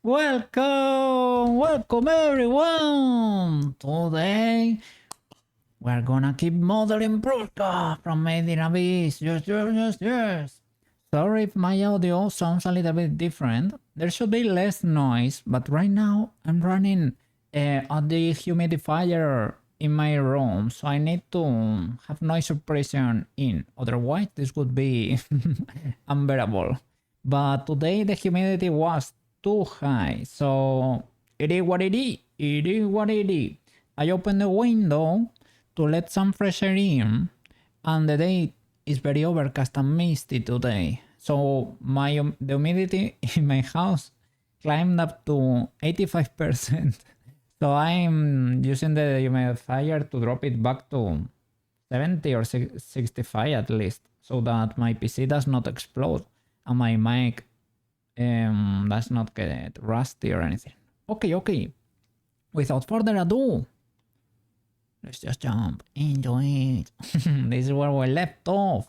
Welcome everyone! Today we're gonna keep modeling Prushka from Made in Abyss. Yes. Sorry if my audio sounds a little bit different. There should be less noise, but right now I'm running a dehumidifier in my room, so I need to have noise suppression in. Otherwise, this would be unbearable. But today the humidity was too high, so it is what it is. It is what it is. I opened the window to let some fresh air in, and the day is very overcast and misty today. So the humidity in my house climbed up to 85%. So I'm using the humidifier to drop it back to 70 or 65 at least, so that my PC does not explode and my mic does not get rusty or anything. Okay. Without further ado, let's just jump into it. This is where we left off.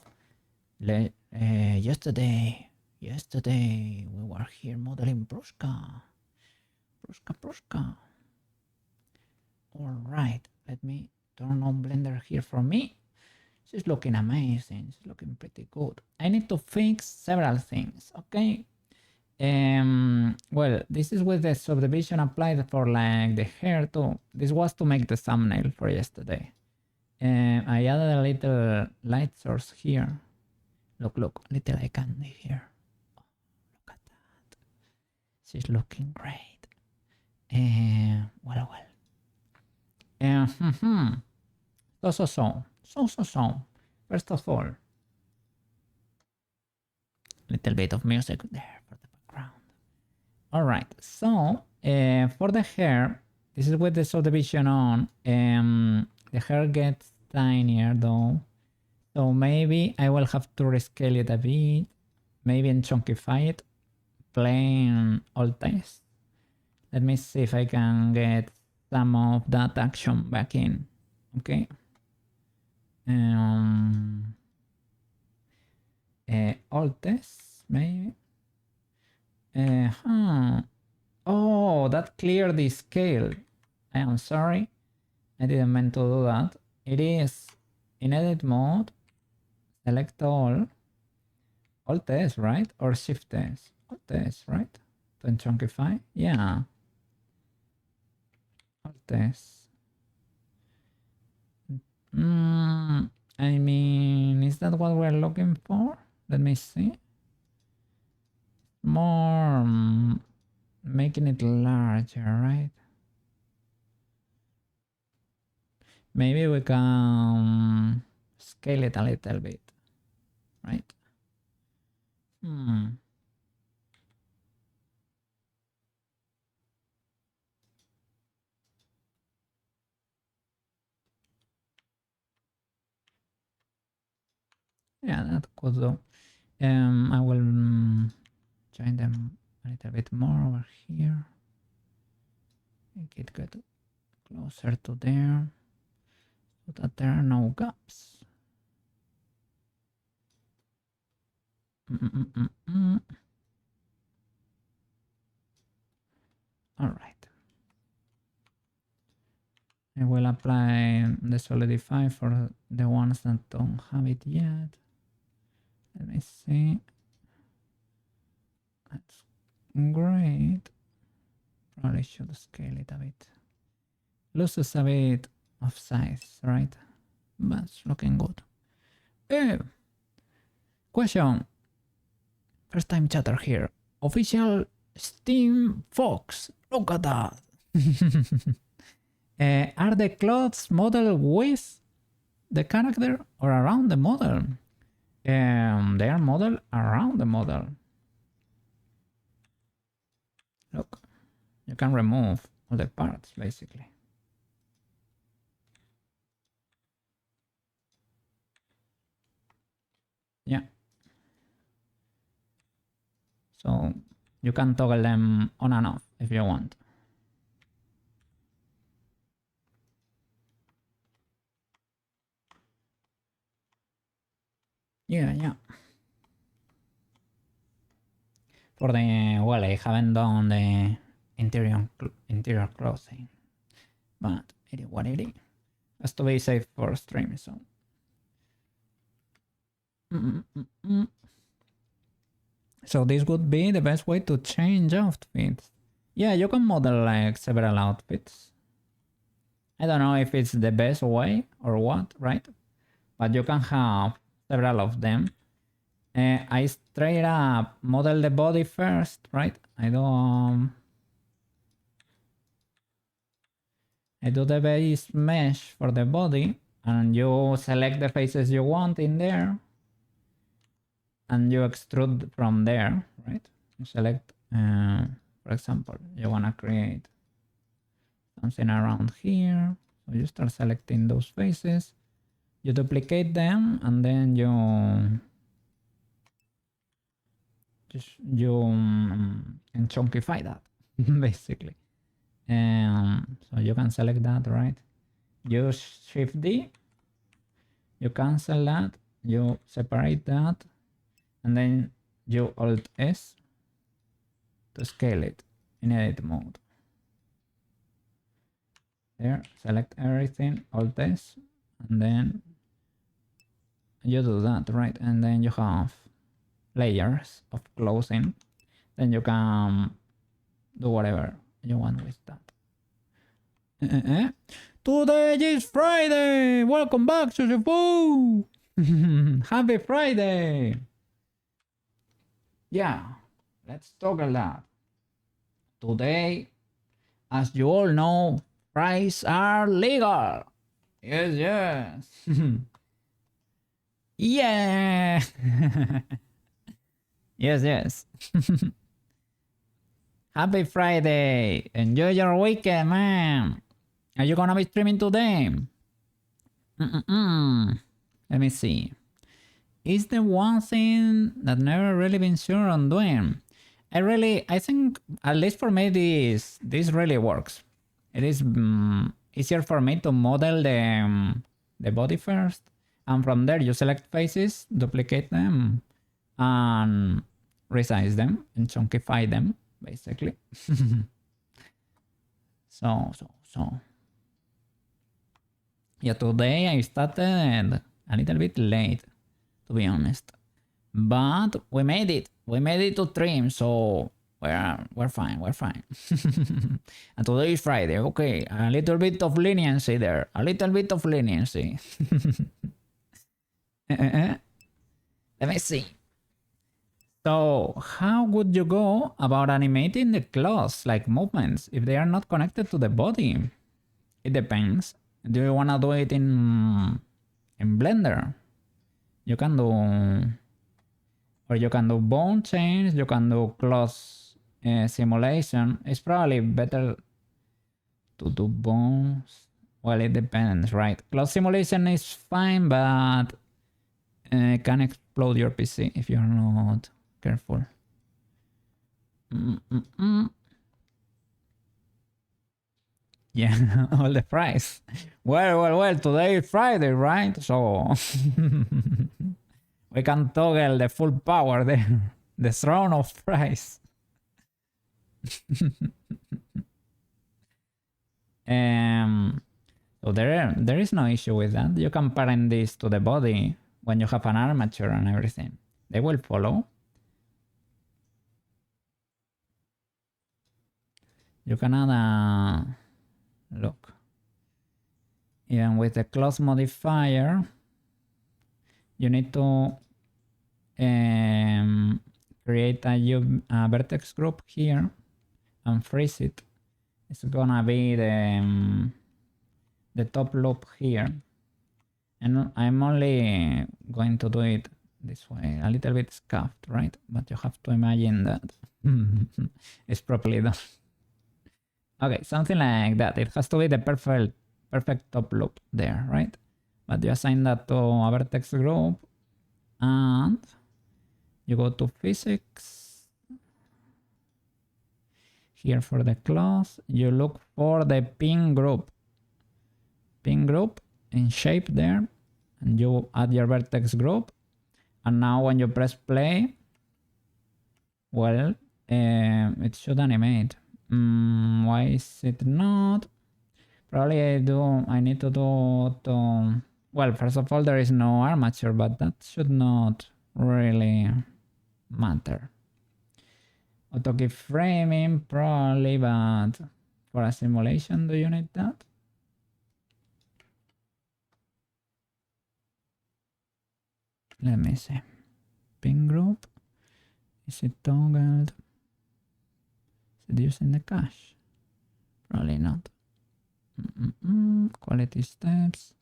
Yesterday we were here modeling Prushka. Alright, let me turn on Blender here for me. She's looking amazing, she's looking pretty good. I need to fix several things, okay? Well, this is with the subdivision applied for like the hair too. This was to make the thumbnail for yesterday. I added a little light source here. Look, little eye candy here. Oh, look at that. She's looking great. Well. So. First of all, little bit of music there for the background. Alright, so for the hair, this is with the subdivision on. The hair gets tinier though, so maybe I will have to rescale it a bit, maybe chunkify it, plain alt text. Let me see if I can get some of that action back in. Okay. Alt text maybe. Oh, that cleared the scale. I am sorry, I didn't mean to do that. It is in edit mode. Select all. Alt S, right? Or Shift S? Alt S, right? To chunkify? Yeah. Alt S. I mean, is that what we're looking for? Let me see. More making it larger, right? Maybe we can scale it a little bit, right? Yeah, that could do. I will join them a little bit more over here. Make it get closer to there so that there are no gaps. All right. I will apply the solidify for the ones that don't have it yet. Let me see. That's great. Probably should scale it a bit. Loses a bit of size, right? But it's looking good. Question. First time chatter here. Official Steam Fox. Look at that. Are the clothes modeled with the character or around the model? They are modeled around the model. Look, you can remove all the parts basically. Yeah. So you can toggle them on and off if you want. Yeah. For the, well, I haven't done interior clothing. But it is what it is. Has to be safe for stream, so. So this would be the best way to change outfits. Yeah, you can model like several outfits. I don't know if it's the best way or what, right? But you can have several of them. I straight up model the body first, right? I do the base mesh for the body, and you select the faces you want in there, and you extrude from there, right? You select, for example, you wanna create something around here, so you start selecting those faces, you duplicate them, and then you can chunkify that basically. So you can select that, right? Use Shift D, you cancel that, you separate that, and then you Alt S to scale it in edit mode. There, select everything, Alt S, and then you do that, right? And then you have layers of clothing. Then you can do whatever you want with that. Today is Friday! Welcome back, Sushifoo! Happy Friday! Yeah, let's talk a lot. Today, as you all know, fries are legal. Yes, yes. Yeah. Yes, yes. Happy Friday. Enjoy your weekend, man. Are you gonna be streaming today? Let me see. Is the one thing that never really been sure on doing. I think, at least for me, this really works. It is easier for me to model the body first, and from there you select faces, duplicate them, and resize them and chunkify them, basically. So. Yeah, today I started a little bit late, to be honest, but we made it. We made it to stream, so we're fine. We're fine. And today is Friday. Okay, a little bit of leniency there. A little bit of leniency. Let me see. So, how would you go about animating the clothes, like movements, if they are not connected to the body? It depends. Do you wanna do it in Blender? You can do, or you can do bone chains. You can do clothes simulation. It's probably better to do bones. Well, it depends, right? Clothes simulation is fine, but it can explode your PC if you're not careful. Yeah, all the fries. Well, today is Friday, right? So we can toggle the full power there. The throne of fries. So there is no issue with that. You can parent this to the body when you have an armature and everything. They will follow. You can add a look. Even with the cloth modifier, you need to create a vertex group here and freeze it. It's gonna be the top loop here, and I'm only going to do it this way, a little bit scuffed, right? But you have to imagine that it's properly done. Okay, something like that. It has to be the perfect top loop there, right? But you assign that to a vertex group, and you go to physics. Here for the class, you look for the pin group. Pin group in shape there, and you add your vertex group. And now when you press play, well, it should animate. Why is it not? Probably I need to do to, well, first of all, there is no armature, but that should not really matter. Auto keyframing, probably, but for a simulation, do you need that? Let me see. Pin group. Is it toggled? Is it using the cache? Probably not. Quality steps.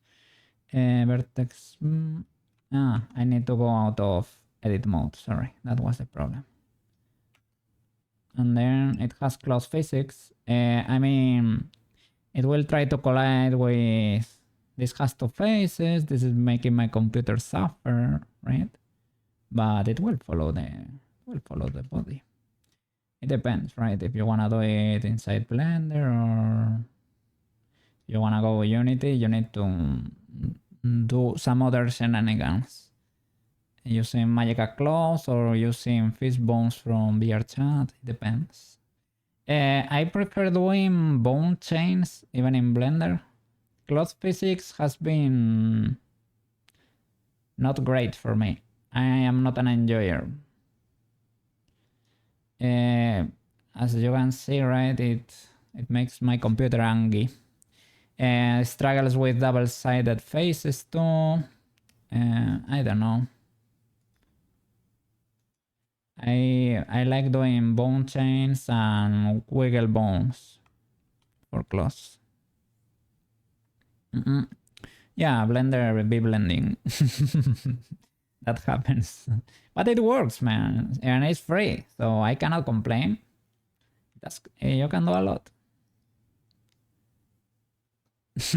Vertex. I need to go out of edit mode. Sorry, that was the problem. And then it has close physics. I mean, it will try to collide with. This has two faces. This is making my computer suffer, right? But it will follow the body. It depends, right? If you wanna do it inside Blender or you wanna go with Unity, you need to do some other shenanigans using Magic Claws or using Fishbones from VRChat. It depends. I prefer doing bone chains even in Blender. Cloth physics has been not great for me. I am not an enjoyer. As you can see, right, it makes my computer angry. Struggles with double-sided faces too. I don't know. I like doing bone chains and wiggle bones for clothes. Yeah, Blender be blending. That happens. But it works, man. And it's free, so I cannot complain. You can do a lot.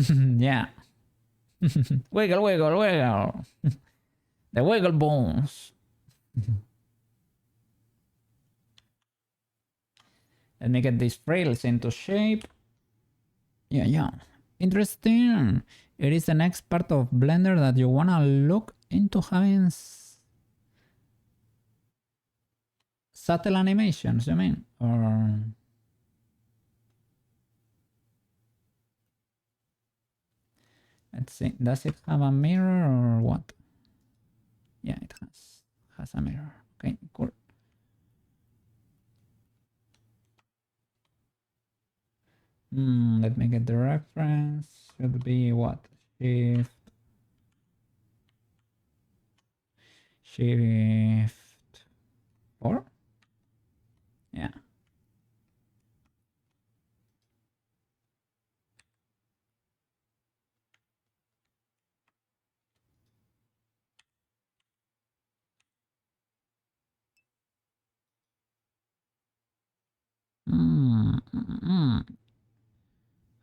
Yeah. Wiggle, wiggle, wiggle. The wiggle bones. Let me get these frills into shape. Yeah. Interesting. It is the next part of Blender that you wanna look into having subtle animations, you mean? Or let's see, does it have a mirror or what? Yeah, it has a mirror. Okay, cool. Let me get the reference. Should be what? Shift 4? Yeah.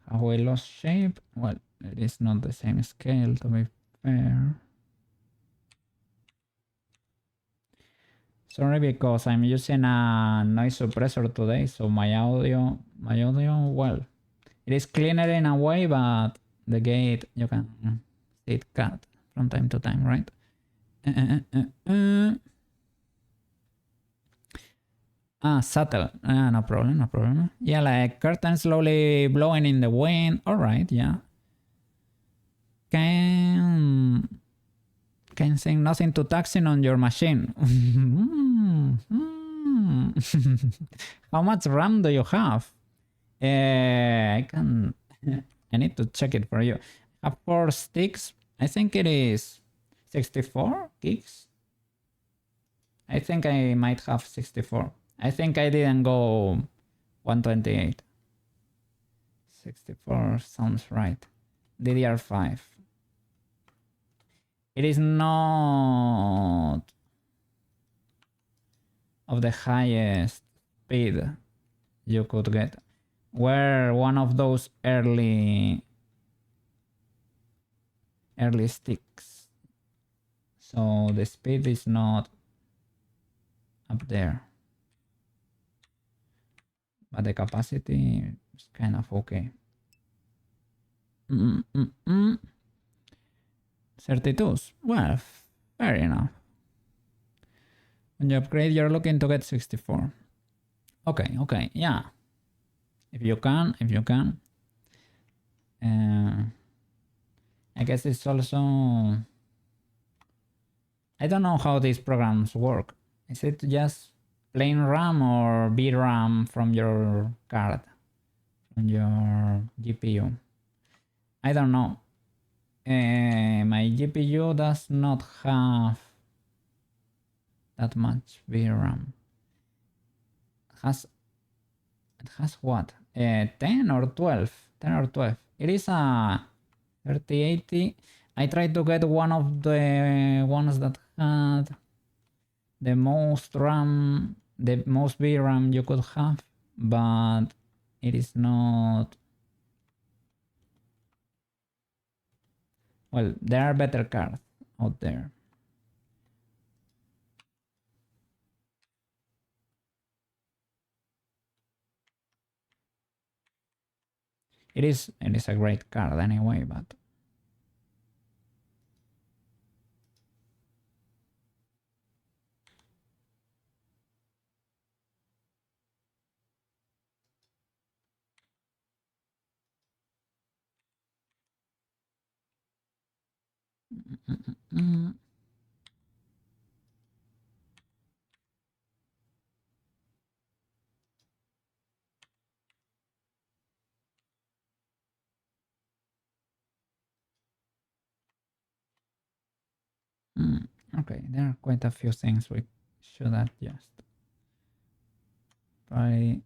How I lost shape? Well, it is not the same scale, to be fair. Sorry, because I'm using a noise suppressor today, so my audio, well, it is cleaner in a way, but the gate, you can see it cut from time to time, right? Subtle. No problem. Yeah, like curtain slowly blowing in the wind. All right, yeah. Can say nothing to taxing on your machine. How much RAM do you have? I need to check it for you. I have 4 sticks. I think it is 64 gigs. I think I might have 64. I think I didn't go 128. 64 sounds right. DDR5. It is not of the highest speed you could get. We're one of those early sticks. So the speed is not up there. But the capacity is kind of okay. 32s. Well, fair enough. When you upgrade, you're looking to get 64. Okay, yeah. If you can, if you can. I guess it's also... I don't know how these programs work. Is it just plain RAM or VRAM from your card, from your GPU? I don't know. My GPU does not have that much VRAM. It has what? 10 or 12? 10 or 12. It is a 3080. I tried to get one of the ones that had the most RAM, the most VRAM you could have, but it is not... Well, there are better cards out there. It is a great card anyway, but... Okay, there are quite a few things we should adjust. Probably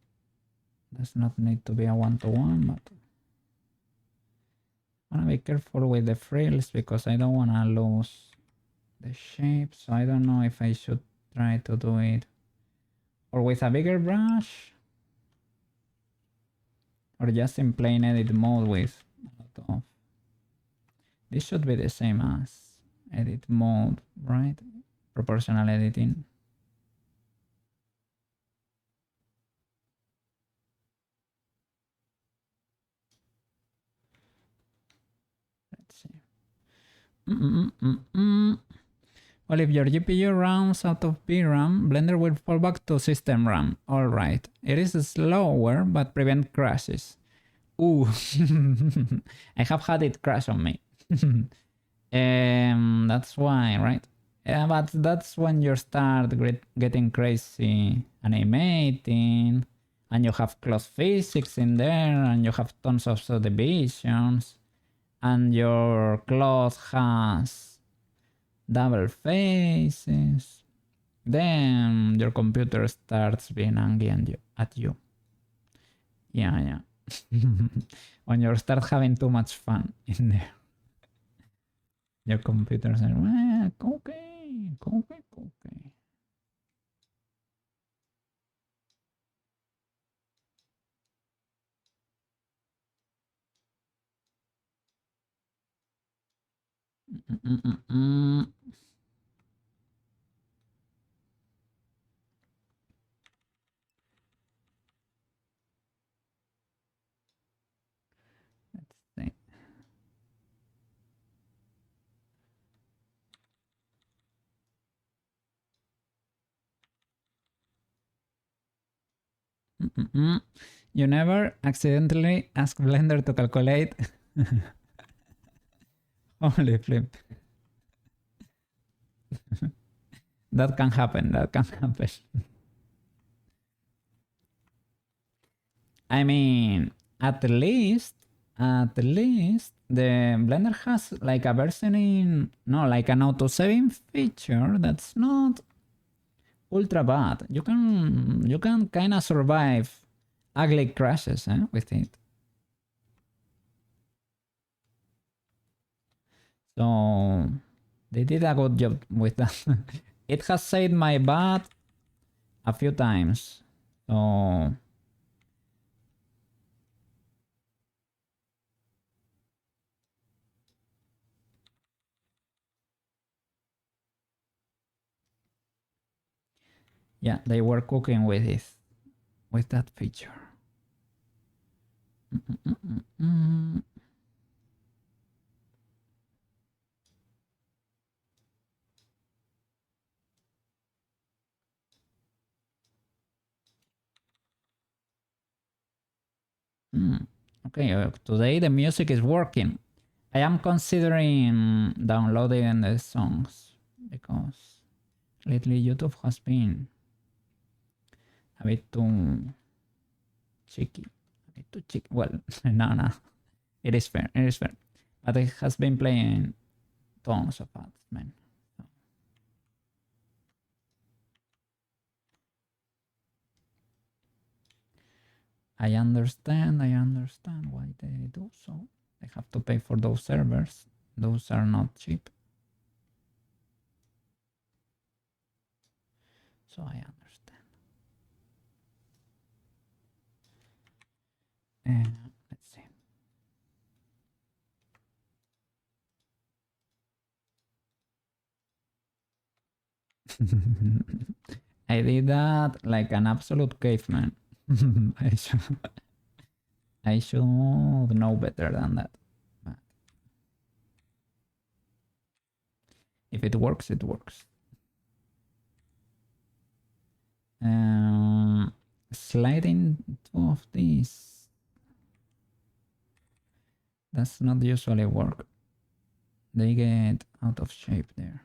does not need to be a one-to-one, but I wanna be careful with the frills because I don't wanna lose the shape. So I don't know if I should try to do it or with a bigger brush or just in plain edit mode with a lot of... This should be the same as edit mode, right? Proportional editing. Let's see. Well, if your GPU runs out of VRAM, Blender will fall back to system RAM. Alright. It is slower, but prevent crashes. Ooh. I have had it crash on me. That's why, right? Yeah, but that's when you start getting crazy animating, and you have close physics in there, and you have tons of subdivisions, and your cloth has double faces. Then your computer starts being angry at you. Yeah. When you start having too much fun in there. Your computer says, well, okay. Let's see. You never accidentally ask Blender to calculate. Holy flip. That can happen. I mean, at least the Blender has like a versioning, no, like an auto saving feature that's not ultra bad. You can kind of survive ugly crashes with it. So they did a good job with that. It has saved my butt a few times. So yeah, they were cooking with it, with that feature. Okay, today the music is working. I am considering downloading the songs because lately YouTube has been a bit too cheeky. A bit too cheeky. Well, no. It is fair. It is fair. But it has been playing tons of ads, man. So. I understand why they do so. They have to pay for those servers. Those are not cheap. So I understand. Let's see. I did that like an absolute caveman. I should know better than that. But if it works, it works. Sliding two of these does not usually work. They get out of shape there.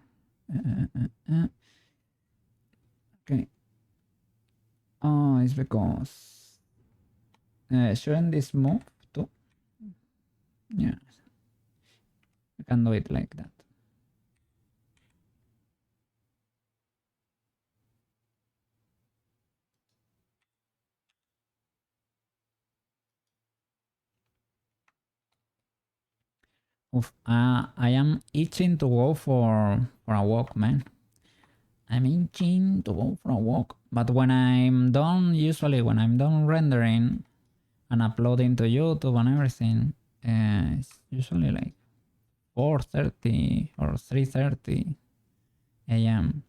Okay. Oh, it's because shouldn't this move too? Yeah, I can do it like that. Oof, I am itching to go for a walk, man. I'm itching to go for a walk. But when I'm done, usually when I'm done rendering and uploading to YouTube and everything, it's usually like 4:30 or 3:30 a.m.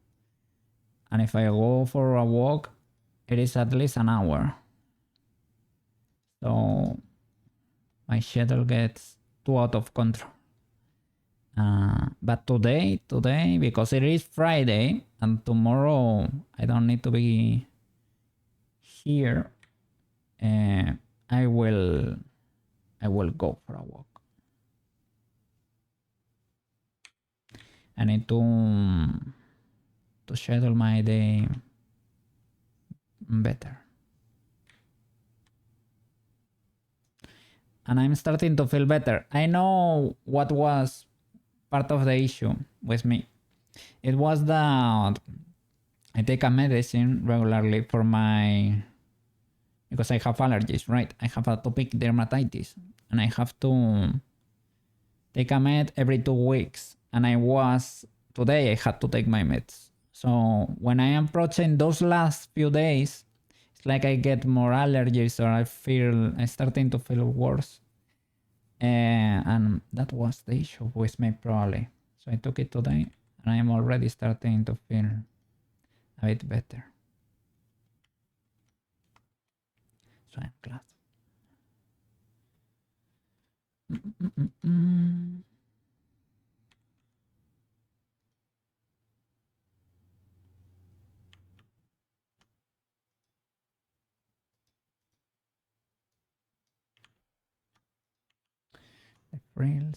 And if I go for a walk, it is at least an hour. So my schedule gets too out of control. But today, because it is Friday and tomorrow I don't need to be here, I will go for a walk. I need to schedule my day better. And I'm starting to feel better. I know what was part of the issue with me. It was that I take a medicine regularly for because I have allergies, right? I have atopic dermatitis and I have to take a med every 2 weeks. And today I had to take my meds. So when I am approaching those last few days, it's like I get more allergies or I'm starting to feel worse. And that was the issue with me probably. So I took it today and I'm already starting to feel a bit better. So I'm glad.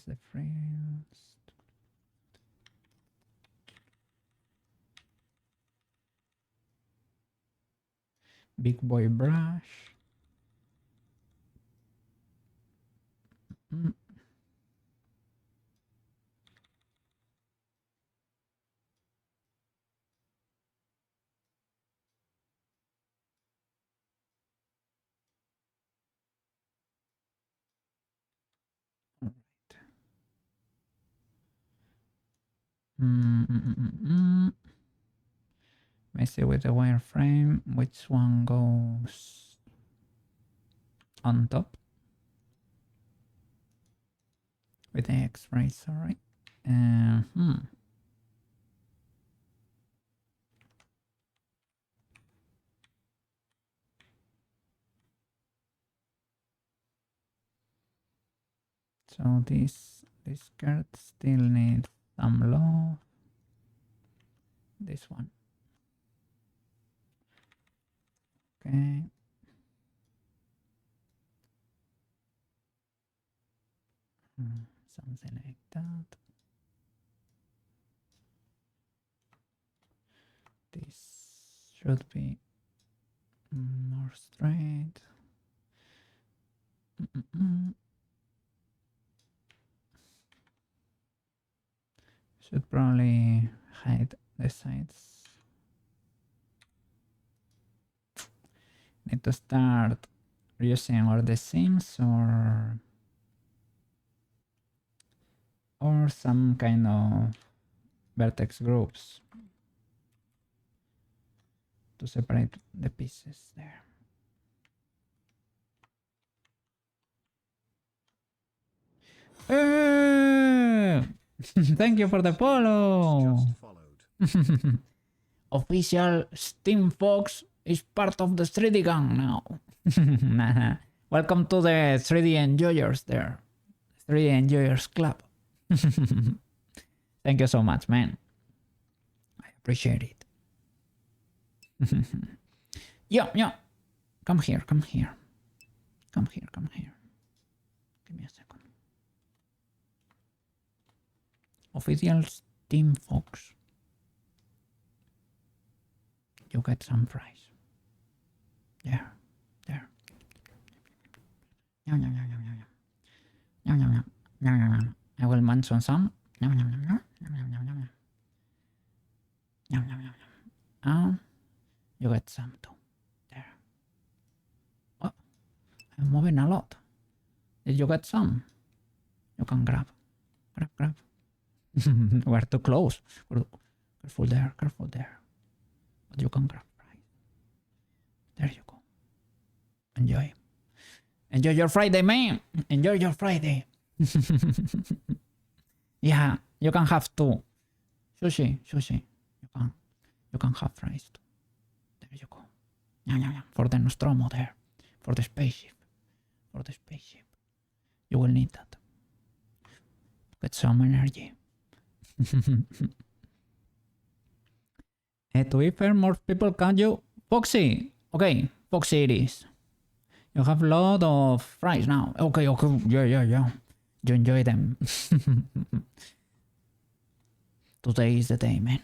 The frills. Big boy brush. All right. Messy with the wireframe. Which one goes on top? With the X-ray, sorry. So this card still needs some love. This one. Okay. Something like that. This should be more straight. Should probably hide the sides. Need to start using all the seams or some kind of vertex groups to separate the pieces there. Thank you for the follow. Official Steam Fox is part of the 3D gang now. Welcome to the 3D enjoyers there. 3D enjoyers club. Thank you so much, man. I appreciate it. Yeah. Come here. Come here. Give me a second. Official Steam Fox. You get some fries. There. I will mention some. You get some too. There. Oh, I'm moving a lot. Did you get some? You can grab. We're too close. Careful there. But you can grab, right? There you go. Enjoy your Friday, man. Enjoy your Friday. Yeah, you can have two. Sushi. You can have fries too. There you go. Yeah. For the Nostromo there. For the spaceship. You will need that. Get some energy. To be fair, more people can you? Foxy. Okay, Foxy it is. You have a lot of fries now. Okay. Yeah. You enjoy them. Today is the day, man.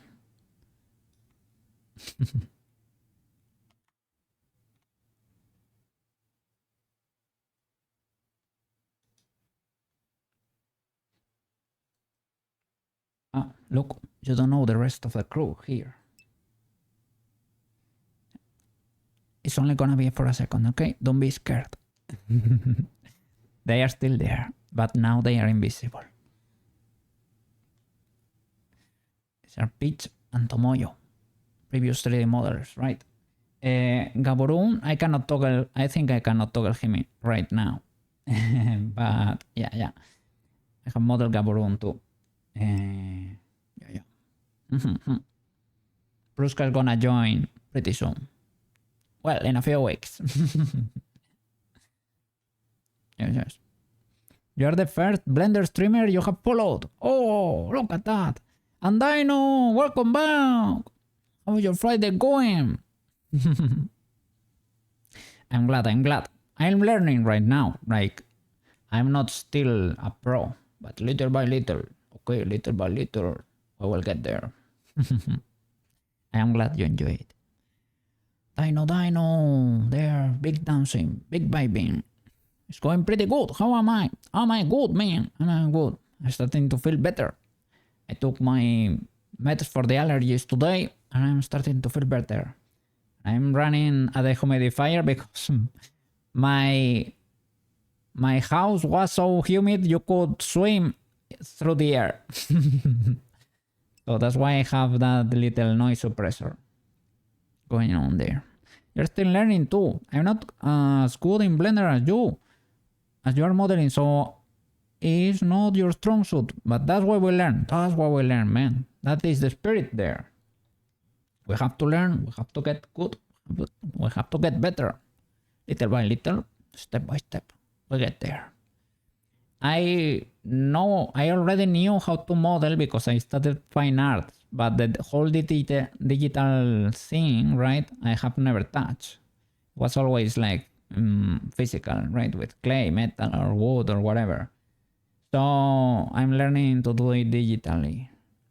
Look, you don't know the rest of the crew here. It's only gonna be for a second, okay? Don't be scared. They are still there, but now they are invisible. These are Peach and Tomoyo, previous 3D models, right? Gaborun, I think I cannot toggle him right now. But yeah. I have model Gaborun too. Yeah. Prushka is gonna join pretty soon. Well, in a few weeks. Yes. You're the first Blender streamer you have followed. Oh, look at that. And Dino, welcome back. How is your Friday going? I'm glad. I'm learning right now. Like, I'm not still a pro, but little by little. Okay, little by little, I will get there. I am glad you enjoy it. Dino, there, big dancing, big vibing. It's going pretty good. How am I? Am I good, man? Am I good? I'm starting to feel better. I took my meds for the allergies today, and I'm starting to feel better. I'm running a dehumidifier because my house was so humid you could swim through the air. So that's why I have that little noise suppressor going on there. You're still learning too. I'm not as good in Blender as you are modeling, so it's not your strong suit, but that's what we learn. Man. That is the spirit there. We have to learn, we have to get good, we have to get better. Little by little, step by step, we get there. I already knew how to model because I studied fine arts, but the whole digital thing, right, I have never touched. It was always like physical, right, with clay, metal, or wood, or whatever. So I'm learning to do it digitally.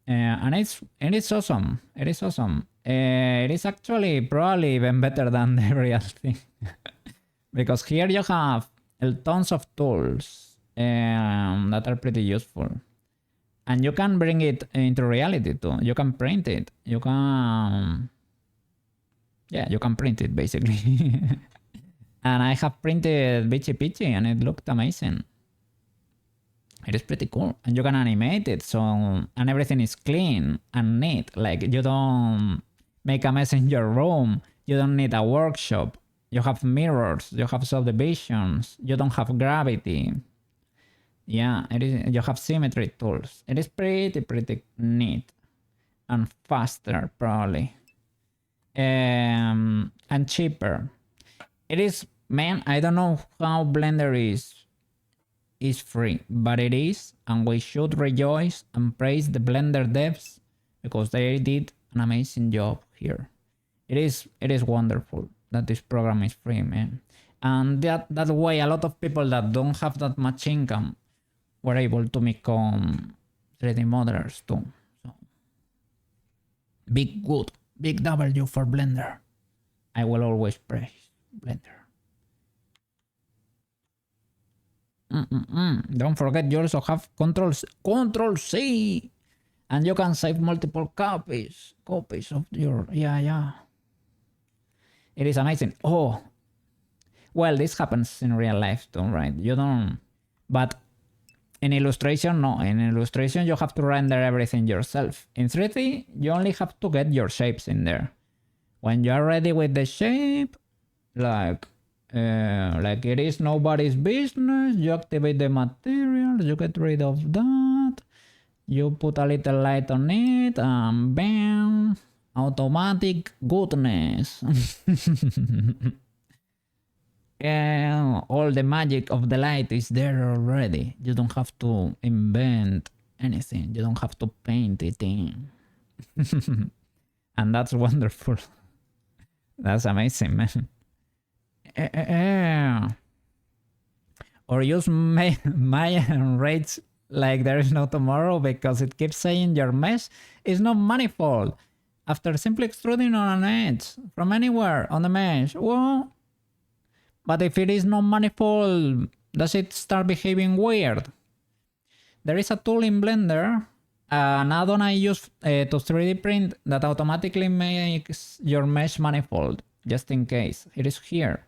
And it's awesome. It is awesome. It is actually probably even better than the real thing. Because here you have tons of tools that are pretty useful. And you can bring it into reality too. You can print it. You can... Yeah, you can print it basically. And I have printed Bitchy Pitchy and it looked amazing. It is pretty cool. And you can animate it, so... And everything is clean and neat. Like, you don't make a mess in your room. You don't need a workshop. You have mirrors. You have subdivisions. You don't have gravity. Yeah, it is. You have symmetry tools. It is pretty neat. And faster, probably. And cheaper. It is... Man, I don't know how Blender is free, but it is, and we should rejoice and praise the Blender devs because they did an amazing job here. It is wonderful that this program is free, man. And that way a lot of people that don't have that much income were able to become 3D modelers too. So big W for Blender. I will always praise Blender. Don't forget, you also have Control C, and you can save multiple copies of your... Yeah. It is amazing. Oh, well, this happens in real life too, right? You don't... But in Illustration, no. In Illustration, you have to render everything yourself. In 3D, you only have to get your shapes in there. When you are ready with the shape, like it is nobody's business, you activate the materials, you get rid of that, you put a little light on it, and bam, automatic goodness. Yeah, all the magic of the light is there already. You don't have to invent anything, you don't have to paint it in. And that's wonderful. That's amazing, man. Or use Maya and Rage like there is no tomorrow because it keeps saying your mesh is not manifold after simply extruding on an edge from anywhere on the mesh. Well, but if it is not manifold, does it start behaving weird? There is a tool in Blender, an add-on I use to 3D print that automatically makes your mesh manifold, just in case. It is here.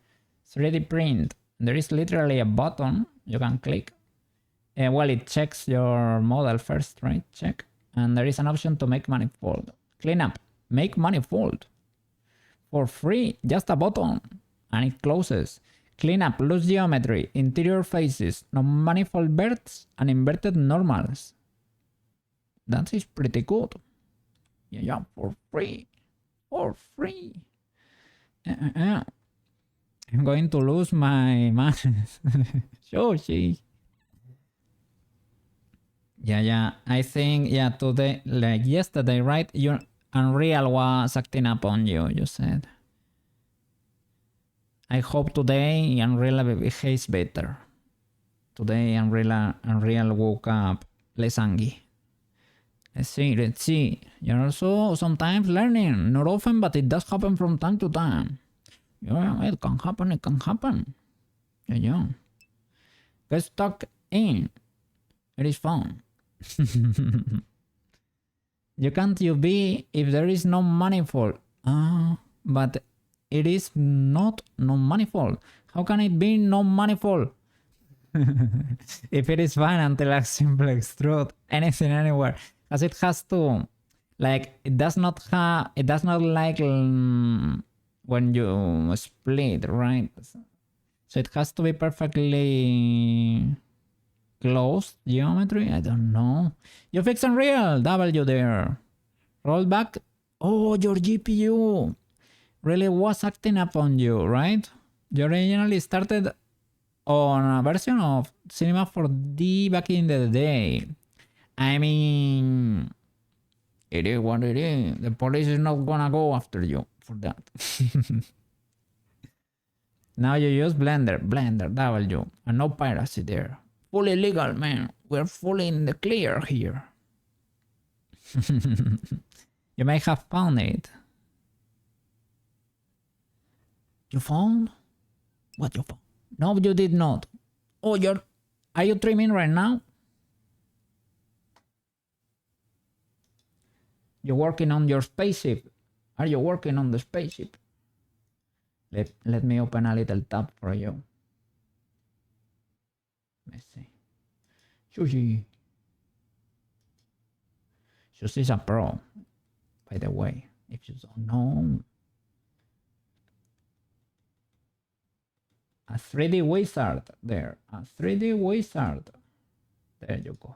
3D print. There is literally a button you can click. Well, it checks your model first, right? Check. And there is an option to make manifold. Clean up. Make manifold. For free. Just a button. And it closes. Clean up. Loose geometry. Interior faces. Non-manifold verts and inverted normals. That is pretty good. Yeah, for free. For free. I'm going to lose my mind. Shoshi. Yeah. I think, today, like yesterday, right? Your Unreal was acting up on you, you said. I hope today Unreal behaves better. Today Unreal woke up less angry. Let's see. You're also sometimes learning. Not often, but it does happen from time to time. Yeah, it can happen. Yeah. Get stuck in. It is fun. You can't be if there is no manifold. But it is not non-manifold. How can it be non-manifold? If it is fine until I simply extrude anything anywhere. As it has to, like, it does not like when you split, right? So it has to be perfectly closed geometry. I don't know. You fix Unreal W there. Roll back. Oh, your GPU really was acting up on you, right? You originally started on a version of Cinema 4D back in the day. I mean, it is what it is. The police is not gonna go after you for that. Now you use Blender W, and no piracy there. fully legal, man. We're fully in the clear here. You may have found it. You found? What you found? No, you did not. Oh, are you trimming right now? You're working on your spaceship. Are you working on the spaceship? Let me open a little tab for you. Let's see. Sushi. Sushi's a pro, by the way, if you don't know. A 3D wizard there. A 3D wizard. There you go.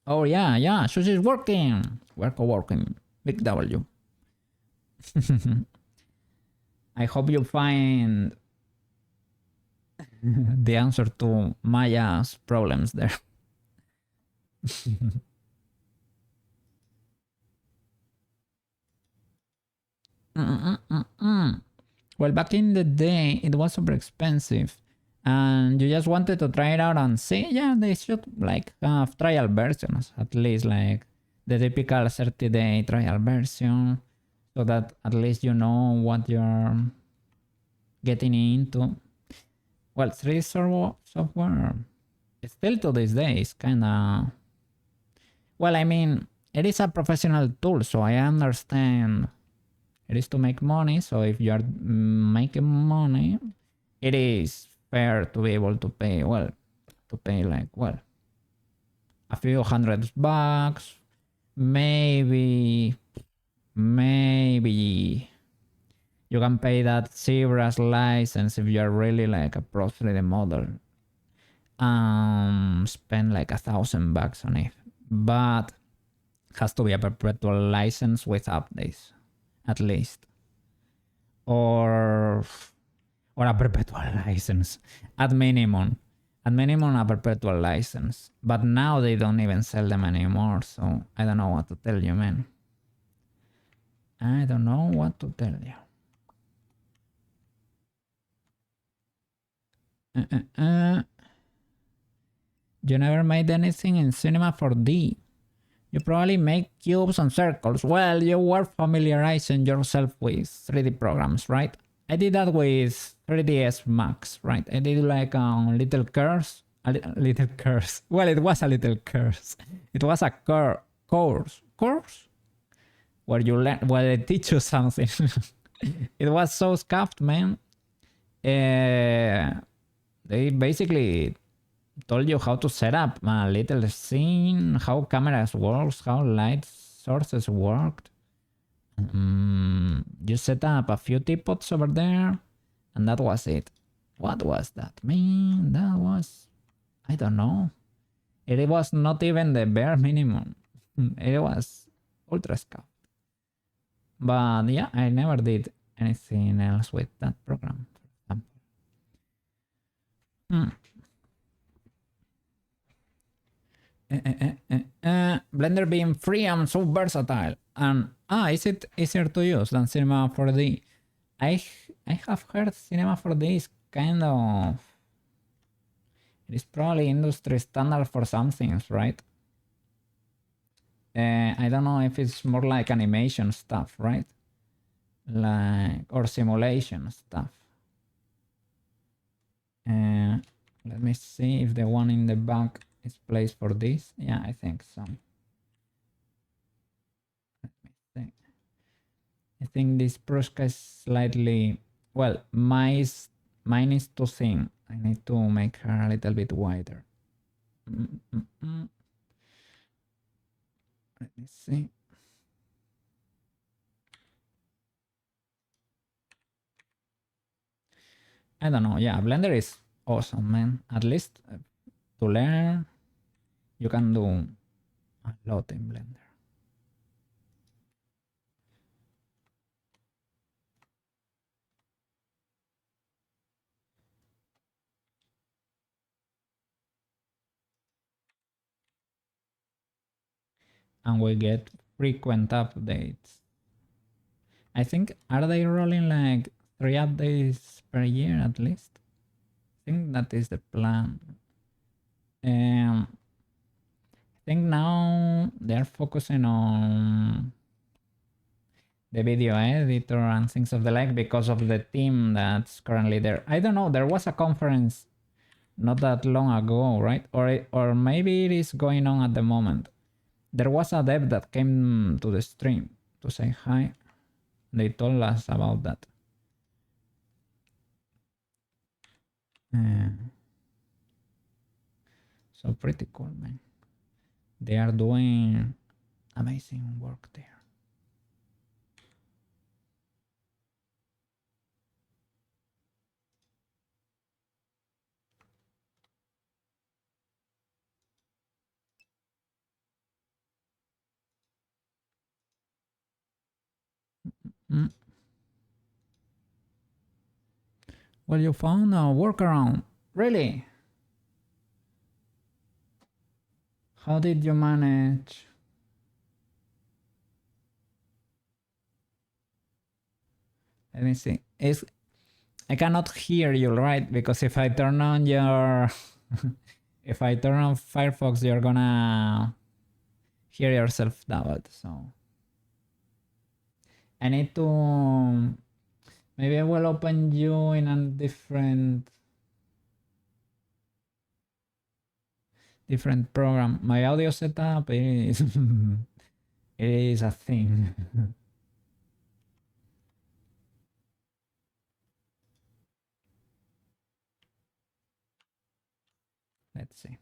Oh yeah, Sushi's working. We're co-working. Big W. I hope you find the answer to Maya's problems there. Well, back in the day, it was super expensive, and you just wanted to try it out and see. Yeah, they should like have trial versions, at least like the typical 30-day trial version, so that at least you know what you're getting into. Well, 3D software, still to this day, is kind of... Well, I mean, it is a professional tool, so I understand it is to make money. So if you're making money, it is fair to be able to pay, well, a few $100, maybe you can pay that Zebra's license if you're really like a pro 3D model. Spend like $1,000 on it, but it has to be a perpetual license with updates, at least, or a perpetual license at minimum. At minimum, a perpetual license. But now they don't even sell them anymore, so I don't know what to tell you, man. I don't know what to tell you. You never made anything in Cinema 4D. You probably make cubes and circles. Well, you were familiarizing yourself with 3D programs, right? I did that with 3ds Max, right? I did like little curves. Little curves. Well, it was a little curves. It was a course where you learn, where they teach you something. It was so scuffed, man. They basically told you how to set up a little scene, how cameras works, how light sources worked. You set up a few teapots over there, and that was it. What was that, man? That was... I don't know. It was not even the bare minimum. It was ultra scuffed. But yeah, I never did anything else with that program, for example. Blender being free and so versatile. And is it easier to use than Cinema 4D? I have heard Cinema 4D is kind of... It is probably industry standard for some things, right? I don't know if it's more like animation stuff, right? Like, or simulation stuff. Let me see if the one in the back is placed for this. Yeah, I think so. Let me see. I think this Prushka is slightly... Well, mine is too thin. I need to make her a little bit wider. Let me see. I don't know. Yeah, Blender is awesome, man. At least to learn, you can do a lot in Blender. And we get frequent updates. I think, are they rolling like 3 updates per year at least? think that is the plan. I think now they're focusing on the video editor and things of the like because of the team that's currently there. I don't know, there was a conference not that long ago, right? Or maybe it is going on at the moment. There was a dev that came to the stream to say hi. They told us about that. So pretty cool, man. They are doing amazing work there. Mm. Well, you found a workaround. Really? How did you manage? Let me see. I cannot hear you, right? Because if I turn on your if I turn on Firefox, you're gonna hear yourself doubled. So I need to maybe I will open you in a different program. My audio setup is it is a thing. Let's see.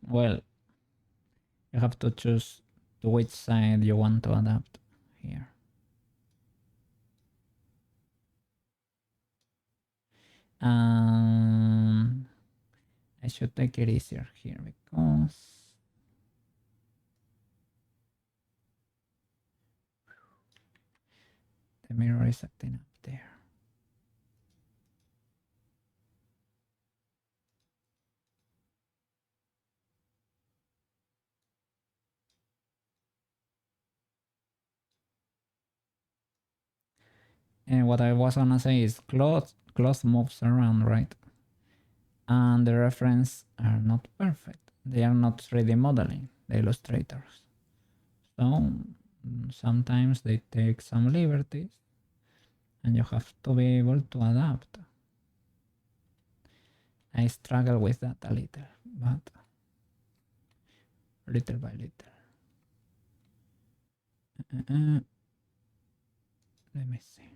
Well, you have to choose to which side you want to adapt here. I should take it easier here because the mirror is acting up there. And what I was gonna say is cloth moves around, right? And the reference are not perfect. They are not 3D modeling, the illustrators. So sometimes they take some liberties and you have to be able to adapt. I struggle with that a little, but little by little. Let me see.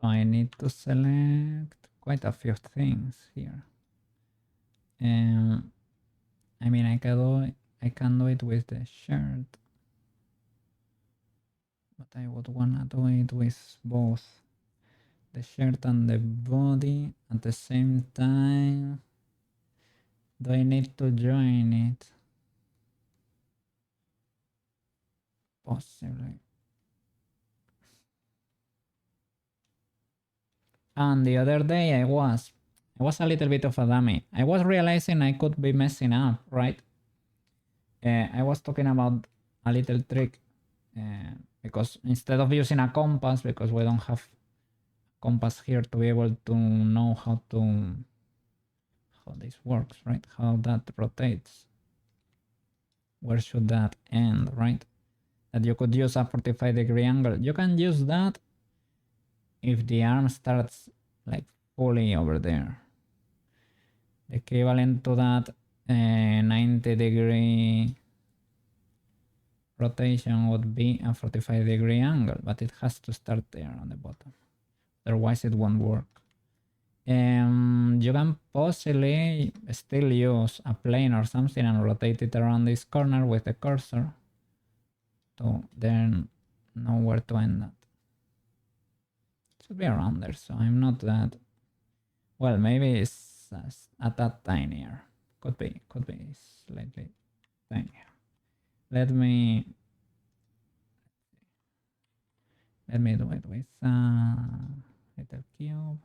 So I need to select quite a few things here. I mean, I can do it with the shirt, but I would wanna do it with both the shirt and the body at the same time. Do I need to join it? Possibly. And the other day I was a little bit of a dummy. I was realizing I could be messing up, right? I was talking about a little trick because instead of using a compass, because we don't have compass here to be able to know how this works, right? How that rotates. Where should that end, right? That you could use a 45-degree angle. You can use that if the arm starts like fully over there. The equivalent to that 90-degree rotation would be a 45-degree angle, but it has to start there on the bottom. Otherwise it won't work. You can possibly still use a plane or something and rotate it around this corner with the cursor to then know where to end that. Should be around there, so I'm not that... Well, maybe it's at that tinier. Could be slightly tinier. Let me do it with little cube.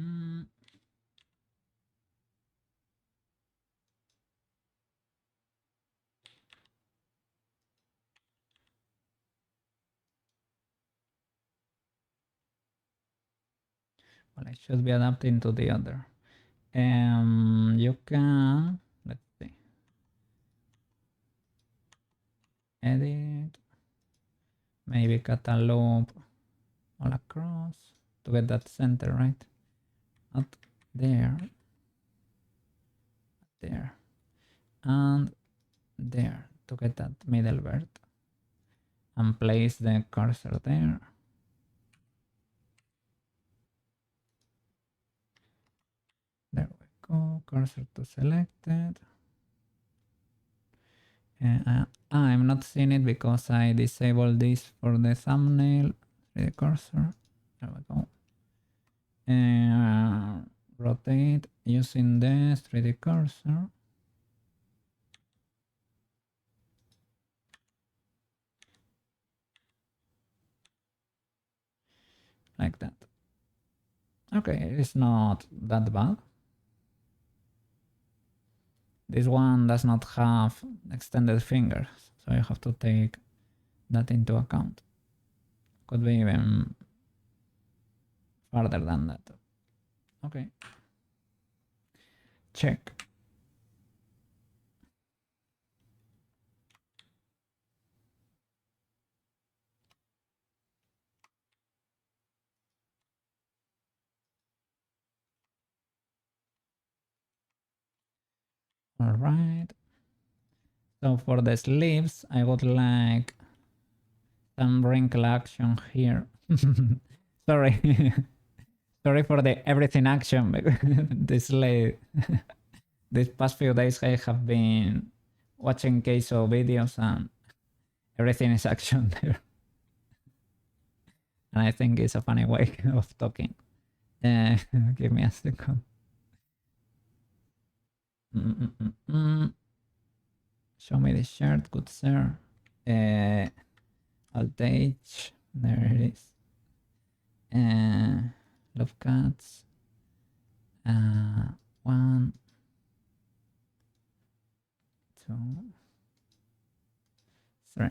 Mm. Well, I should be adapting to the other. You can, let's see, edit, maybe cut a loop all across to get that center, right? Not there, there, and there to get that middle bird, and place the cursor there. There we go, cursor to selected. I'm not seeing it because I disabled this for the thumbnail, the cursor. There we go. Rotate using the 3D cursor. Like that. Okay, it's not that bad. This one does not have extended fingers, so you have to take that into account. Could be even farther than that. Okay. Check. All right. So for the sleeves, I would like some wrinkle action here. Sorry. Sorry for the everything action. These past few days I have been watching queso videos and everything is action there. And I think it's a funny way of talking. Give me a second. Show me the shirt, good sir. Alt H, there it is. Love cats. 1, 2, 3,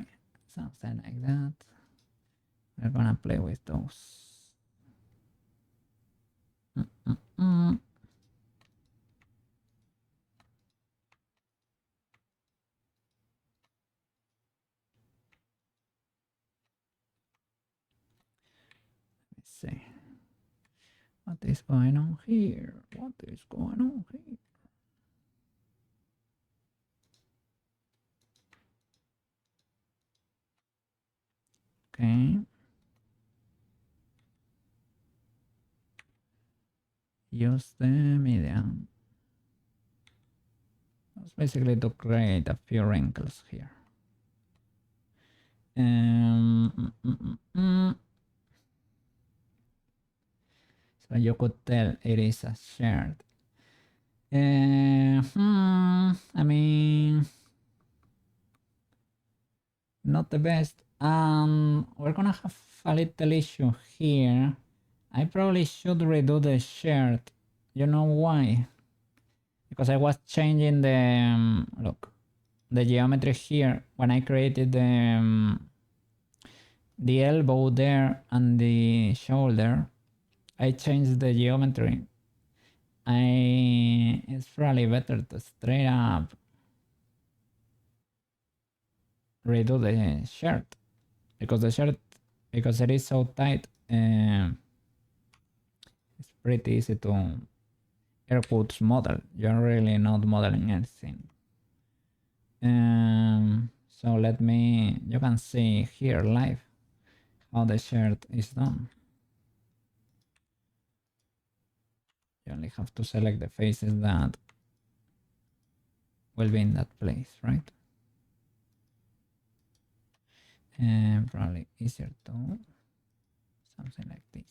something like that. We're gonna play with those. Let's see. What is going on here? What is going on here? Okay. Use the medium. That's basically to create a few wrinkles here. So you could tell it is a shirt. I mean, not the best. We're gonna have a little issue here. I probably should redo the shirt. You know why? Because I was changing the look, the geometry here when I created the elbow there and the shoulder. I changed the geometry, it's probably better to straight up redo the shirt because it is so tight. It's pretty easy to air quotes model. You're really not modeling anything. So you can see here live how the shirt is done. You only have to select the faces that will be in that place, right? And probably easier to something like this.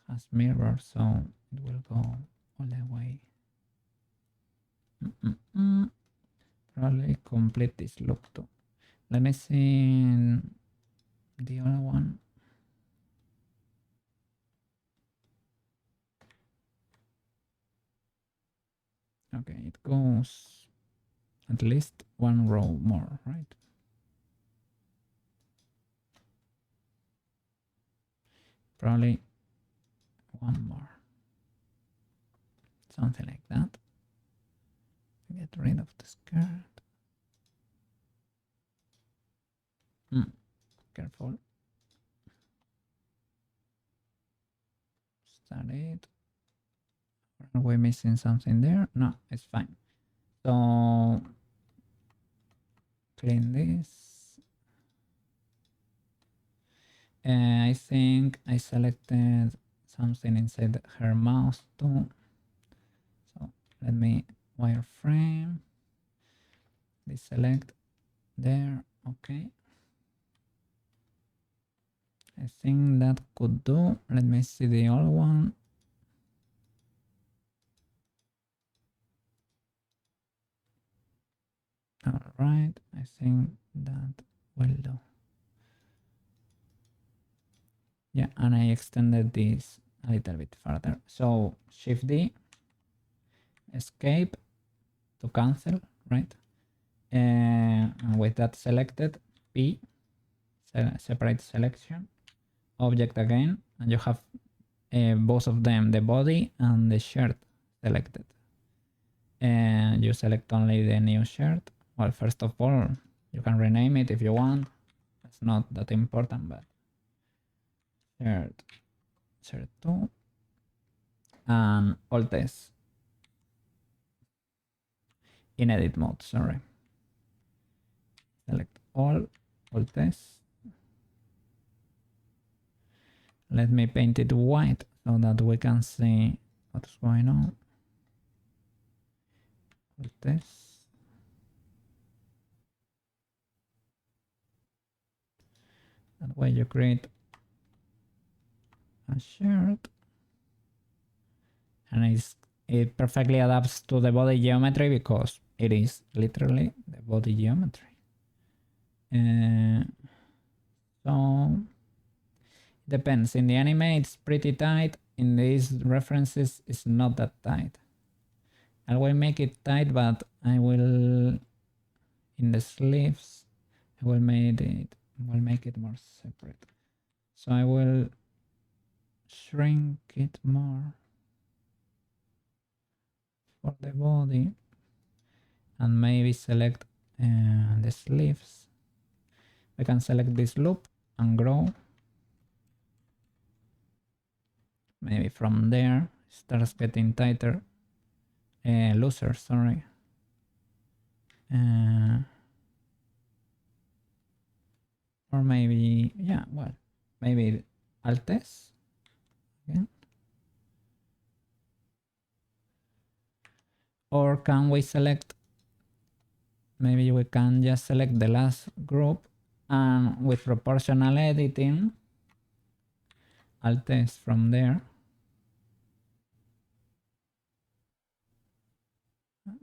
Has mirror, so it will go all the way. Probably complete this loop too. Let me see the other one. Okay, it goes at least one row more, right? Probably one more. Something like that. Get rid of the skirt. Careful. Start it. Are we missing something there? No, it's fine. So clean this. I think I selected something inside her mouth too. So let me wireframe. Deselect there. Okay. I think that could do. Let me see the other one. All right, I think that will do. Yeah, and I extended this a little bit further. So Shift D, escape to cancel, right? And with that selected, P, separate selection, object again, and you have both of them, the body and the shirt selected. And you select only the new shirt. Well, first of all, you can rename it if you want. It's not that important, but shirt 2 and Alt S in edit mode, sorry. Select all, Alt S. Let me paint it white so that we can see what's going on. Alt S. That way you create a shirt and it perfectly adapts to the body geometry because it is literally the body geometry. So depends. In the anime it's pretty tight. In these references it's not that tight. I will make it tight, but I will in the sleeves I will make it more separate. So I will shrink it more for the body and maybe select the sleeves. I can select this loop and grow. Maybe from there starts getting tighter, looser, sorry. Or maybe, yeah, well, maybe Alt S again. Or can we select, maybe we can just select the last group and with proportional editing, Alt S from there.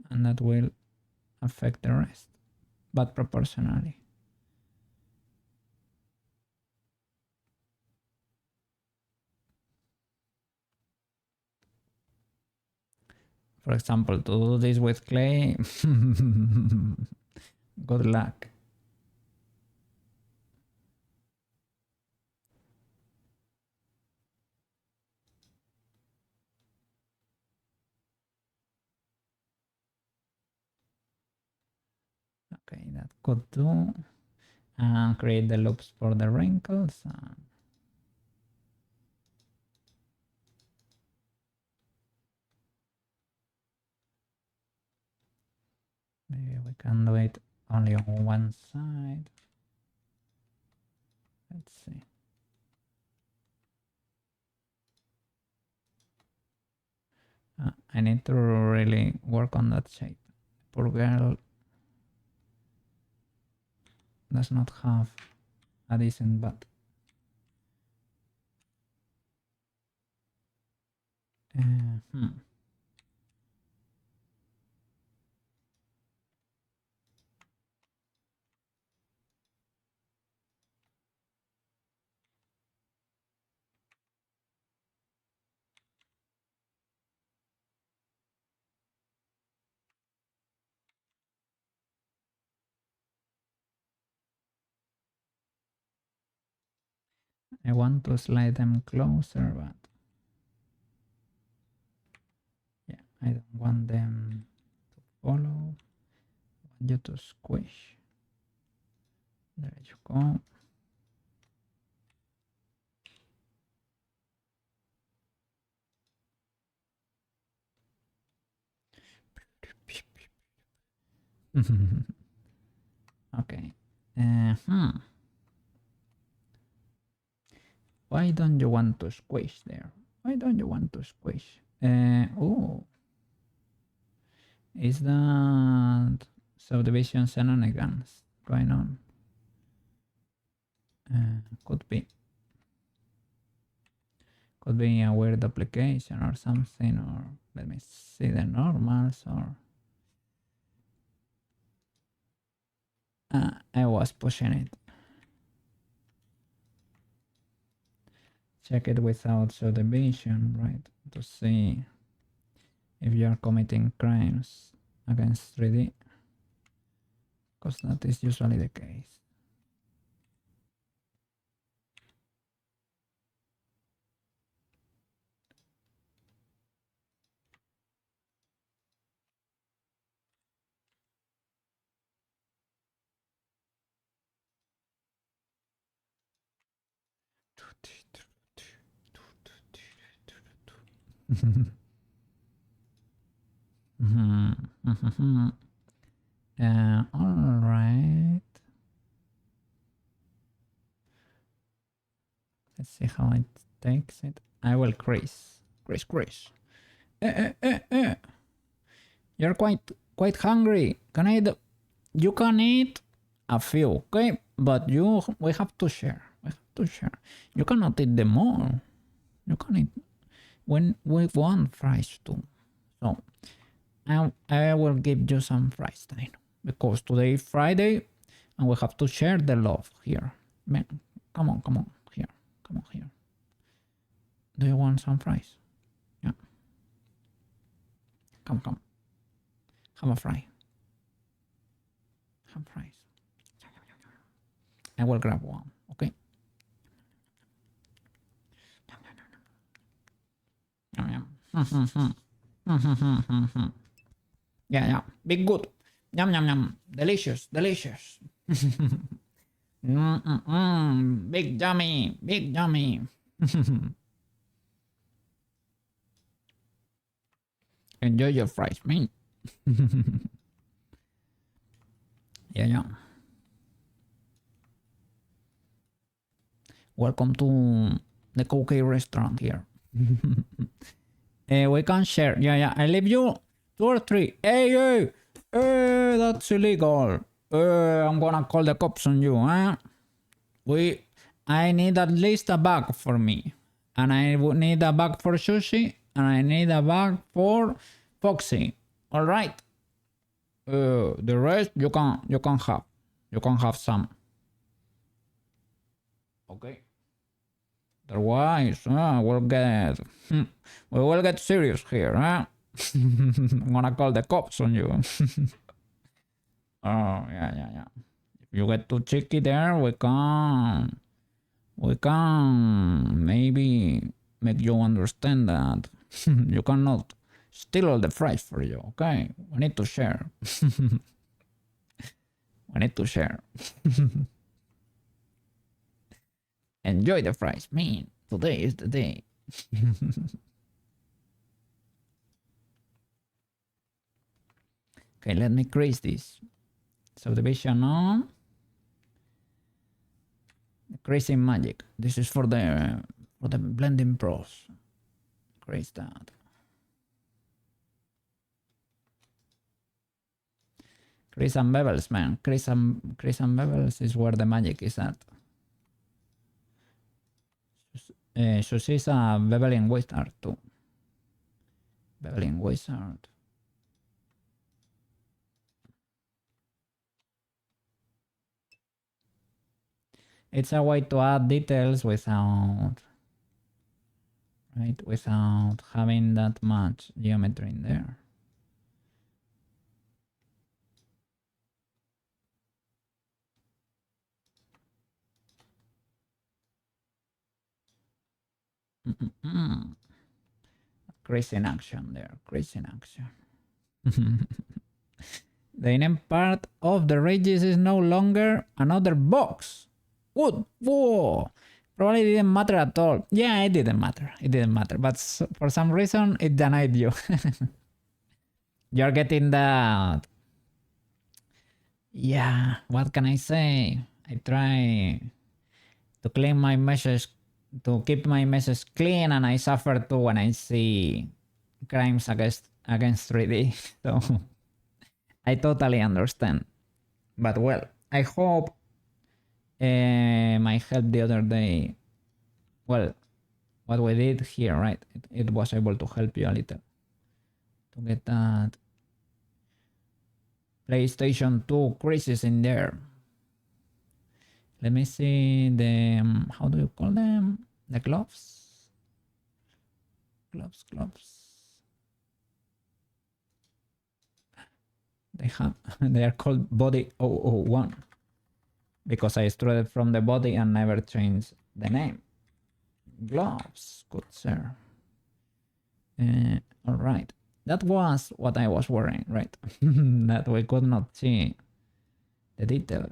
And that will affect the rest, but proportionally. For example, to do this with clay, good luck. could do, and create the loops for the wrinkles. Maybe we can do it only on one side. Let's see. I need to really work on that shape. Poor girl does not have a decent butt. I want to slide them closer, but yeah, I don't want them to follow. I want you to squish. There you go. Okay. Why don't you want to squish there? Why don't you want to squish? Oh, is that subdivision shenanigans going on? Could be. Could be a weird application or something, or let me see the normals, or I was pushing it. Check it without subdivision, right? To see if you are committing crimes against 3D, because that is usually the case. All right. Let's see how it takes it. I will crease. You're quite hungry. Can I eat? You can eat a few, okay? But we have to share. You cannot eat them all. You can eat when we want fries too. So I will give you some fries then, because today is Friday and we have to share the love here. Man, come on here. Do you want some fries? Yeah. Come. Have a fry. Have fries. I will grab one, okay? Yeah. Big good. Yum. Delicious. Big yummy. Enjoy your fries, man. Yeah. Welcome to the cookie restaurant here. We can share. Yeah. I leave you 2 or 3. Hey, that's illegal. I'm gonna call the cops on you, huh? I need at least a bag for me, and I would need a bag for Sushi, and I need a bag for Foxy. All right. The rest you can have. You can have some. Okay. Otherwise, we will get serious here, huh? I'm gonna call the cops on you. Oh yeah. If you get too cheeky there, we can maybe make you understand that you cannot steal all the fries for you. Okay, we need to share. We need to share. Enjoy the fries, man. Today is the day. Okay, let me crease this. Subdivision on. Creasing magic. This is for the blending pros. Crease that. Crease and bevels, man. Crease and bevels is where the magic is at. So she's a beveling wizard too. Beveling wizard. It's a way to add details without, right? Without having that much geometry in there. Crazy in action there. Crazy in action. The inner part of the ridges is no longer another box. What? Whoa! Probably didn't matter at all. Yeah, it didn't matter. It didn't matter. But for some reason, it denied you. You're getting that. Yeah, what can I say? I try to clean my meshes, to keep my meshes clean, and I suffer too when I see crimes against 3D. So I totally understand. But well, I hope my help the other day, well, what we did here, right? It was able to help you a little to get that PlayStation 2 creases in there. Let me see the, how do you call them? The gloves? Gloves. They are called body 001 because I extruded from the body and never changed the name. Gloves, good sir. All right, that was what I was wearing, right? That we could not see the detail.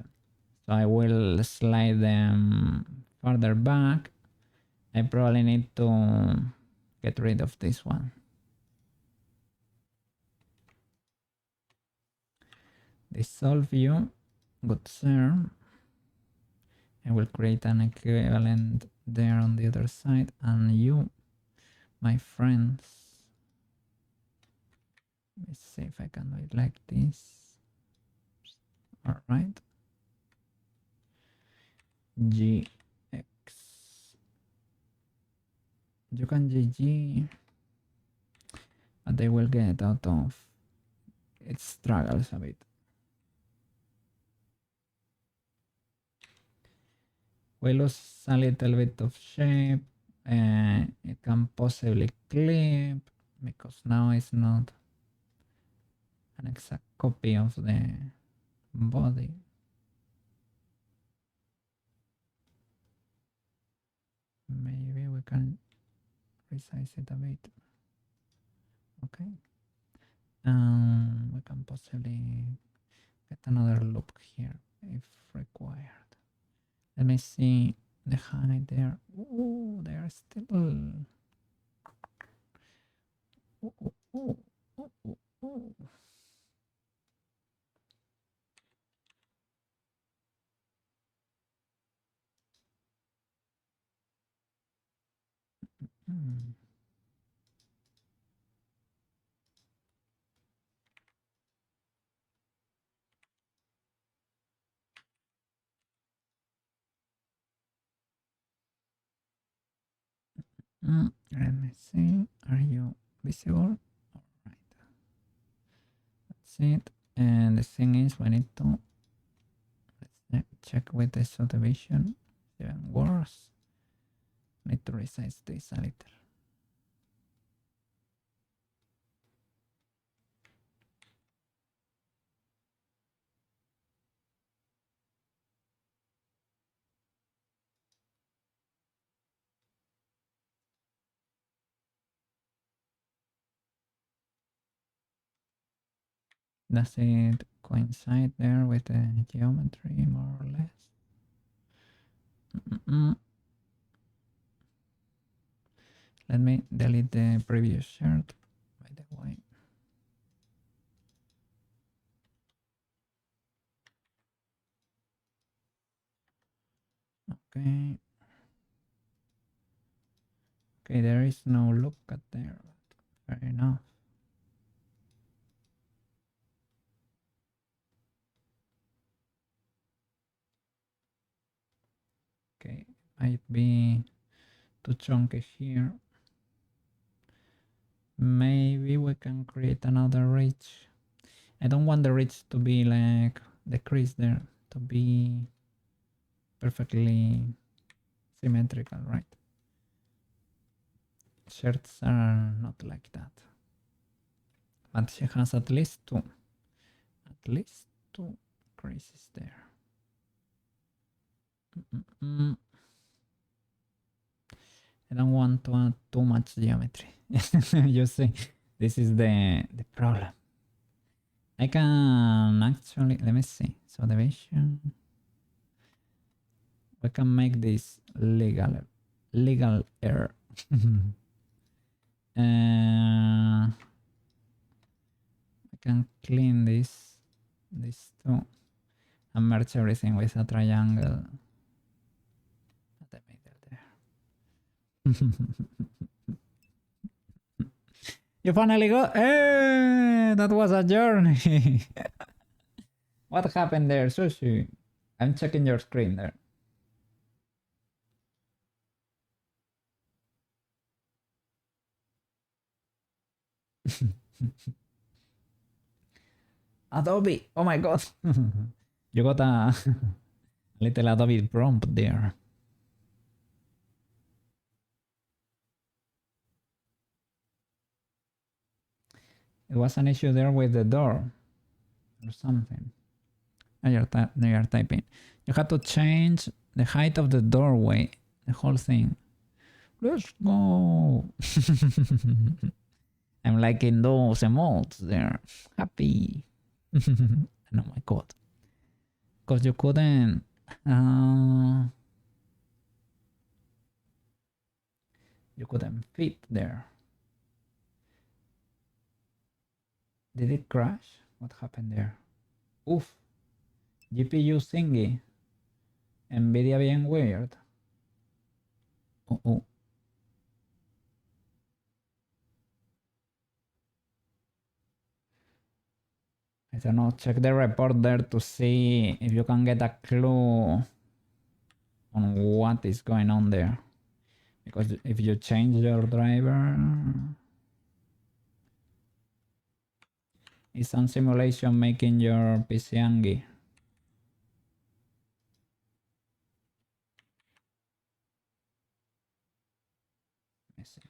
So I will slide them further back. I probably need to get rid of this one. Dissolve you, good sir. I will create an equivalent there on the other side, and you, my friends. Let's see if I can do it like this. All right. GX. You can GG, but they will get out of it. Struggles a bit. We lose a little bit of shape. It can possibly clip because now it's not an exact copy of the body. Maybe we can resize it a bit. Okay. We can possibly get another loop here if required. Let me see the height there. Oh, they are still. Oh. Let me see. Are you visible? All right. That's it. And the thing is, we need to let's check with the subdivision. Even worse. Need to resize this a little. That's it. coincide there with the geometry more or less. Let me delete the previous shirt, by the way. Okay. Okay, there is no look at there. Fair enough. Okay, might be too chunky here. Maybe we can create another ridge. I don't want the ridge to be like the crease there, to be perfectly symmetrical, right? Shirts are not like that. But she has at least two creases there. I don't want to add too much geometry. You see, this is the problem. I can actually, let me see. So the vision, we can make this legal error. I can clean this too and merge everything with a triangle at the middle there. You finally got, hey, that was a journey. What happened there, Sushi? I'm checking your screen there. Adobe, oh my god. You got a little Adobe prompt there. It was an issue there with the door or something. They are typing. You have to change the height of the doorway, the whole thing. Let's go. I'm liking those emotes there. Happy. Oh my god. Because you couldn't. You couldn't fit there. Did it crash? What happened there? Oof. GPU thingy. Nvidia being weird. Oh. I don't know, check the report there to see if you can get a clue on what is going on there. Because if you change your driver, it's some simulation making your PC angry. Let me see.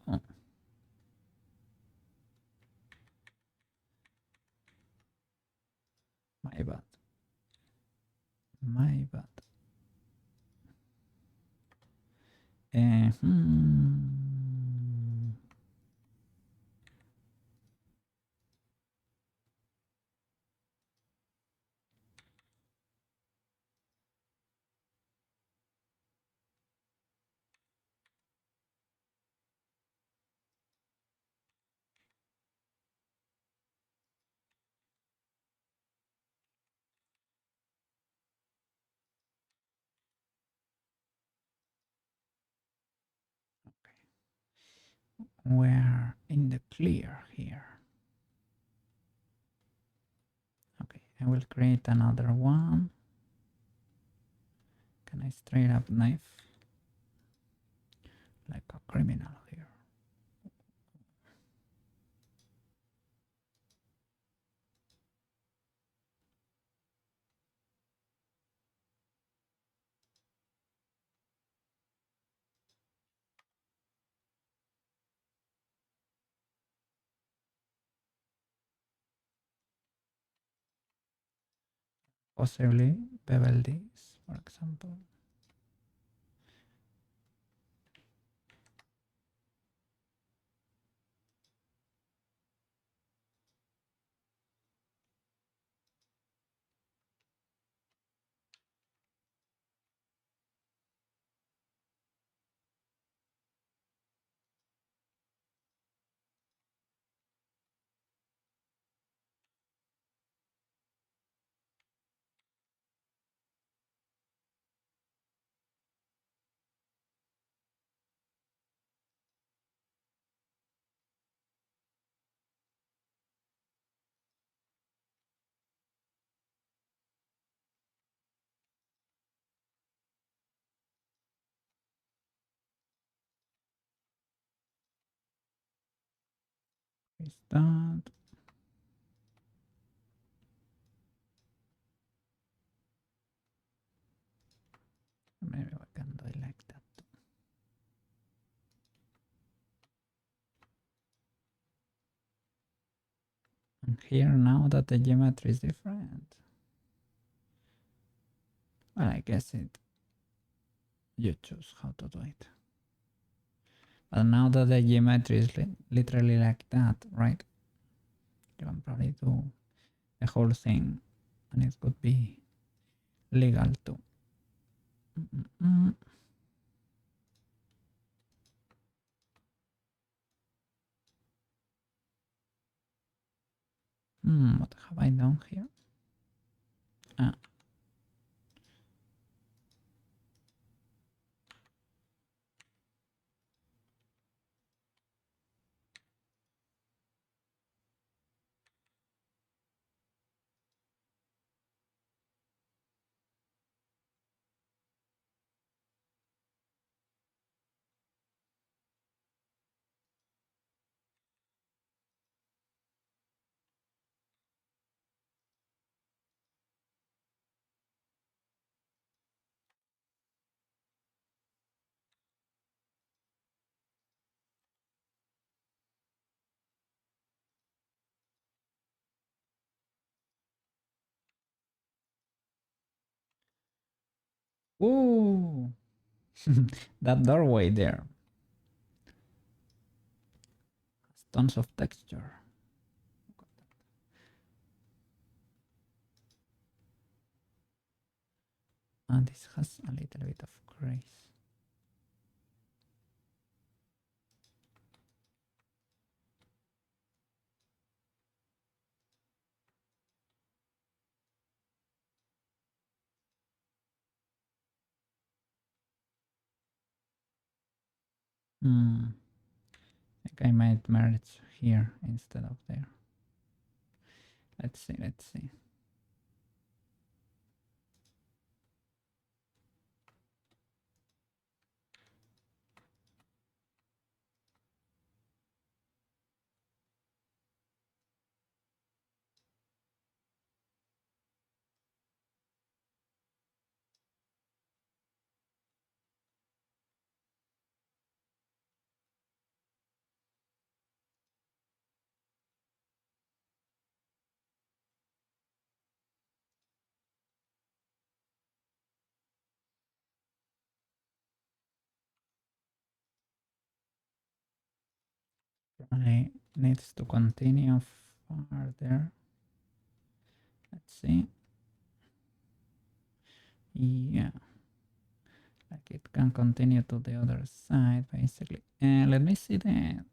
Oh. My bad. My bad. We're in the clear here. Okay, I will create another one. Can I straight up knife? Like a criminal here. possibly bevel this, for example. Is that? Maybe we can do it like that. And here, now that the geometry is different, well, I guess you choose how to do it. But now that the geometry is literally like that, right? You can probably do the whole thing, and it could be legal too. What have I done here? Ah. Ooh, that doorway there has tons of texture. And this has a little bit of grace. I think I might merge here instead of there. Let's see, let's see. Probably needs to continue farther. Let's see. Yeah, like it can continue to the other side basically. And let me see the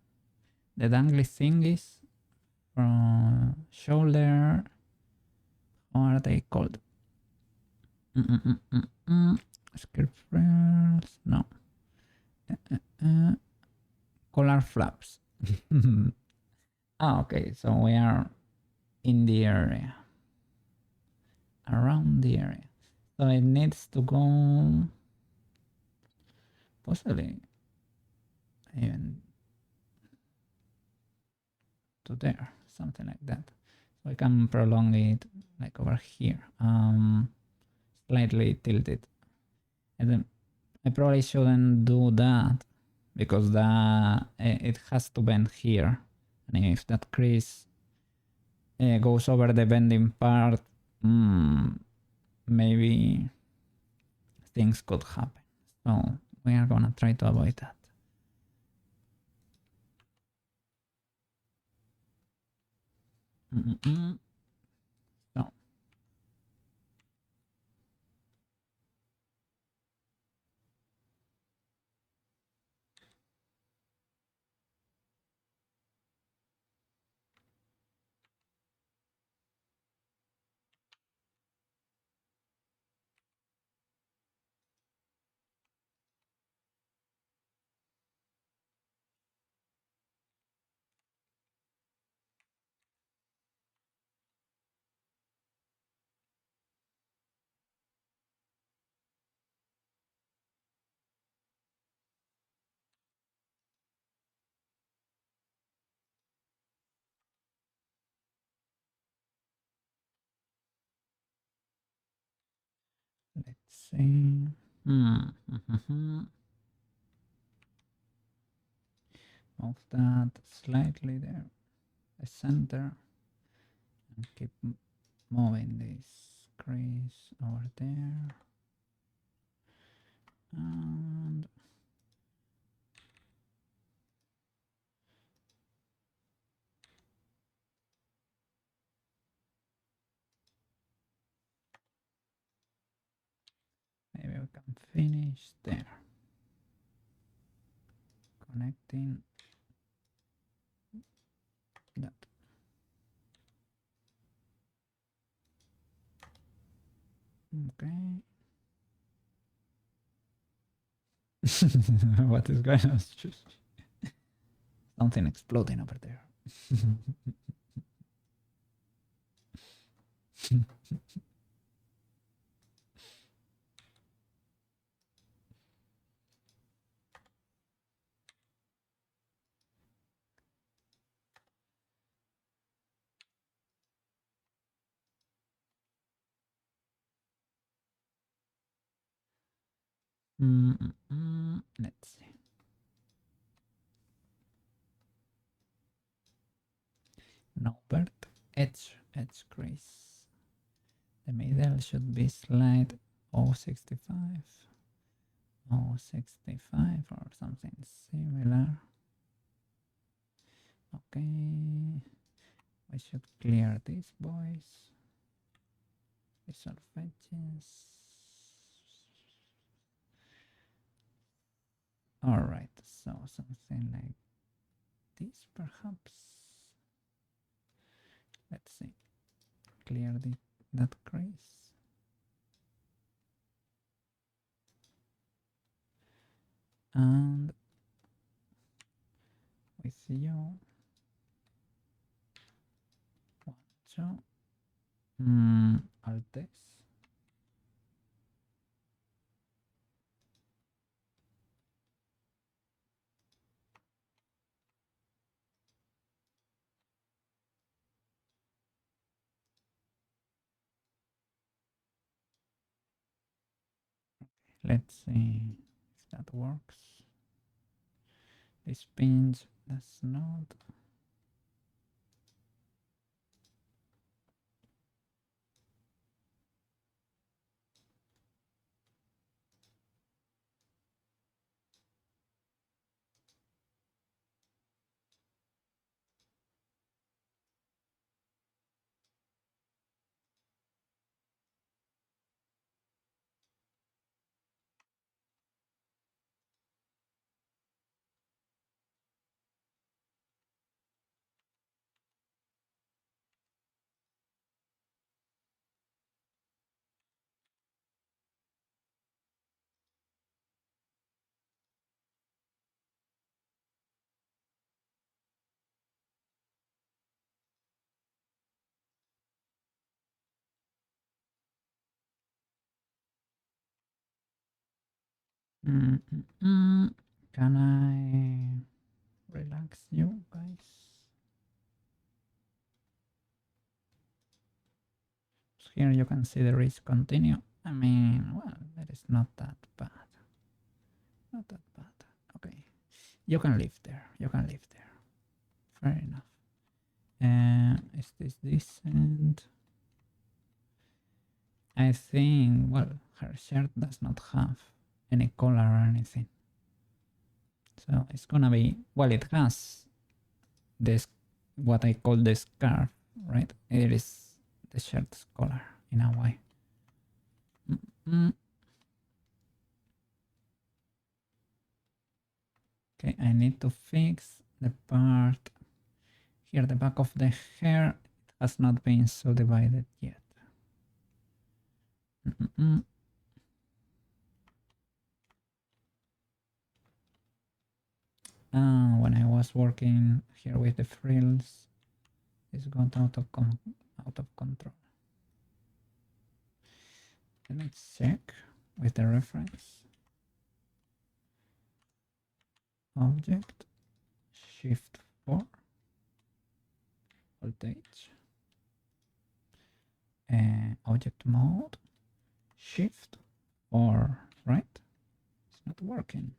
dangly thingies from shoulder. How are they called? Script frills? No. Collar flaps. Okay, so we are in the area. Around the area. So it needs to go possibly even to there, something like that. So I can prolong it like over here, slightly tilted. And then I probably shouldn't do that because it has to bend here, and if that crease goes over the bending part, maybe things could happen. So we are gonna try to avoid that. So let's see. Move that slightly there, the center, and keep moving this crease over there. And maybe we can finish there. Connecting that. Okay. What is going on? Something exploding over there. Let's see. Norbert, edge crease. The middle should be slide 065, 065 or something similar. Okay, we should clear these boys. Resolve edges. Alright, so something like this perhaps. Let's see. Clear that crease. And with you. 1, 2. Altes. Let's see if that works. This pinch does not. Can I relax you guys? Here you can see the risk continue. I mean, well, that is not that bad. Not that bad. Okay. You can live there. You can live there. Fair enough. Is this decent? I think, well, her shirt does not have any collar or anything. So it's gonna be, well, it has this, what I call the scarf, right? It is the shirt's collar in a way. Okay, I need to fix the part here, the back of the hair. It has not been subdivided yet. When I was working here with the frills, it's got out of control. Let's check with the reference. Object, shift 4, voltage, object mode, shift 4, right? It's not working.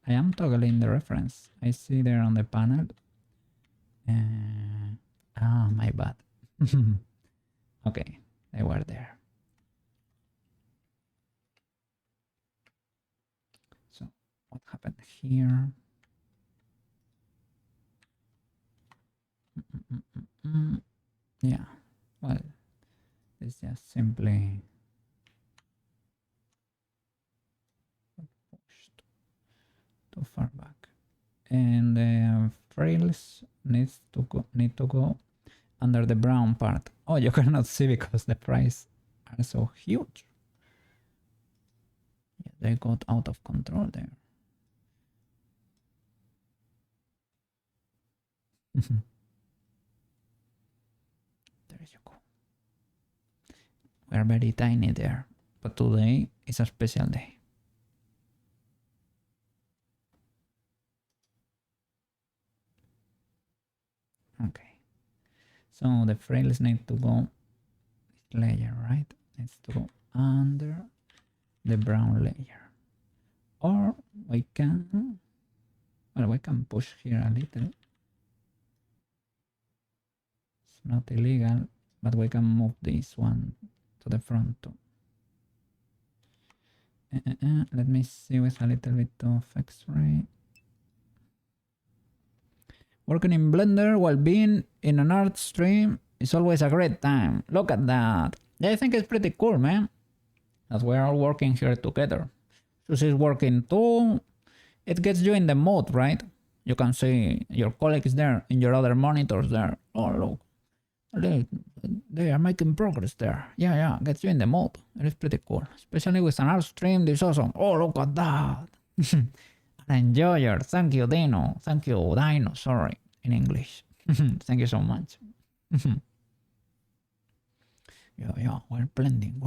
I am toggling the reference. I see there on the panel. My bad. Okay, they were there. So what happened here? Yeah, well, it's just simply pushed too far back, and the frills need to go under the brown part. Oh, you cannot see because the price are so huge. Yeah, they got out of control there. There you go. We're very tiny there, but today is a special day. Okay, so the frills need to go this layer, right? Needs to go under the brown layer, or we can, well, we can push here a little. It's not illegal, but we can move this one to the front too. Let me see with a little bit of X-ray. Working in Blender while being in an art stream is always a great time. Look at that. I think it's pretty cool, man. That we're all working here together. Susie's working too. It gets you in the mood, right? You can see your colleagues there in your other monitors there. Oh, look. They are making progress there. Yeah, gets you in the mood. It is pretty cool. Especially with an art stream, this is awesome. Oh, look at that. An enjoyer. Thank you, Dino. Thank you, Dino. Sorry, in English. Thank you so much. Yeah, we're blending.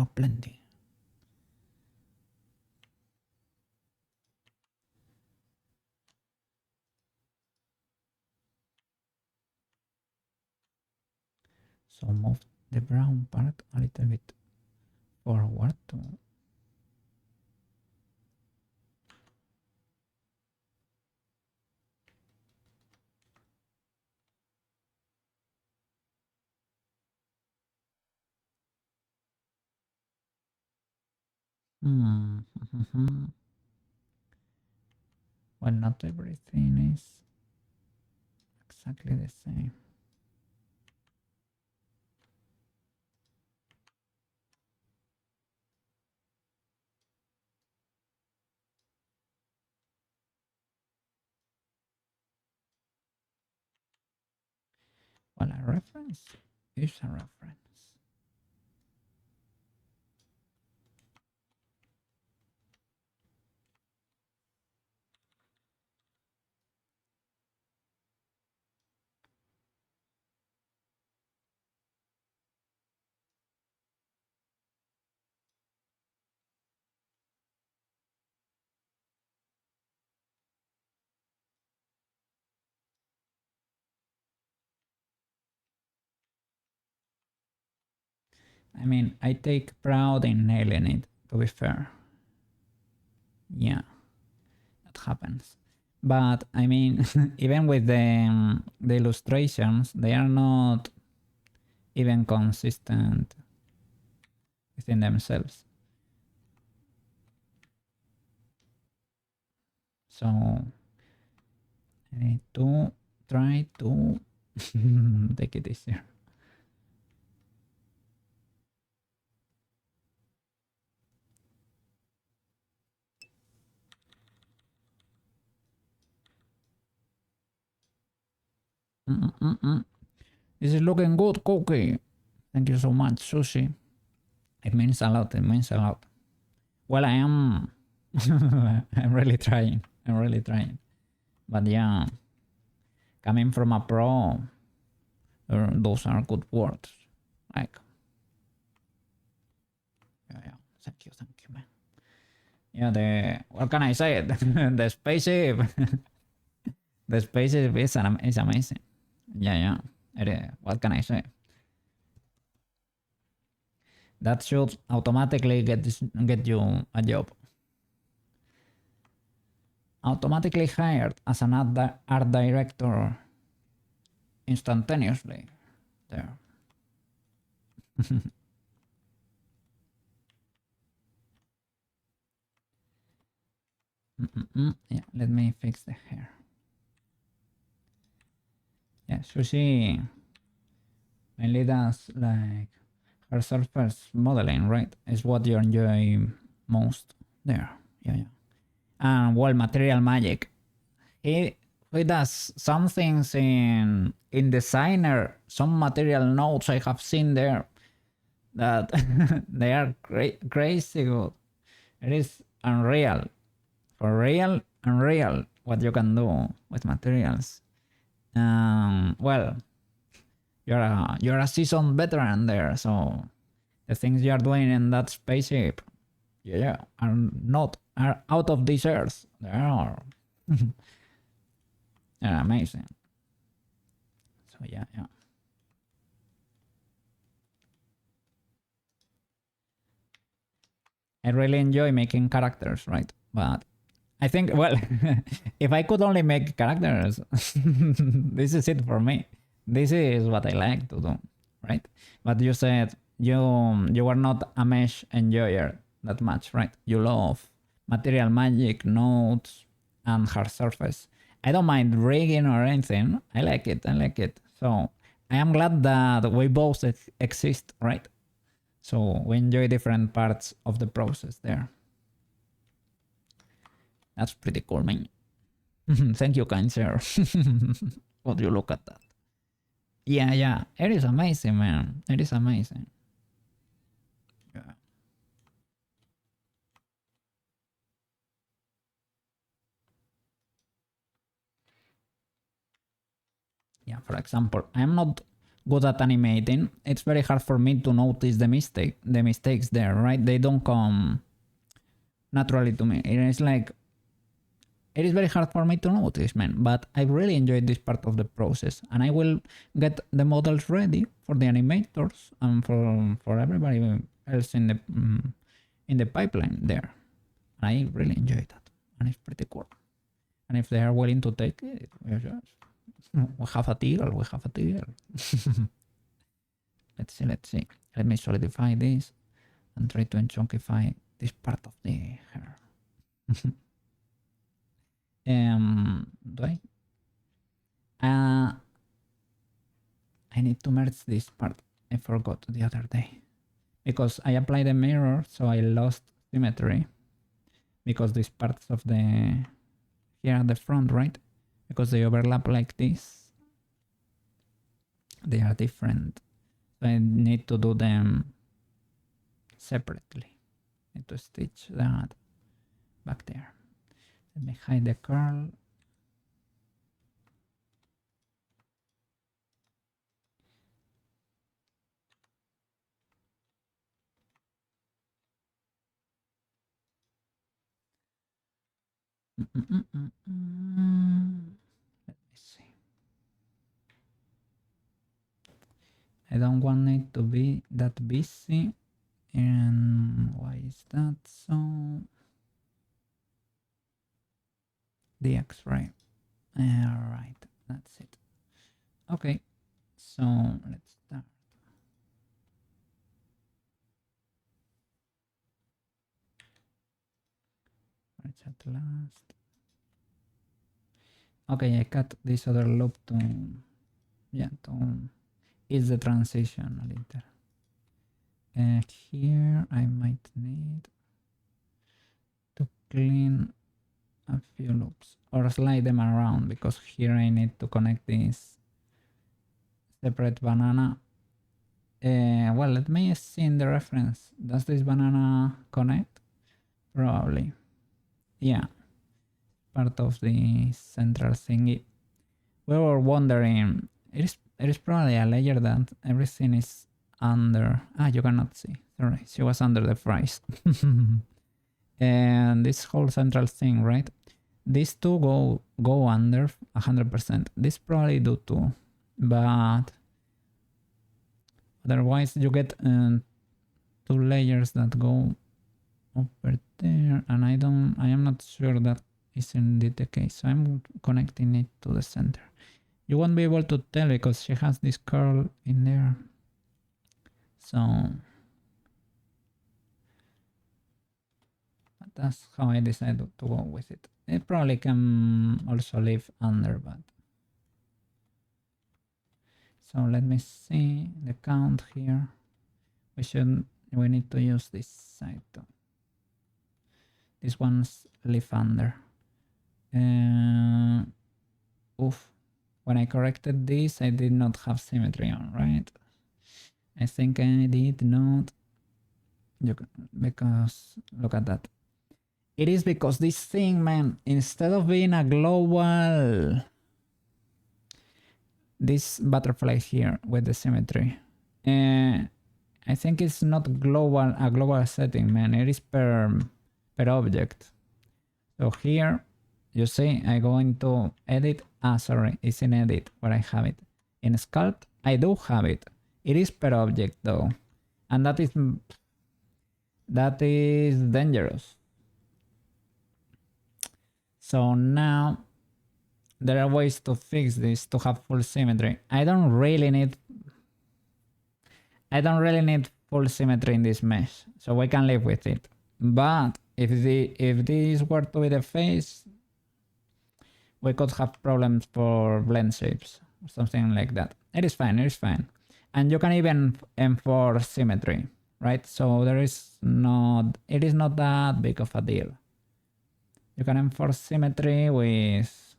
So move the brown part a little bit forward to well, not everything is exactly the same. Well, a reference is a reference. I mean, I take pride in nailing it, to be fair. Yeah, that happens. But I mean, even with the illustrations, they are not even consistent within themselves. So I need to try to take it easier. This is looking good, Cookie. Thank you so much, Sushi. It means a lot. It means a lot. Well, I am. I'm really trying. I'm really trying. But yeah, coming from a pro, those are good words. Like, yeah. Thank you, man. Yeah, what can I say? The spaceship, the spaceship is amazing. Yeah. What can I say? That should automatically get you a job. Automatically hired as an art director instantaneously. There. Yeah, let me fix the hair. Yeah, Sushi mainly does like her surface modeling, right? Is what you enjoy most there. Yeah. And well, material magic. He does some things in designer, some material notes I have seen there that they are crazy good. It is unreal. For real, unreal what you can do with materials. Well, you're a seasoned veteran there, so the things you are doing in that spaceship, yeah, are out of this earth. They are they're amazing. So yeah. I really enjoy making characters, right? But I think, well, if I could only make characters, this is it for me. This is what I like to do, right? But you said you were not a mesh enjoyer that much, right? You love material magic, nodes, and hard surface. I don't mind rigging or anything. I like it. So I am glad that we both exist, right? So we enjoy different parts of the process there. That's pretty cool, man. Thank you, kind sir. What do you look at that? Yeah. It is amazing, man. It is amazing. Yeah. Yeah, for example, I'm not good at animating. It's very hard for me to notice the mistakes there, right? They don't come naturally to me. It is like it is very hard for me to notice, man. But I really enjoyed this part of the process, and I will get the models ready for the animators and for everybody else in the pipeline there. I really enjoy that, and it's pretty cool. And if they are willing to take it, we have a deal. We have a deal. Let's see. Let me solidify this and try to chunkyfy this part of the hair. Do I? I need to merge this part. I forgot the other day because I applied a mirror, so I lost symmetry because these parts of the here at the front, right? Because they overlap like this, they are different. So I need to do them separately. I need to stitch that back there. Let me hide the curl. Let me see. I don't want it to be that busy. And why is that so? The X-ray. Alright, that's it. Okay, so let's start. Merge at last. Okay, I cut this other loop to, yeah, to ease the transition a little. Here I might need to clean a few loops or slide them around, because here I need to connect this separate banana. Well, let me see in the reference. Does this banana connect? Probably. Yeah, part of the central thingy. We were wondering, it is probably a layer that everything is under. Ah, you cannot see. Sorry, she was under the fries. And this whole central thing, right? These two go under 100%. This probably do too, but otherwise you get two layers that go over there, and I am not sure that is indeed the case. So I'm connecting it to the center. You won't be able to tell because she has this curl in there. So that's how I decided to go with it. It probably can also live under, but so let me see the count here. We need to use this side too. This one's live under. Oof. When I corrected this, I did not have symmetry on, right? I think I did not. Because look at that. It is because this thing, man, instead of being a global, this butterfly here with the symmetry, I think it's not global, a global setting, man. It is per object. So here, you see, I go into edit. Ah, sorry, it's in edit where I have it. In sculpt, I do have it. It is per object though, and that is dangerous. So now there are ways to fix this to have full symmetry. I don't really need full symmetry in this mesh, so we can live with it. But if this were to be the face, we could have problems for blend shapes or something like that. It is fine, and you can even enforce symmetry, right? So it is not that big of a deal. You can enforce symmetry with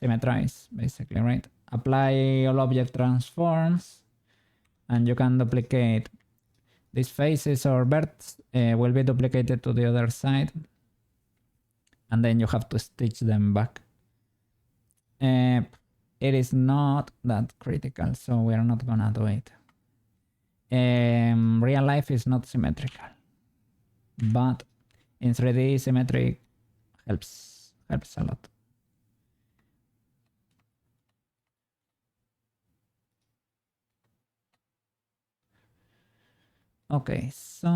symmetrize, basically, right? Apply all object transforms, and you can duplicate these faces or birds will be duplicated to the other side, and then you have to stitch them back. It is not that critical, so we are not gonna do it. Real life is not symmetrical, but in 3D symmetry helps a lot. Okay, so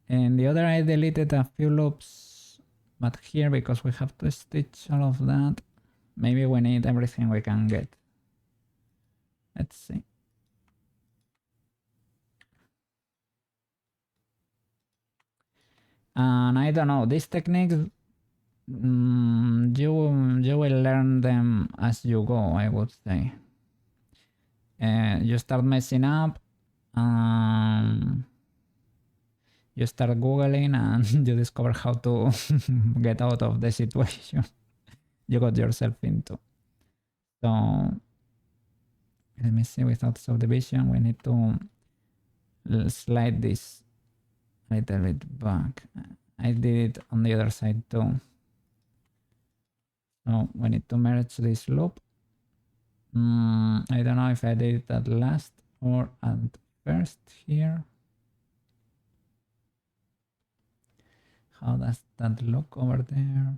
and the other I deleted a few loops, but here, because we have to stitch all of that, maybe we need everything we can get. Let's see. And I don't know, these techniques, you will learn them as you go, I would say. You start messing up, you start Googling, and you discover how to get out of the situation you got yourself into. So let me see, without subdivision, we need to slide this a little bit back. I did it on the other side too. So we need to merge this loop. I don't know if I did it at last or at first here. How does that look over there?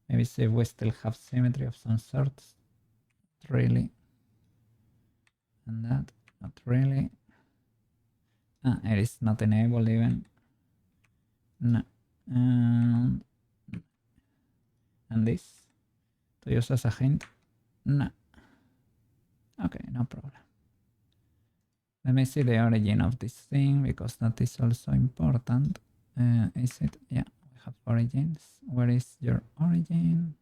Maybe see if we still have symmetry of some sorts. Not really. And that, not really. It is not enabled even. No. And this, to use as a hint? No. Okay, no problem. Let me see the origin of this thing, because that is also important. Is it? Yeah, we have origins. Where is your origin?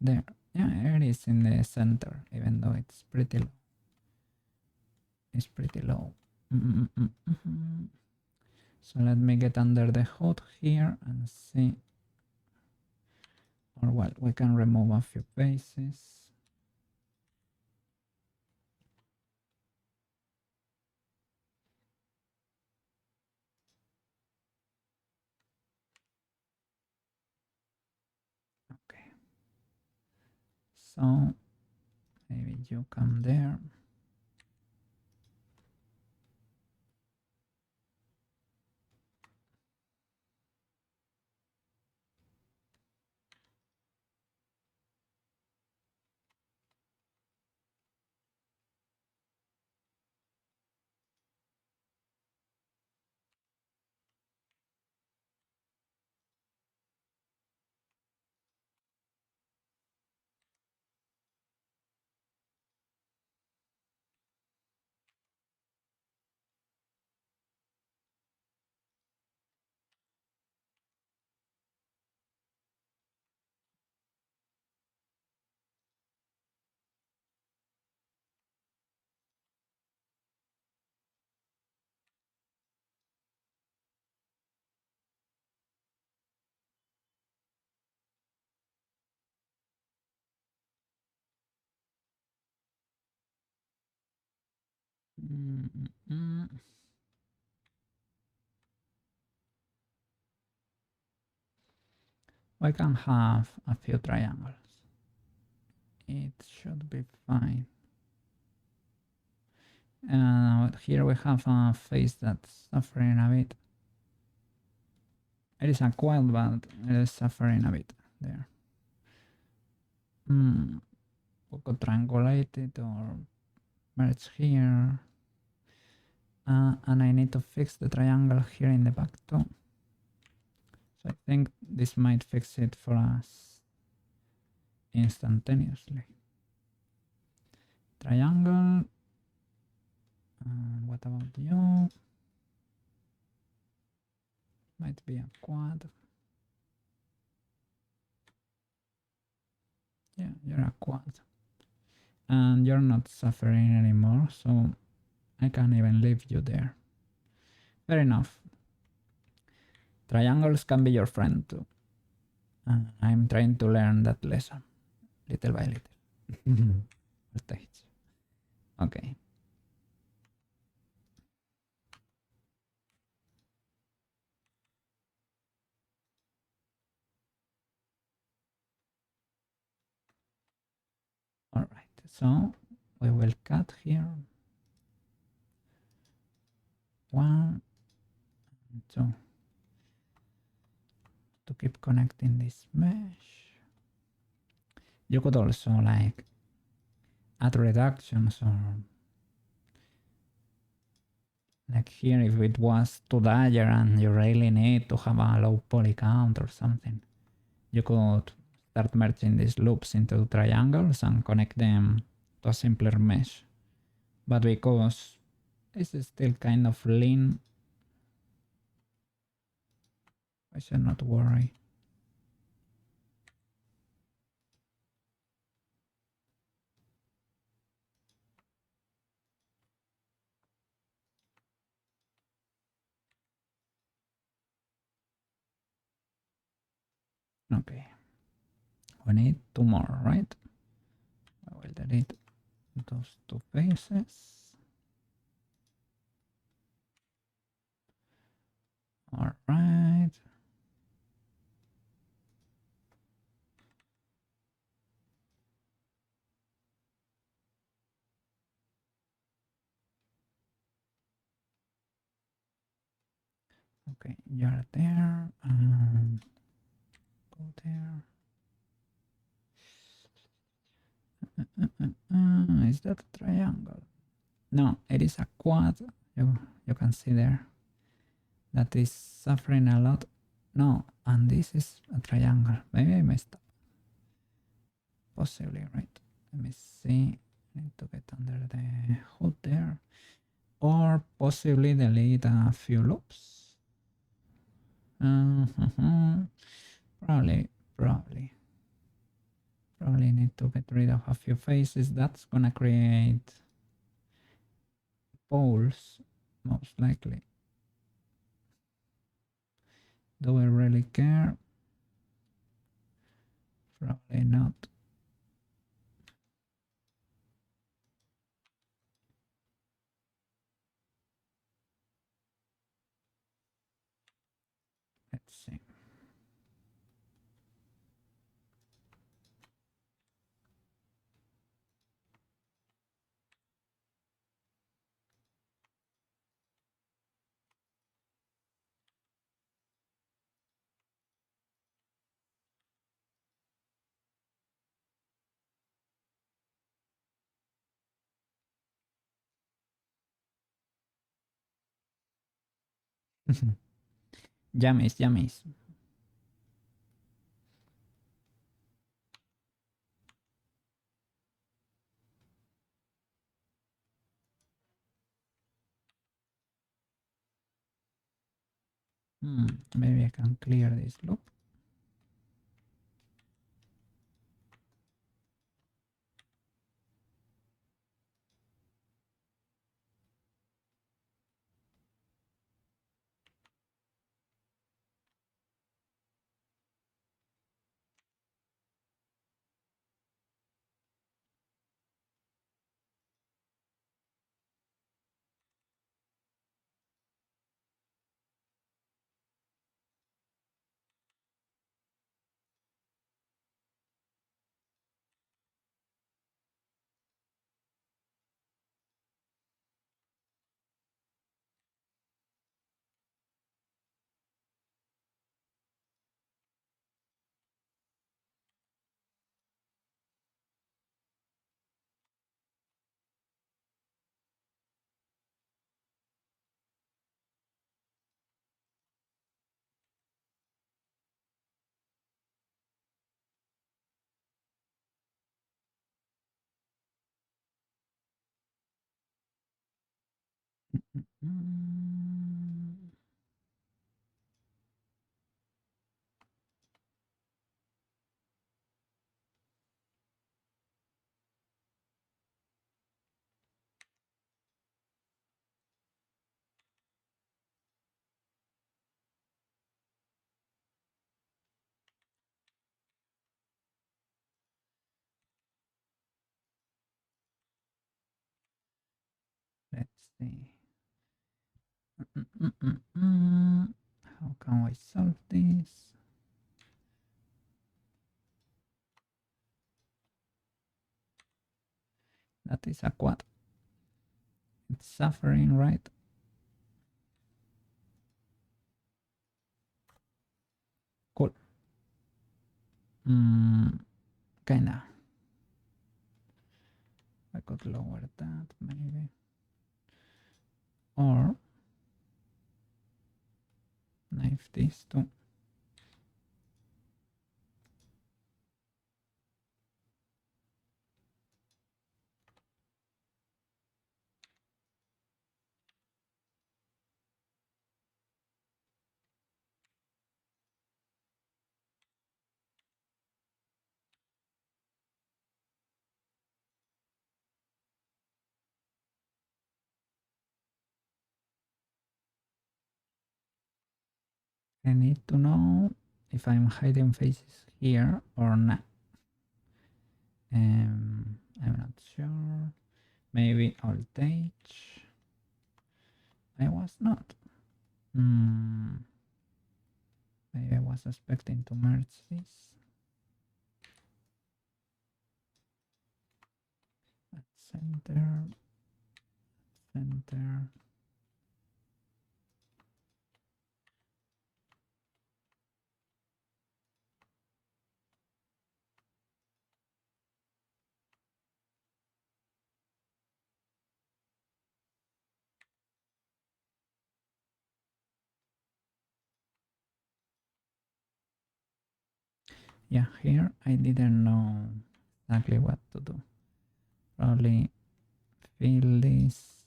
There. Yeah, it is in the center, even though it's pretty low. It's pretty low. So let me get under the hood here and see. Or well, we can remove a few faces. Okay. So maybe you come there. We can have a few triangles. It should be fine. Here we have a face that's suffering a bit. It is a quilt, but it is suffering a bit there. We could triangulate it or merge here. And I need to fix the triangle here in the back too. So I think this might fix it for us instantaneously. Triangle. What about you? Might be a quad. Yeah, you're a quad. And you're not suffering anymore, so I can even leave you there. Fair enough. Triangles can be your friend too. I'm trying to learn that lesson, little by little. Stage. Okay. All right. So we will cut here. 1 and 2 to keep connecting this mesh. You could also like add reductions or like here if it was too dire and you really need to have a low poly count or something, you could start merging these loops into triangles and connect them to a simpler mesh. But because this is still kind of lean, I should not worry. Okay. We need 2 more, right? I will delete those 2 faces. All right. Okay, you're there and go there. Is that a triangle? No, it is a quad. You can see there that is suffering a lot. No, and this is a triangle. Maybe I messed up. Possibly, right? Let me see. I need to get under the hood there. Or possibly delete a few loops. faces, that's gonna create poles, most likely. Do we really care? Probably not. Let's see. Yummies, yummies. Maybe I can clear this loop. Mm, let's see. How can we solve this? That is a quad. It's suffering, right? Cool. Kinda. I could lower that maybe. Or knife this too. I need to know if I'm hiding faces here or not. I'm not sure. Maybe Alt H. I was not. Maybe I was expecting to merge this. At center. Center. Yeah, here I didn't know exactly what to do. Probably fill this.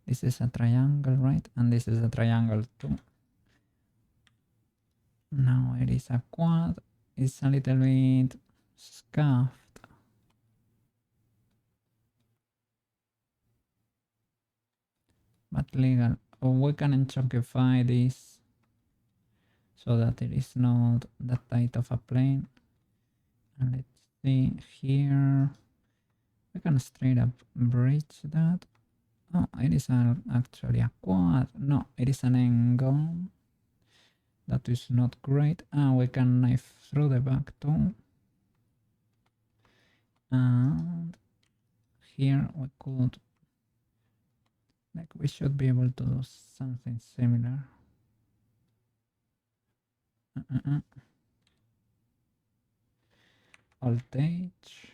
This is a triangle, right? And this is a triangle too. Now it is a quad. It's a little bit scuffed. but legal. Or we can chunkyfy this so that it is not that tight of a plane. And let's see here. We can straight up bridge that. Oh, it is actually a quad. No, it is an angle. That is not great. We can knife through the back too. And here we could, like, we should be able to do something similar. Voltage,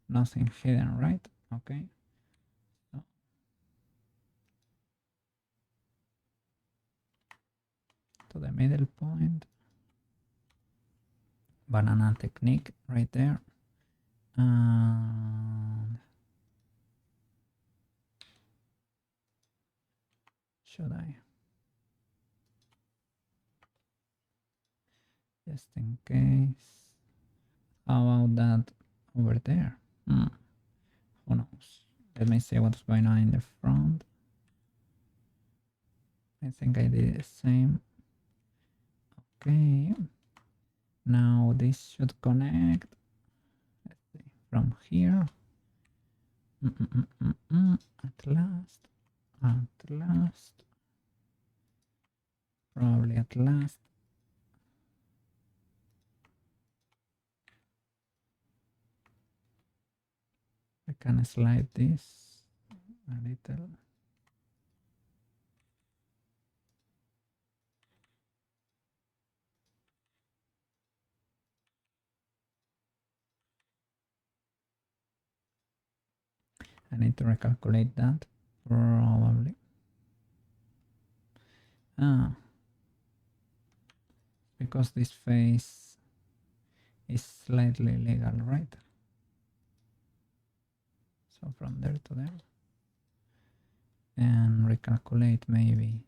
nothing hidden, right? Okay. So, to the middle point. Banana technique right there. And should I? Just in case. How about that over there? Who knows? Let me see what's going on in the front. I think I did the same. Okay. Now this should connect. Let's see, from here. At last. At last. Probably at last. I can slide this a little. I need to recalculate that, probably. Because this face is slightly legal, right? So from there to there. And recalculate maybe.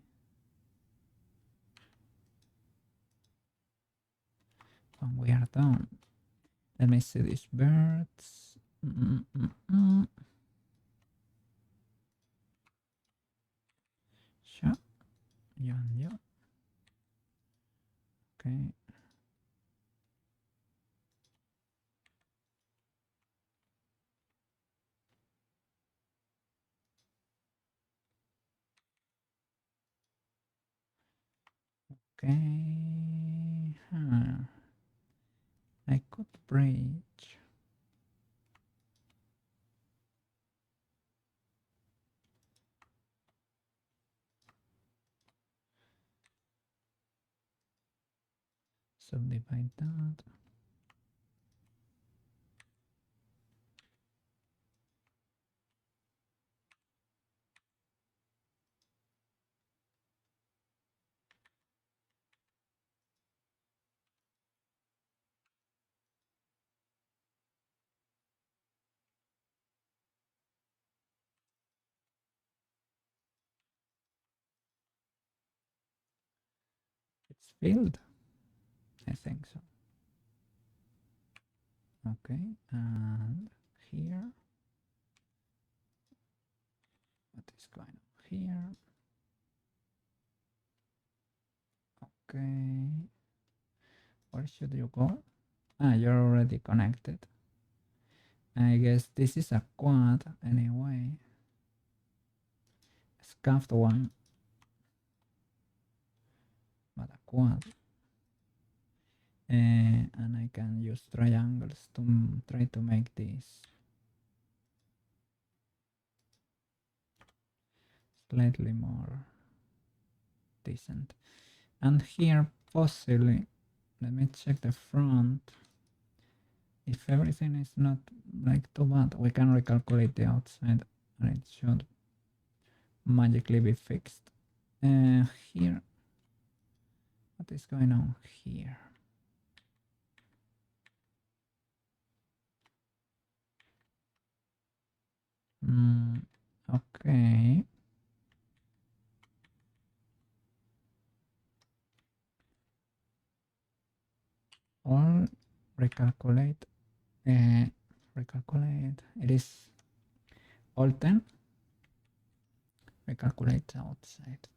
When we are done. Let me see these birds. Sure. Yeah. Okay. Okay. I could bridge. Subdivide that. It's filled. I think so. Okay, and here. What is going on here? Okay. Where should you go? You're already connected. I guess this is a quad anyway. A scuffed one. But a quad. And I can use triangles to try to make this slightly more decent. And here possibly, let me check the front. If everything is not like too bad, we can recalculate the outside and it should magically be fixed. Here, what is going on here? Okay. Or recalculate. Recalculate. It is all 10. Recalculate outside.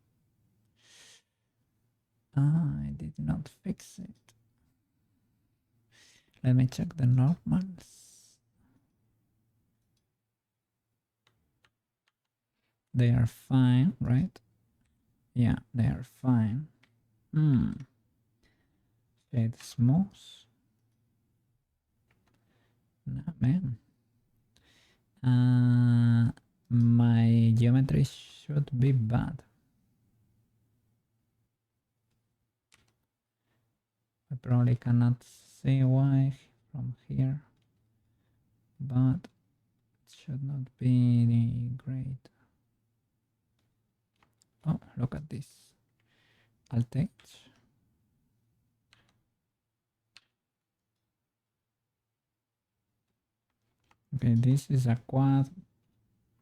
I did not fix it. Let me check the normals. They are fine, right? Yeah, they are fine. Shade smooth. Nah, man. My geometry should be bad. I probably cannot see why from here, but it should not be great. Oh, look at this. Alt H. Okay, this is a quad,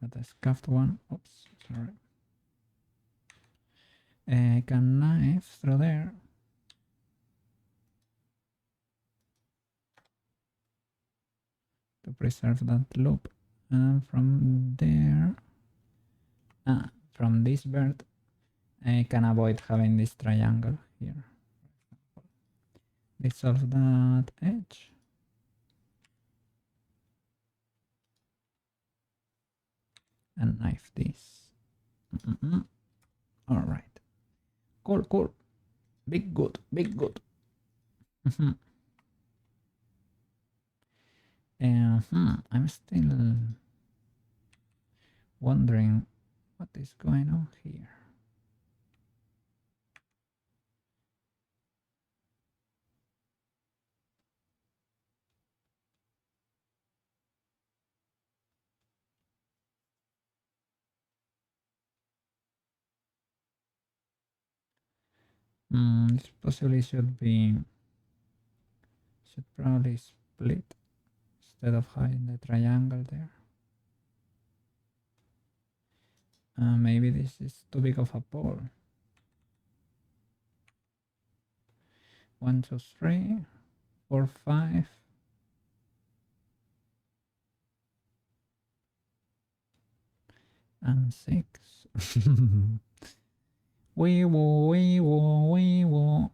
but a scuffed one. Oops, sorry. I can knife through there. To preserve that loop. And from there, from this bird, I can avoid having this triangle here. Dissolve that edge. And knife this. All right. Cool, cool. Big good, big good. I'm still wondering what is going on here. This possibly should probably split instead of having the triangle there. Maybe this is too big of a pole. 1, 2, 3, 4, 5. And 6. Wee woo, wee woo, wee woo.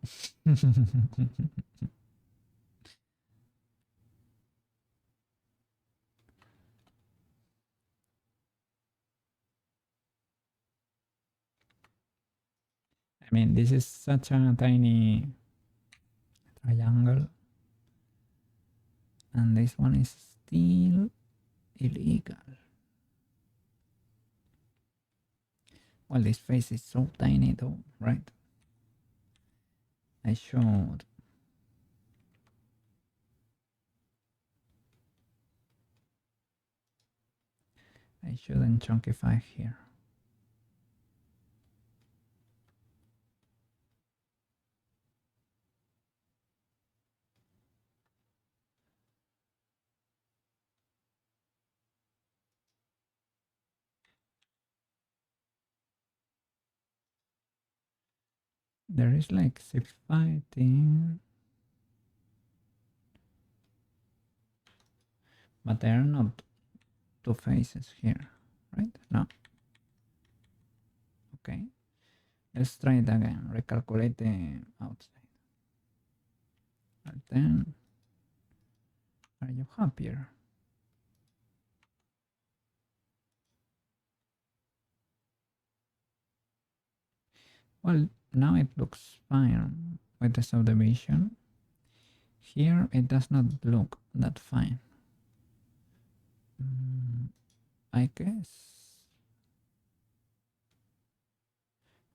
I mean, this is such a tiny triangle, and this one is still illegal. Well, this face is so tiny though, right? I shouldn't chunkify here. There is like zip fighting, but there are not two faces here, right? No. Okay. Let's try it again. Recalculate the outside. And then, are you happier? Well, now it looks fine with the subdivision. Here it does not look that fine. I guess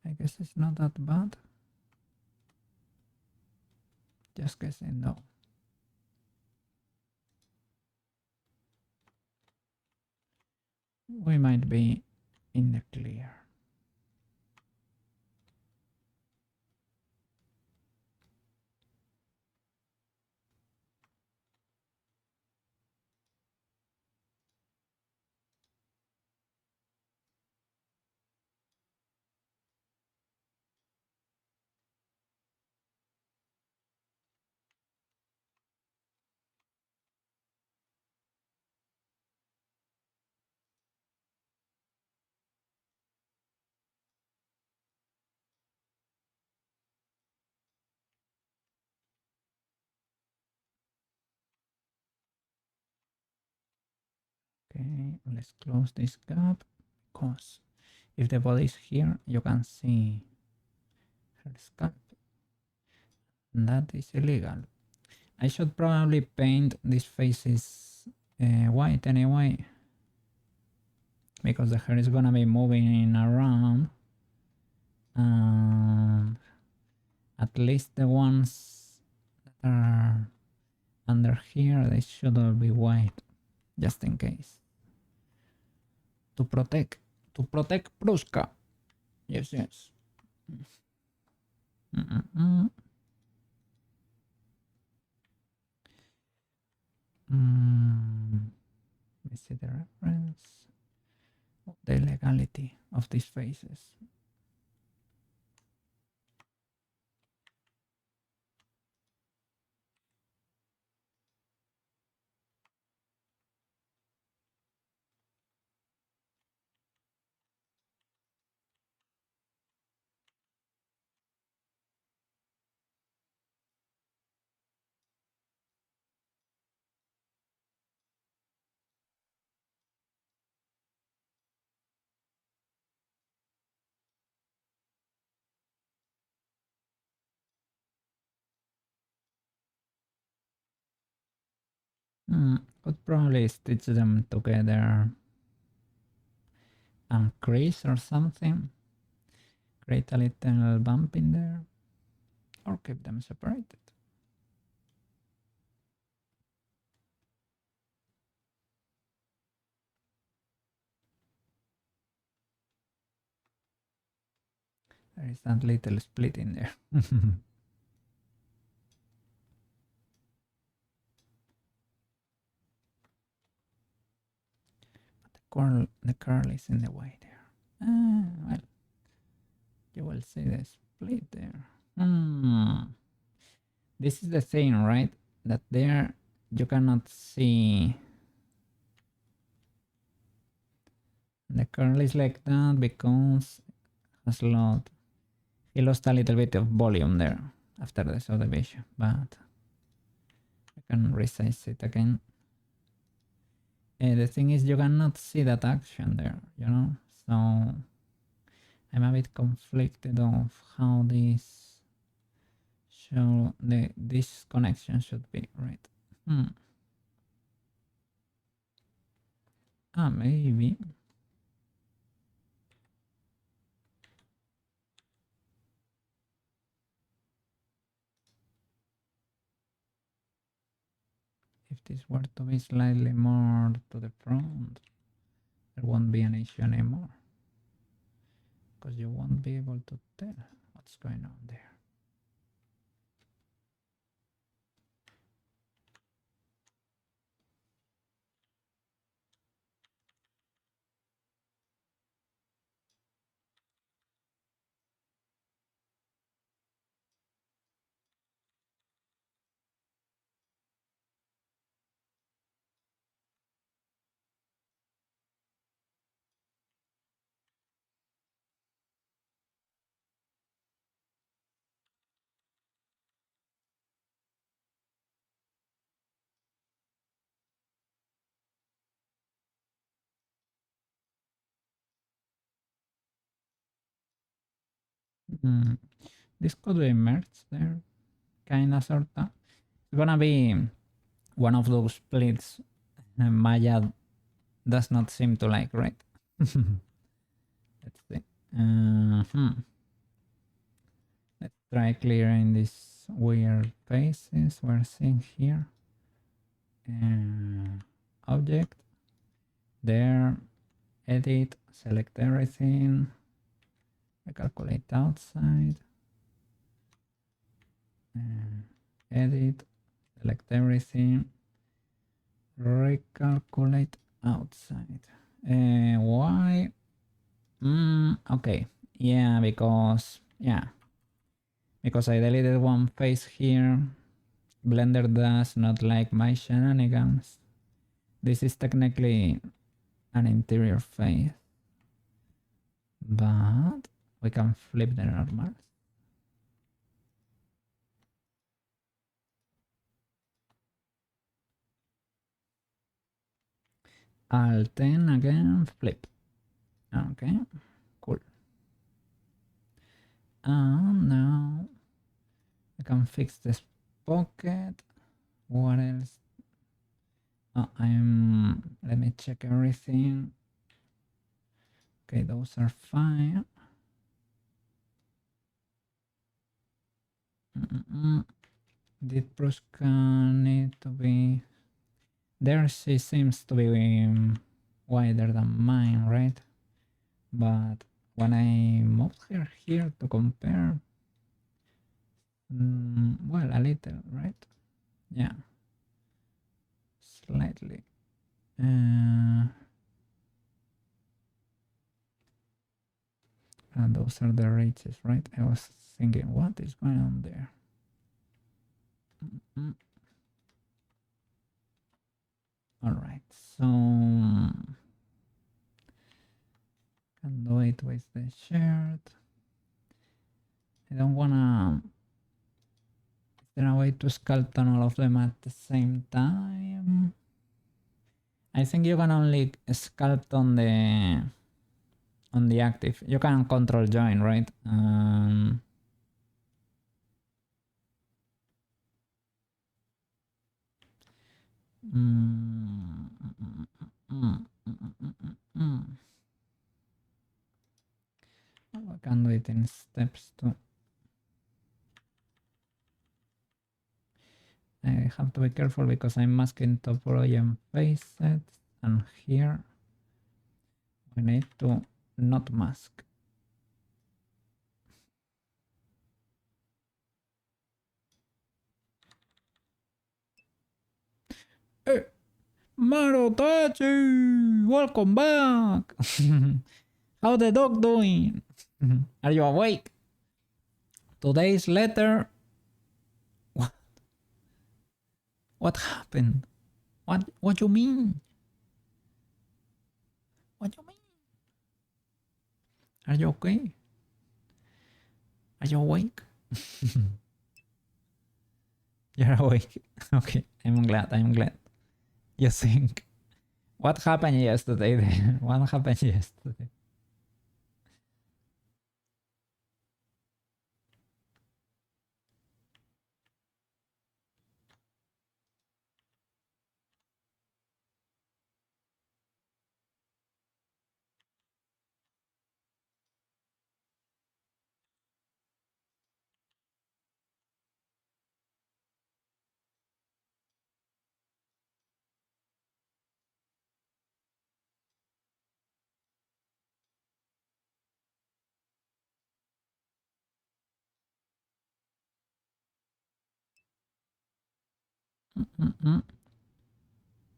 it's not that bad. Just guessing though. We might be in the clear. Okay, let's close this gap because if the body is here, you can see her scalp. That is illegal. I should probably paint these faces white anyway, because the hair is gonna be moving around. At least the ones that are under here, they should all be white, just in case. To protect Prushka. Yes, yes. Let me see the reference. The legality of these faces. Could probably stitch them together and crease or something. Create a little bump in there. Or keep them separated. There is that little split in there. The curl is in the way there. Well, you will see the split there. This is the thing, right? That there you cannot see the curl is like that because he lost a little bit of volume there after the subdivision, but I can resize it again. The thing is you cannot see that action there, you know, so I'm a bit conflicted of how this connection should be, right? Maybe if this were to be slightly more to the front, there won't be an issue anymore, because you won't be able to tell what's going on there. This could be merged there, kinda sorta. It's gonna be one of those splits Maya does not seem to like, right? Let's see. Let's try clearing these weird faces we're seeing here. Object, there, edit, select everything, recalculate outside, edit, select everything, recalculate outside. Why? Okay, yeah, because I deleted one face here. Blender does not like my shenanigans. This is technically an interior face, but we can flip the normals. Alt 10 again, flip. Okay, cool. And now I can fix this pocket. What else? Let me check everything. Okay, those are fine. Did Prushka need to be there? She seems to be wider than mine, right? But when I moved her here to compare, well, a little, right? Yeah, slightly. And those are the races, right? I was thinking, what is going on there? All right, so can do it with the shirt. I don't wanna. Is there a way to sculpt on all of them at the same time? I think you can only sculpt on the active. You can control join, right? I can do it in steps too. I have to be careful because I'm masking topology and faces, and here we need to not mask. Hey, Marotachi, welcome back. How the dog doing? Are you awake? Today's letter. What? What happened? What you mean? What you mean? Are you okay? Are you awake? You're awake. Okay, I'm glad. I'm glad. You think. What happened yesterday then? What happened yesterday?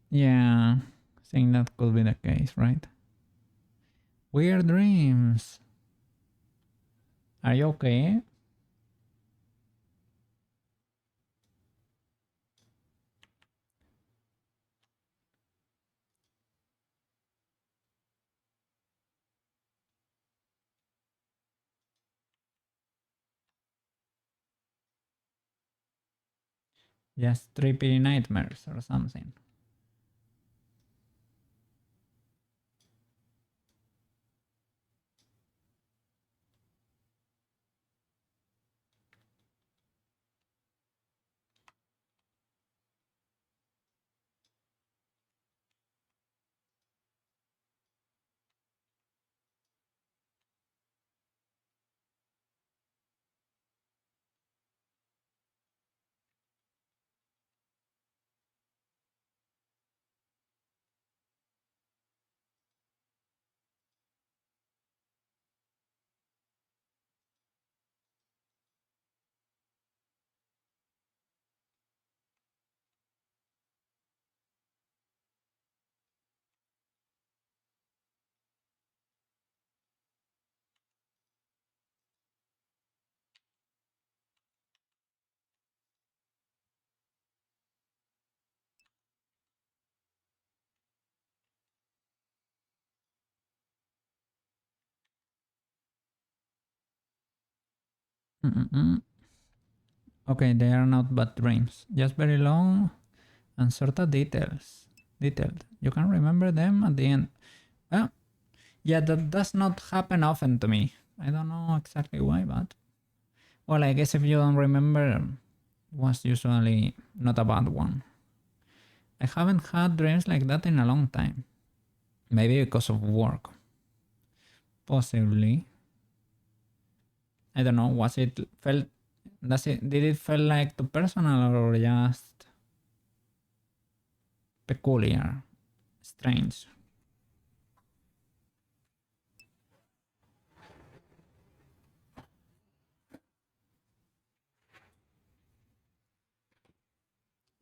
Yeah, I think that could be the case, right? Weird dreams. Are you okay? Just trippy nightmares or something. Okay, they are not bad dreams, just very long and sort of details. detailed. You can remember them at the end. Well, yeah, that does not happen often to me. I don't know exactly why, but well, I guess if you don't remember, it was usually not a bad one. I haven't had dreams like that in a long time. Maybe because of work. Possibly. I don't know. Was it felt? Does it? Did it feel like too personal or just peculiar, strange?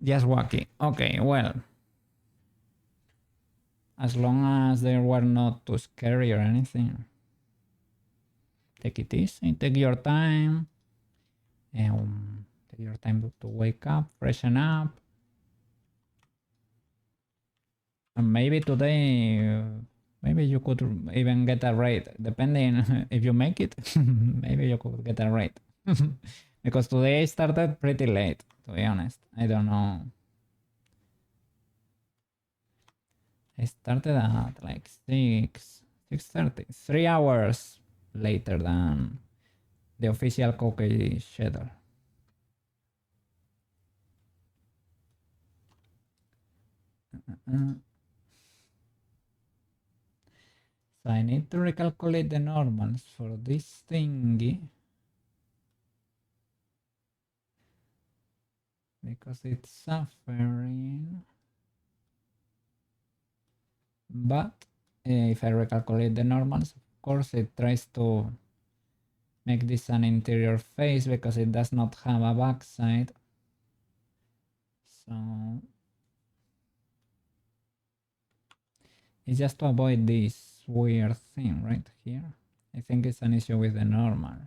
Just wacky. Okay, well, as long as they were not too scary or anything, take it easy. Take your time. Take your time to wake up, freshen up, and maybe today, maybe you could even get a rate, depending if you make it. Maybe you could get a rate. Because today I started pretty late, to be honest. I don't know. I started at like 6:30, 3 hours later than the official cookie schedule. Uh, so I need to recalculate the normals for this thingy because it's suffering. But if I recalculate the normals, of course it tries to make this an interior face because it does not have a backside. So it's just to avoid this weird thing right here. I think it's an issue with the normals.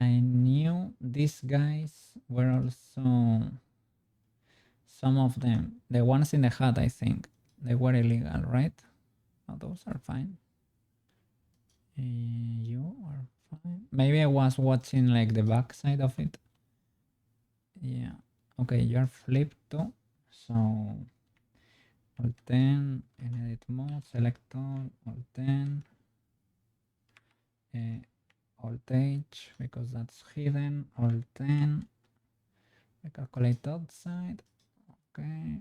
I knew these guys were also, some of them, the ones in the hat, I think, they were illegal, right? Oh, those are fine. You are fine. Maybe I was watching like the backside of it. Yeah. Okay, you're flipped too. So Alt 10 in edit mode, select all, Alt 10, Alt H because that's hidden, Alt 10, recalculate outside. Okay.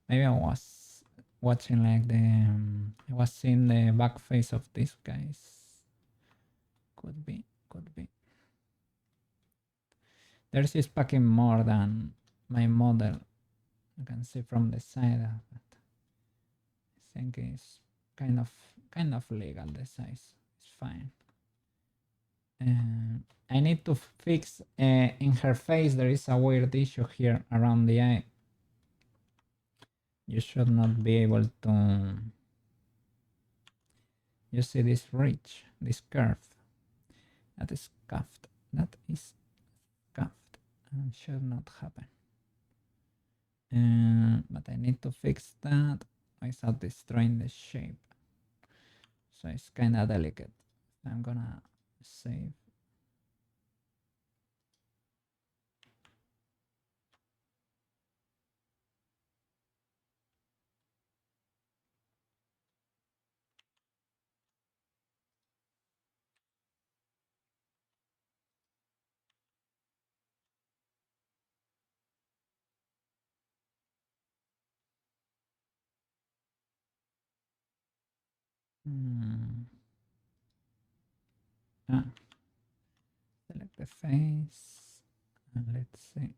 Maybe I was watching like I was seeing the back face of these guys. Could be, could be. Theirs is packing more than my model. You can see from the side, but I think it's kind of legal. The size is fine. I need to fix in her face. There is a weird issue here around the eye. You should not be able to. You see this ridge, this curve. That is scuffed. That is scuffed and should not happen. But I need to fix that without destroying the shape. So it's kind of delicate. I'm gonna save. Ah, select the face and let's see.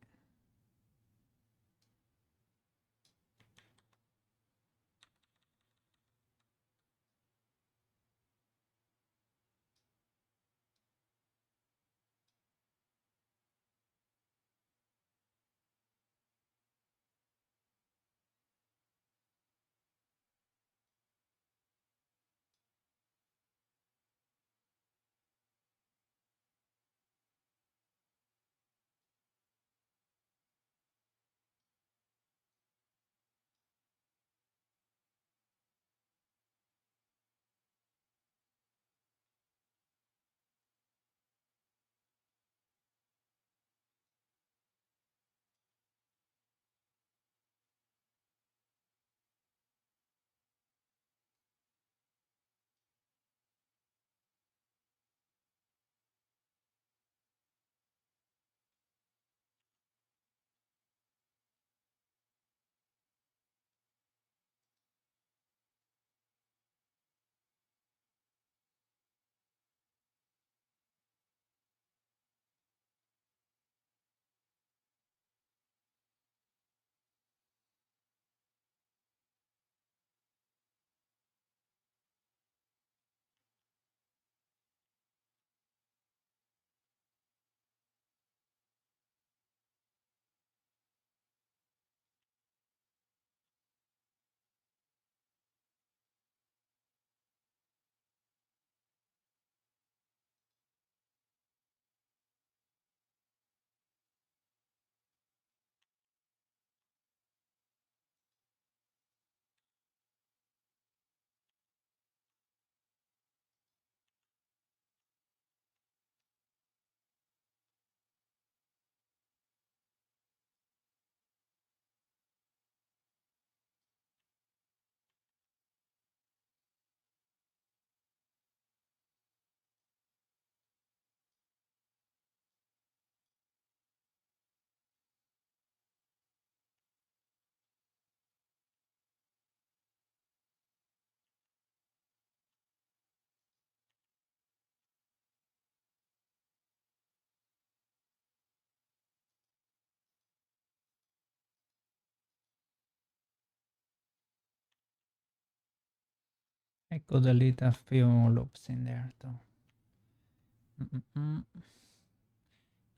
I could delete a few loops in there too.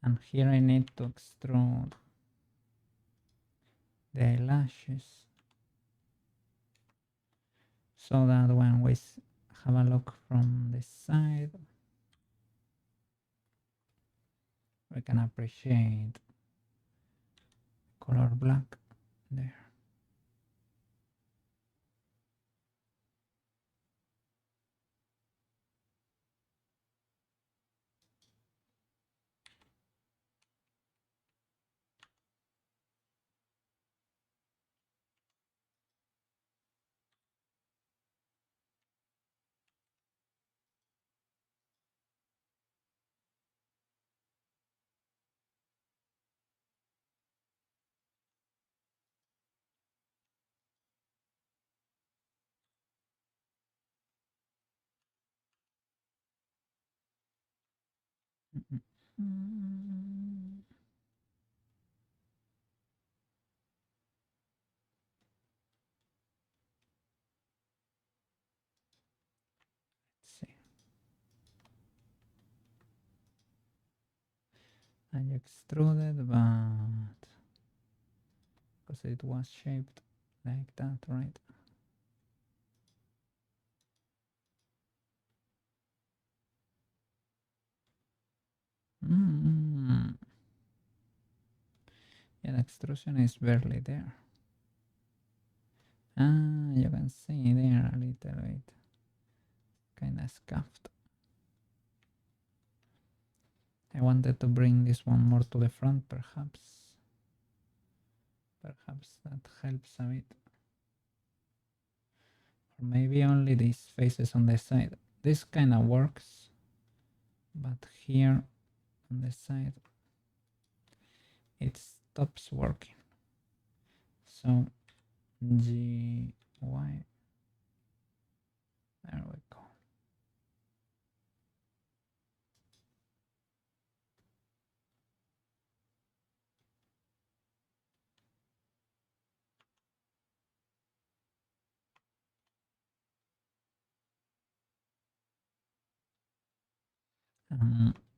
And here I need to extrude the eyelashes so that when we have a look from the side, we can appreciate color black there. Let's see. I extruded, but because it was shaped like that, right? Yeah, the extrusion is barely there. You can see there a little bit, kind of scuffed. I wanted to bring this one more to the front, perhaps. Perhaps that helps a bit. Or maybe only these faces on the side. This kind of works, but here on the side it stops working. So GY, there we go.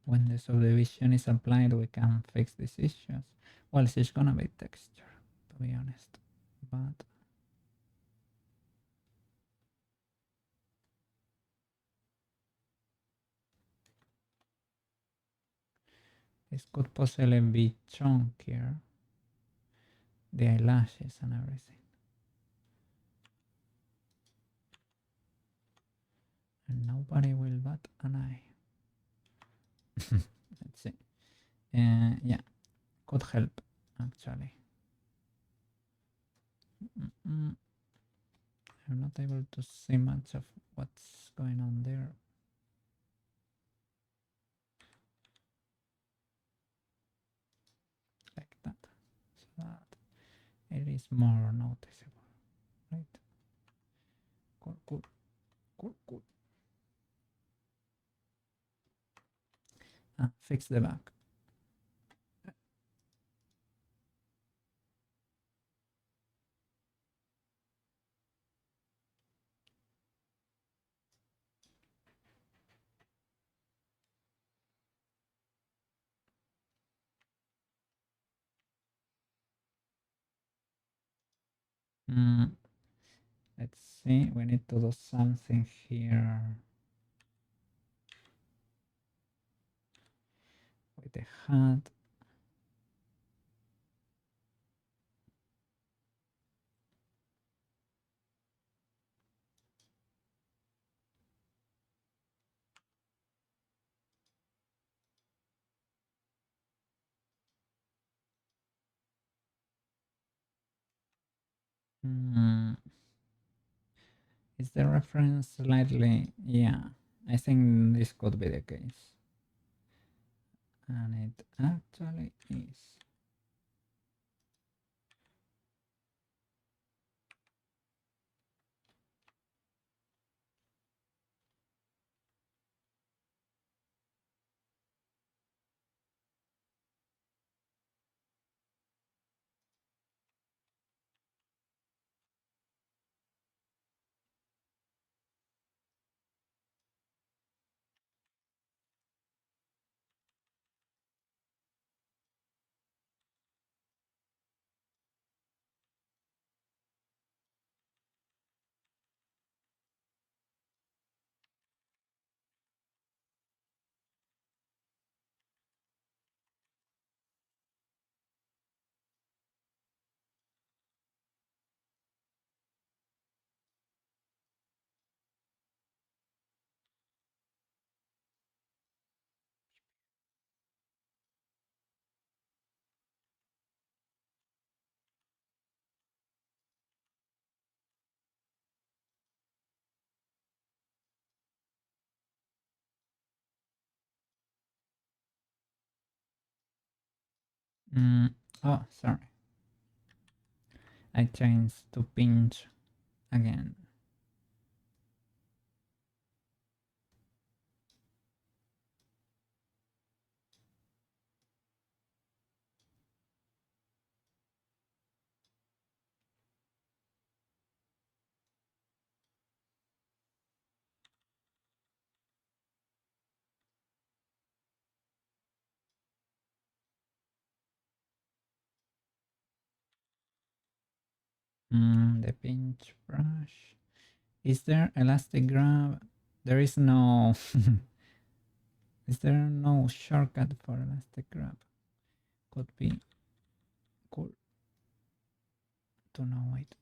When the subdivision is applied, we can fix these issues. Well, it's gonna be texture, to be honest, but this could possibly be chunkier, the eyelashes and everything. And nobody will bat an eye. Let's see. Yeah, could help actually. I'm not able to see much of what's going on there. Like that, so that it is more noticeable, right? Cool, cool, cool, cool. Fix the back. Let's see, we need to do something here with the hat. Is the reference slightly? Yeah, I think this could be the case. And it actually is. Mm, oh, sorry. I changed to pinch again. The pinch brush. Is there elastic grab? There is no. Is there no shortcut for elastic grab? Could be cool to know it.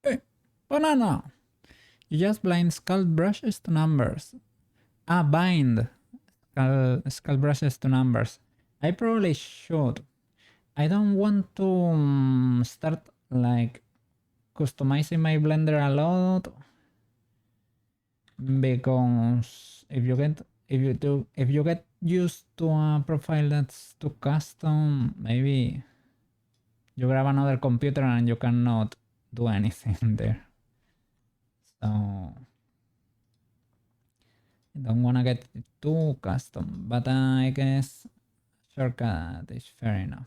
Hey, banana! You just blind skull brushes to numbers. Ah, bind skull brushes to numbers. I probably should. I don't want to start like customizing my blender a lot because if you get used to a profile that's too custom, maybe you grab another computer and you cannot do anything there. So I don't want to get it too custom, but I guess shortcut is fair enough.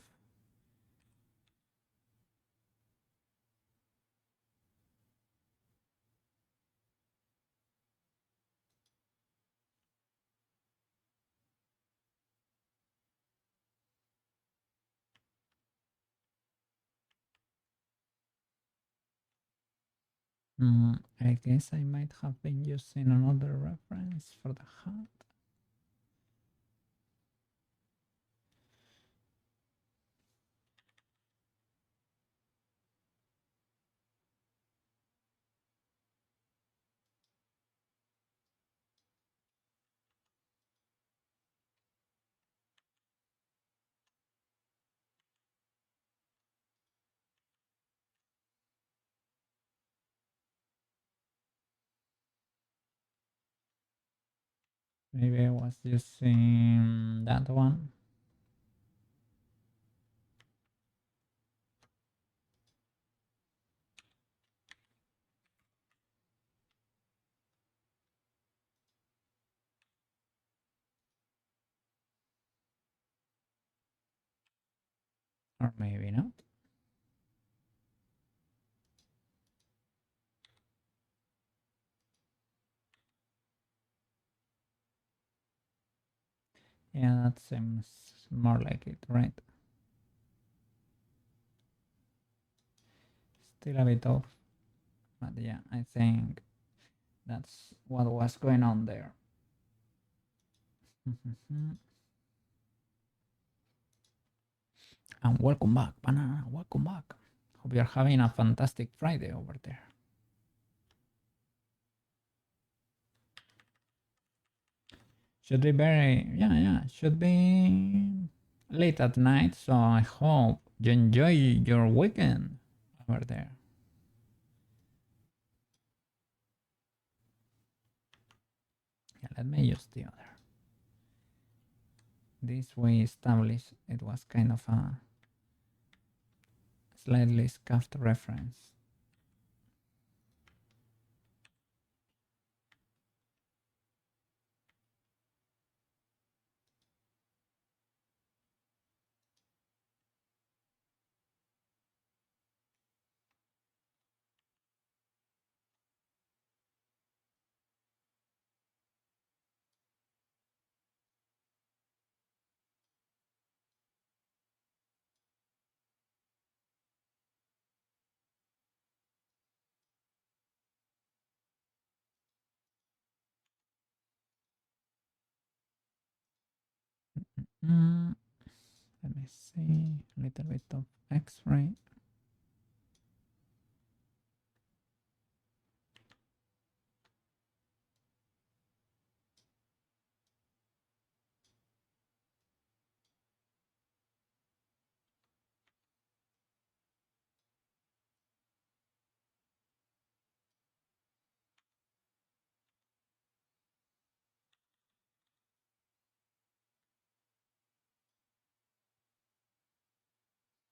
I guess I might have been using another reference for the hat. Maybe I was using that one. Or maybe not. Yeah, that seems more like it, right? Still a bit off. But yeah, I think that's what was going on there. And welcome back, Banana. Welcome back. Hope you're having a fantastic Friday over there. Should be very, yeah, should be late at night. So I hope you enjoy your weekend over there. Yeah, let me use the other. This way established it was kind of a slightly scuffed reference. Mm, Let me see. A little bit of X-ray.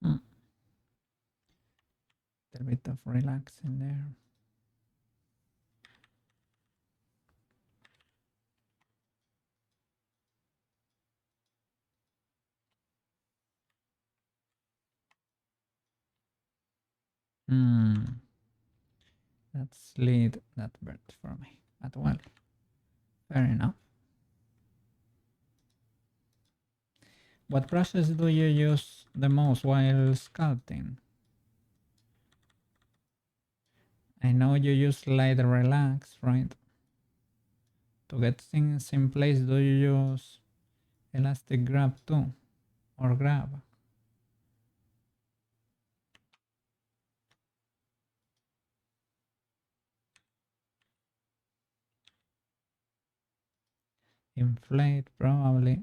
Mm. A little bit of relax in there. Hmm. That's lead that bird for me. But well, fair enough. What brushes do you use the most while sculpting? I know you use light relax, right? To get things in place, do you use elastic grab too? Or grab? Inflate, probably.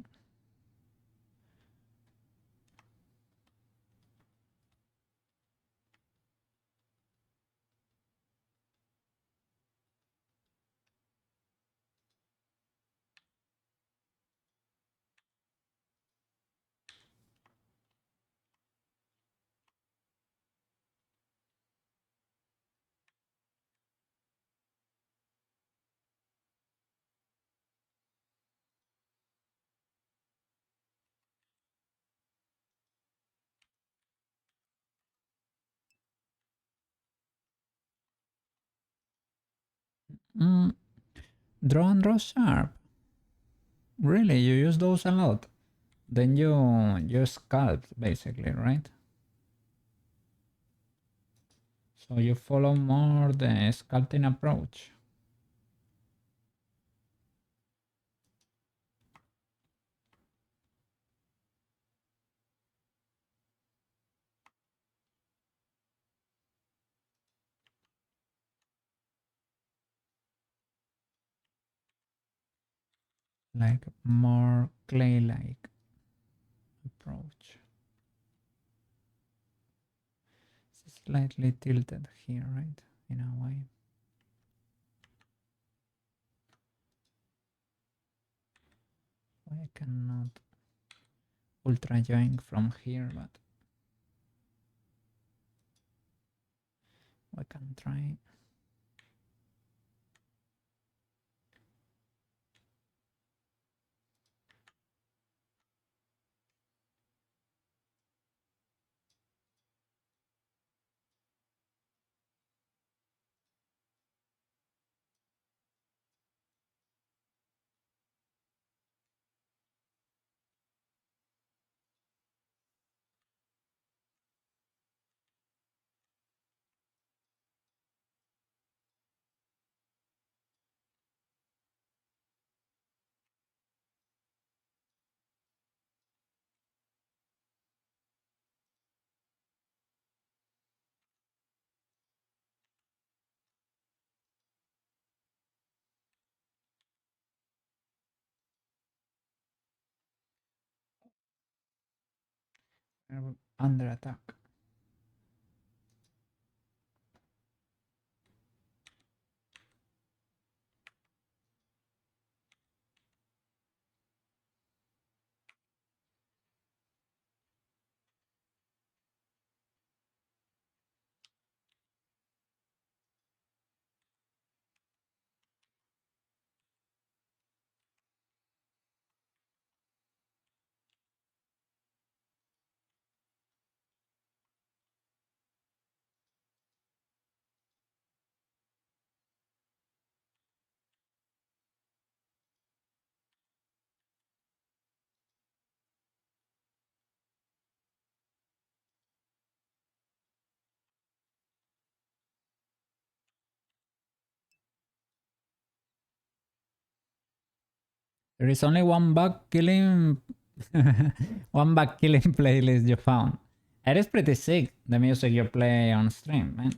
Mm, draw and draw sharp. Really, you use those a lot. Then you sculpt basically, right? So you follow more the sculpting approach. Like more clay-like approach. It's slightly tilted here, right? In a way. I cannot ultra join from here, but we can try. We're under attack. There is only one bug killing One back killing playlist you found. It is pretty sick, the music you play on stream, man.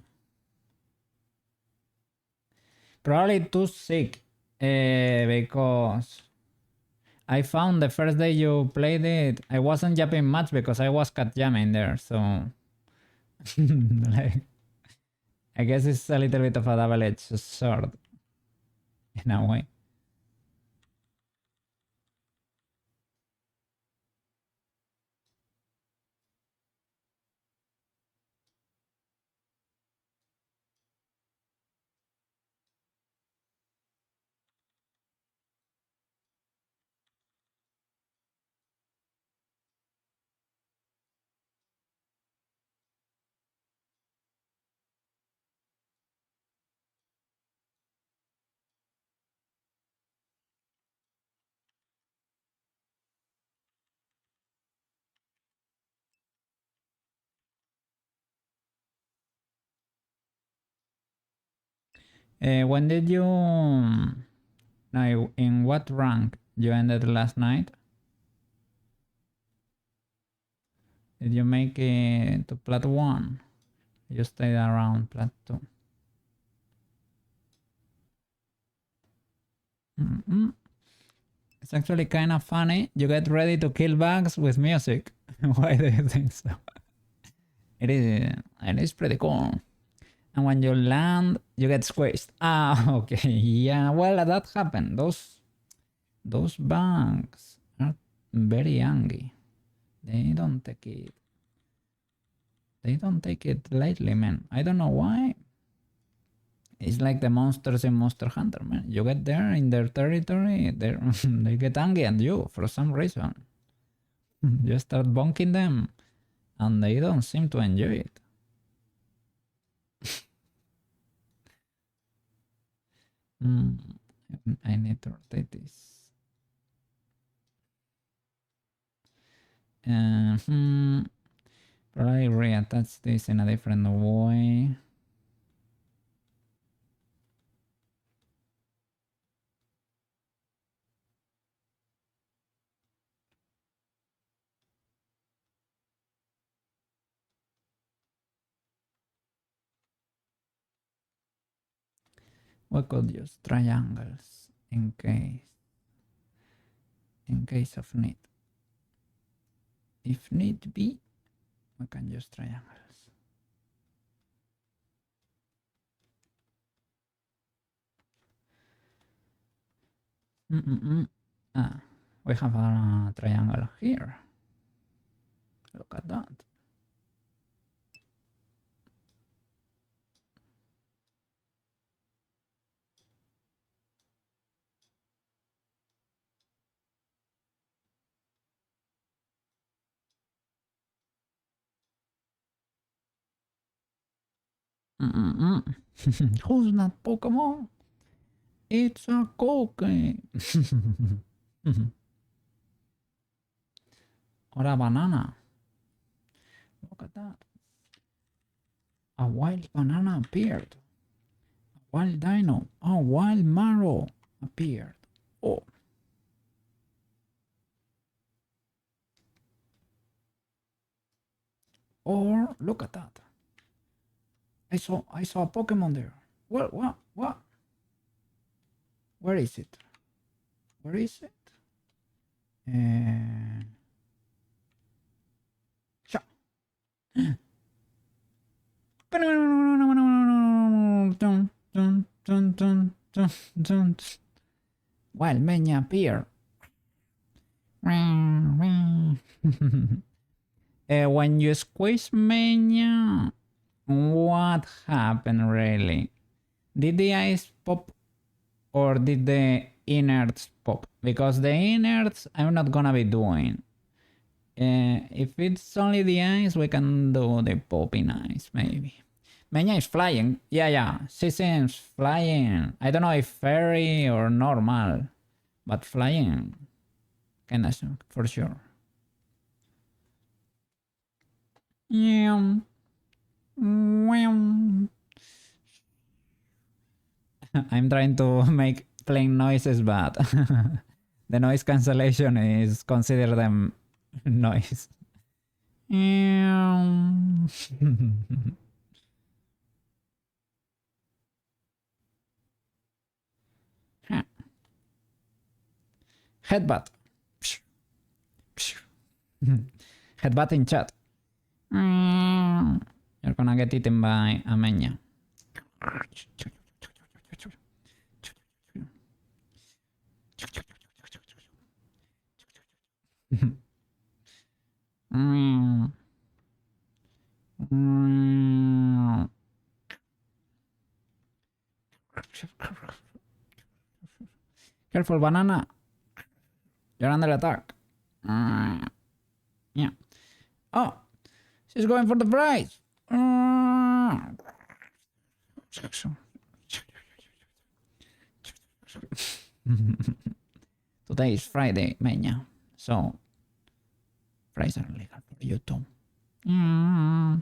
Probably too sick, because I found the first day you played it, I wasn't jamming much because I was cat jamming there, so like, I guess it's a little bit of a double-edged sword in a way. When did you? Now, in what rank you ended last night? Did you make it to plat 1? You stayed around plat 2. It's actually kind of funny. You get ready to kill bugs with music. Why do you think so? It is pretty cool. And when you land, you get squished. Ah, okay. Yeah, well, that happened. Those bugs are very angry. They don't take it. They don't take it lightly, man. I don't know why. It's like the monsters in Monster Hunter, man. You get there in their territory, they get angry at you for some reason. You start bonking them, and they don't seem to enjoy it. I need to rotate this. Probably reattach this in a different way. We could use triangles in case of need. If need be, we can use triangles. We have a triangle here. Look at that. Who's not Pokemon? It's a cookie. Or a banana. Look at that. A wild banana appeared. A wild dino. A wild marrow appeared. Oh. Or look at that. I saw a Pokemon there. What? Where is it? Where is it? Wild Mania appear. When you squeeze Mania, what happened really? Did the ice pop or did the innards pop? Because the innards I'm not gonna be doing. If it's only the ice, we can do the popping ice maybe. Menya is flying. Yeah. She seems flying. I don't know if fairy or normal, but flying. Kinda for sure. Yeah. I'm trying to make plane noises, but The noise cancellation is consider them noise. Headbutt. Headbutt in chat. You're gonna get eaten by a menya. Careful, banana. You're under attack. Yeah. Oh, she's going for the prize. Today is Friday, mania. So, fries are legal for you too. Yeah.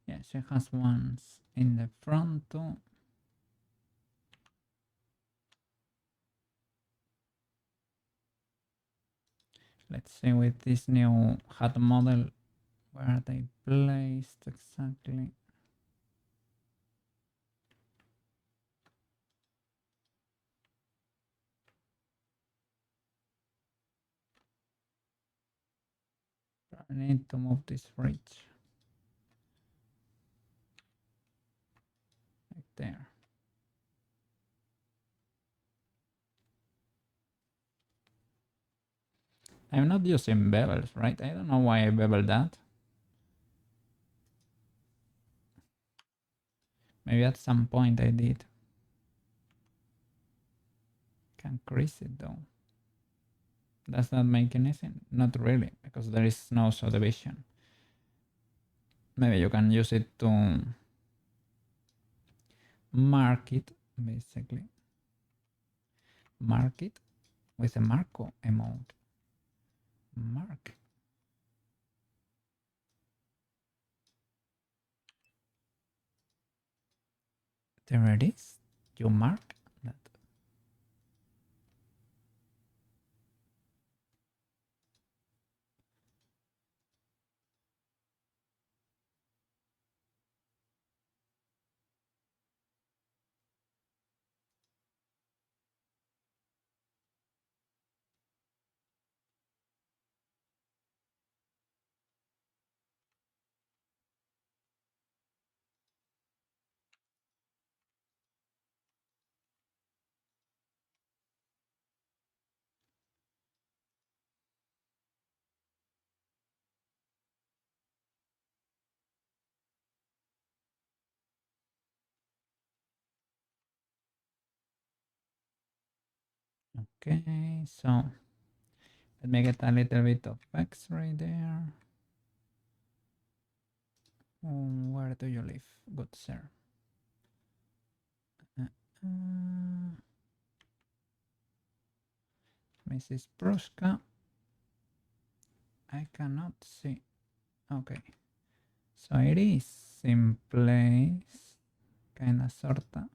Yeah, she has ones in the front too. Let's see with this new hat model where are they placed exactly. I need to move this fridge like there. I'm not using bevels, right? I don't know why I bevel that. Maybe at some point I did. Can crease it though. Does that make anything? Not really, because there is no subdivision. Maybe you can use it to mark it, basically. Mark it with a Marco emote. Mark. There it is. You mark that. Okay, so let me get a little bit of X right there. Where do you live, good sir? Uh, Mrs. Prushka. I cannot see. Okay, so it is in place, kinda sorta.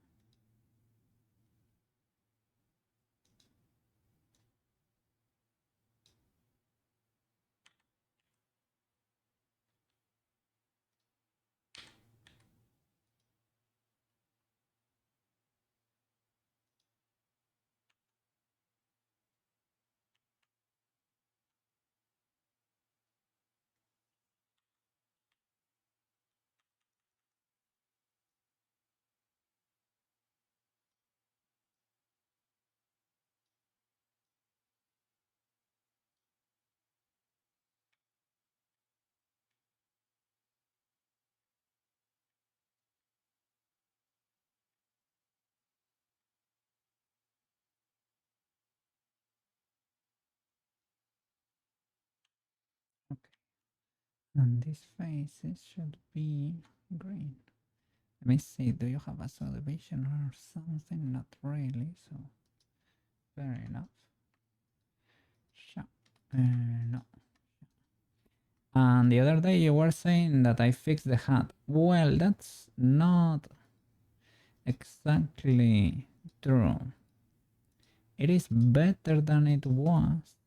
Okay, and these faces should be green. Let me see, do you have a subdivision or something? Not really, so fair enough. Sure. No. And the other day you were saying that I fixed the hat. Well, that's not exactly true. It is better than it was,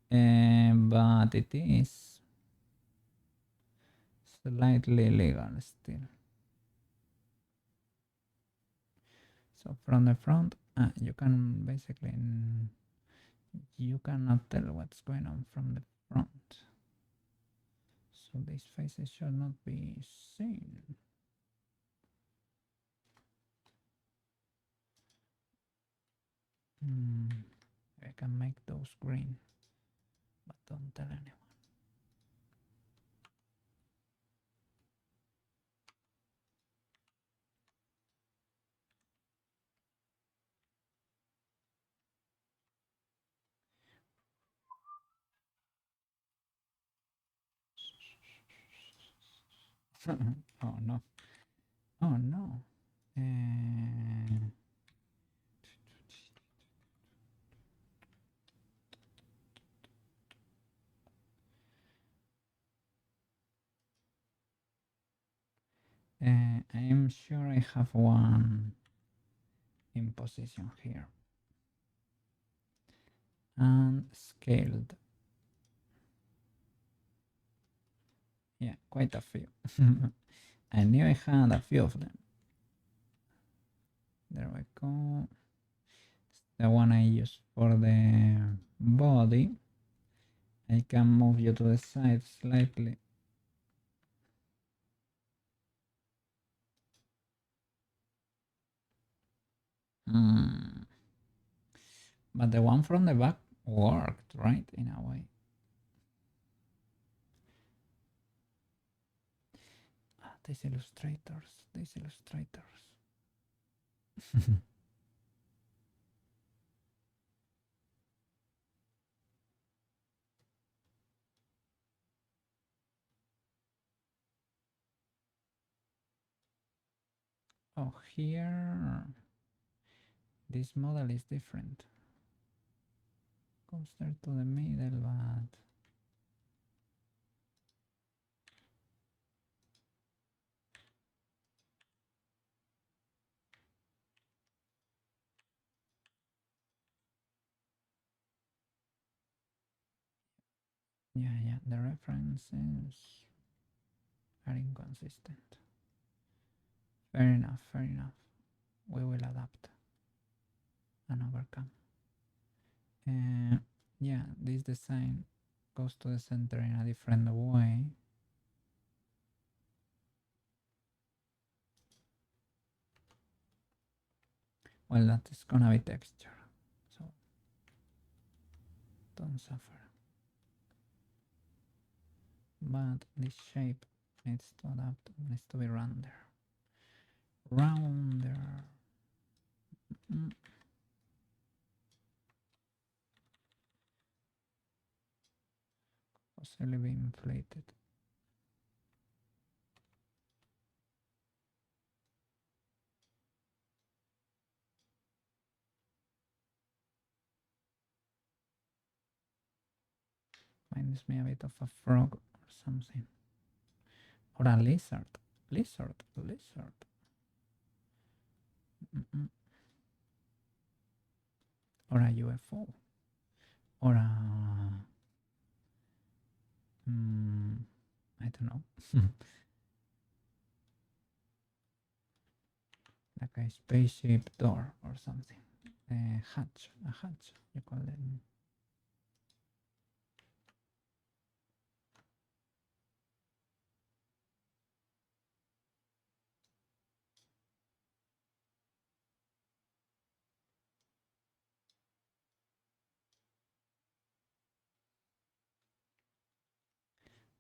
but it is slightly illegal still. So from the front, you can basically, you cannot tell what's going on from the front. So these faces should not be seen. I can make those green, but don't tell anyone. Oh no. Oh no. I'm sure I have one in position here. And scaled. Yeah, quite a few. I knew I had a few of them. There we go. The one I use for the body. I can move you to the side slightly. But the one from the back worked, right? In a way. These illustrators, these illustrators. Oh, here, this model is different. Goes there to the middle, but yeah, the references are inconsistent. Fair enough, fair enough. We will adapt and overcome. Yeah, this design goes to the center in a different way. Well, that is gonna be texture, so don't suffer. But this shape needs to adapt, needs to be rounder. Rounder. possibly be inflated. Reminds me a bit of a frog or something. Or a lizard. Lizard. Or a UFO. Or a... I don't know. Like a spaceship door or something. A hatch, you call it.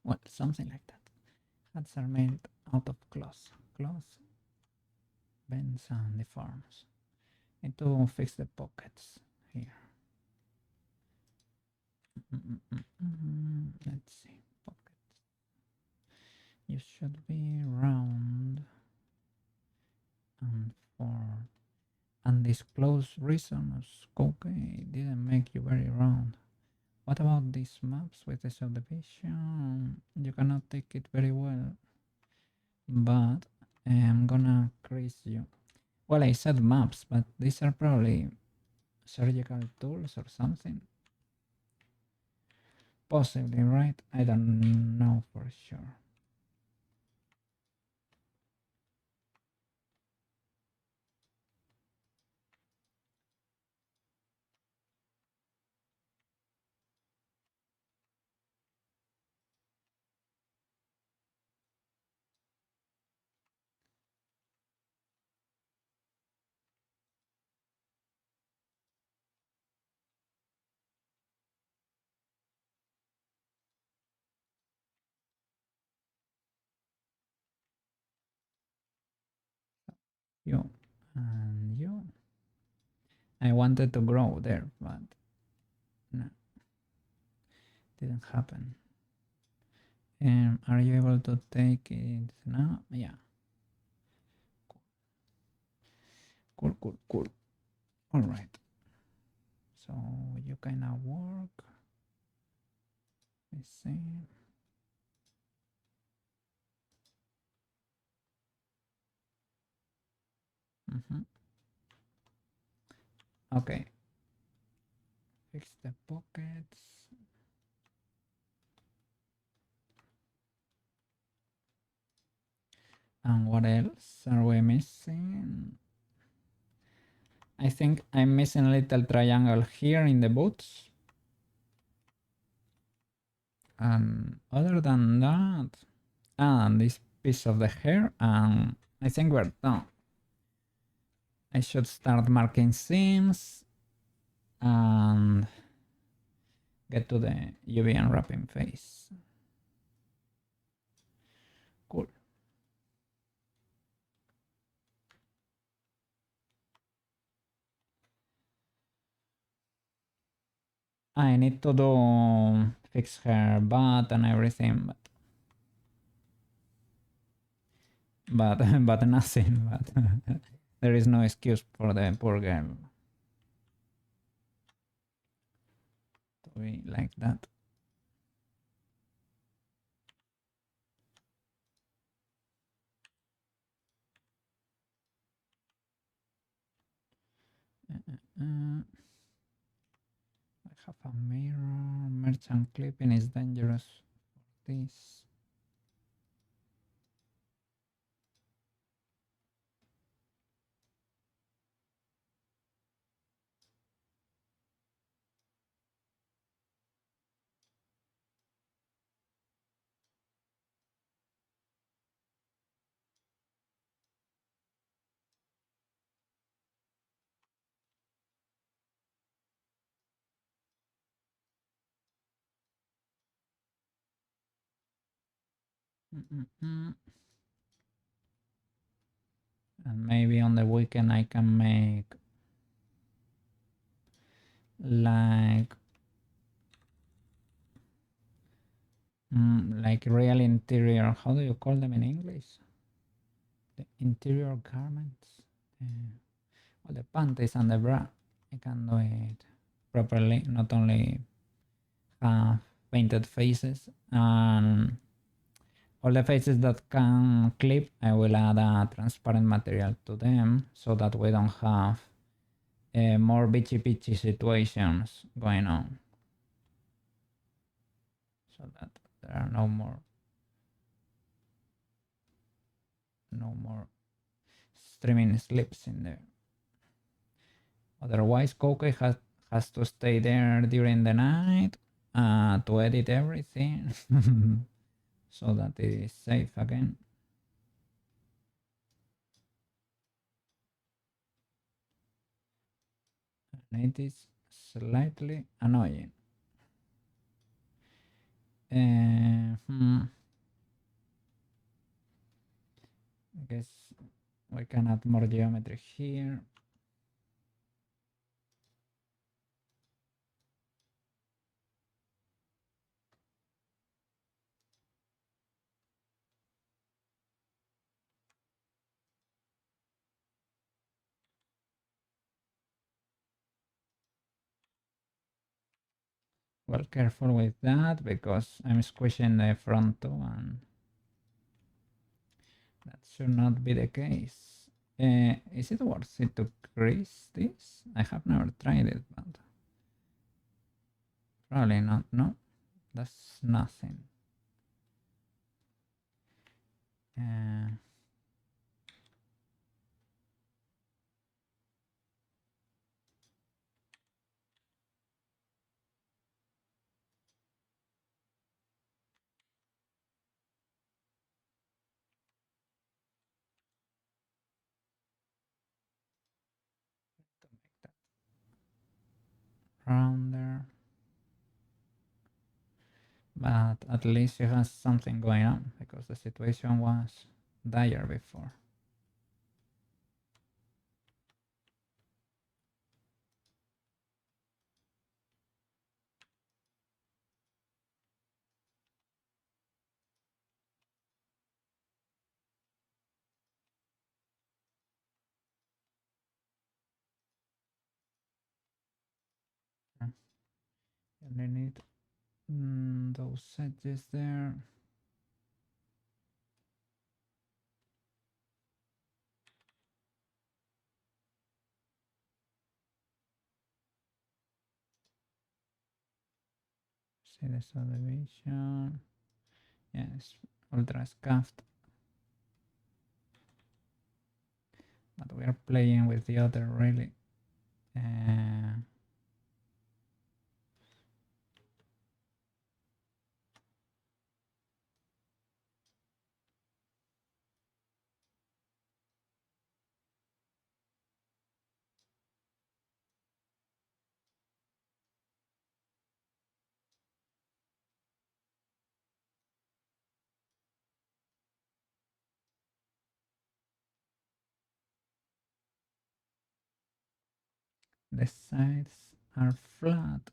Well, something like that. Hats are made out of cloth. Cloth bends and deforms. Need to fix the pockets here. Let's see. Pockets. You should be round and for undisclosed reasons. Okay, didn't make you very round. What about these maps with the subdivision? You cannot take it very well, but I'm gonna crease you. Well, I said maps, but these are probably surgical tools or something. Possibly, right? I don't know for sure. You and you. I wanted to grow there, but no, didn't happen. Are you able to take it now? Yeah. Cool. All right. So you kind of work. Let's see. Okay. Fix the pockets. And what else are we missing? I think I'm missing a little triangle here in the boots. And other than that, and this piece of the hair, and I think we're done. I should start marking seams and get to the UV unwrapping phase. Cool. I need to do fix her butt and everything, but but nothing. But there is no excuse for the poor girl to be like that. I have a mirror. Merchant clipping is dangerous for this. And maybe on the weekend I can make like like real interior. How do you call them in English? The interior garments. All the panties and the bra. I can do it properly, not only have painted faces. And all the faces that can clip, I will add a transparent material to them so that we don't have more bitchy bitchy situations going on. So that there are no more streaming slips in there. Otherwise, Coke has to stay there during the night to edit everything so that it is safe again. And it is slightly annoying. I guess we can add more geometry here. Well, careful with that because I'm squishing the front toe and that should not be the case. Is it worth it to crease this? I have never tried it, but probably not. No, that's nothing. Uh, to make that rounder. But at least it has something going on because the situation was dire before. You only need those edges there. See the elevation. Yes, ultra scuffed. But we are playing with the other really. The sides are flat.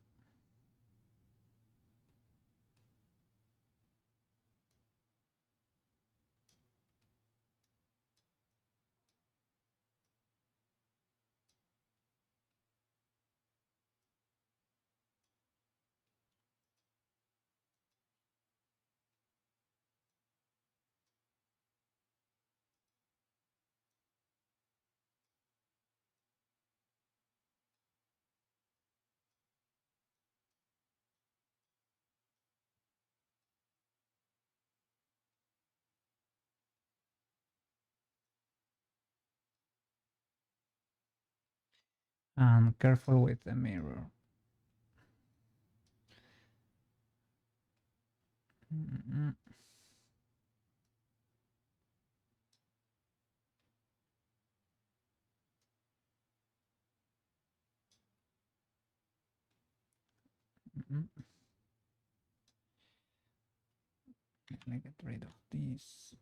And careful with the mirror. Mm-mm. Mm-mm. Let me get rid of this.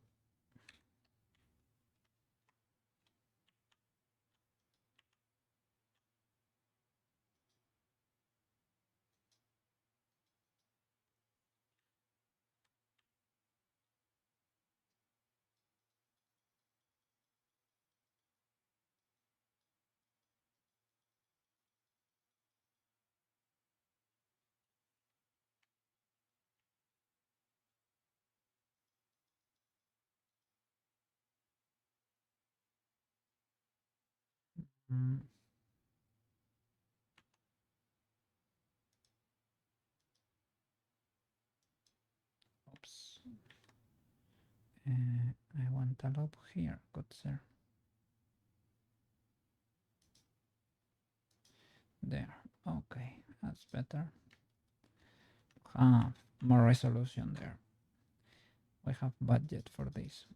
Mm. Oops. I want a loop here, good sir. There. Okay, that's better. Ah, more resolution there. We have budget for this.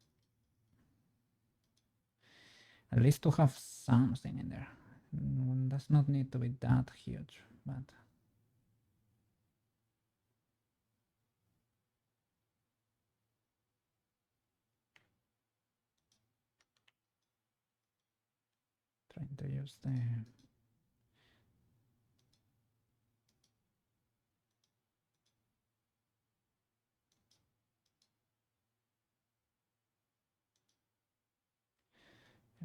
At least to have something in there. Does not need to be that huge, but trying to use the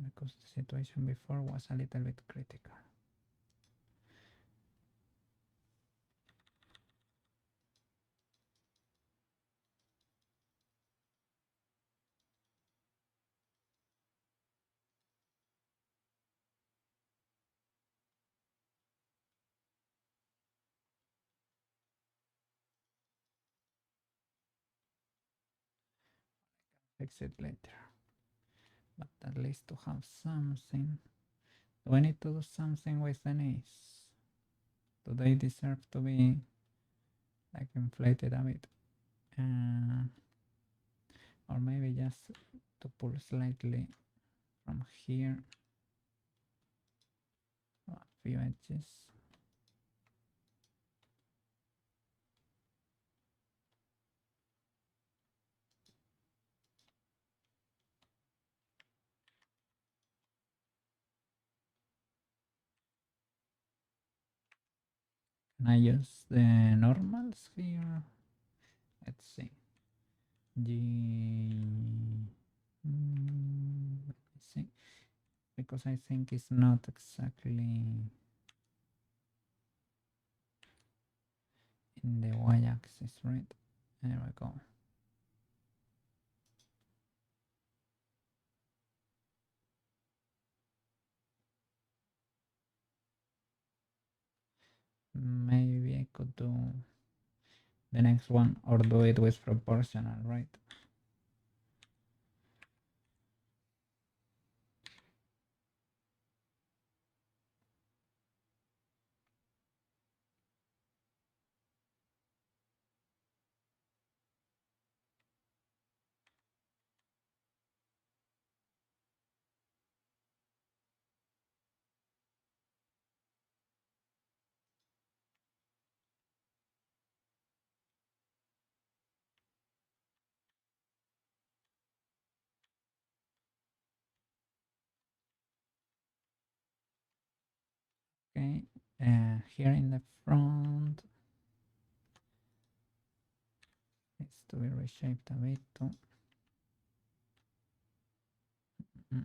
because the situation before was a little bit critical. Fix it later. But at least to have something. Do I need to do something with the knees? Do they deserve to be like inflated a bit? Or maybe just to pull slightly from here. A few edges. Can I use the normals here? Let's see. Let me see. Because I think it's not exactly in the y-axis, right? There we go. Maybe I could do the next one or do it with proportional, right? Okay, here in the front needs to be reshaped a bit too. I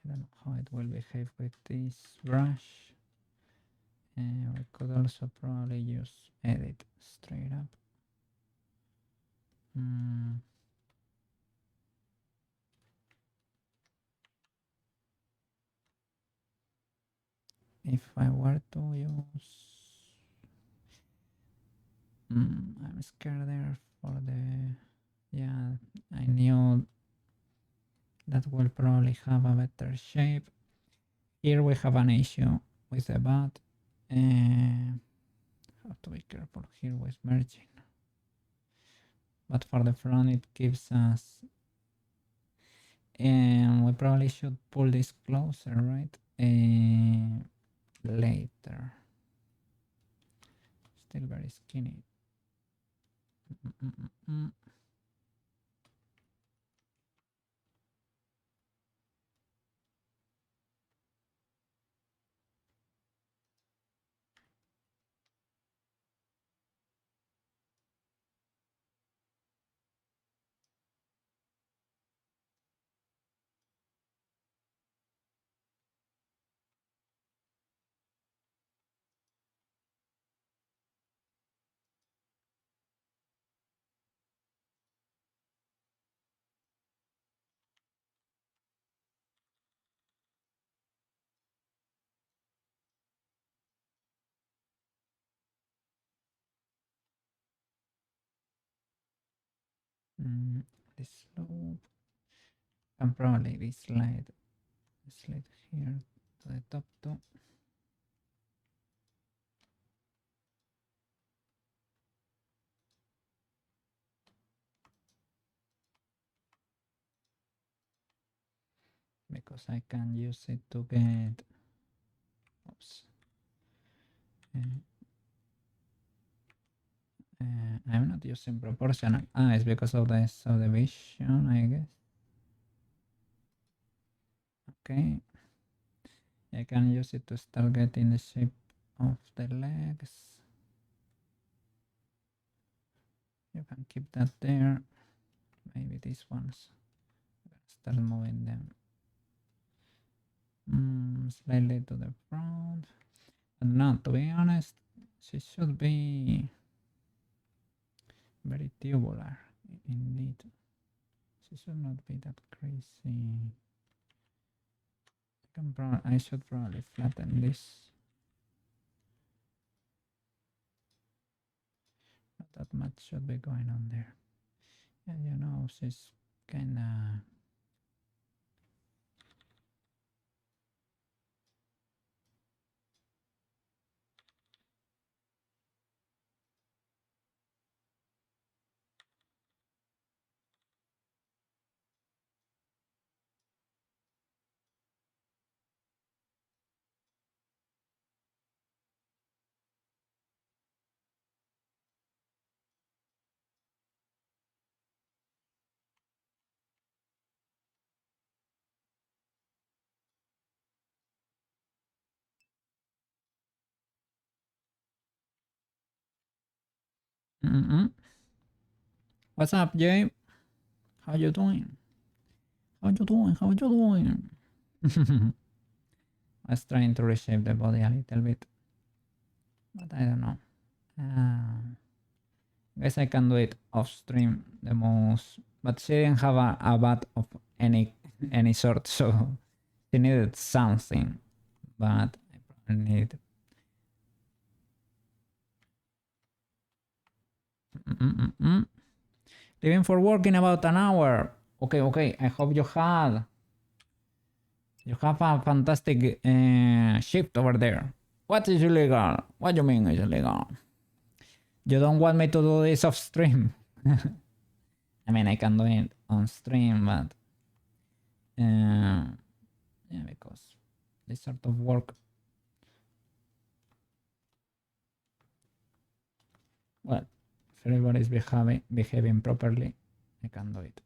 don't know how it will behave with this brush. We could also probably use edit straight up. If I were to use, I'm scared there for the, yeah, I knew that will probably have a better shape. Here we have an issue with the bat. Have to be careful here with merging. But for the front it gives us, and we probably should pull this closer, right? Later. Still very skinny. This loop. And probably this slide here to the top too. Because I can use it to get, oops. I'm not using proportional. It's because of the subdivision, I guess. Okay. I can use it to start getting the shape of the legs. You can keep that there. Maybe these ones. Start moving them slightly to the front. But no, to be honest, she should be very tubular indeed. She should not be that crazy. I should probably flatten this. Not that much should be going on there. And you know, she's kinda What's up, Jay? How you doing? How you doing? How you doing? I was trying to reshape the body a little bit, but I don't know. Guess I can do it off stream the most, but she didn't have a bat of any sort, so she needed something. But I probably need. Leaving for work in about an hour. Okay. I hope you have a fantastic shift over there. What is illegal? What do you mean is illegal? You don't want me to do this off stream? I mean, I can do it on stream, but yeah, because this sort of work. Well, if everybody's behaving properly, I can do it.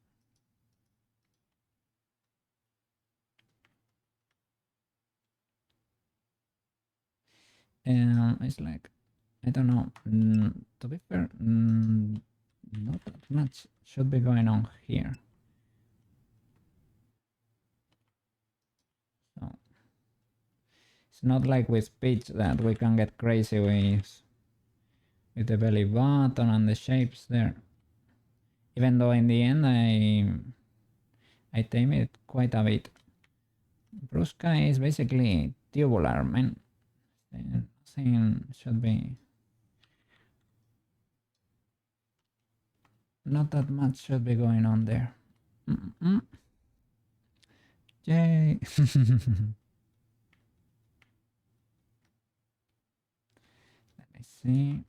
It's like, I don't know. To be fair, not that much should be going on here. So it's not like with pitch that we can get crazy with the belly button and the shapes there. Even though in the end I tame it quite a bit. Prushka is basically tubular, man. Nothing should be. Not that much should be going on there. Yay! Let me see.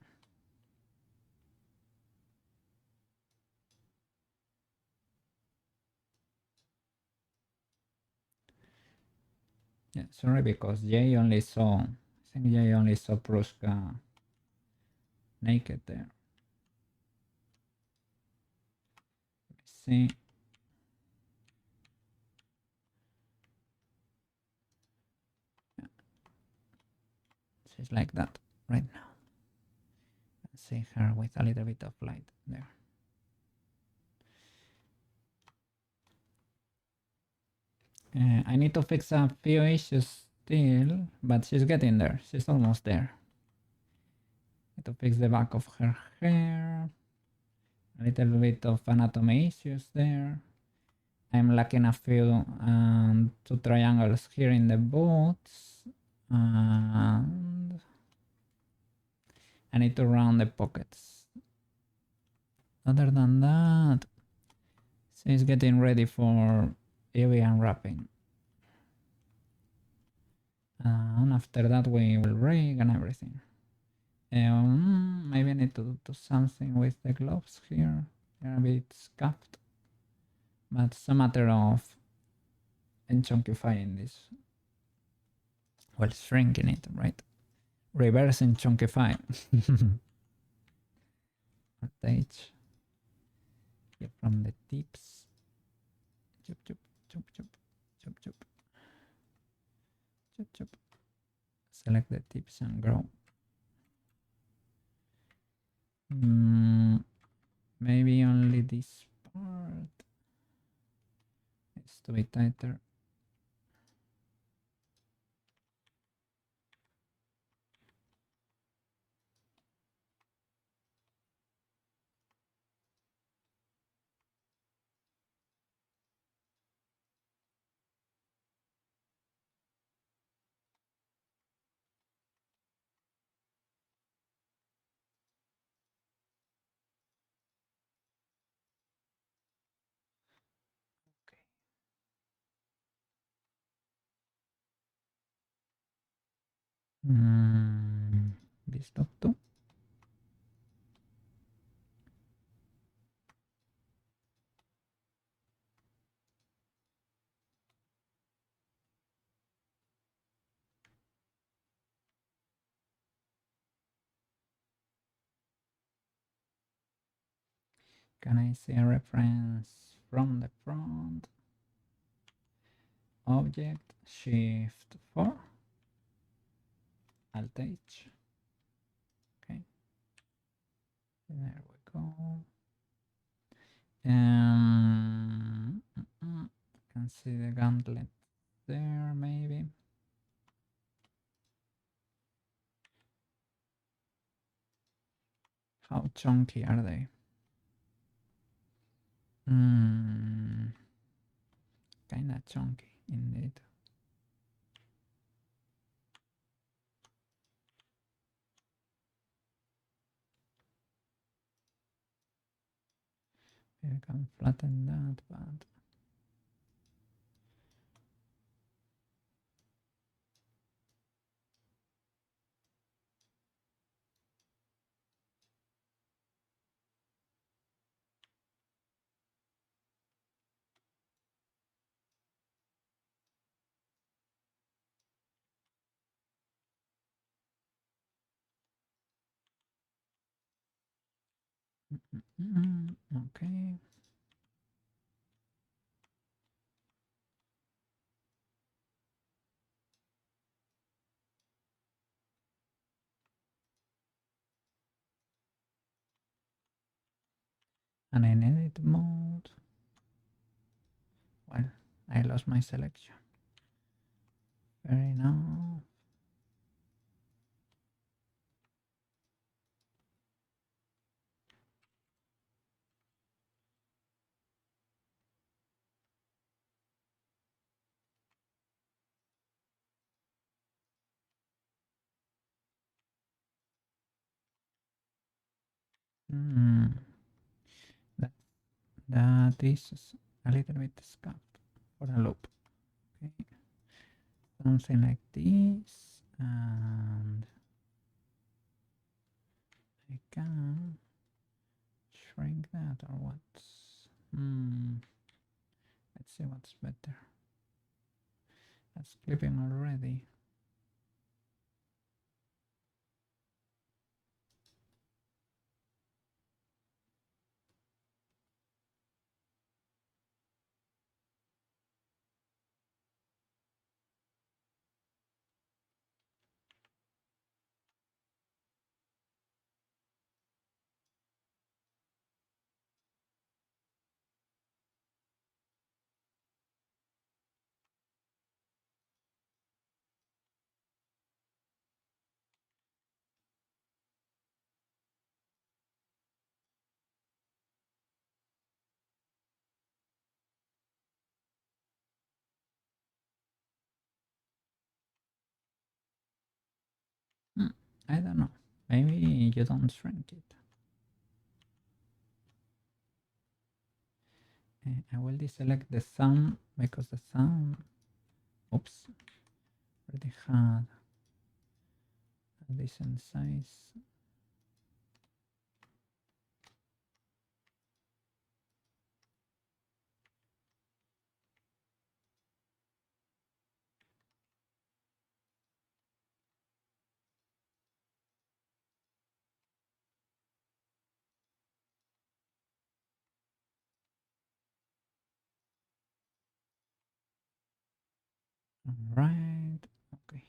Yeah, sorry, because Jay only saw. I think Jay only saw Prushka naked there. Let me see. Yeah. She's like that right now. See her with a little bit of light there. I need to fix a few issues still, but she's getting there. She's almost there. Need to fix the back of her hair. A little bit of anatomy issues there. I'm lacking a few two triangles here in the boots. And I need to round the pockets. Other than that, She's getting ready for heavy unwrapping. And after that we will rig and everything. Maybe I need to do something with the gloves here. They're a bit scuffed. But it's a matter of chunkyifying this. Well, shrinking it, right? Reversing chunkify. Attach. Here from the tips. Chup chup chup chup chup chup chup chup. Select the tips and grow. Maybe only this part needs to be tighter. This top too. Can I see a reference from the front? Object, Shift 4, Alt H. Okay, there we go. Can see the gauntlet there, maybe. How chunky are they? Kinda chunky indeed. Maybe I can flatten that, but okay. And in edit mode, well, I lost my selection. Fair enough. That is a little bit scuffed for a loop. Okay, something like this, and I can shrink that or what? Let's see what's better. That's clipping already. I don't know. Maybe you don't shrink it. I will deselect the thumb because the thumb, oops, already had a decent size. Right, okay.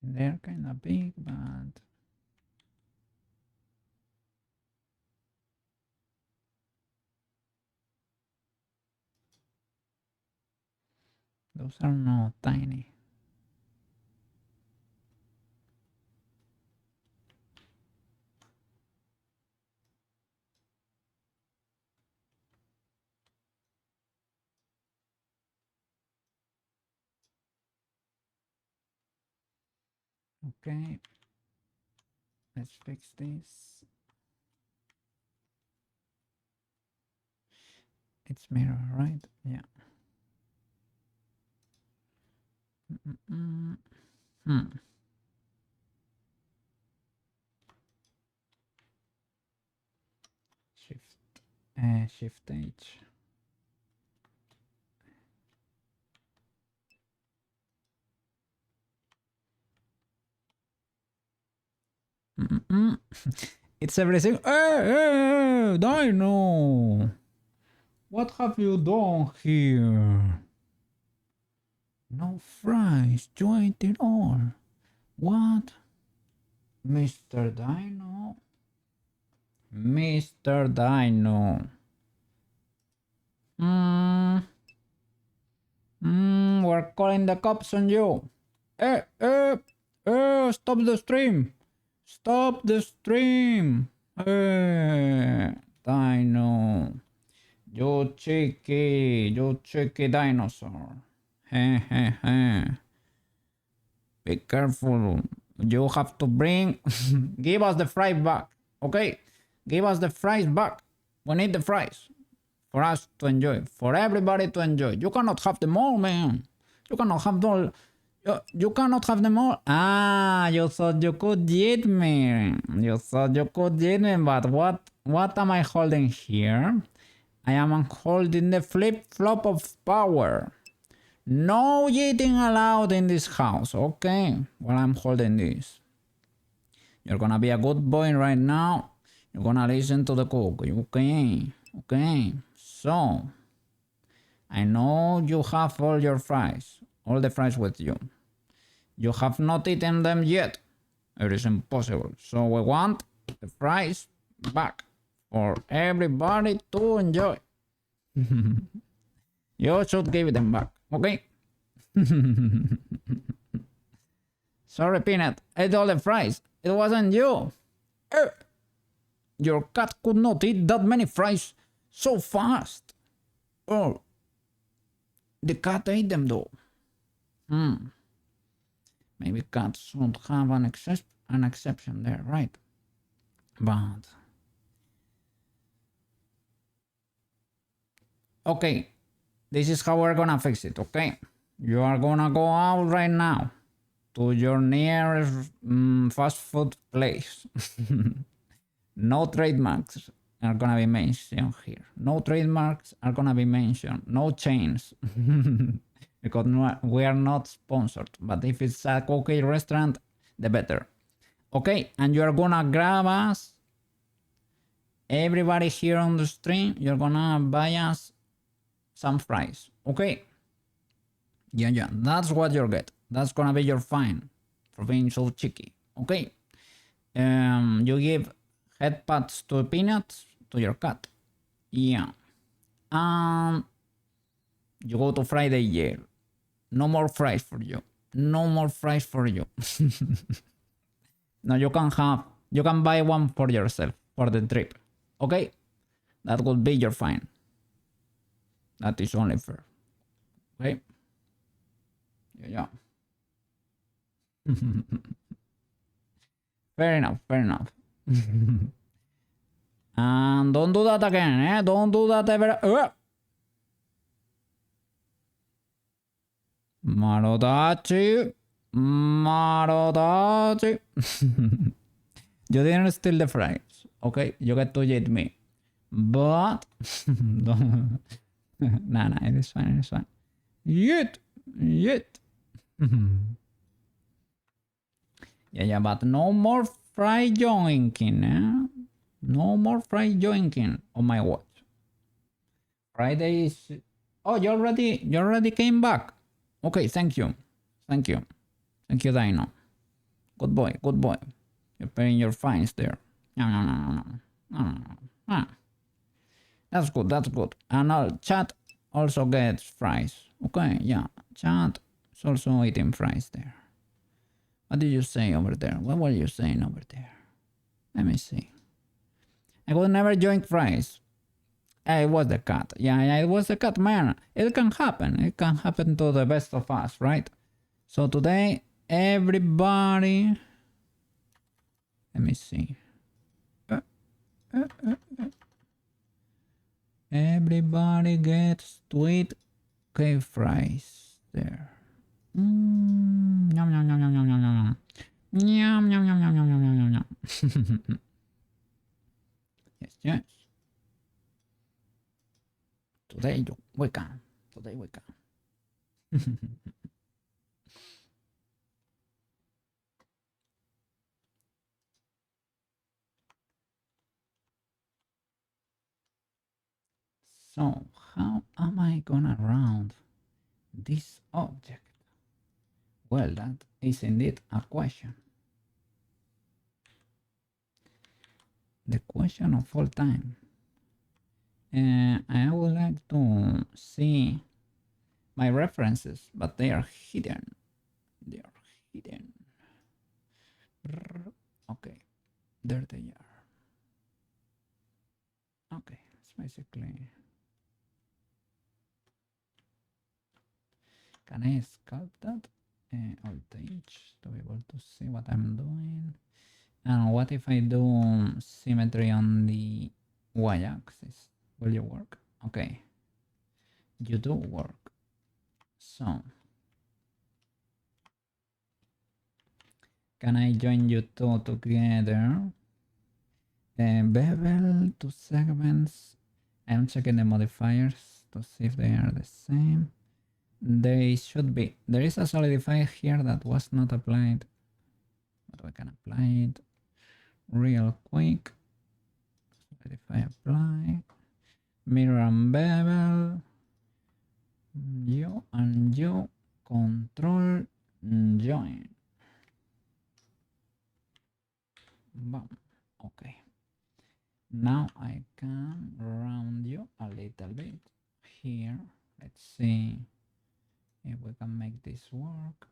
They're kind of big, but those are not tiny. Okay, let's fix this. It's mirror, right? Yeah. Shift, Shift H. It's everything. Hey, Dino! What have you done here? No fries, you ate it all. What? Mr. Dino? Mr. Dino. We're calling the cops on you. Eh, eh, stop the stream. Stop the stream. Dino. You cheeky dinosaur. Heh, heh, heh. Be careful. You have to bring. Give us the fries back. Okay? Give us the fries back. We need the fries for us to enjoy, for everybody to enjoy. You cannot have them all, man. You cannot have them all. You cannot have them all. Ah, you thought you could eat me. You thought you could eat me, but what am I holding here? I am holding the flip-flop of power. No eating allowed in this house, okay? While I'm holding this. You're gonna be a good boy right now. You're gonna listen to the cook, okay? Okay. So, I know you have all your fries, all the fries with you. You have not eaten them yet. It is impossible. So we want the fries back for everybody to enjoy. You should give them back, okay? Sorry, Peanut. I ate all the fries. It wasn't you. Your cat could not eat that many fries so fast. Oh, the cat ate them though. Maybe cats should have an exception there, right? But okay, this is how we're gonna fix it, okay? You are gonna go out right now to your nearest fast food place. No trademarks are gonna be mentioned here. No trademarks are gonna be mentioned. No chains. Because we are not sponsored. But if it's a cookie restaurant, the better. Okay, and you're gonna grab us. Everybody here on the stream, you're gonna buy us some fries. Okay. Yeah, that's what you get. That's gonna be your fine for being so cheeky. Okay. You give head pats to peanuts to your cat. Yeah. You go to Friday jail. No more fries for you. No more fries for you. No, you can buy one for yourself for the trip. Okay? That will be your fine. That is only fair. Okay? Yeah. Fair enough, fair enough. And don't do that again, eh? Don't do that ever. Marodachi. Marodachi. You didn't steal the fries, okay? You get to eat me. But don't. Nah, it is fine, it is fine. Yet. Yeah, but no more fry joinking, eh? No more fry joinking on my watch. Friday is. Oh, you already came back. Okay, thank you, Dino. Good boy. You're paying your fines there. No. That's good. And chat also gets fries. Okay, yeah. Chat is also eating fries there. What did you say over there? What were you saying over there? Let me see. I would never join fries. It was the cat. Yeah, it was the cat, man. It can happen. It can happen to the best of us, right? So today, everybody... Let me see. Everybody gets to eat cave fries there. Yum, yum, yum, yum, yum, yum, yum. Yum, yum, yum, yum, yum, yum, yum, yum. Yes. Today we can. So, how am I gonna round this object? Well, that is indeed a question. The question of all time. I would like to see my references, but they are hidden. Okay, there they are. Okay, it's basically... Can I sculpt that? Alt H to be able to see what I'm doing. And what if I do symmetry on the y-axis? Will you work? Okay, you do work. So, can I join you two together? Bevel to segments. I'm checking the modifiers to see if they are the same. They should be. There is a solidifier here that was not applied, but we can apply it real quick. Solidify, apply. Mirror and bevel. You and you. Control join. Boom. Okay. Now I can round you a little bit here. Let's see if we can make this work.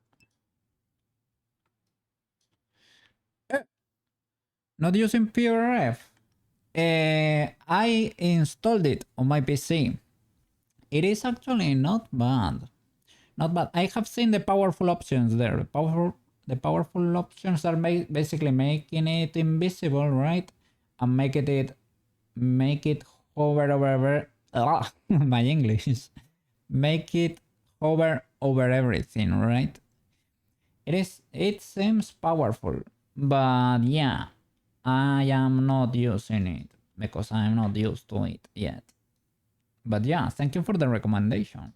Not using PRF. I installed it on my PC. It is actually not bad. I have seen the powerful options there. The powerful options are basically making it invisible, right? And make it hover over my English. Make it hover over everything, right? It seems powerful, but yeah, I am not using it because I'm not used to it yet. But yeah, thank you for the recommendation.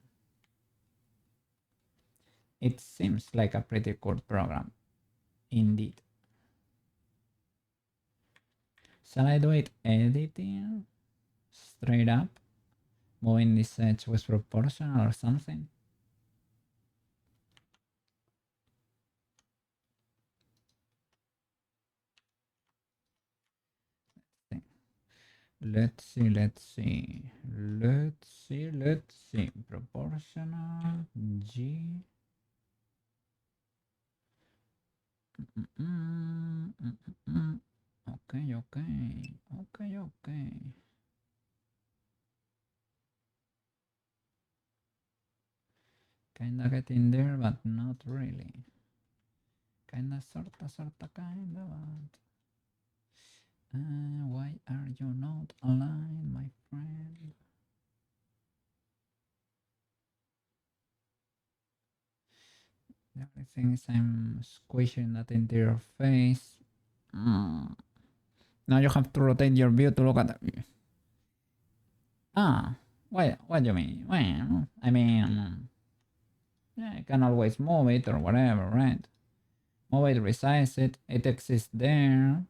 It seems like a pretty cool program indeed. Shall I do it editing straight up? moving this edge was proportional or something. Let's see, let's see. Let's see, let's see. Proportional G. Okay, okay. Okay, okay. Kinda getting there, but not really. Kinda, sorta, kinda, but... why are you not aligned, my friend? The only thing is I'm squishing that interior face. Now you have to rotate your view to look at the... Ah, what do you mean? Well, I mean, yeah, I can always move it or whatever, right? Move it, resize it, it exists there.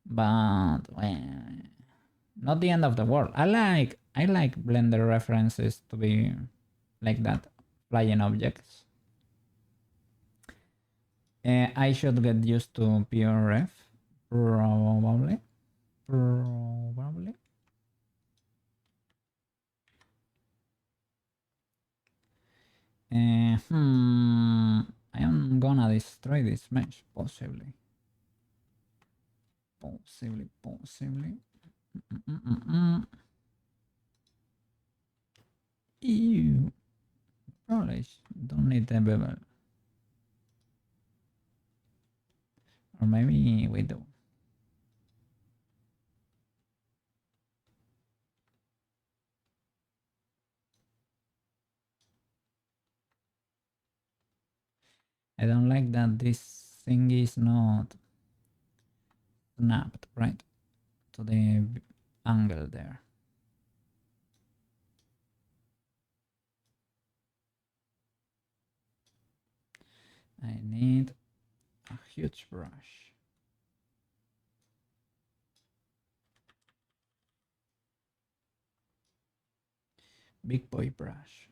But, well, not the end of the world. I like Blender references to be like that, flying objects. I should get used to pure ref, probably. I am gonna destroy this mesh, possibly. Possibly. Ew. Probably don't need the bevel. Or maybe we do. I don't like that this thing is not snapped right to the angle there. I need a huge brush. Big boy brush.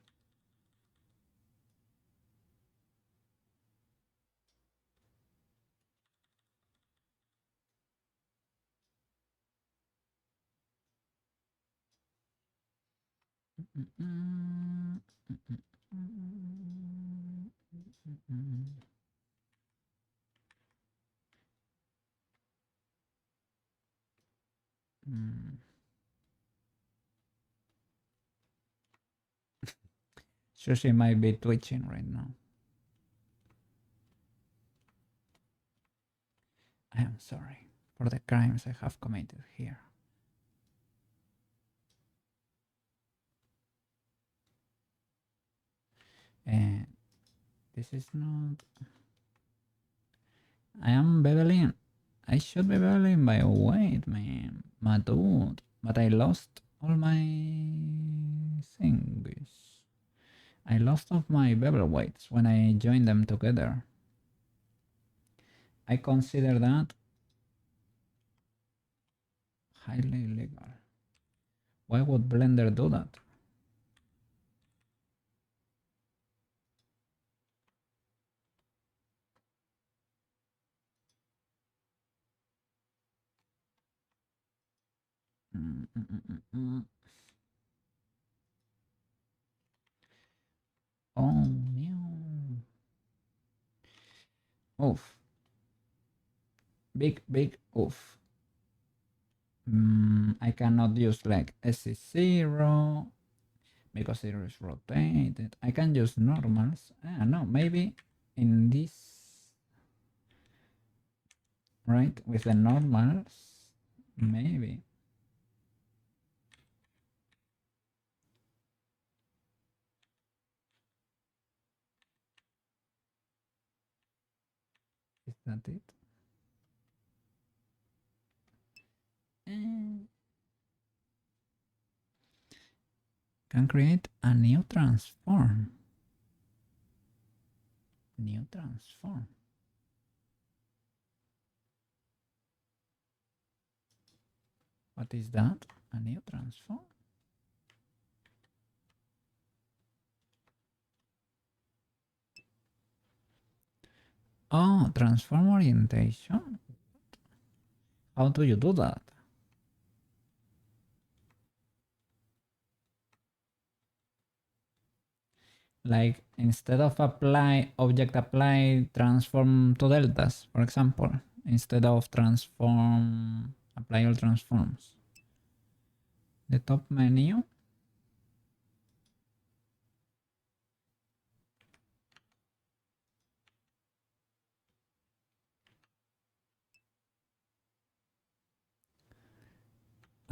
Sushi might be twitching right now. I am sorry for the crimes I have committed here. And this is not... I am beveling. I should be beveling by weight, man. My dude. But I lost all my things. I lost all my bevel weights when I joined them together. I consider that highly illegal. Why would Blender do that? Oh no. Oof. Big oof. I cannot use like SC0 because it is rotated. I can use normals. No, maybe in this, right, with the normals, maybe. Is that it? Can create a new transform. New transform. What is that? A new transform? Oh, transform orientation. How do you do that? Like instead of apply object apply transform to deltas, for example, instead of transform apply all transforms. The top menu.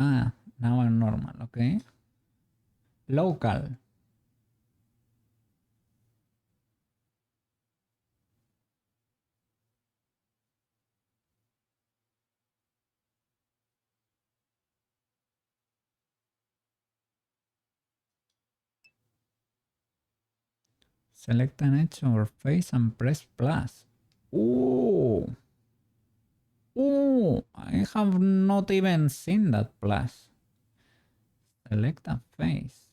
Ah, now I'm normal, okay. Local. Select an edge or face and press plus. Ooh. Ooh, I have not even seen that plus. Select a face.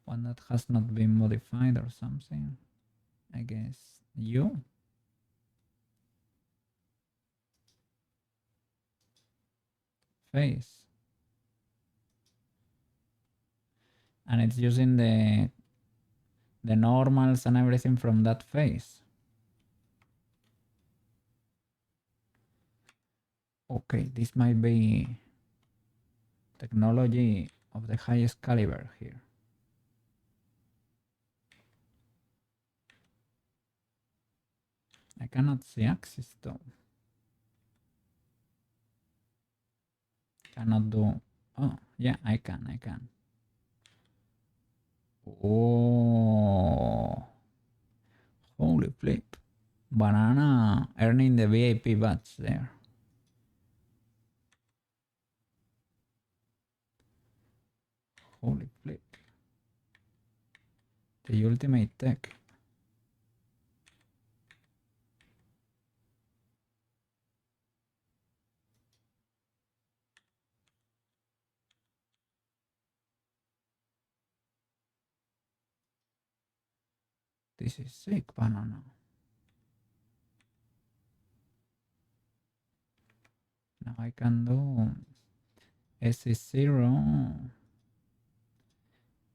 One that has not been modified or something. I guess you. Face. And it's using the normals and everything from that face. Okay, this might be technology of the highest caliber here. I cannot see axis though. Cannot do. Oh, yeah, I can. Oh, holy flip. Banana earning the VIP badge there. Holy flip. The ultimate tech. This is sick, banana. Now I can do S0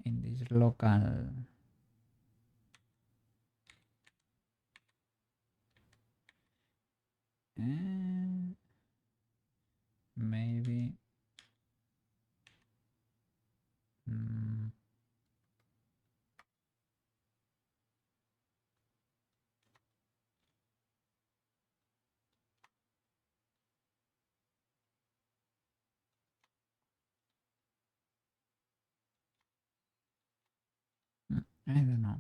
in this local. And maybe I don't know.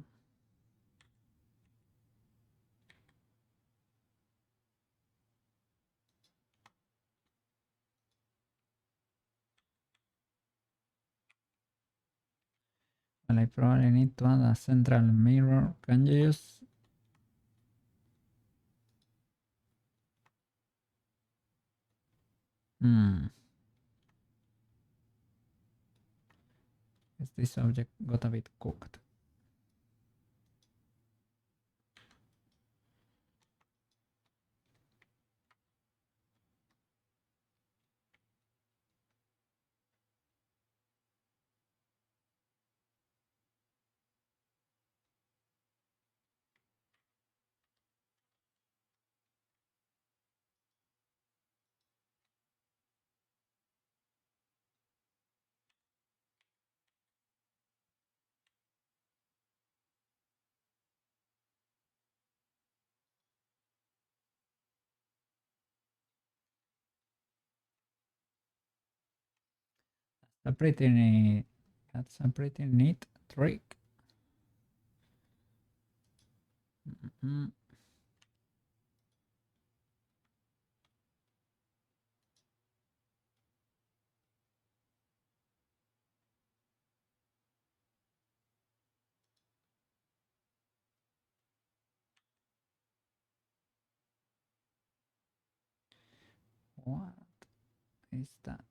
Well, I probably need to add a central mirror. Can you use? Is this object got a bit cooked? A pretty neat. That's a pretty neat trick. What is that?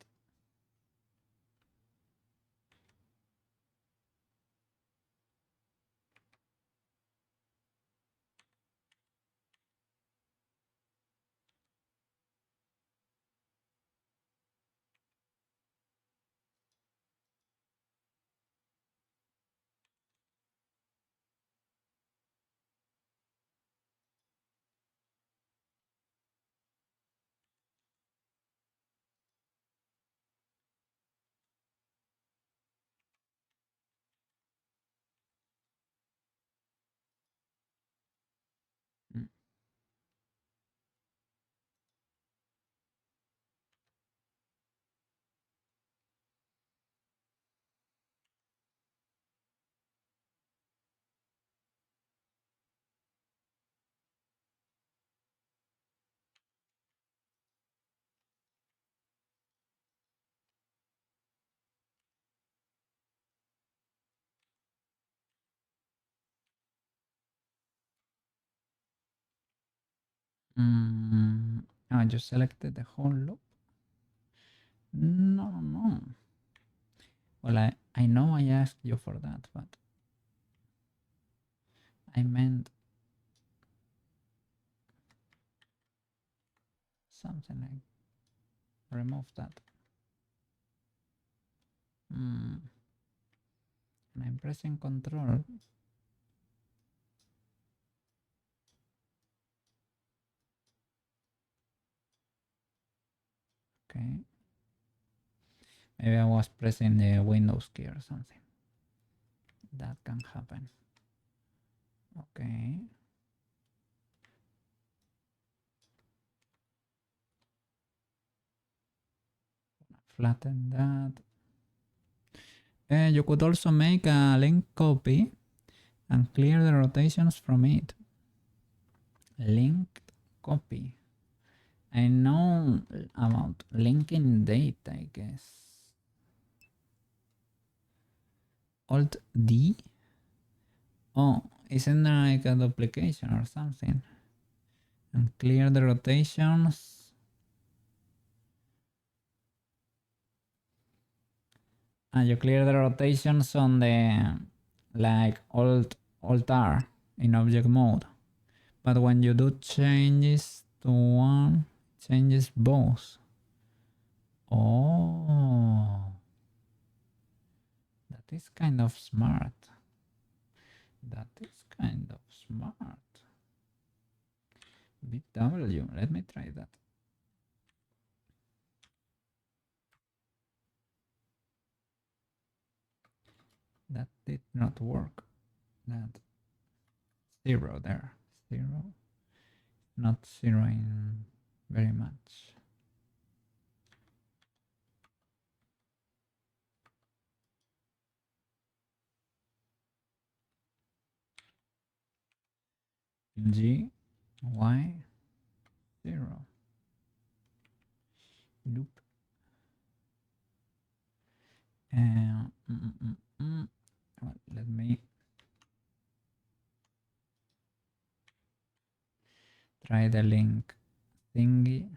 I just selected the whole loop. No. Well, I know I asked you for that, but I meant something like remove that. And I'm pressing control. Okay. Maybe I was pressing the Windows key or something. That can happen. Okay. Flatten that. You could also make a link copy and clear the rotations from it. Linked copy. I know about linking data, I guess. Alt D? Oh, isn't there like a duplication or something? And clear the rotations. And you clear the rotations on the like Alt R in object mode. But when you do changes to one, changes both. Oh, that is kind of smart. That is kind of smart. BW, let me try that. That did not work. That 0 there. 0. Not zeroing very much. G, Y, 0. Loop. Well, let me try the link thingy.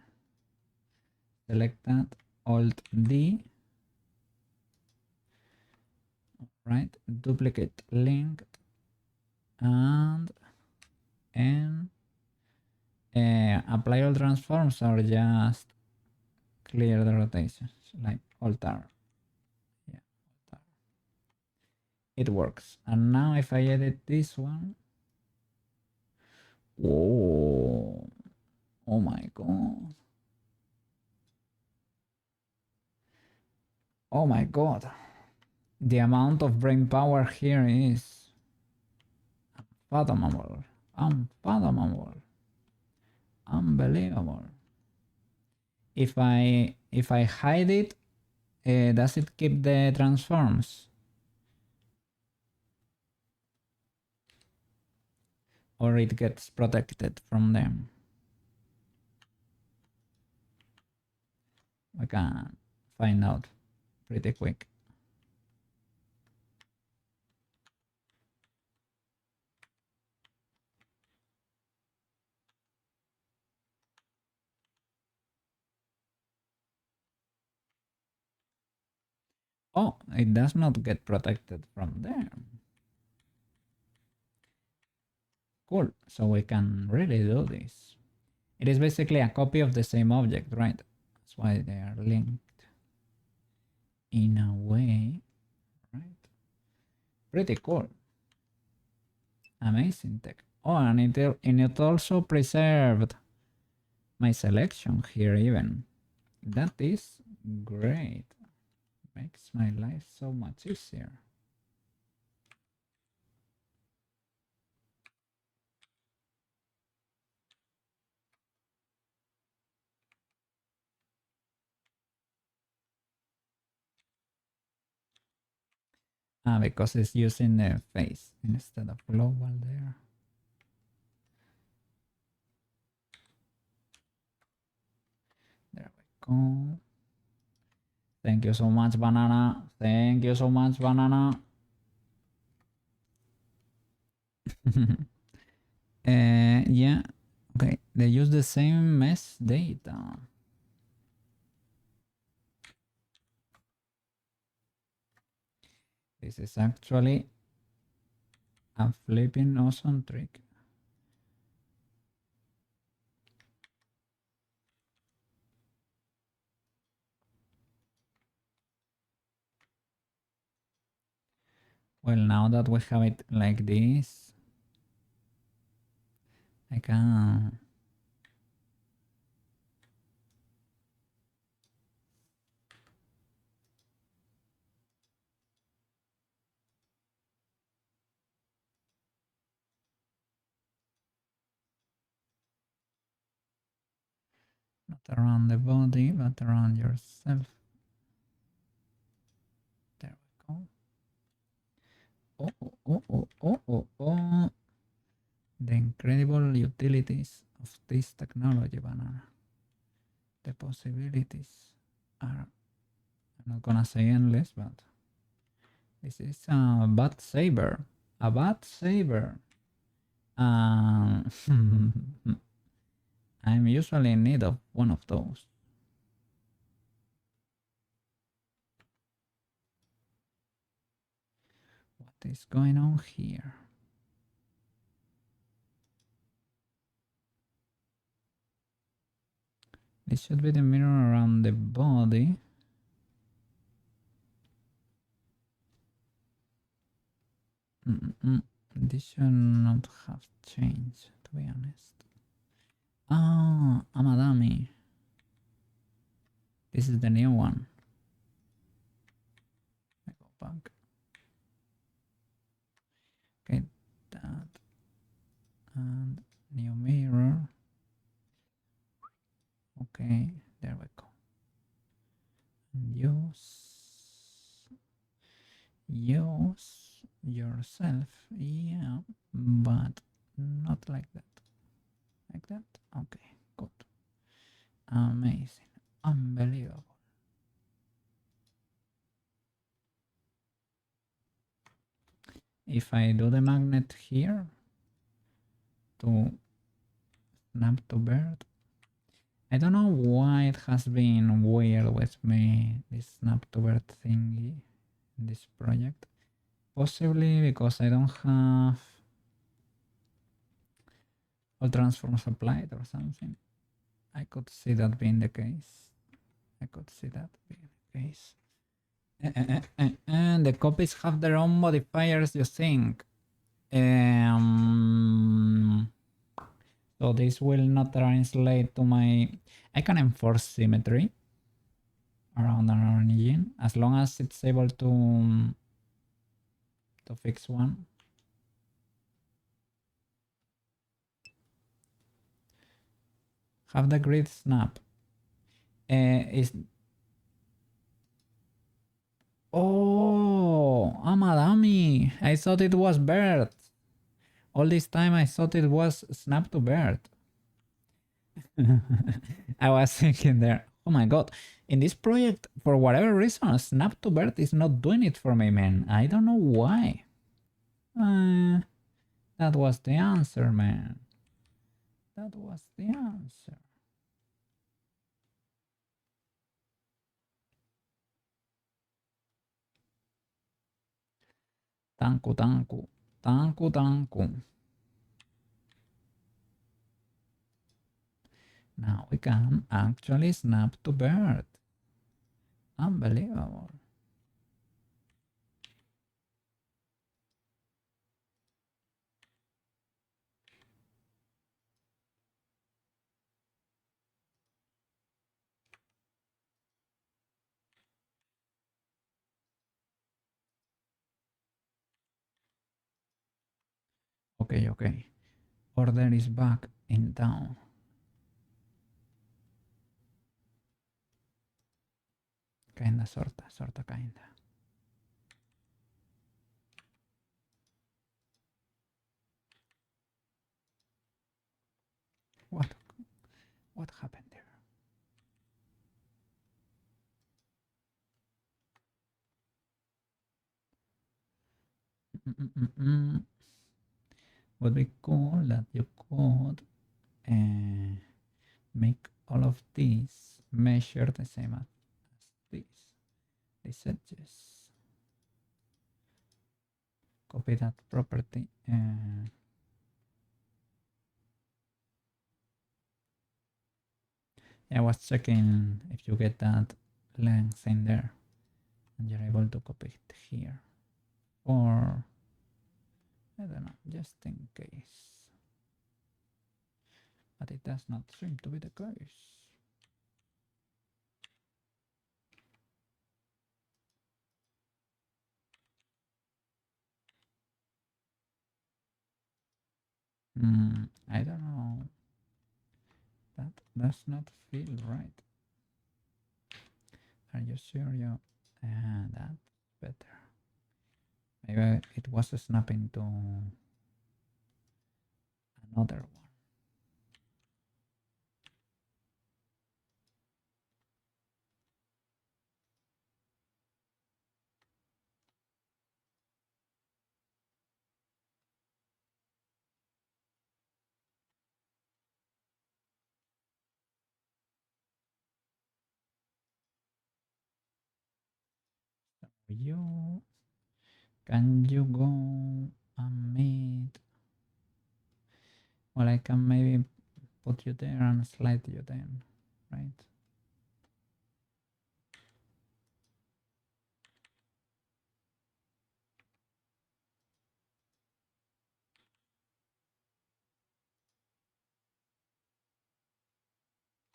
Select that. Alt D. Right. Duplicate link. And apply all transforms or just clear the rotations like Alt R. Yeah, Alt R. It works. And now if I edit this one, whoa, oh my god, oh my god, the amount of brain power here is unfathomable, unfathomable, unbelievable. If I hide it, does it keep the transforms? Or it gets protected from them? We can find out pretty quick. Oh, it does not get protected from there. Cool, so we can really do this. It is basically a copy of the same object, right? That's why they are linked in a way, right? Pretty cool. Amazing tech. Oh, and it also preserved my selection here even. That is great. Makes my life so much easier. Because it's using the face instead of global there. There we go. Thank you so much, Banana. Thank you so much, Banana. Yeah. Okay. They use the same mesh data. This is actually a flipping awesome trick. Well, now that we have it like this, I can not around the body, but around yourself. There we go. Oh, oh, oh, oh, oh, oh, oh. The incredible utilities of this technology, banana. The possibilities are, I'm not gonna say endless, but this is a bat saber. A bat saber. I'm usually in need of one of those. What is going on here? This should be the mirror around the body. This should not have changed, to be honest. Ah, I'm a dummy. This is the new one. I go back. Okay, that. And new mirror. Okay, there we go. Use yourself. Yeah, but not like that. Like that? Okay, good. Amazing. Unbelievable. If I do the magnet here to snap to bird, I don't know why it has been weird with me, this snap to bird thingy in this project. Possibly because I don't have all transforms applied or something. I could see that being the case. I could see that being the case. And the copies have their own modifiers, you think. So this will not translate to my... I can enforce symmetry around an origin as long as it's able to fix one. Have the grid snap. Is... Oh, I'm a dummy. I thought it was bird. All this time I thought it was snap to bird. I was thinking there, oh my god, in this project, for whatever reason, snap to bird is not doing it for me, man. I don't know why. That was the answer, man. That was the answer. Tanku, tanku. Tanku, tanku. Now we can actually snap to bird. Unbelievable. Okay, okay. Order is back in town. Kinda, sorta, kinda. What happened there? Would be cool that you could make all of these measure the same as these edges. Copy that property. I was checking if you get that length in there and you're able to copy it here, or I don't know, just in case, but it does not seem to be the case. I don't know, that does not feel right. Are you sure you that's better? Maybe it was snapping to another one. You can you go and meet? Well, I can maybe put you there and slide you then, right?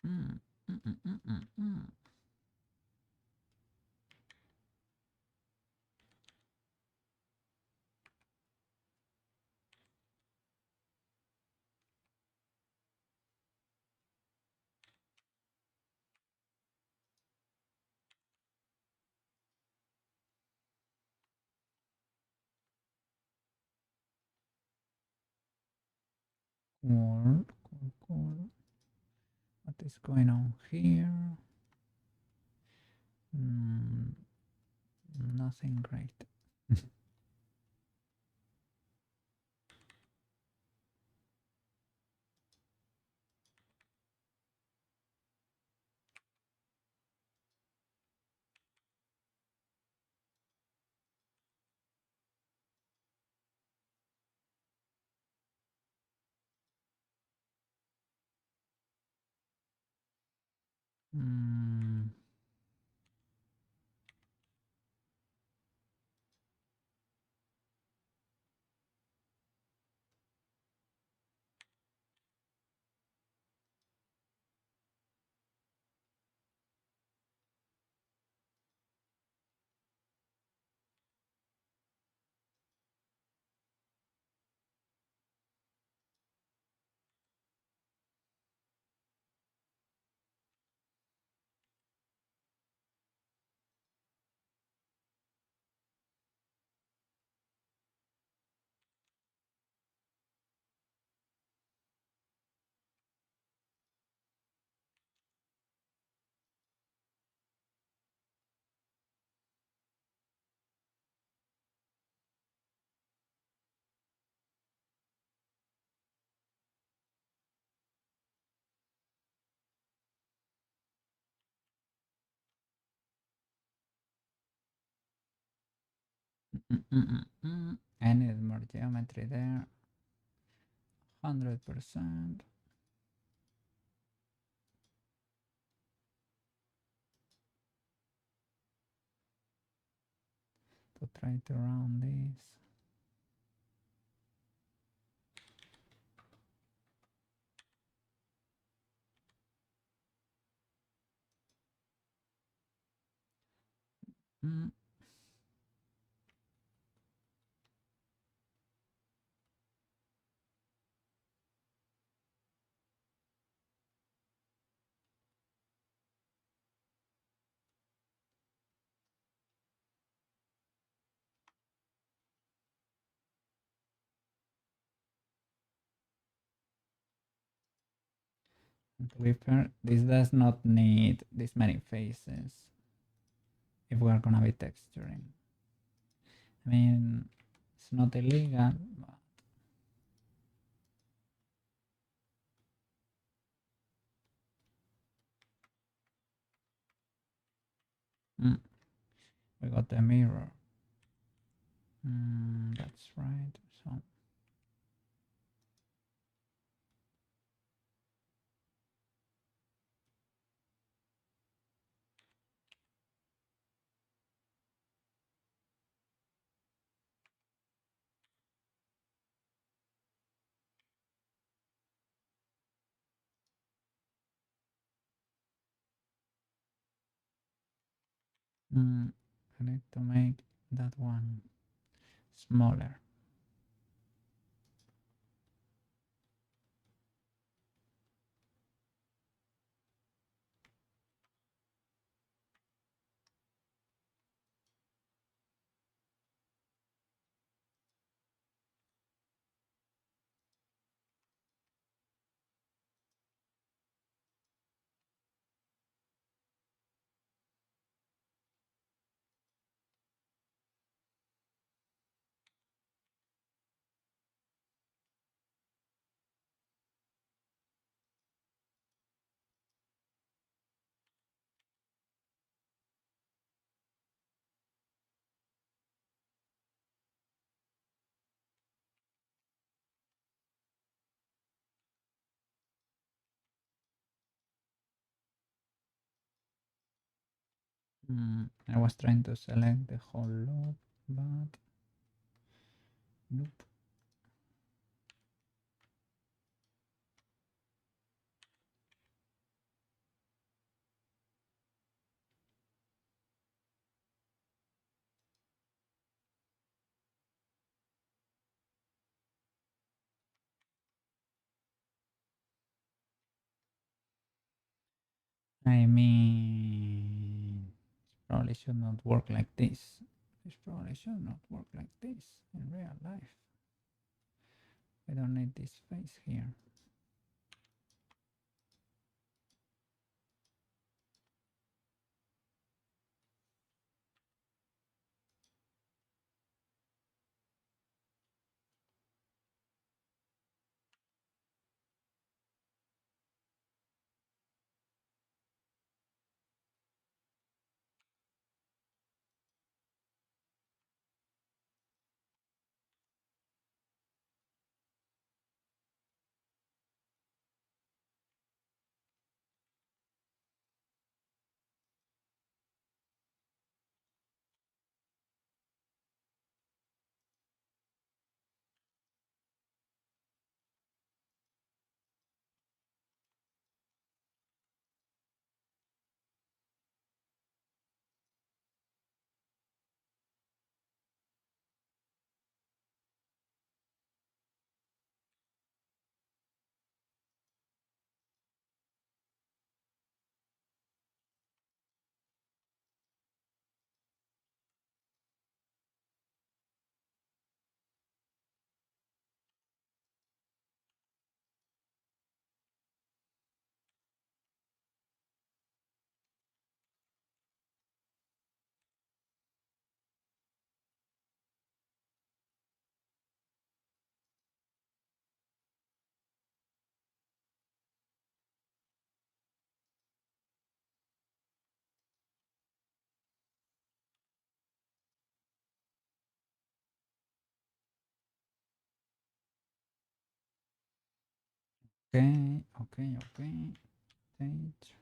Mm, mm, mm, mm, mm, mm. Cool, cool, cool. What is going on here? Nothing great. Mm, I need more geometry there. 100%. To try to round this. Mm. To be fair, this does not need this many faces if we are gonna be texturing. I mean, it's not illegal, but Mm, we got the mirror. That's right. So I need to make that one smaller. I was trying to select the whole loop, but nope. I mean, probably should not work like this. This probably should not work like this in real life. We don't need this face here. Okay, okay, okay. Stage.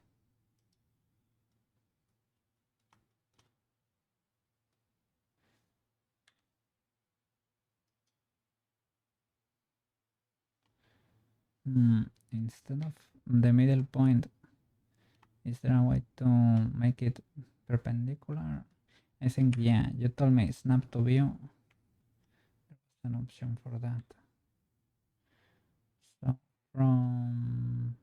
Instead of the middle point, is there a way to make it perpendicular? I think, yeah, you told me snap to view. There's an option for that. So from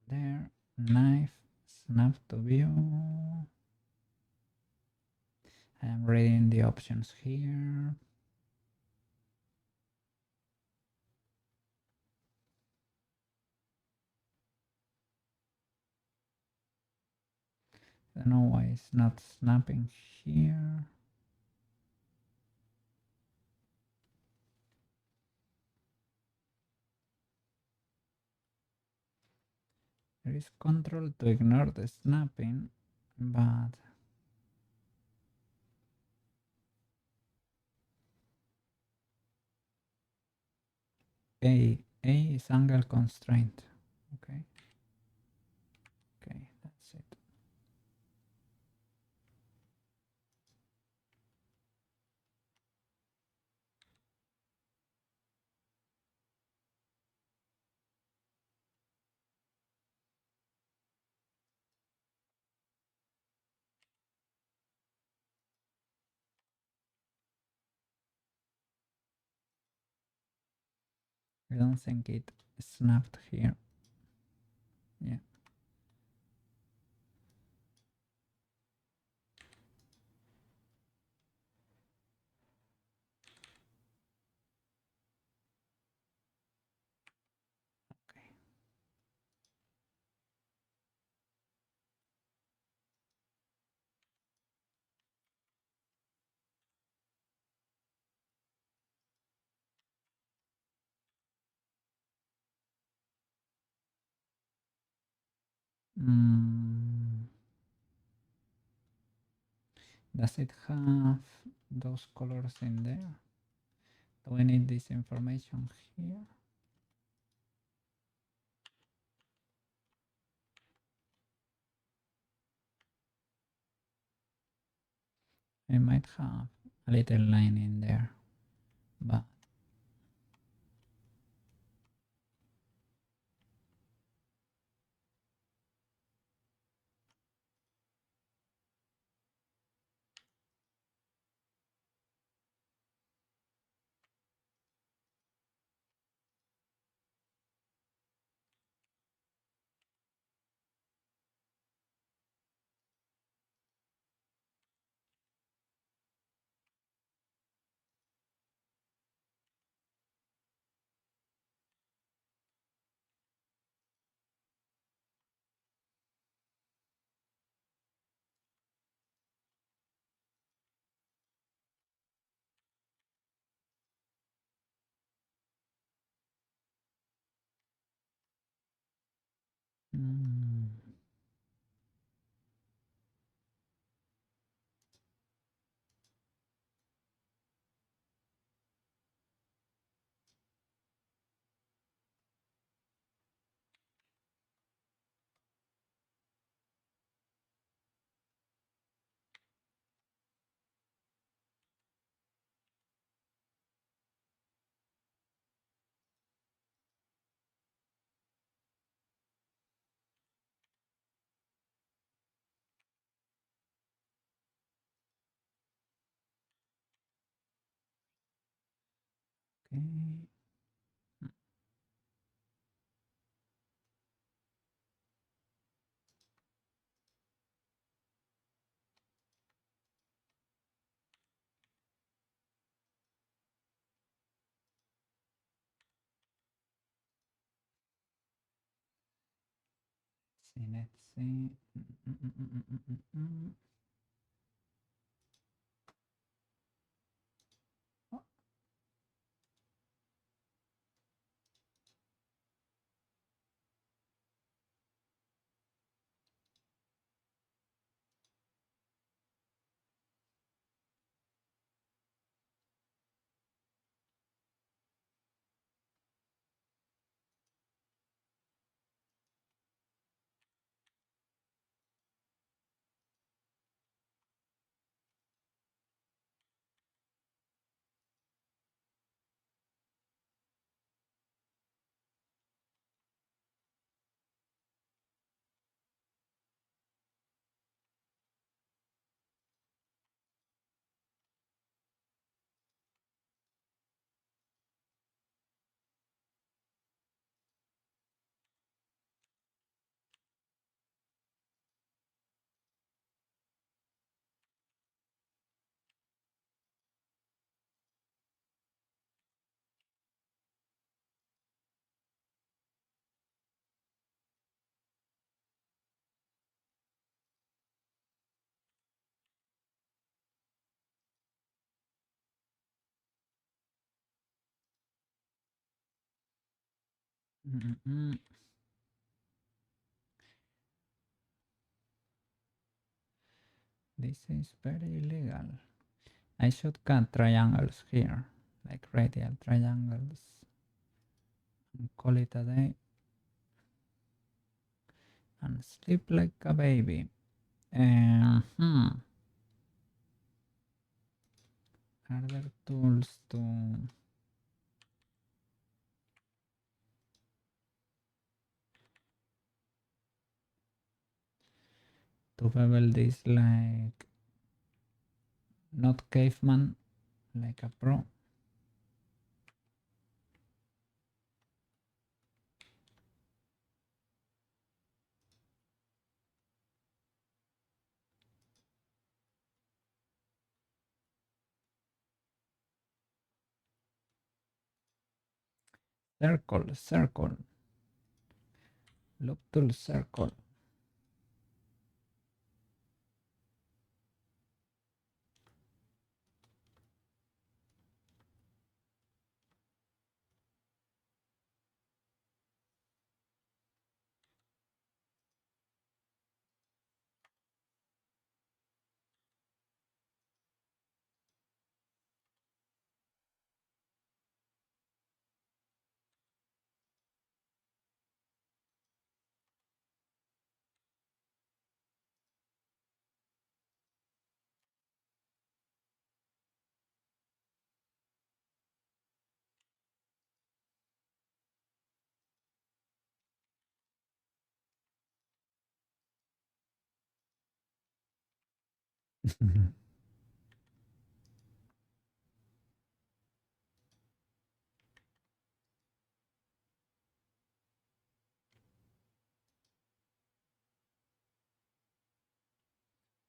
there, knife, snap to view. I am reading the options here. I don't know why it's not snapping here. There is control to ignore the snapping, but A is angle constraint. Okay. Okay, that's it. I don't think it snapped here. Yeah. Okay. Mm, does it have those colors in there? Do we need this information here? I might have a little line in there, but mm, okay. Let's see. Mm-mm. This is very illegal. I should cut triangles here, like radial triangles, and call it a day and sleep like a baby. Are there tools to bevel this like not caveman, like a pro? Circle, circle, look to the circle.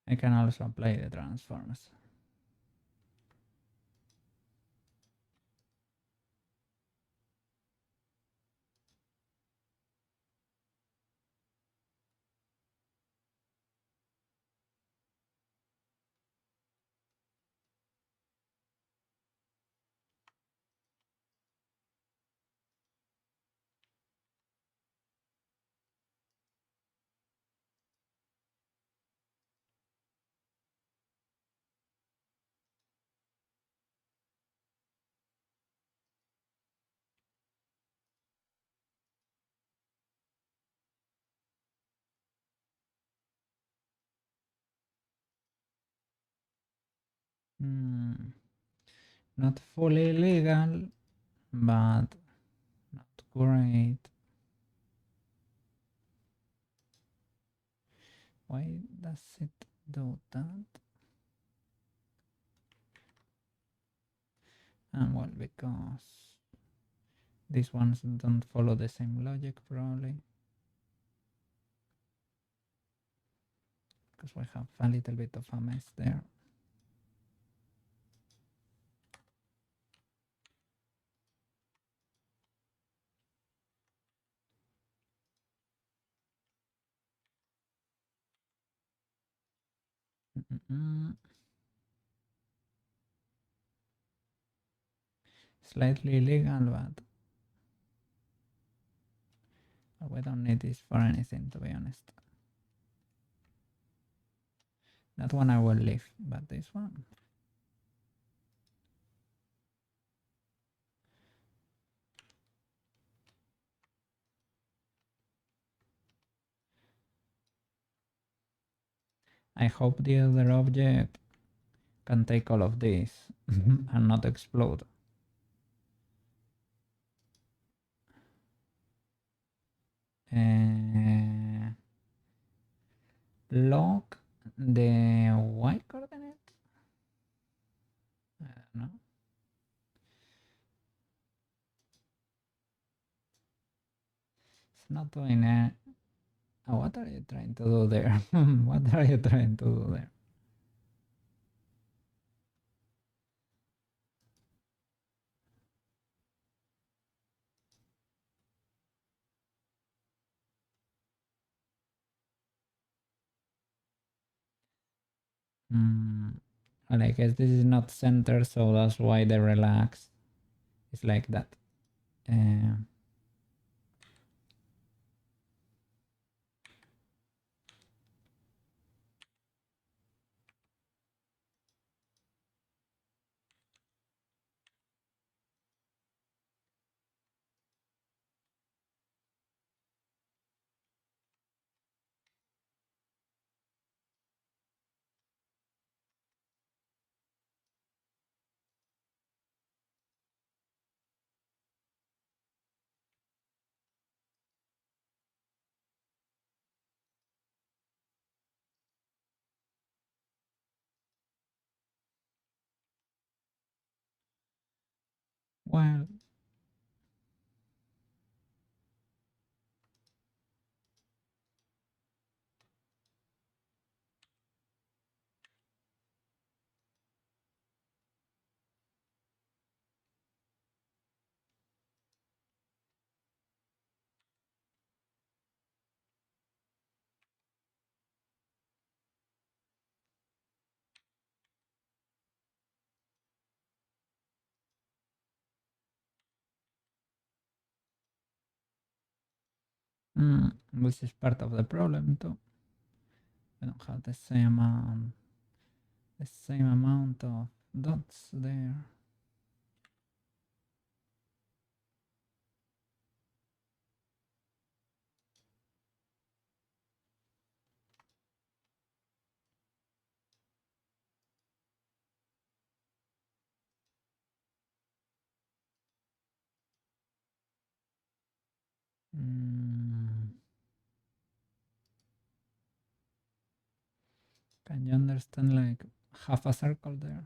I can also apply the transforms. Not fully legal, but not great. Why does it do that? Well, because these ones don't follow the same logic, probably. Because we have a little bit of a mess there. Slightly illegal, but we don't need this for anything, to be honest. That one I will leave, but this one. I hope the other object can take all of this and not explode. Log the y coordinate? I don't know. It's not doing it. Oh, what are you trying to do there? What are you trying to do there? Well, I guess this is not center, so that's why the relax is like that. Well, this is part of the problem too. I don't have the same amount of dots there. Can you understand like half a circle there?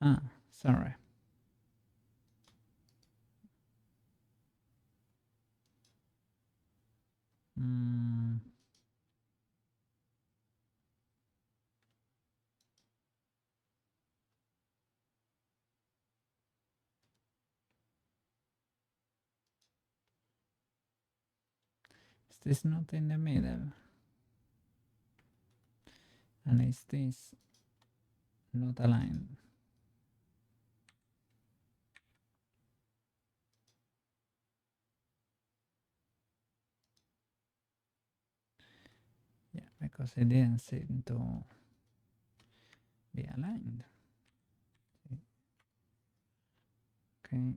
Ah, sorry. Mm, is this not in the middle? And is this not aligned? Yeah, because it didn't seem to be aligned. Okay.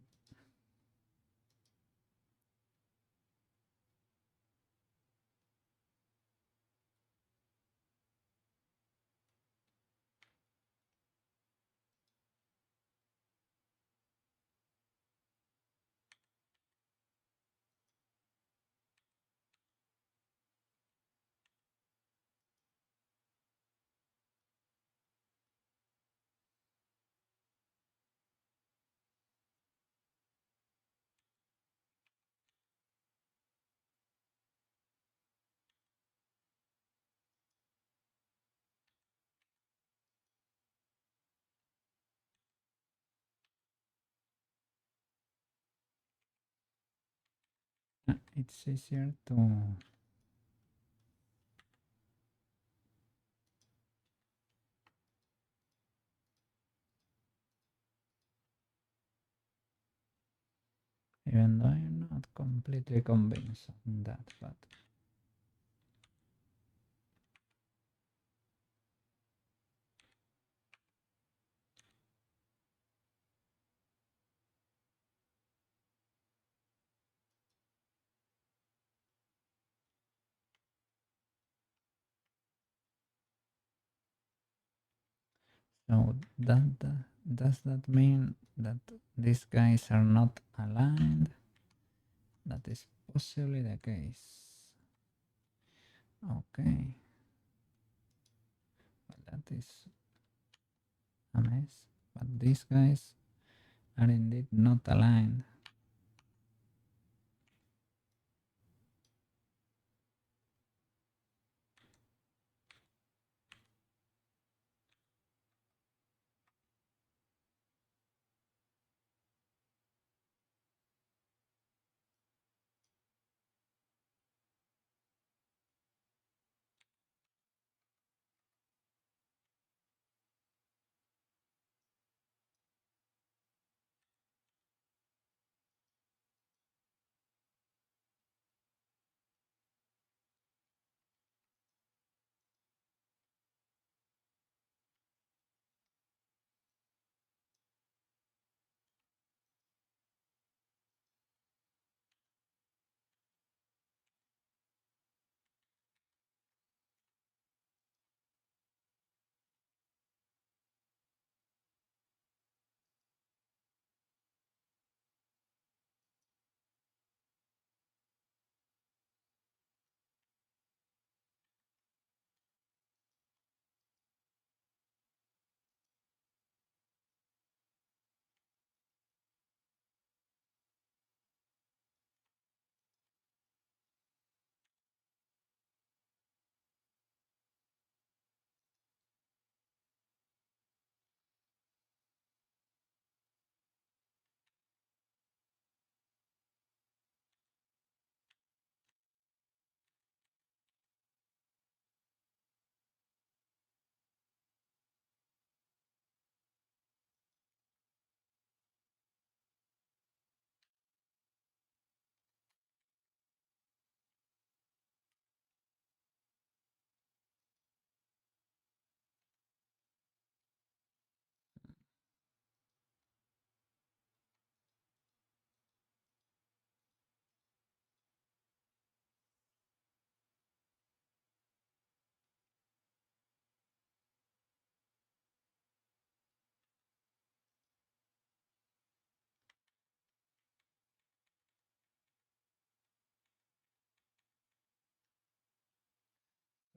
It's easier to even though I'm not completely convinced on that, but so does that mean that these guys are not aligned? That is possibly the case. Okay. Well, that is a mess. But these guys are indeed not aligned.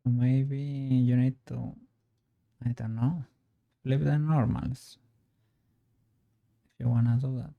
maybe you need to, I don't know, flip the normals if you wanna do that.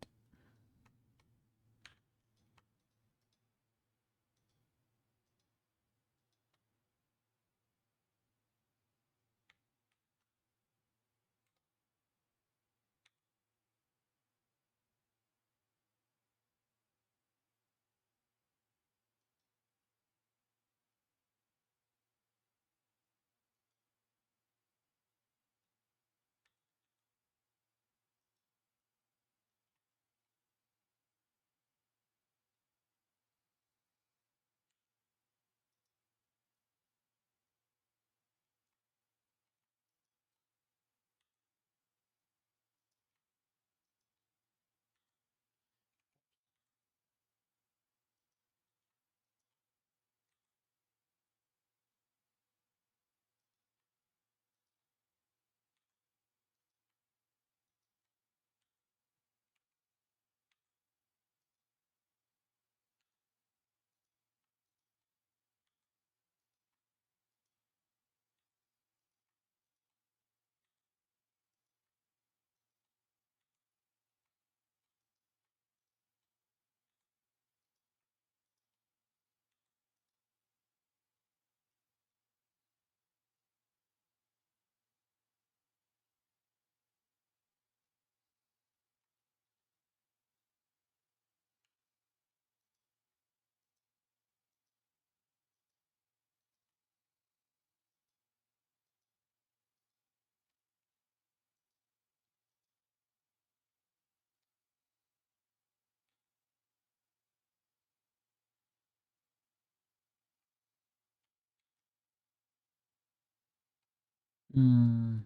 Hmm.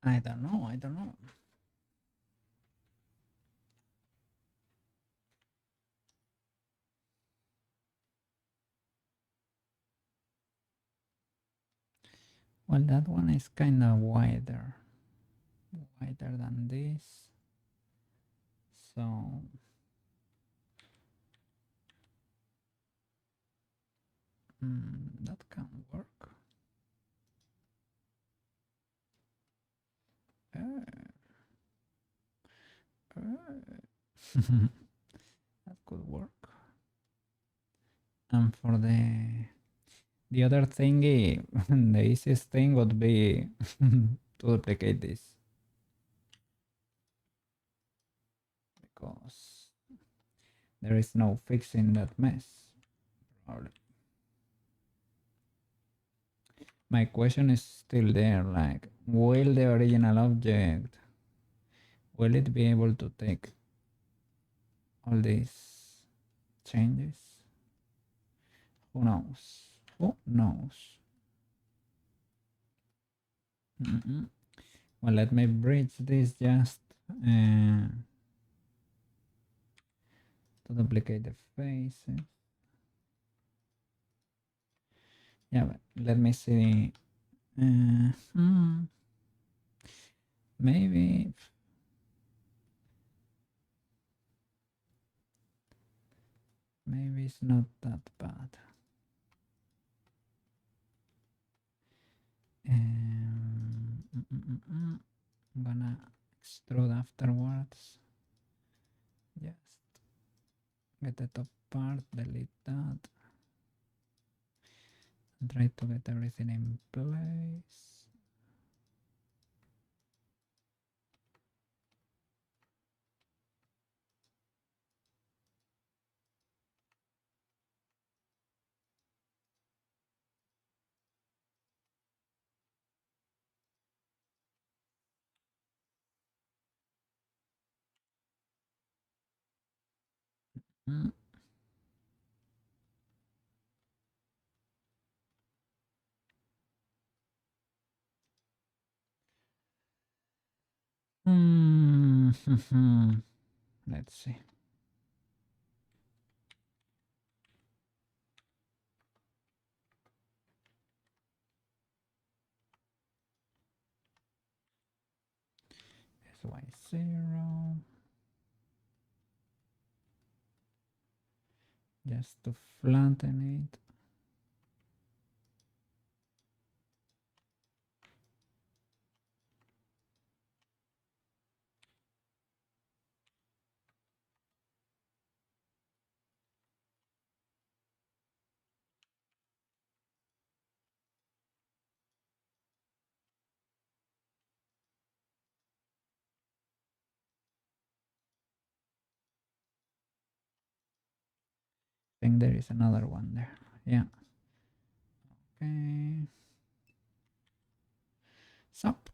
I don't know. I don't know. Well, that one is kind of wider than this. So that can work. That could work. And for the other thingy, the easiest thing would be to duplicate this, because there is no fixing that mess, probably. My question is still there, like, will the original object, will it be able to take all these changes? Who knows? Who knows? Well, let me bridge this just to duplicate the faces. Yeah, but let me see. Maybe it's not that bad. I'm gonna extrude afterwards. Just get the top part, delete that, and try to get everything in place. Mm. Let's see. XY0. Just to flatten it. I think there is another one there. Yeah. Okay. Sup?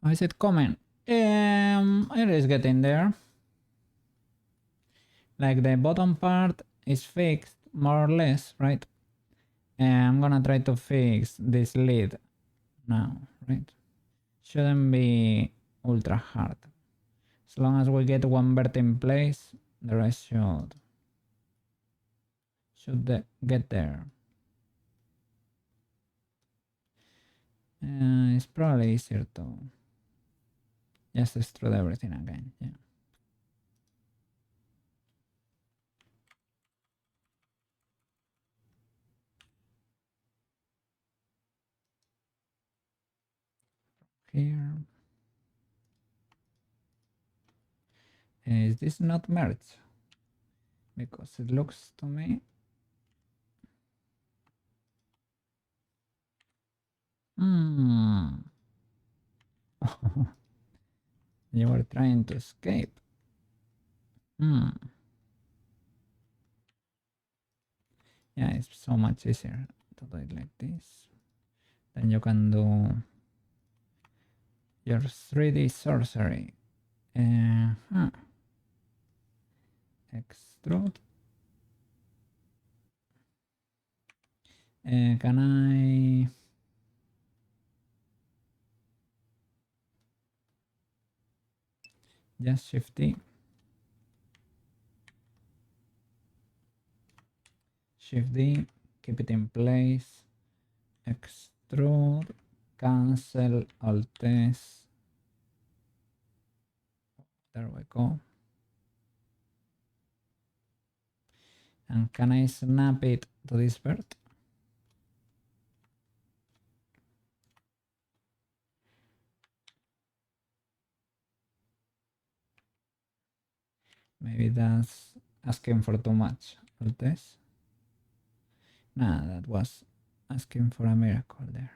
How is it coming? It is getting there. Like the bottom part is fixed more or less, right? And I'm gonna try to fix this lid now, right? Shouldn't be ultra hard. As long as we get one vert in place, the rest should get there. It's probably easier to just extrude everything again. Yeah. Here. Is this not merged? Because it looks to me. You were trying to escape. Yeah, it's so much easier to do it like this. Then you can do your 3D sorcery. Extrude. Can I... Just Shift D. Shift D, keep it in place. Extrude, cancel, Alt S. There we go. And can I snap it to this vert? Maybe that's asking for too much. Alt S. Nah, that was asking for a miracle there.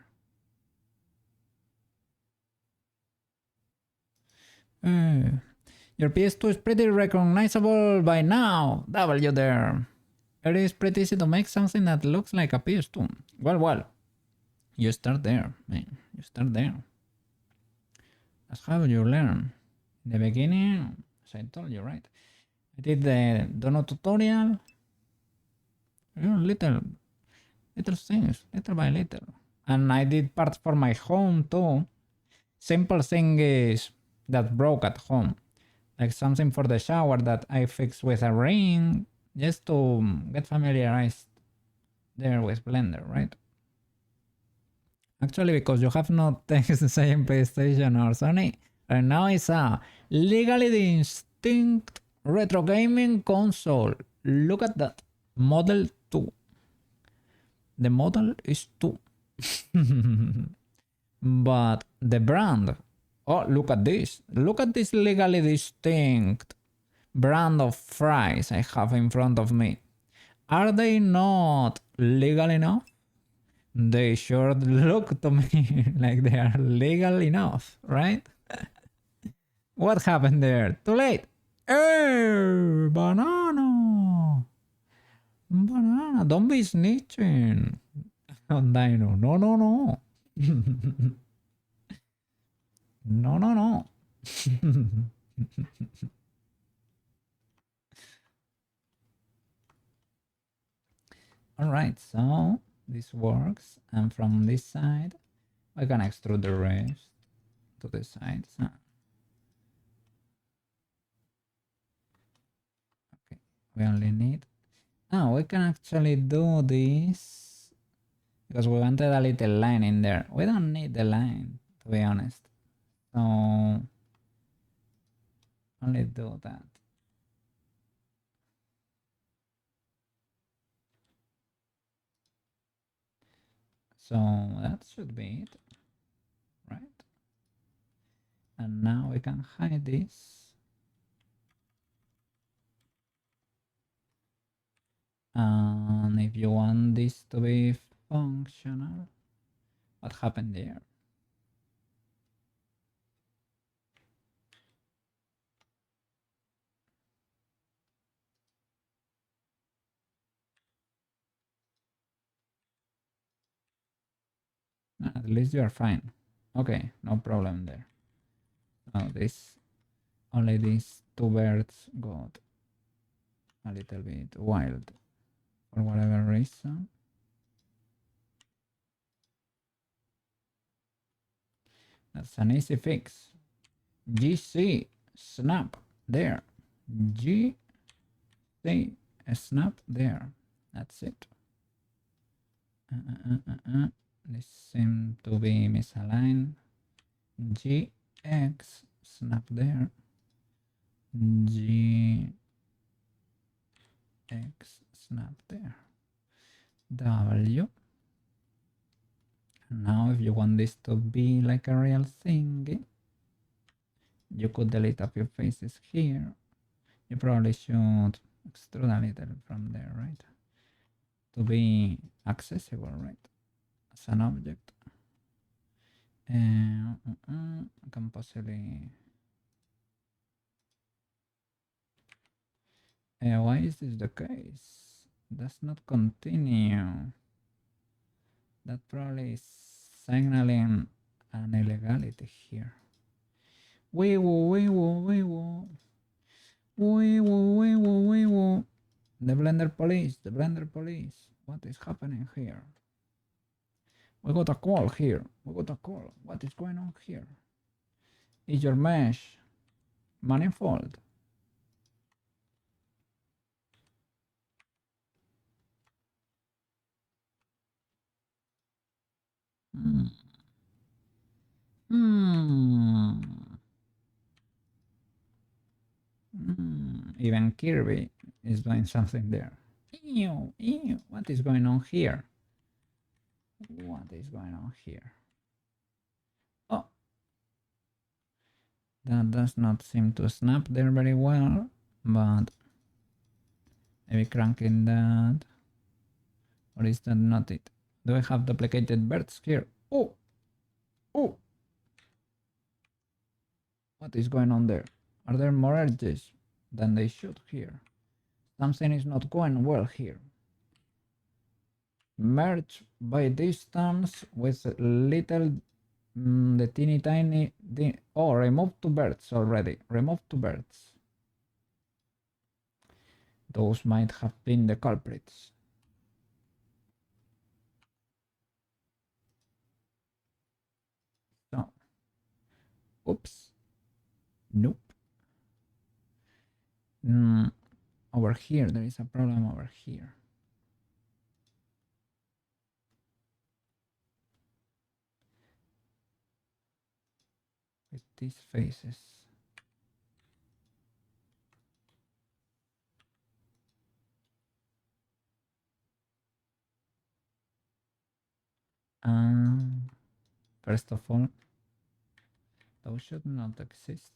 Your PS2 is pretty recognizable by now. W there. It is pretty easy to make something that looks like a PS2. Well. You start there, man. You start there. That's how you learn. In the beginning, as I told you, right? I did the donut tutorial. Little things, little by little. And I did parts for my home too. Simple thing is that broke at home. Like something for the shower that I fixed with a ring. Just to get familiarized there with Blender, right? Actually, because you have not taken the same PlayStation or Sony, and now it's a legally distinct retro gaming console. Look at that. Model 2. The model is 2. But the brand, oh, look at this. Look at this legally distinct brand of fries I have in front of me. Are they not legal enough? They sure look to me like they are legal enough, right? What happened there? Too late. Hey, banana. Banana, don't be snitching on Dino. No. No. All right, so this works, and from this side I can extrude the rest to the sides. Okay, we only need... we can actually do this because we wanted a little line in there. We don't need the line, to be honest. So only do that. So that should be it, right? And now we can hide this. And if you want this to be functional, what happened there? At least you are fine. Okay, no problem there. Now this, only these two birds got a little bit wild for whatever reason. That's an easy fix. GC snap there. GC snap there. That's it. This seems to be misaligned. GX snap there. GX snap there. W. Now if you want this to be like a real thing, you could delete a few faces here. You probably should extrude a little from there, right? To be accessible, right? As an object. I can possibly... why is this the case? Does not continue. That probably is signaling an illegality here. Wee woo, wee woo, wee woo. Wee woo, wee woo, wee woo. The Blender police, the Blender police. What is happening here? We got a call here. We got a call. What is going on here? Is your mesh manifold? Hmm. Hmm. Even Kirby is doing something there. Ew, ew. What is going on here? What is going on here? Oh, that does not seem to snap there very well, but maybe cranking that. Or is that not it? Do I have duplicated birds here? Oh, oh. What is going on there? Are there more edges than they should here? Something is not going well here. Merge by distance with little the teeny tiny oh, remove two birds already. Remove two birds. Those might have been the culprits. So, oops. Nope. Over here, there is a problem over here. With these faces. First of all, those should not exist.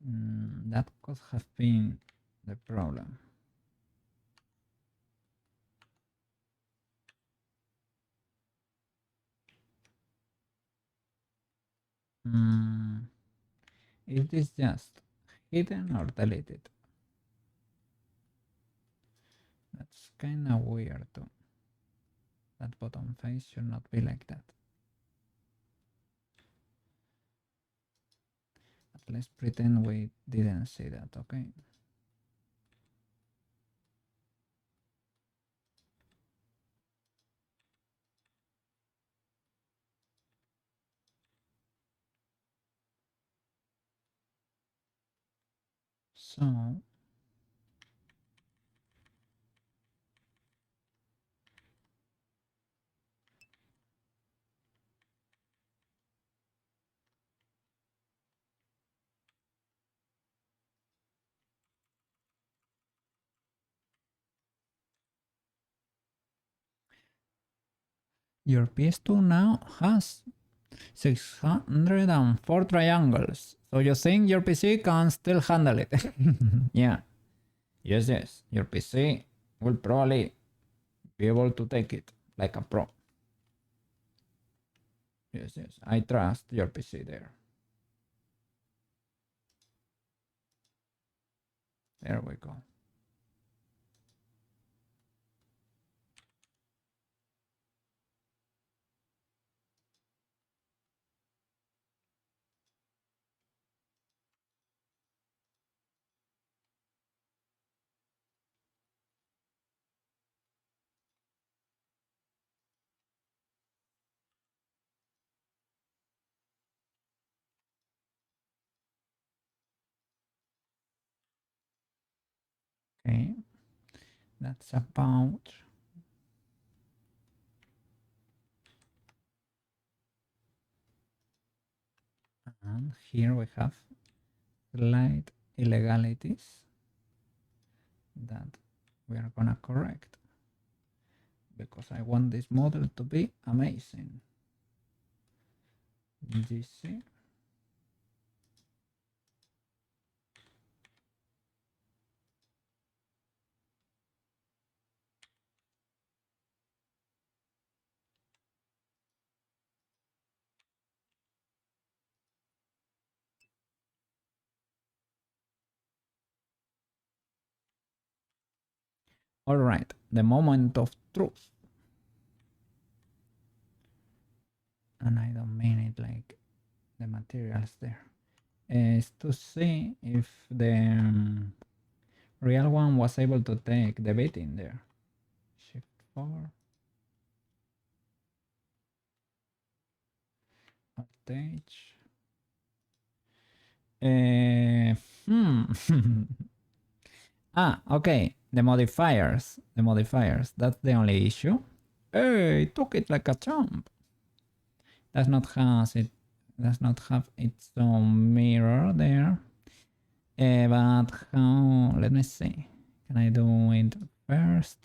That could have been the problem. Is this just hidden or deleted? That's kind of weird too. That bottom face should not be like that. But let's pretend we didn't see that, okay? So Your PS2 now has 604 triangles. So you think your PC can still handle it? Yeah. Yes, yes. Your PC will probably be able to take it like a pro. Yes, yes. I trust your PC there. There we go. Okay. That's about. And here we have slight illegalities that we are gonna correct because I want this model to be amazing. GC. All right, the moment of truth. And I don't mean it like the materials there. Is to see if the real one was able to take the bit in there. Shift 4. Alt H. Hmm. Okay. The modifiers. The modifiers. That's the only issue. Hey, took it like a champ. Does not have it. Does not have its own mirror there. But how? Let me see. Can I do it first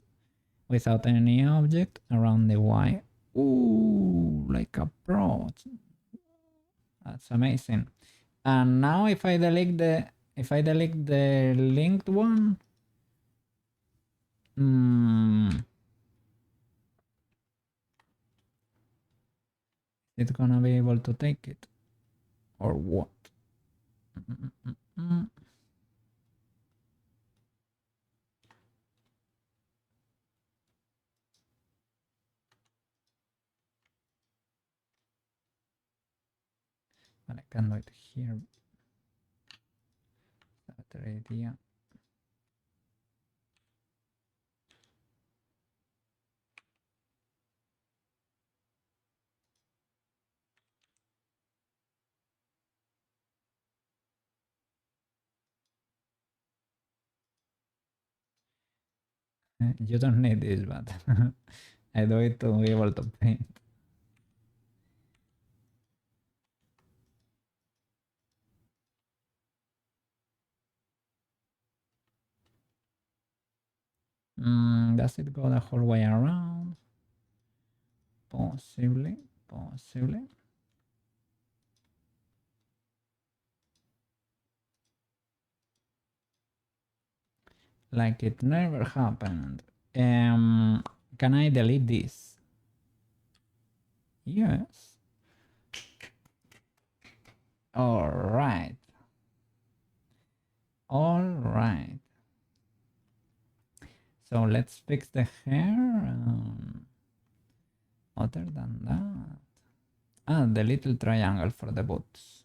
without any object around the Y? Ooh, like a pro. That's amazing. And now if I delete the linked one, it's gonna be able to take it or what? But I can do it here. Better idea. You don't need this, but I do it to be able to paint. Does it go the whole way around? Possibly, possibly. Like it never happened. Can I delete this? Yes. All right. All right. So let's fix the hair. Other than that, the little triangle for the boots.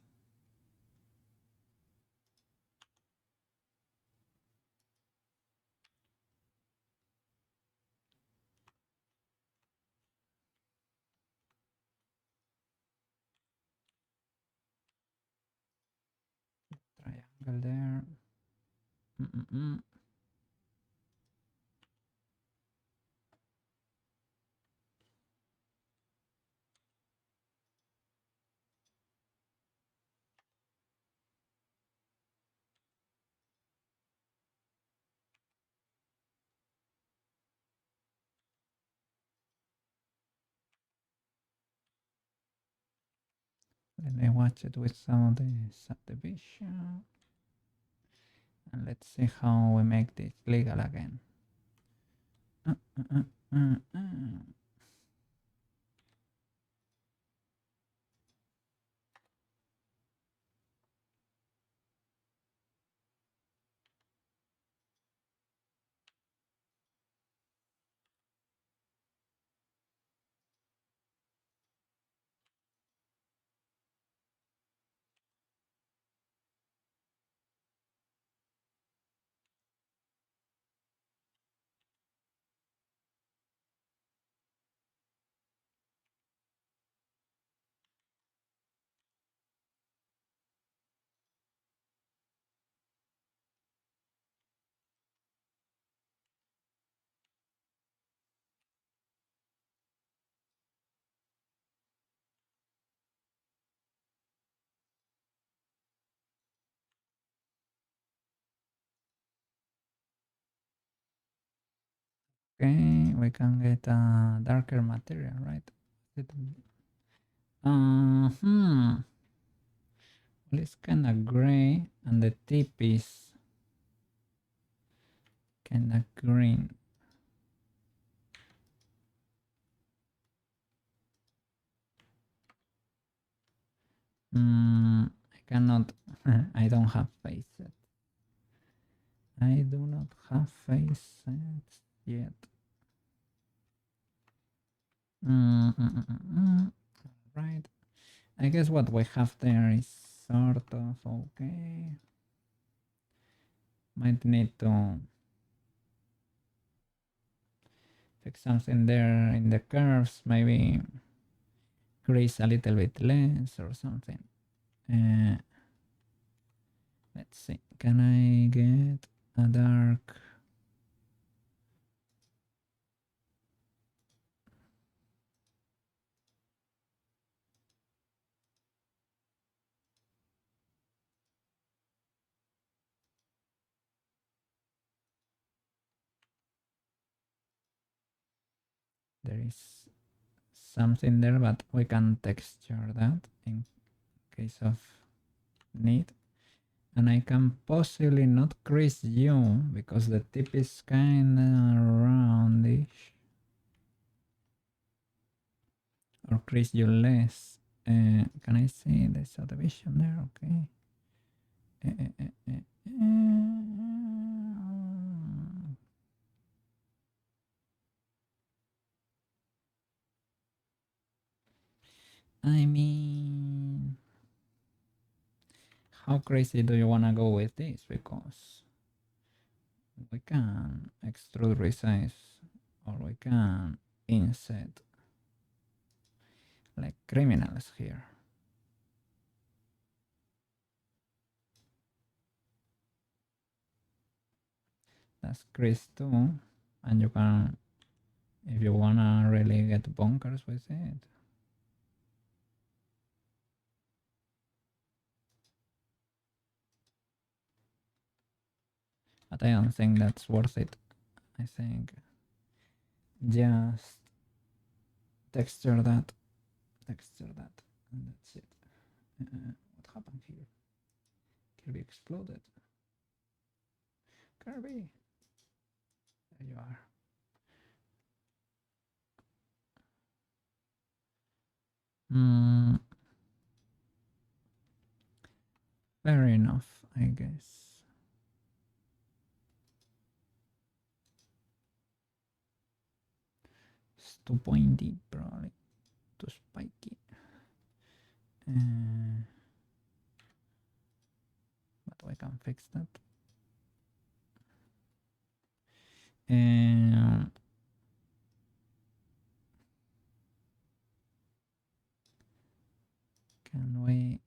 Triangle there. Let me watch it with some of the subdivision. And let's see how we make this legal again. Uh, uh, uh, uh, uh. Okay, we can get a darker material, right? Well, it's kind of gray, and the tip is kind of green. I cannot. I don't have face set. I do not have face sets yet. Right. I guess what we have there is sort of okay. Might need to fix something there in the curves, maybe crease a little bit less or something. Uh, let's see, can I get a dark? There is something there, but we can texture that in case of need. And I can possibly not crease you because the tip is kind of roundish, or crease you less. Can I see the subdivision there? Okay. I mean, how crazy do you want to go with this? Because we can extrude resize, or we can inset like criminals here. That's crease too, and you can, if you wanna really get bonkers with it. But I don't think that's worth it. I think just texture that, and that's it. What happened here? Kirby exploded. Kirby, there you are. Fair enough, I guess. It's too pointy, probably. Too spiky. But we can fix that. Can we?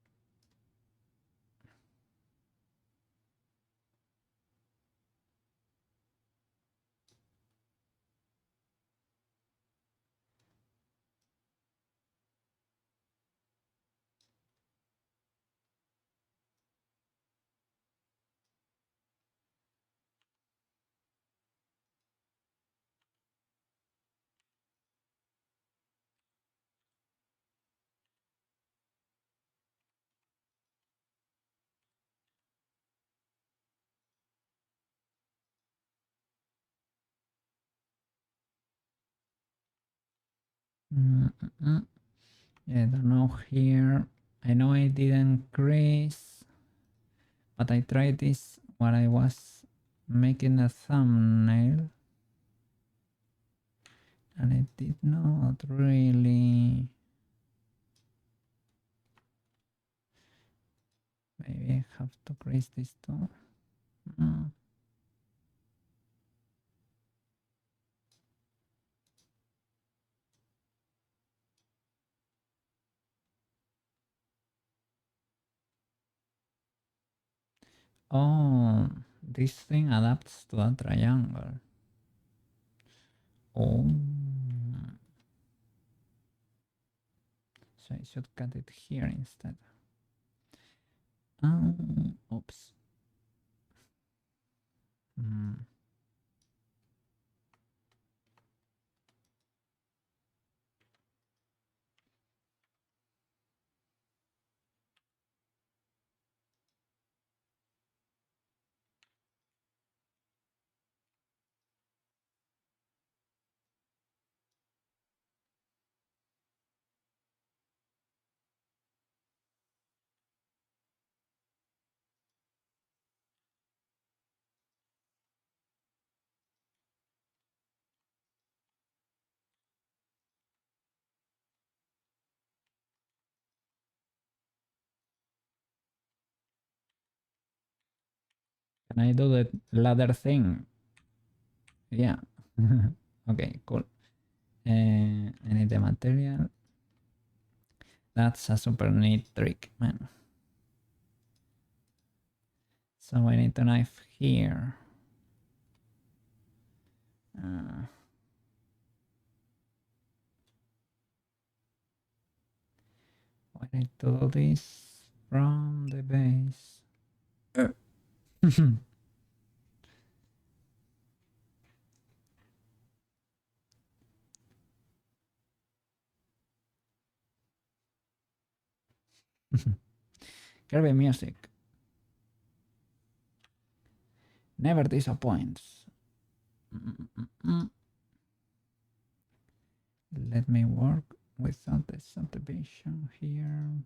Yeah, I don't know here. I know I didn't crease, but I tried this when I was making a thumbnail, and it did not really. Maybe I have to crease this too. Oh, this thing adapts to a triangle. Oh, so I should cut it here instead. Oops. Can I do the ladder thing? Yeah. Okay, cool. I need the material. That's a super neat trick, man. So I need a knife here. I need to do this from the base. Kirby music never disappoints. Let me work without the subdivision here.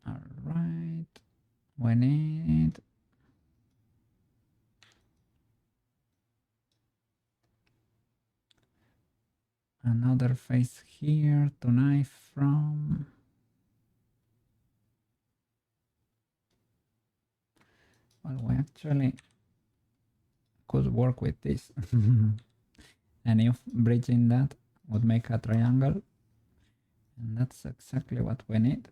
All right. We need another face here to knife from. Well, we actually could work with this. And if bridging that would make a triangle, and that's exactly what we need.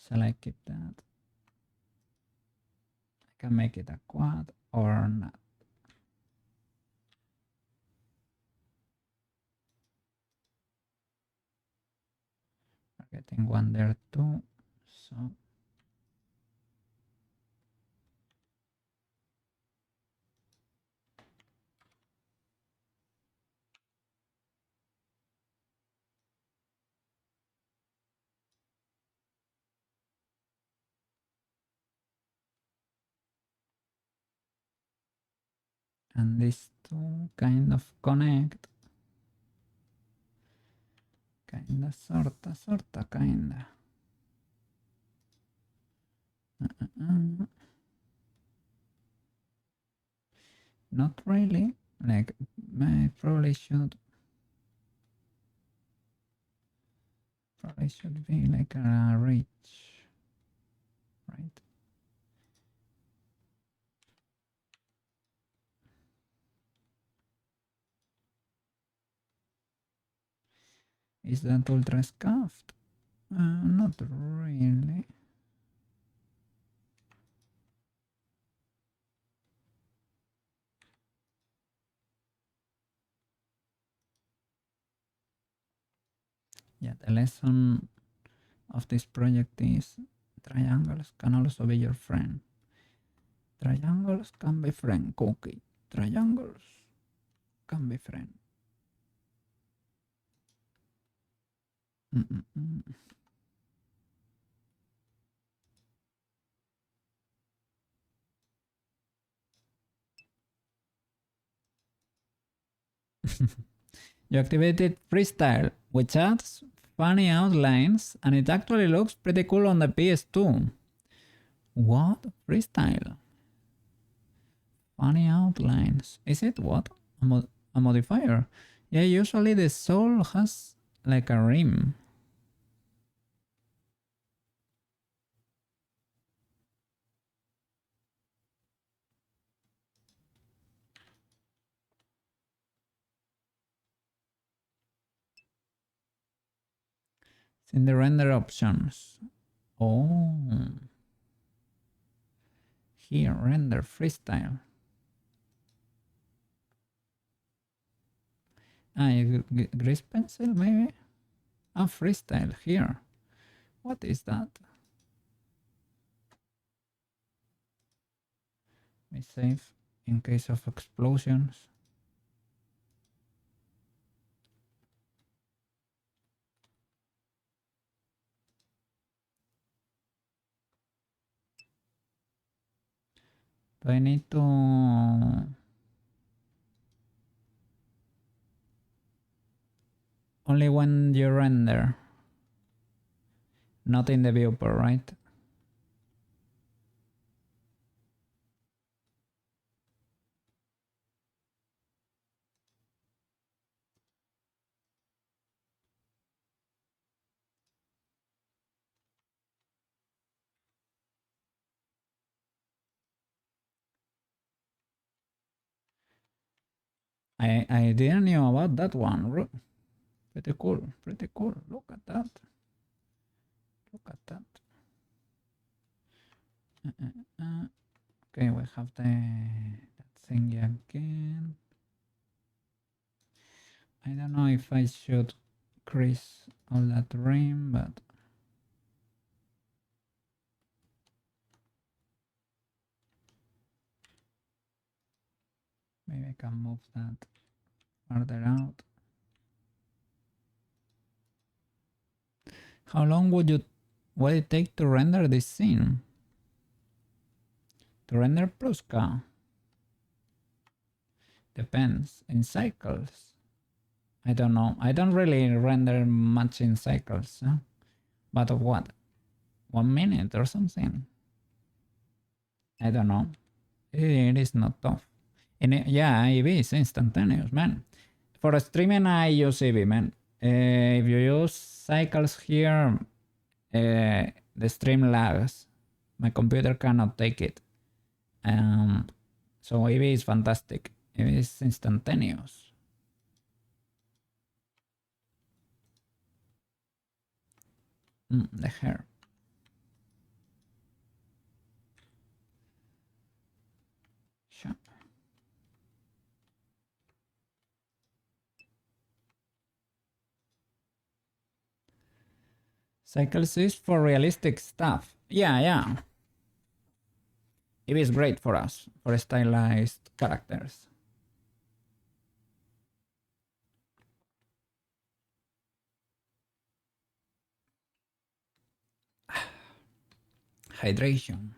Shall I keep that? I can make it a quad or not. We're getting one there too, so and these two kind of connect. Kinda, sorta, kinda. Not really. Like, I probably should be like a reach, right? Is that ultra scuffed? Not really. Yeah, the lesson of this project is triangles can also be your friend. Triangles can be friend, Cookie. Triangles can be friend. You activated freestyle, which adds funny outlines, and it actually looks pretty cool on the PS2. What? Freestyle? Funny outlines. Is it what? A modifier? Yeah, usually the soul has like a rim. It's in the render options. Oh. Here, render freestyle. Grease pencil maybe? Ah, freestyle here. What is that? Let me save in case of explosions. Do I need to... Only when you render. Not in the viewport, right? I didn't know about that one. Pretty cool, pretty cool. Look at that. Look at that. Okay, we have that thing again. I don't know if I should crease all that rim, but maybe I can move that further out. How long would it take to render this scene? To render Prushka? Depends. In cycles. I don't know. I don't really render much in cycles. Huh? But of what? 1 minute or something? I don't know. It is not tough. Yeah, Eevee is instantaneous, man. For streaming, I use Eevee, man. If you use cycles here, the stream lags. My computer cannot take it. So Eevee is fantastic. Eevee is instantaneous. The hair. Sure. Cycles is for realistic stuff. Yeah. It is great for us, for stylized characters. Hydration.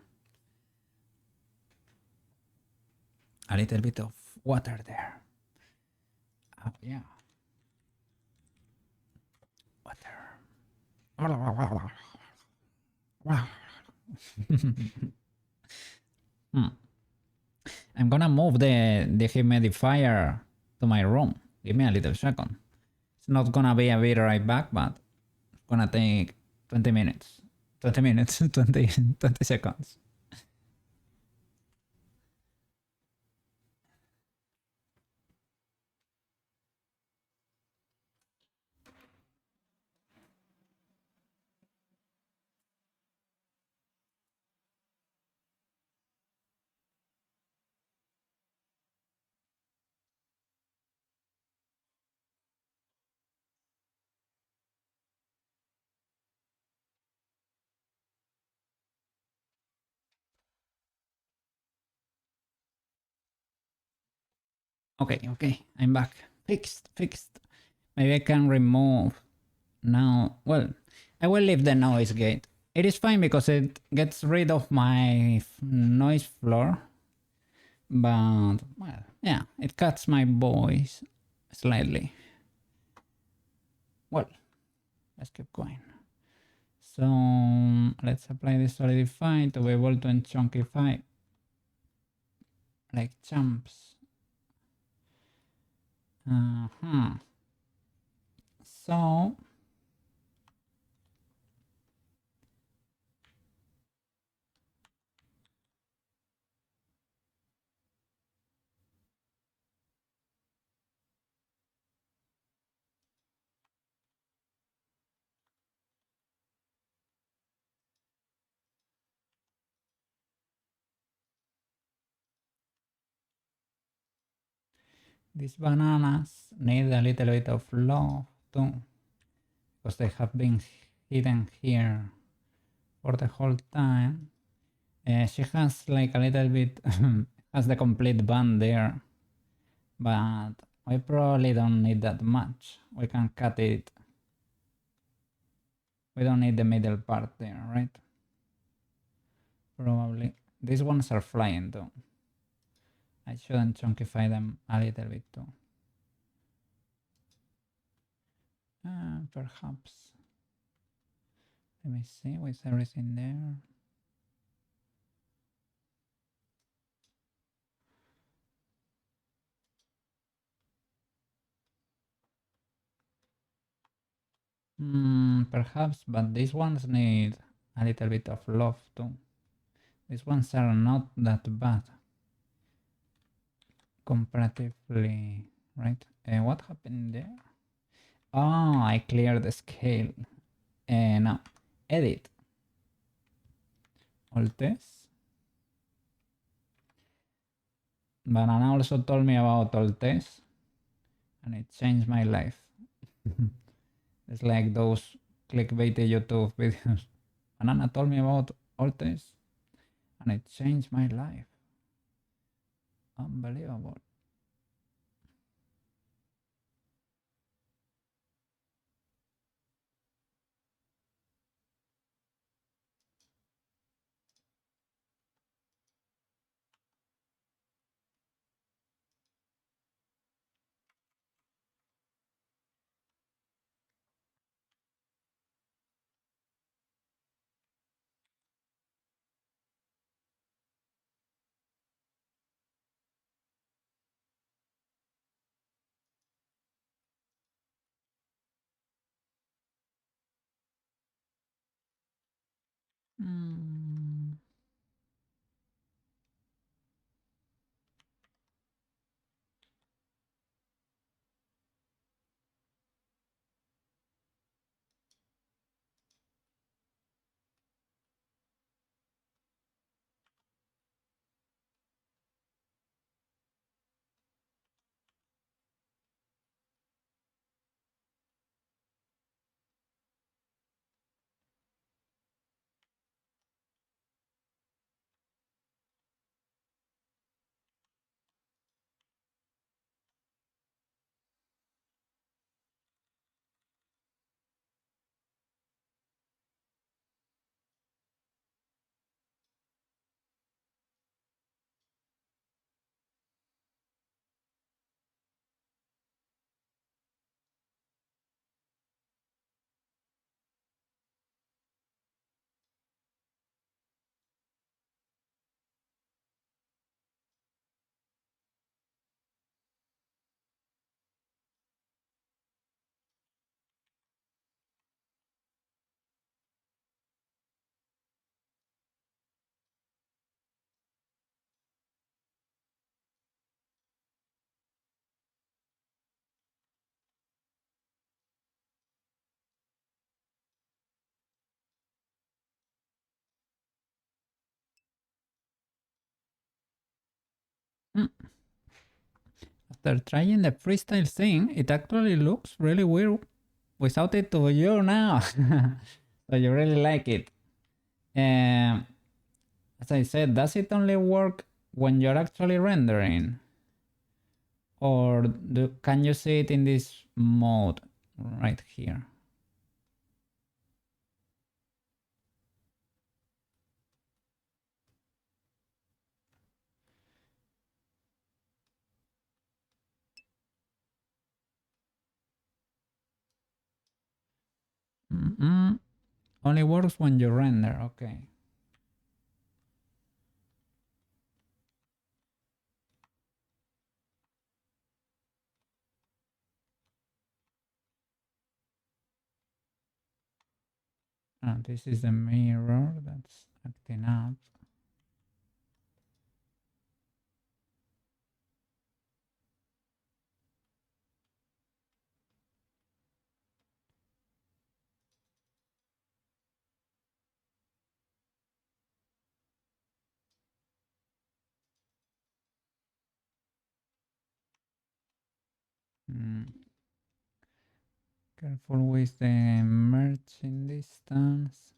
A little bit of water there. Oh, yeah. Water. I'm gonna move the humidifier to my room. Give me a little second. It's not gonna be a be right back, but it's gonna take 20 minutes. 20 minutes, 20 seconds. Okay, I'm back. Fixed. Maybe I can remove Now, well, I will leave the noise gate. It is fine because it gets rid of my noise floor. But, well, yeah, it cuts my voice slightly. Well, let's keep going. So let's apply this solidify to be able to chunkify like chumps. So these bananas need a little bit of love too, because they have been hidden here for the whole time. She has like a little bit, has the complete band there, but we probably don't need that much. We can cut it. We don't need the middle part there, right? Probably. These ones are flying though. I shouldn't chunkify them a little bit too. Perhaps. Let me see, with everything there. Perhaps, but these ones need a little bit of love too. These ones are not that bad comparatively, right? What happened there? Oh, I cleared the scale. Now, edit. Alt S. Banana also told me about Alt S, and it changed my life. It's like those clickbaity YouTube videos. Banana told me about Alt S, and it changed my life. Unbelievable. Mm. Mm. After trying the freestyle thing, it actually looks really weird without it to you now. So you really like it. As I said, does it only work when you're actually rendering? Or can you see it in this mode right here? Only works when you render. Okay. This is the mirror that's acting up. Careful with the merging distance.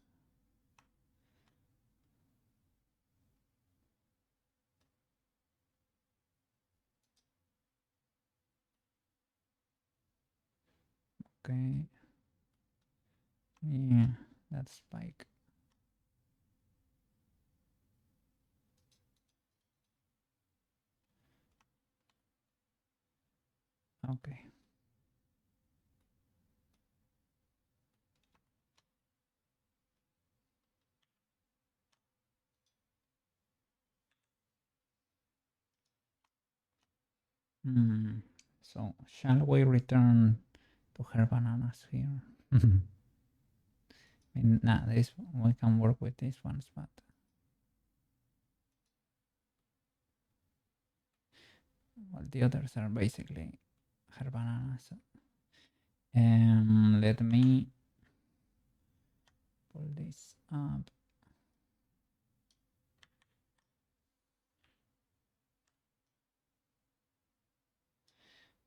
Okay. Yeah, that spike. Okay. So shall we return to her bananas here? I mean, nah, this we can work with these ones, but well, the others are basically her bananas. Let me pull this up.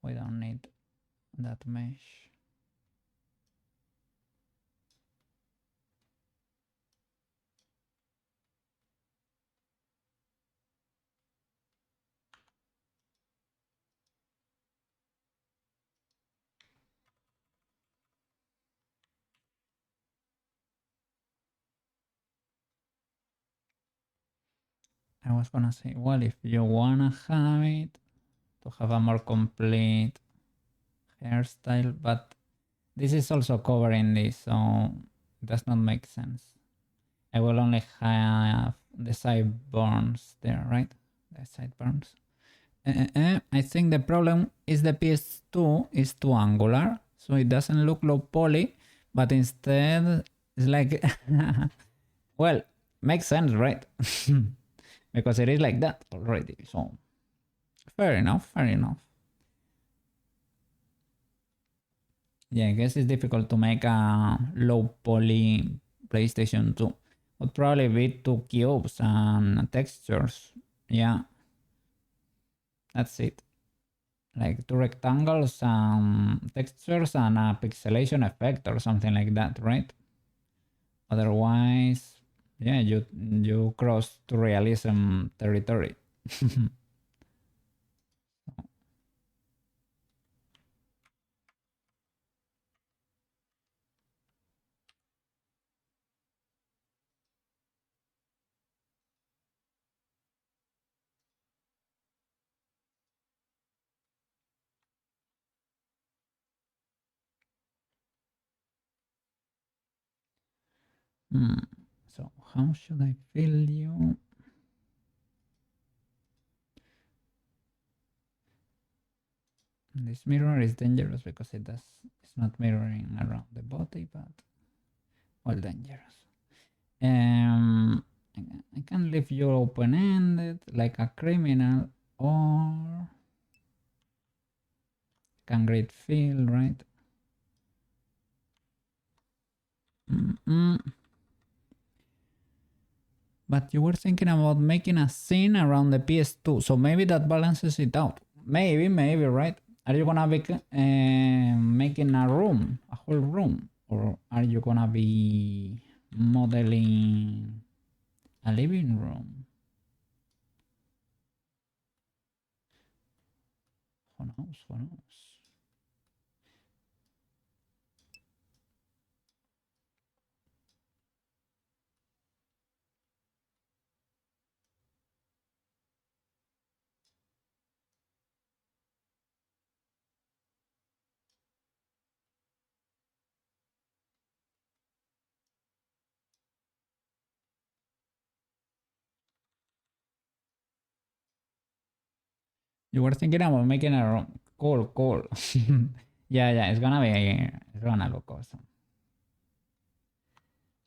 We don't need that mesh. I was gonna say, well, if you wanna have it to have a more complete hairstyle, but this is also covering this, so it does not make sense. I will only have the sideburns there, right? The sideburns. I think the problem is the PS2 is too angular, so it doesn't look low poly, but instead it's like, well, makes sense, right? Because it is like that already. So fair enough, fair enough. Yeah, I guess it's difficult to make a low poly PlayStation 2. Would probably be two cubes and textures. Yeah, that's it. Like two rectangles, textures, and a pixelation effect or something like that, right? Otherwise, yeah, you cross to realism territory. So how should I fill you? This mirror is dangerous because it's not mirroring around the body, but well, dangerous. Um, I can leave you open-ended like a criminal, or can great feel, right? Mm-mm. But you were thinking about making a scene around the PS2, so maybe that balances it out. Maybe, right? Are you gonna be making a room, a whole room, or are you gonna be modeling a living room? Who knows? Who knows? You were thinking about making a room. Cool, cool. Yeah, it's gonna look awesome.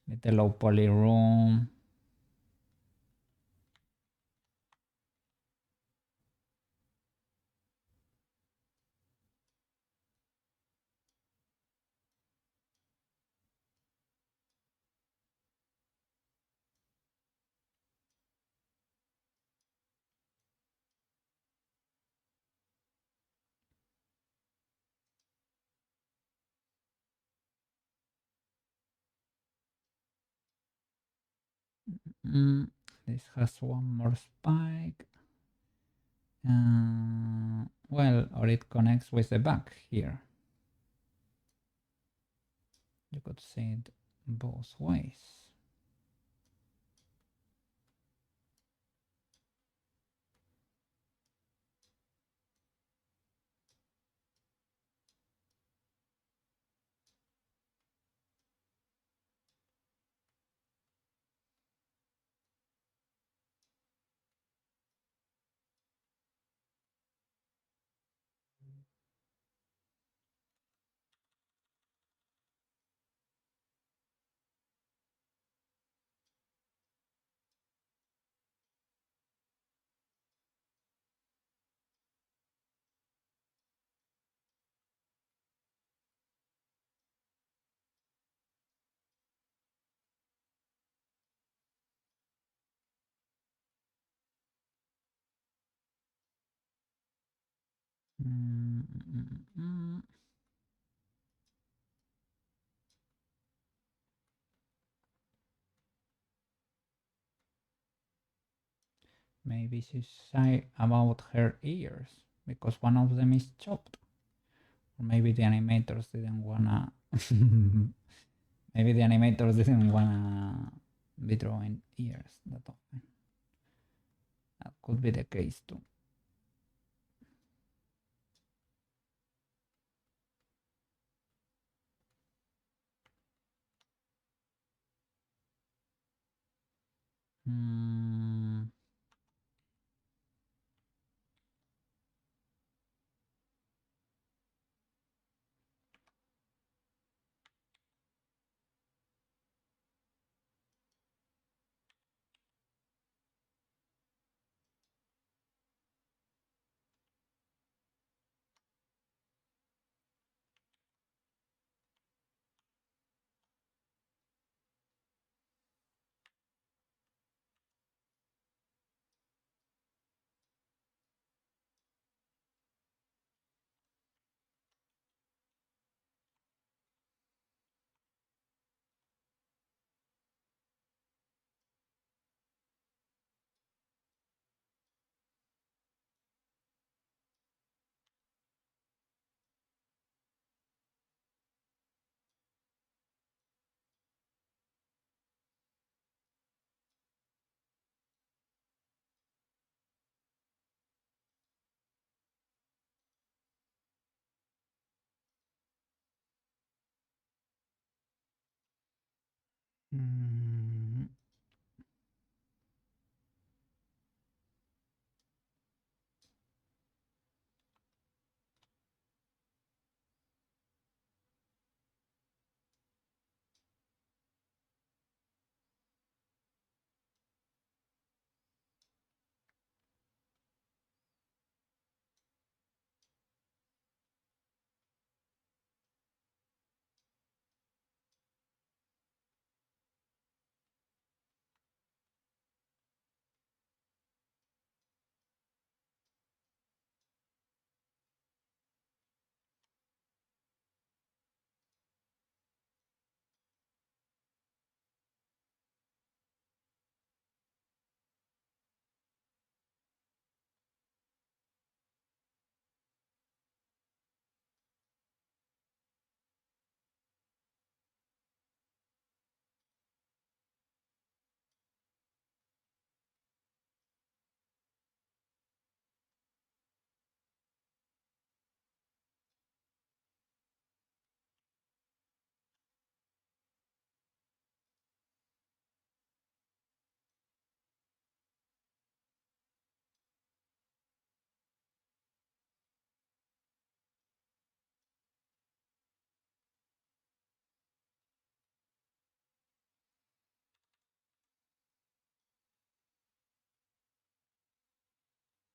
Little low poly room. Mm, this has one more spike. Well, or it connects with the back here. You could see it both ways. Mm, mm, mm. Maybe she's shy about her ears because one of them is chopped. Or maybe the animators didn't wanna. Maybe the animators didn't wanna be drawing ears that often. That could be the case too. Mm. Mm.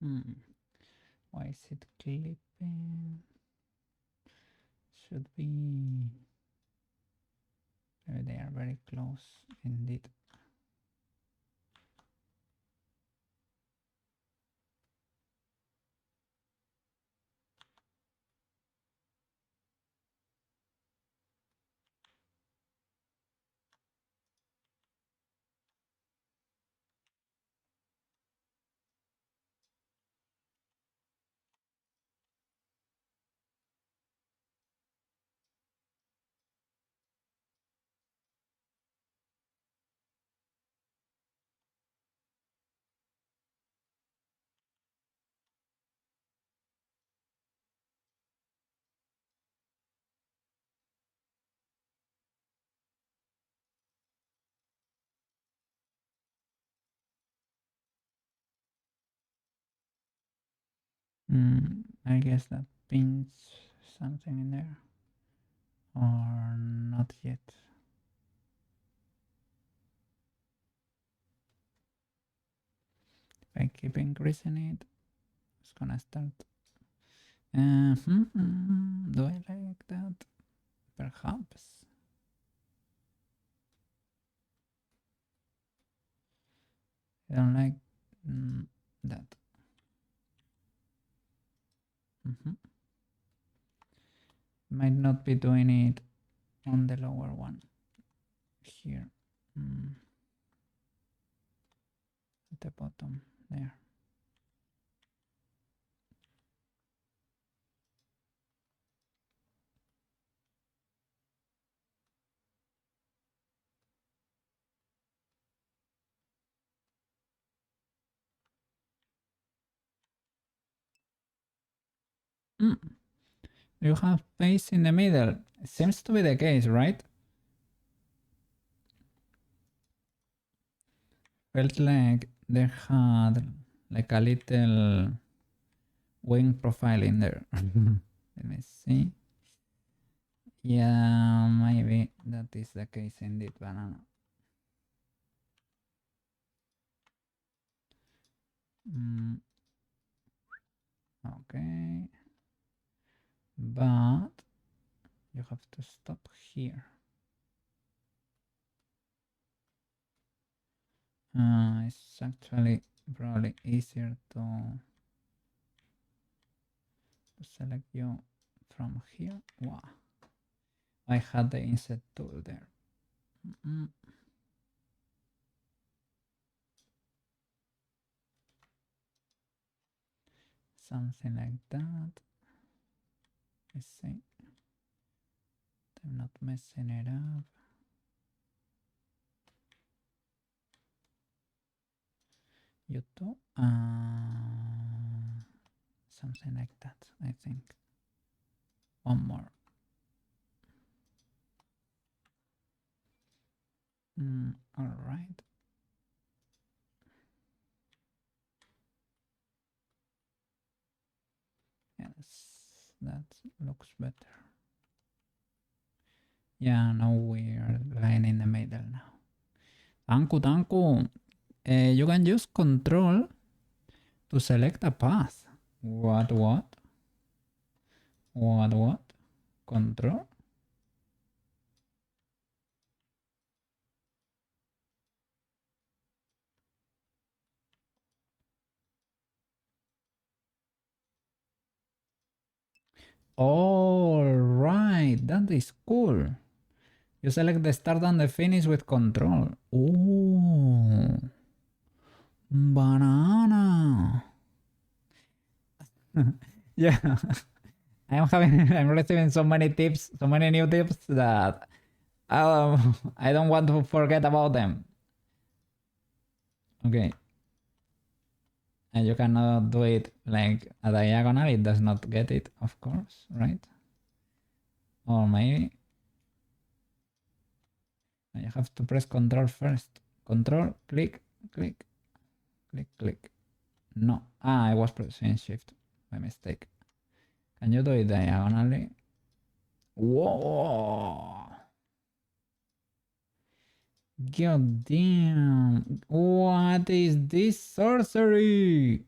Why is it clipping? Should be. Maybe they are very close indeed. I guess that pins something in there. Or not yet. If I keep increasing it, it's gonna start. Do I like that? Perhaps. I don't like that. Might not be doing it on the lower one here. At the bottom there. You have face in the middle. It seems to be the case, right? Felt like they had like a little wing profile in there. Let me see. Yeah, maybe that is the case indeed, banana. Okay. But you have to stop here. It's actually probably easier to select you from here. Wow. I had the inset tool there. Something like that. Let's see. I'm not messing it up. YouTube. Something like that, I think. One more. All right. Yes, that looks better. Yeah, now we are lying in the middle now. Tanku, you can use control to select a path. What? Control? All right, that is cool. You select the start and the finish with control. Oh, banana. Yeah, I'm receiving so many tips, so many new tips that I don't want to forget about them. Okay. And you cannot do it like a diagonal, it does not get it, of course, right? Or maybe you have to press control first. Control, click, click, click, click. No, I was pressing shift by mistake. Can you do it diagonally? Whoa! God damn! What is this sorcery?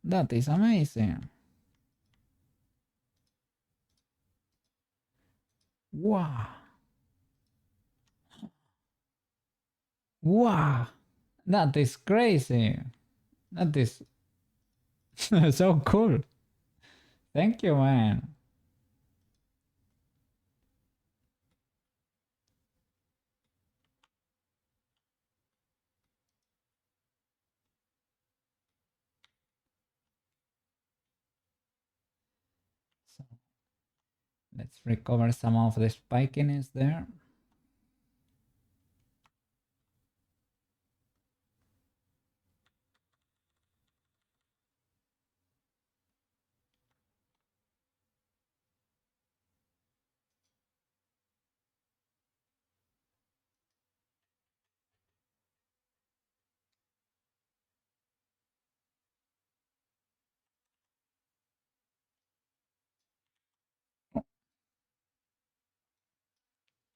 That is amazing. Wow. Wow. That is crazy. That is so cool. Thank you, man. So let's recover some of the spikiness there.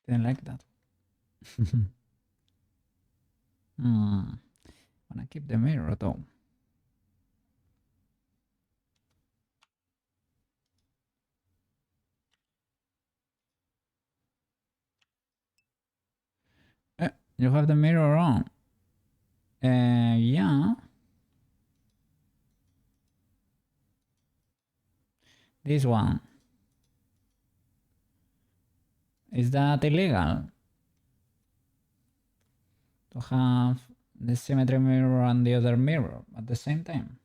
Didn't like that. Wanna keep the mirror though. You have the mirror on. Yeah. This one. Is that illegal? To have the symmetry mirror and the other mirror at the same time?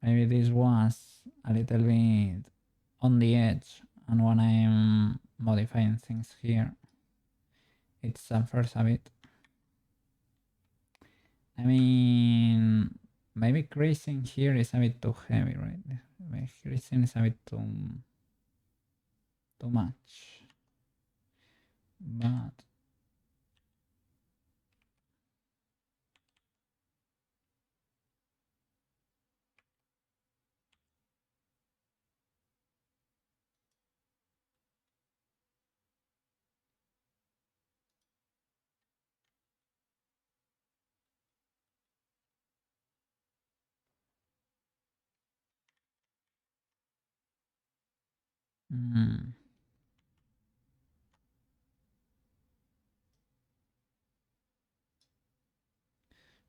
Maybe this was a little bit on the edge, and when I'm modifying things here, it suffers a bit. I mean, maybe creasing here is a bit too heavy, right? Maybe creasing is a bit too much. But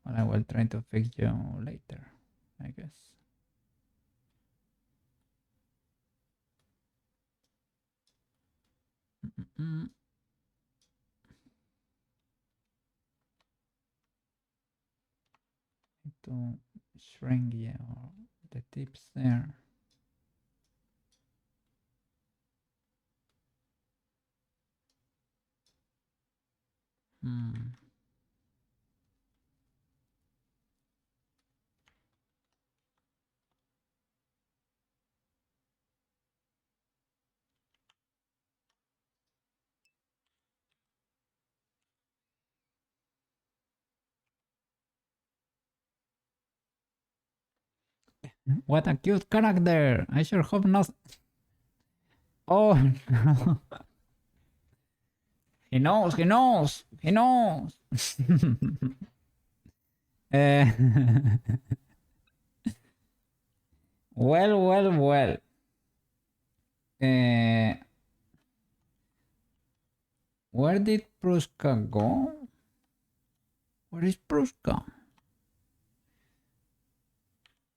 well, I will try to fix you later, I guess. Need to shrink the tips there. What a cute character! I sure hope not. Oh no. He knows, he knows, he knows. uh, well. Where did Prushka go? Where is Prushka?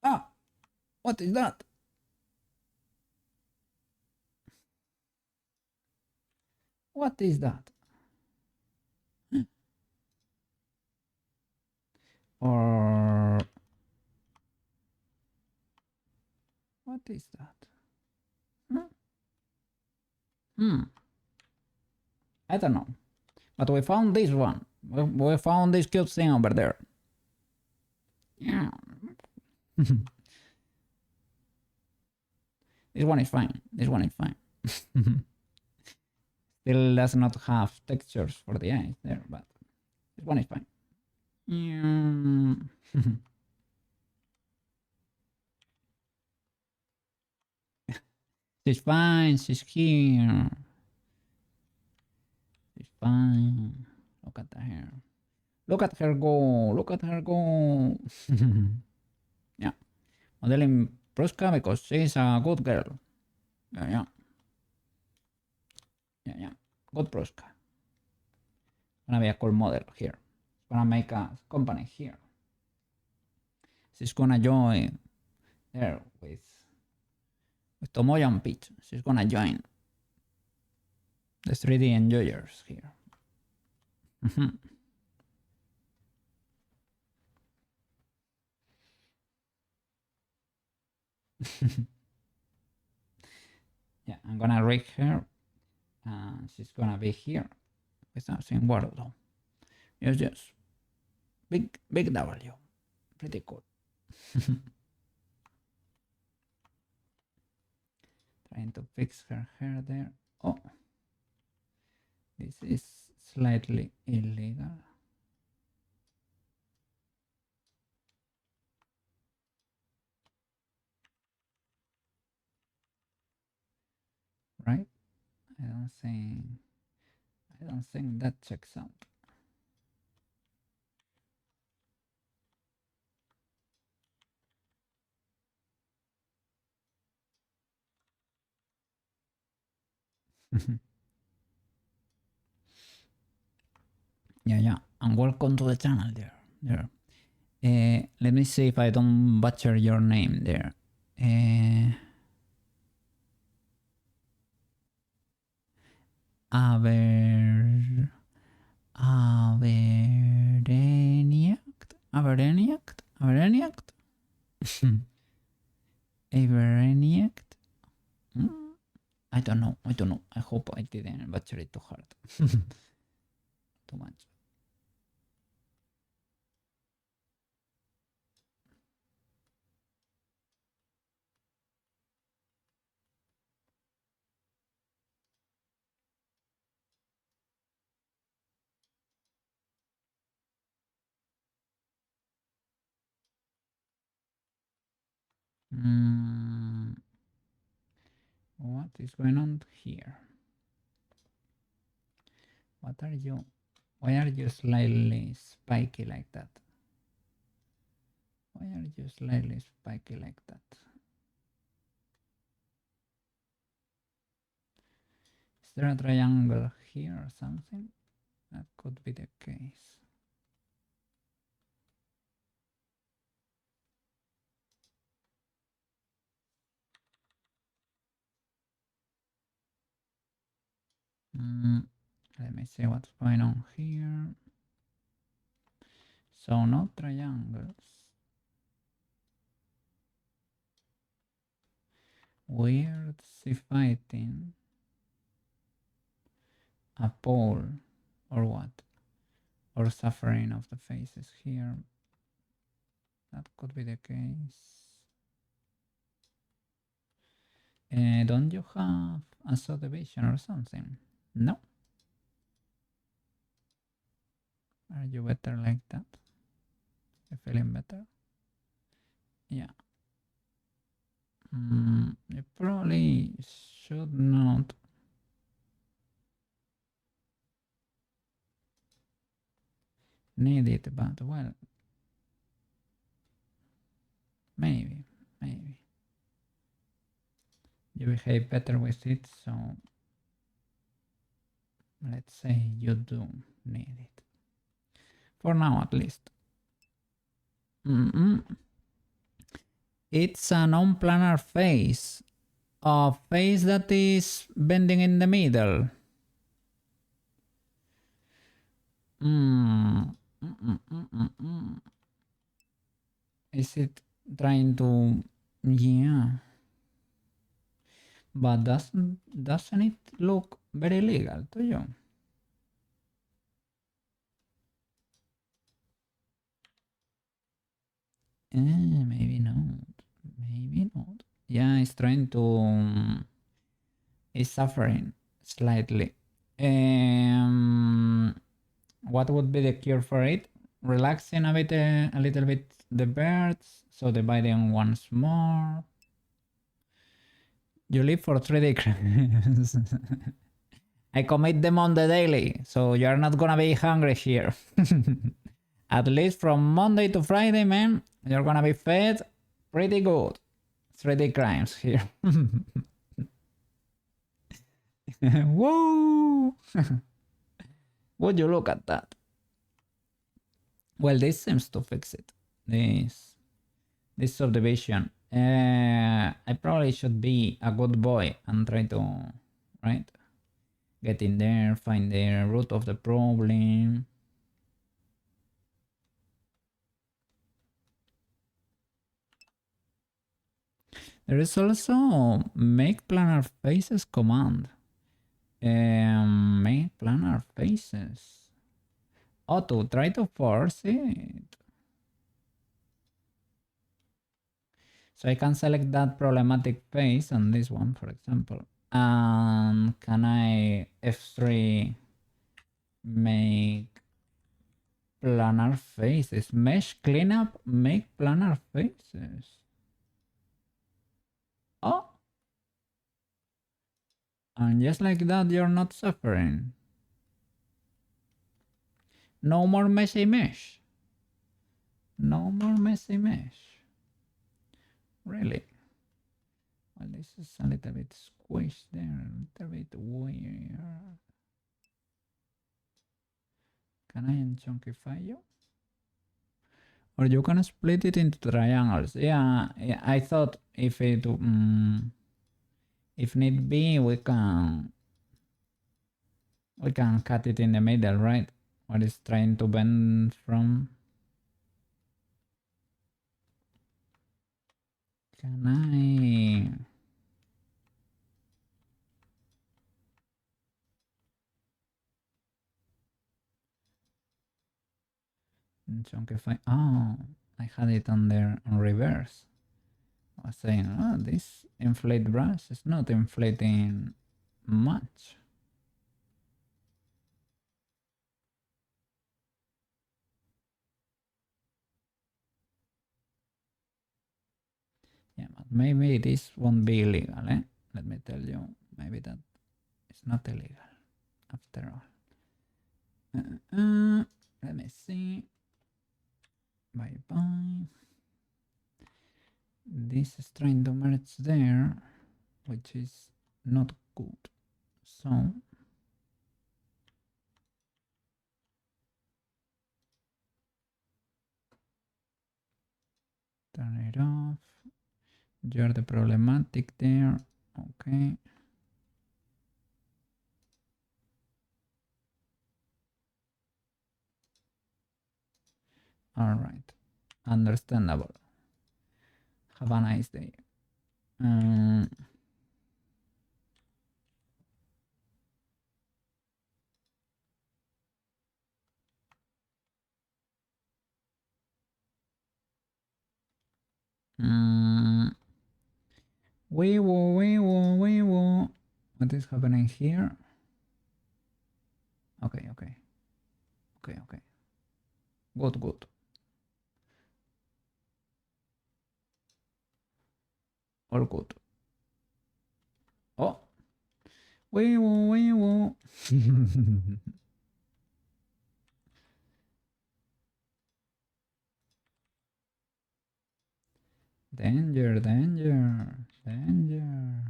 Ah, what is that? What is that? Or what is that? I don't know. But we found this one. We found this cute thing over there. Yeah. This one is fine. This one is fine. Still does not have textures for the eyes there, but this one is fine. She's fine. She's here. She's fine. Look at her. Look at her go. Look at her go. Yeah. Modeling Prushka because she's a good girl. Yeah, yeah. Yeah, yeah. Good Prushka. Gonna be a cool model here. Gonna make a company here. She's gonna join there with Tomoya and Peach. She's gonna join the 3D enjoyers here. Yeah, I'm gonna rig her and she's gonna be here with something word though. Yes, yes. Big W. Pretty cool. Trying to fix her hair there. Oh, this is slightly illegal. Right? I don't think that checks out. Yeah, and welcome to the channel there. Let me see if I don't butcher your name there. Avereniact? Avereniact? I don't know. I hope I didn't butcher it too hard. Too much. What is going on here? What are you? Why are you slightly spiky like that? Why are you slightly spiky like that? Is there a triangle here or something? That could be the case. Let me see what's going on here. So no triangles. Weird sea fighting. A pole or what? Or suffering of the faces here. That could be the case. Don't you have a subdivision or something? No. Are you better like that? You feeling better? Yeah. You probably should not need it, but well, maybe. You behave better with it, so let's say you do need it. For now, at least. It's a non-planar face. A face that is bending in the middle. Is it trying to... Yeah. But doesn't it look very legal to you? Maybe not. Yeah, it's trying to... It's suffering slightly. What would be the cure for it? Relaxing a bit, a little bit the birds, so dividing once more. You live for 3D crimes. I commit them on the daily, so you're not gonna be hungry here. At least from Monday to Friday, man, you're gonna be fed pretty good. 3D crimes here. Whoa! Would you look at that? Well, this seems to fix it. This subdivision. I probably should be a good boy and try to, right? Get in there, find the root of the problem. There is also make planar faces command. Make planar faces. Oh, to try to force it. So I can select that problematic face on this one, for example. And can I F3 make planar faces? Mesh cleanup, make planar faces. Oh. And just like that, you're not suffering. No more messy mesh. No more messy mesh. Really? Well, this is a little bit squished there, a little bit weird. Can I unchunkify you? Or you can split it into triangles. Yeah, I thought if it, if need be, we can cut it in the middle, right? What is trying to bend from? Can I? Chunkify. Oh, I had it on there on reverse. I was saying, oh, this inflate brush is not inflating much. Yeah, but maybe this won't be illegal, eh? Let me tell you, maybe that is not illegal after all. Let me see. Bye-bye. This is trying to merge there, which is not good. So turn it off. You're the problematic there. Okay. All right. Understandable. Have a nice day. Wee woo, wee woo, wee woo. What is happening here? Okay, okay. Okay, okay. Good, good. All good. Oh. Wee woo, wee woo. Danger, danger, danger.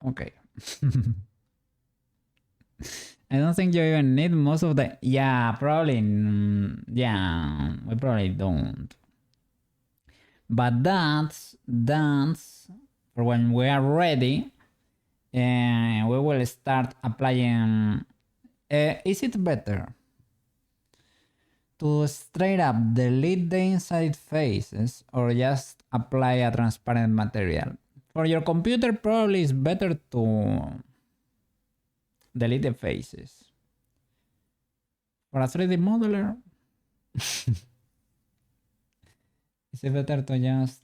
Okay. I don't think you even need most of the... Yeah, probably... yeah, we probably don't. But that's for when we are ready. And we will start applying... is it better to straight up delete the inside faces or just apply a transparent material? For your computer, probably it's better to delete the faces. For a 3D modeler, it's better to just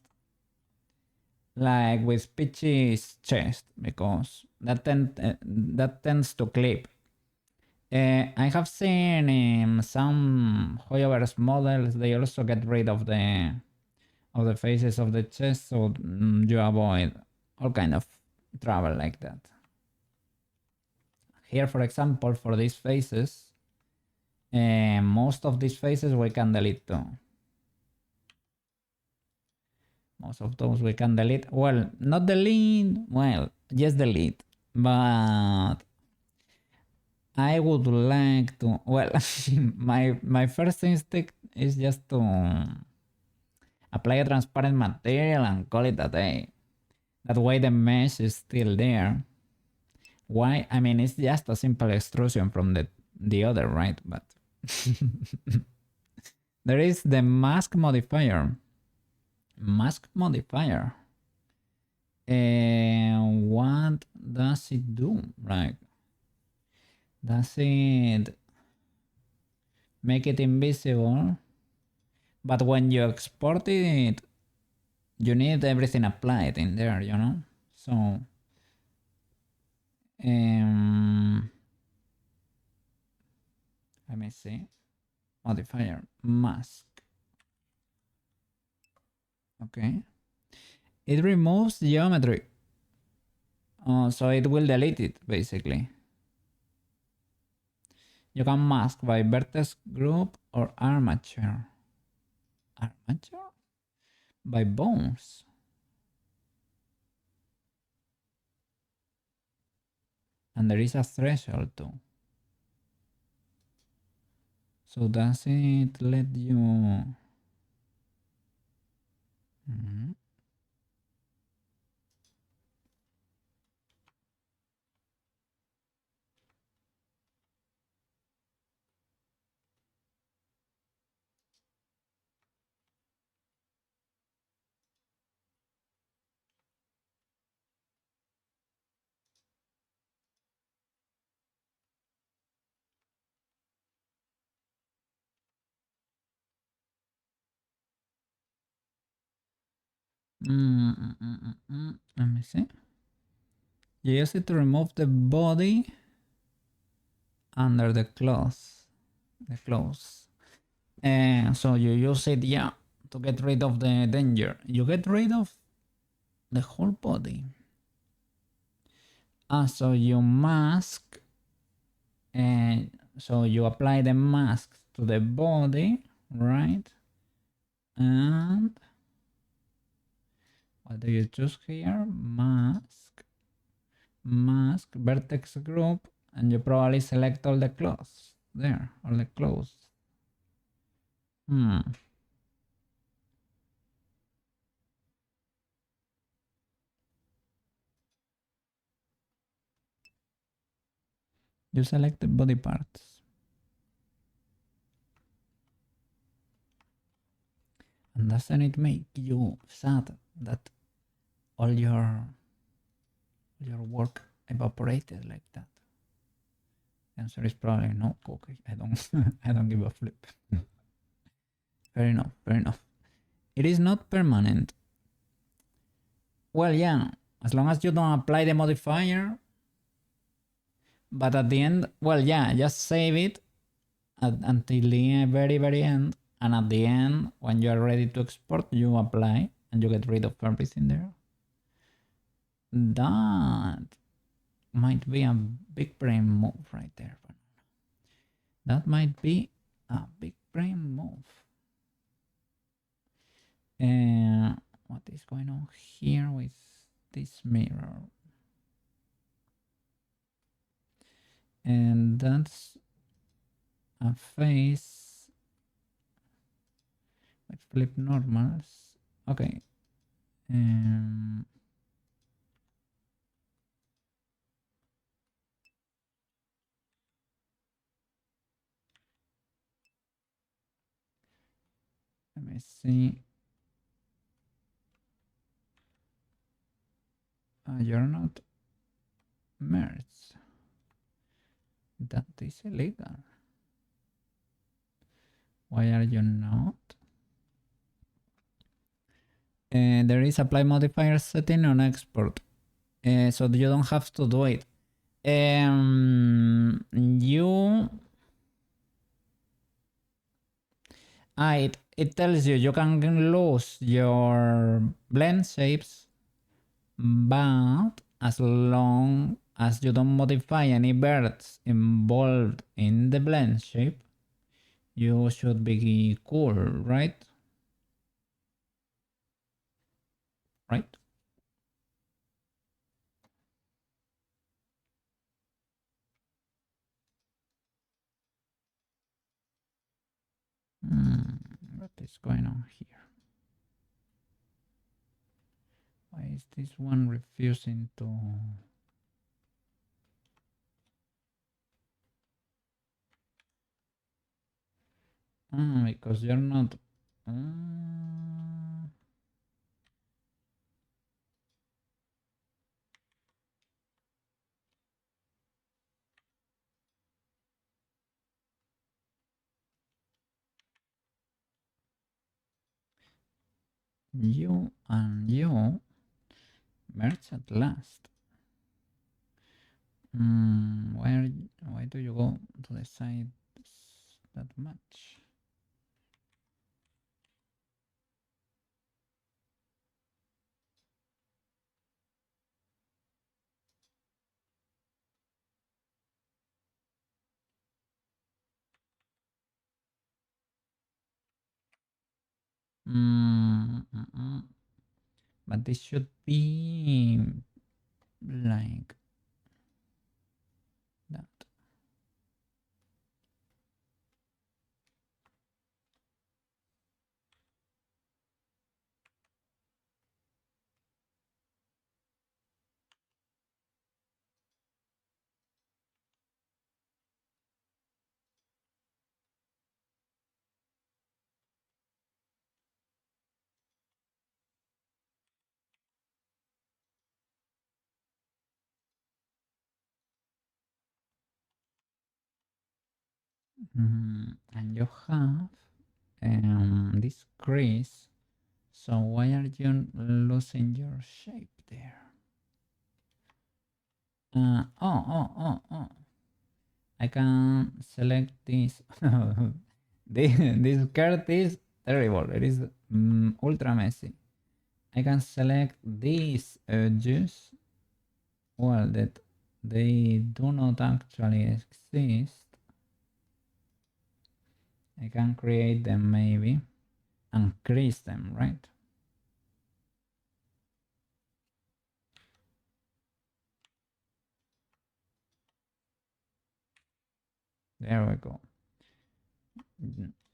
like with Peachy's chest because that tends to clip. I have seen in some hover's models they also get rid of the faces of the chest, so you avoid all kind of trouble like that. Here, for example, for these faces, most of these faces we can delete too. Most of those we can delete. Well, not delete. Well, just delete. But I would like to. Well, my first instinct is just to apply a transparent material and call it a day. That way the mesh is still there. Why? I mean, it's just a simple extrusion from the other, right? But there is the mask modifier. Mask modifier. What does it do? Like, does it make it invisible? But when you export it, you need everything applied in there, you know? So, let me see. Modifier, mask. Okay. It removes geometry. So it will delete it, basically. You can mask by vertex group or armature. Armature? By bones. And there is a threshold too. So does it let you... Let me see. You use it to remove the body under the clothes. The clothes. So you use it, yeah, to get rid of the danger. You get rid of the whole body. So you mask, and so you apply the mask to the body, right? And what do you choose here? Mask, vertex group, and you probably select all the clothes there, all the clothes. You select the body parts. And doesn't it make you sad that all your work evaporated like that? The answer is probably no. Okay, I don't I don't give a flip. Fair enough, fair enough. It is not permanent. Well, yeah, as long as you don't apply the modifier. But at the end, well, yeah, just save it until the very, very end. And at the end, when you are ready to export, you apply and you get rid of everything there. That might be a big brain move right there. That might be a big brain move. What is going on here with this mirror? And that's a face with flip normals. Okay. Let me see. You're not merged. That is illegal. Why are you not? There is apply modifier setting on export. So you don't have to do it. You it tells you you can lose your blend shapes, but as long as you don't modify any birds involved in the blend shape, you should be cool, right? Right? What is going on here? Why is this one refusing to... because you're not... you and you merge at last. Why do you go to the sides that much? But this should be like that. And you have this crease. So why are you losing your shape there? Oh. I can select this. This card is terrible. It is ultra messy. I can select these edges. Well, that they do not actually exist. I can create them maybe and crease them, right? There we go.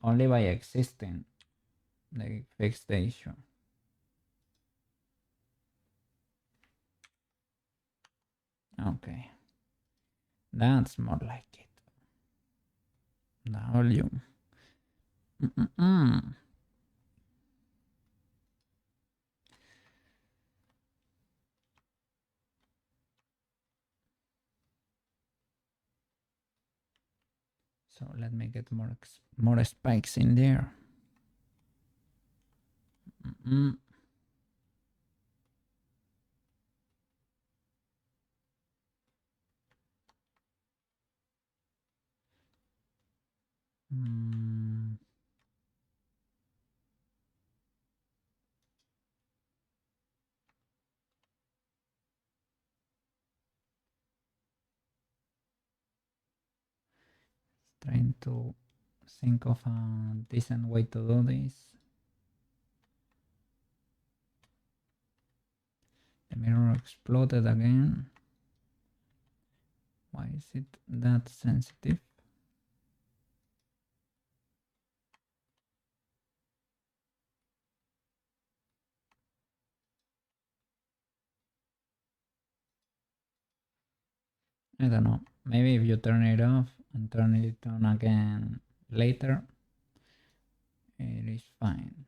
Only by existing they fix the issue. Okay, that's more like it. The volume. So let me get more spikes in there. Trying to think of a decent way to do this. The mirror exploded again. Why is it that sensitive? I don't know. Maybe if you turn it off and turn it on again later, it is fine.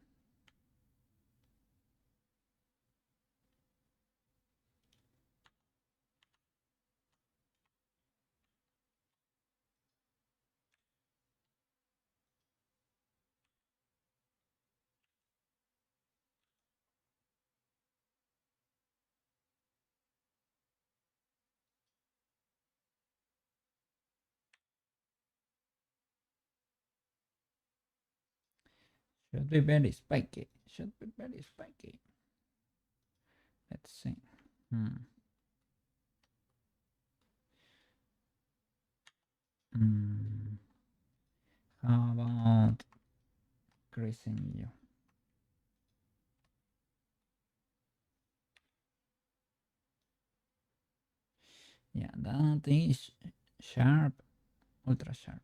Should be very spiky. Should be very spiky. Let's see. How about creasing you? Yeah, that is sharp, ultra sharp.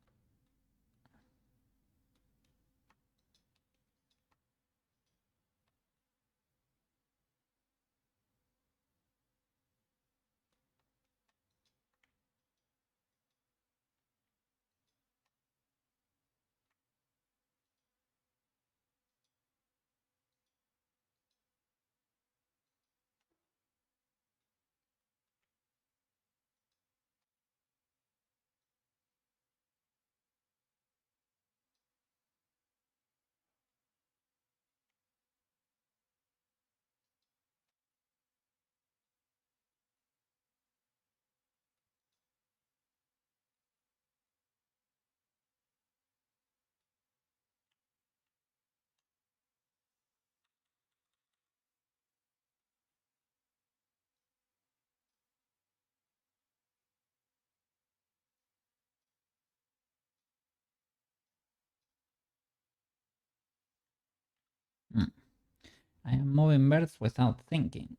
I am moving birds without thinking.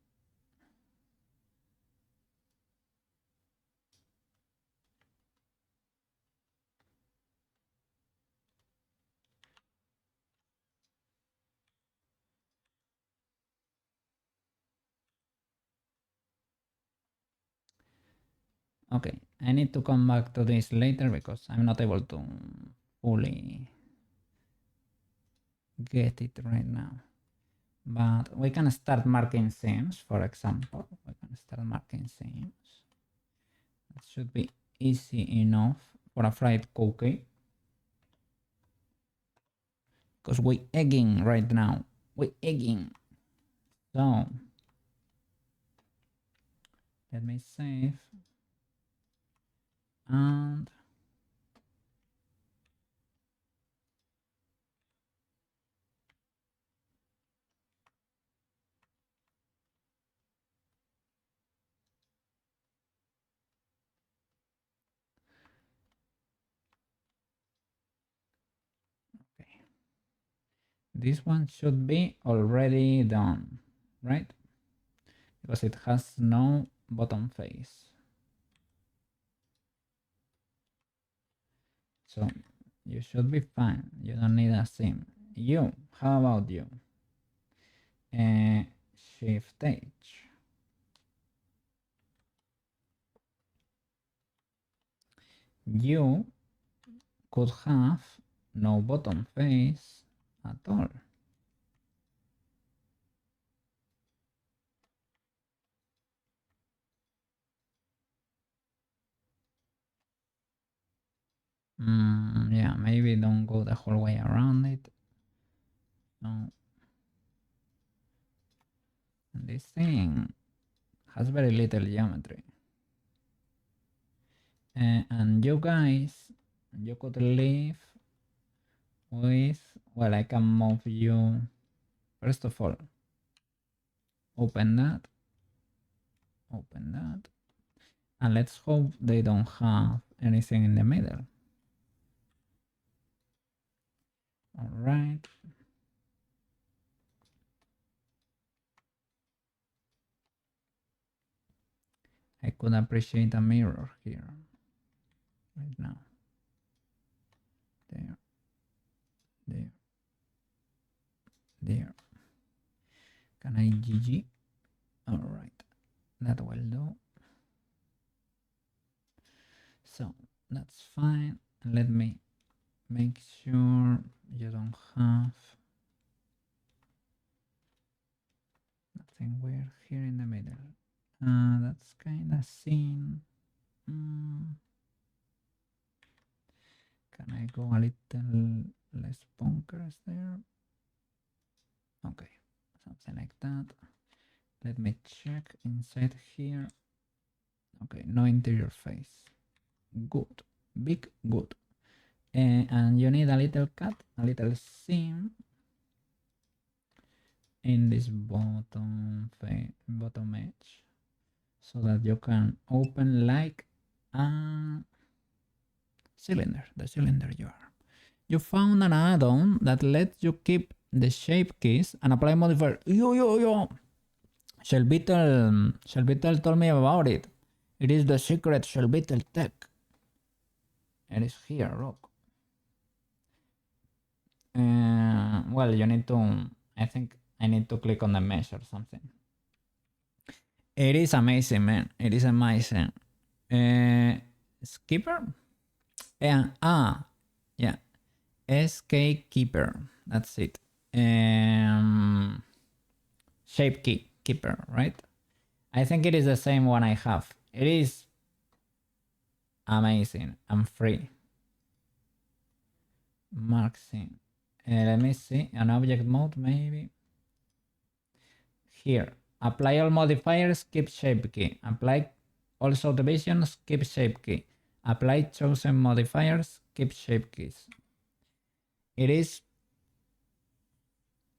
Okay, I need to come back to this later because I'm not able to fully get it right now. But we can start marking seams, for example. We can start marking seams. That should be easy enough for a fried cookie. Because we're egging right now. We're egging. So, let me save. And okay. This one should be already done, right? Because it has no bottom face. So you should be fine. You don't need a seam. You, how about you? Shift H. You could have no bottom face at all. Yeah, maybe don't go the whole way around it. No. And this thing has very little geometry. And you guys, you could leave with, well, I can move you. First of all, open that, and let's hope they don't have anything in the middle. All right. I could appreciate a mirror here right now. There, there, there. Can I GG? All right, that will do. So that's fine. Let me make sure you don't have nothing weird here in the middle. That's kind of seen. Can I go a little less bonkers there? Okay, something like that. Let me check inside here. Okay, no interior face. Good, big good. And you need a little cut, a little seam. in this bottom edge so that you can open like a cylinder, the cylinder you are. You found an add-on that lets you keep the shape keys and apply modifier. Yo! Shelbytel told me about it. It is the secret Shelbytel tech. It is here, look. Well, you need to, I think I need to click on the mesh or something. It is amazing, man. It is amazing. Skipper? Yeah, yeah. SK Keeper. That's it. Shape key keeper, right? I think it is the same one I have. It is amazing and free. Mark scene. Let me see. An object mode, maybe. Here. Apply all modifiers, keep shape key. Apply all subdivisions, keep shape key. Apply chosen modifiers, keep shape keys. It is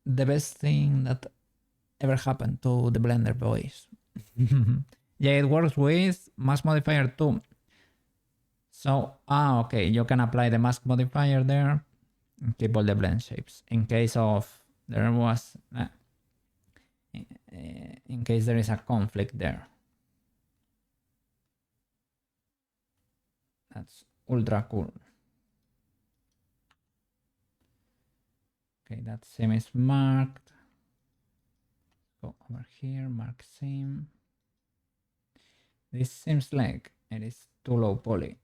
the best thing that ever happened to the Blender boys. Yeah, it works with mask modifier too. So, okay, you can apply the mask modifier there and keep all the blend shapes. In case of there was, in case there is a conflict there. That's ultra cool. Okay, that seam is marked. Go over here, mark seam. This seems like it is too low poly.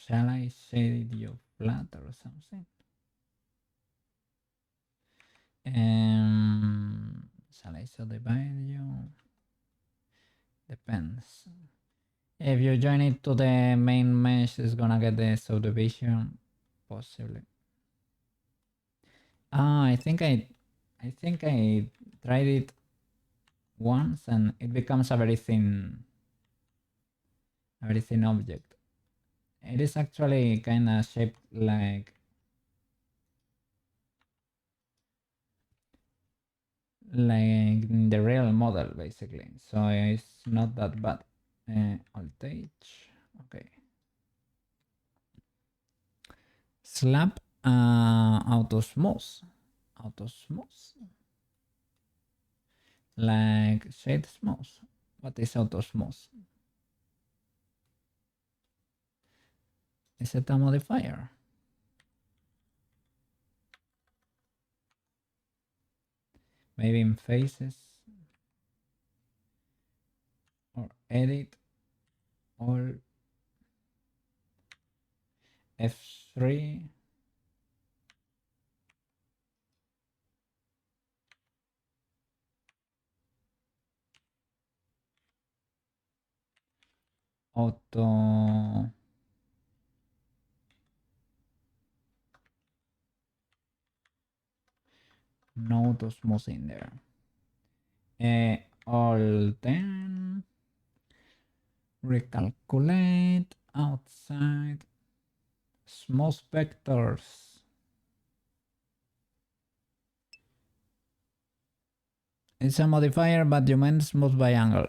Shall I shade you flat or something? Shall I subdivide you? Depends. If you join it to the main mesh, it's gonna get the subdivision, possibly. I think I tried it once and it becomes a very thin object. It is actually kind of shaped like the real model, basically. So it's not that bad. Alt H. Okay. Slap auto smooth. Like shade smooth. What is auto smooth? Is it a modifier? Maybe in faces or edit or F3. Auto. No auto smooth in there. All 10. Recalculate outside. Smooth vectors. It's a modifier, but you meant smooth by angle.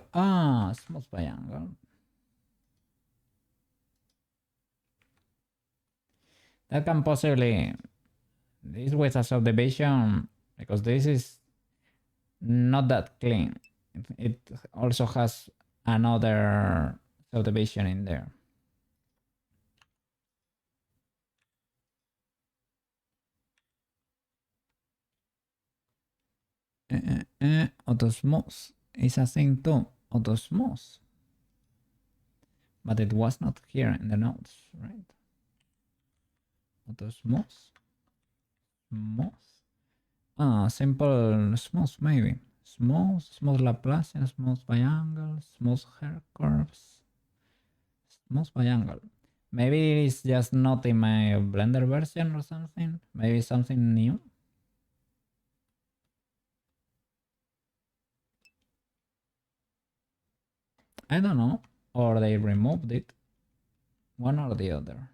Smooth by angle. That can possibly, this with a subdivision, because this is not that clean. It also has another subdivision in there. Auto smooth is a thing too. Auto smooth. But it was not here in the notes, right? Auto smooth. Simple smooth maybe. Smooth Laplacian, smooth by angle, smooth hair curves, smooth by angle. Maybe it's just not in my Blender version or something. Maybe something new. I don't know. Or they removed it. One or the other.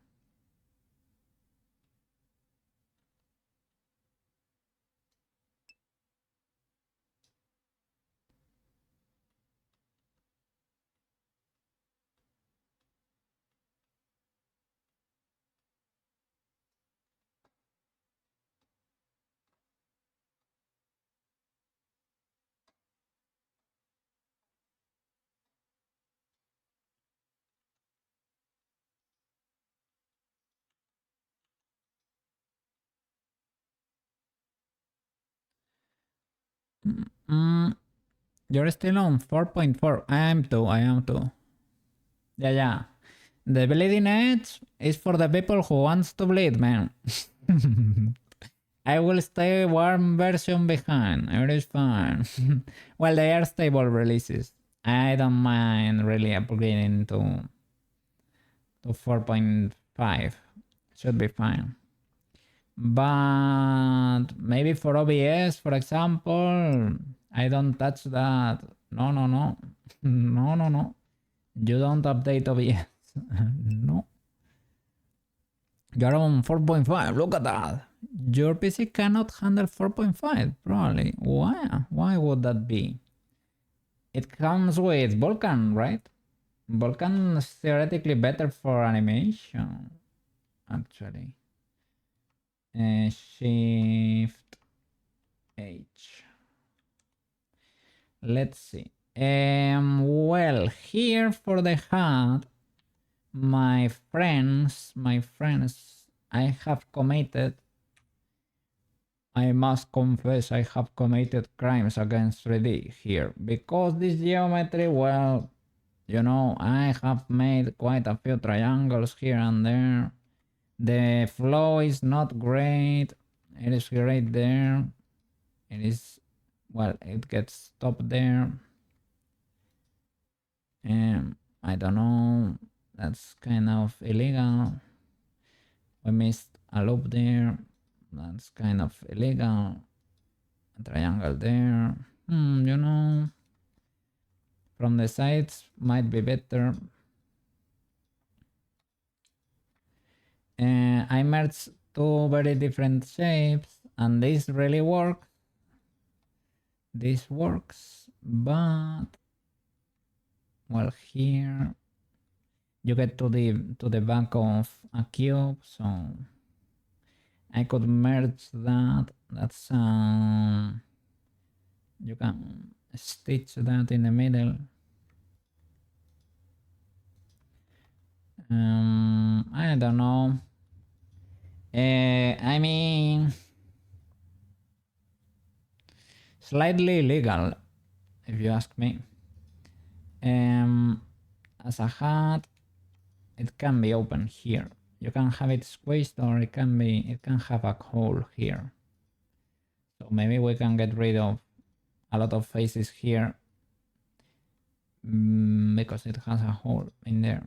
Mm, you're still on 4.4. I am too. I am too. Yeah, yeah. The bleeding edge is for the people who wants to bleed, man. I will stay warm version behind. It is fine. Well, they are stable releases. I don't mind really upgrading to 4.5. Should be fine. But maybe for OBS, for example, I don't touch that. No, no, no. No, no, no. You don't update OBS. No. You're on 4.5. Look at that. Your PC cannot handle 4.5, probably. Why? Why would that be? It comes with Vulkan, right? Vulkan is theoretically better for animation, actually. Shift H. Let's see. Well, here for the hat, my friends, I have committed. I must confess, I have committed crimes against 3D here because this geometry, well, you know, I have made quite a few triangles here and there. The flow is not great. It is great there. It is, well, it gets stopped there. I don't know. That's kind of illegal. We missed a loop there. That's kind of illegal. A triangle there. You know, from the sides might be better. I merged two very different shapes and this really works. This works, but well, here you get to the back of a cube, so I could merge that. That's you can stitch that in the middle. I don't know. I mean, slightly illegal, if you ask me. As a hat, it can be open here. You can have it squeezed, or it can have a hole here. So maybe we can get rid of a lot of faces here because it has a hole in there.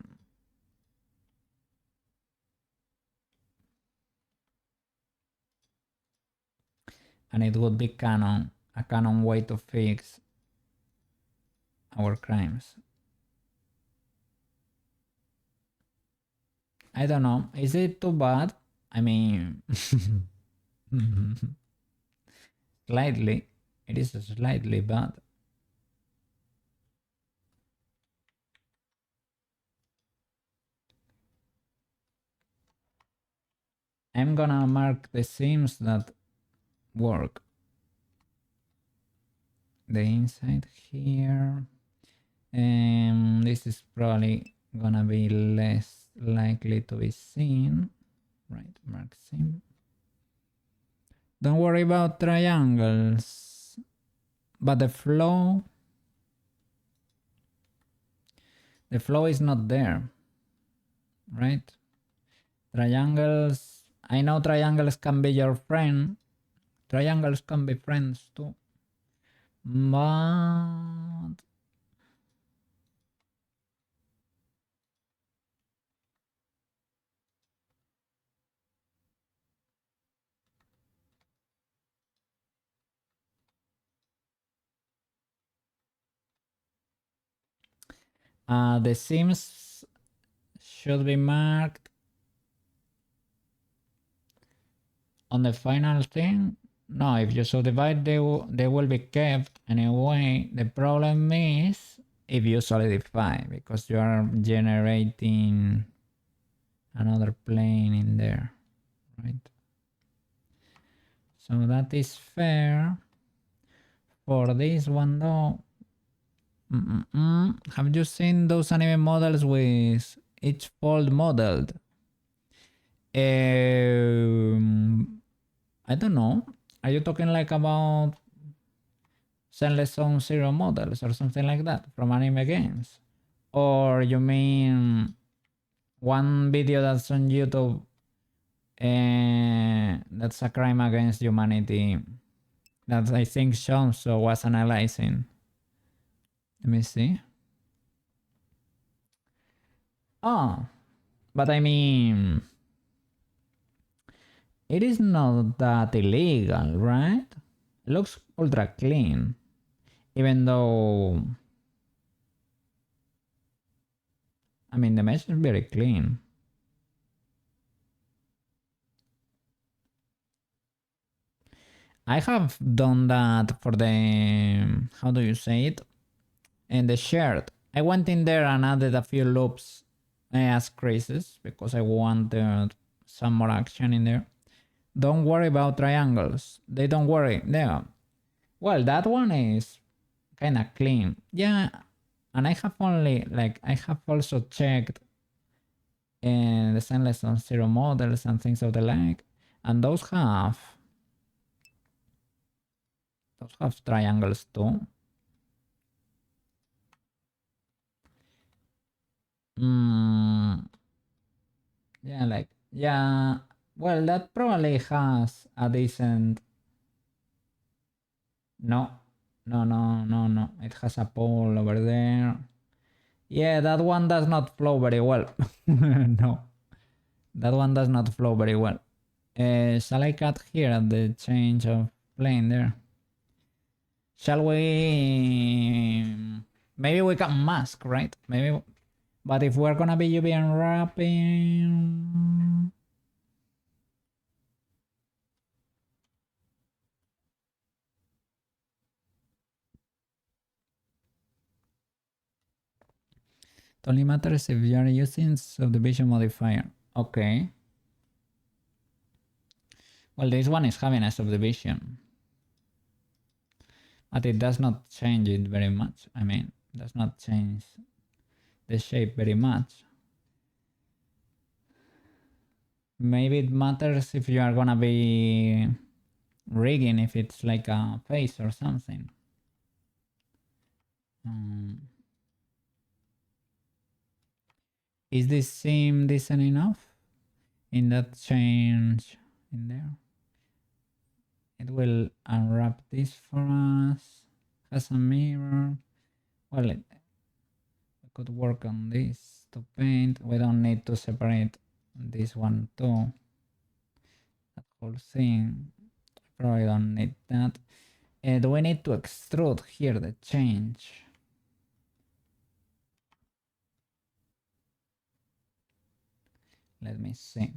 And it would be a canon way to fix our crimes. I don't know. Is it too bad? I mean, slightly. It is slightly bad. I'm gonna mark the seams that work. The inside here. This is probably gonna be less likely to be seen. Right, mark seam. Don't worry about triangles, but the flow is not there, right? Triangles, I know triangles can be your friend. Triangles can be friends too. But the seams should be marked on the final thing. No, if you subdivide, they will be kept anyway. The problem is if you solidify, because you are generating another plane in there, right? So that is fair. For this one though, have you seen those anime models with each fold modeled? I don't know. Are you talking like about Zenless Zone Zero models or something like that from anime games? Or you mean one video that's on YouTube that's a crime against humanity that I think Shamso was analyzing? Let me see. Oh, but I mean, it is not that illegal, right? It looks ultra clean, even though, I mean, the mesh is very clean. I have done that for the, how do you say it? In the shirt. I went in there and added a few loops as creases because I wanted some more action in there. Don't worry about triangles. They don't worry. Yeah. Well, that one is kind of clean. Yeah. And I have only, like, I have also checked the Zenless on Zero models and things of the like. And those have triangles too. Yeah, like, yeah. Well, that probably has a decent. No, no. It has a pole over there. Yeah, that one does not flow very well. No, that one does not flow very well. Shall I cut here at the change of plane there? Shall we? Maybe we can mask, right? Maybe. But if we're gonna be UV unwrapping. It only matters if you are using subdivision modifier. Okay. Well, this one is having a subdivision. But it does not change it very much. I mean, does not change the shape very much. Maybe it matters if you are gonna be rigging, if it's like a face or something. Is this seam decent enough in that change in there? It will unwrap this for us. Has a mirror. Well, we could work on this to paint. We don't need to separate this one too. That whole thing. Probably don't need that. Do we need to extrude here the change? Let me see.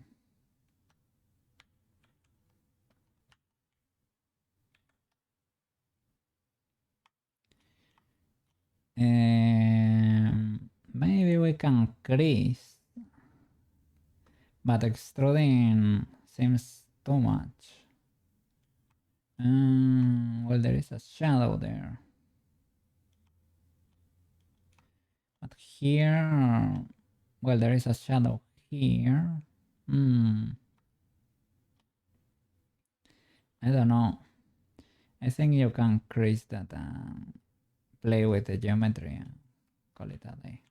Maybe we can crease, but extruding seems too much. Well, there is a shadow there. But here, well, there is a shadow here. I don't know. I think you can crease that and play with the geometry and call it a day.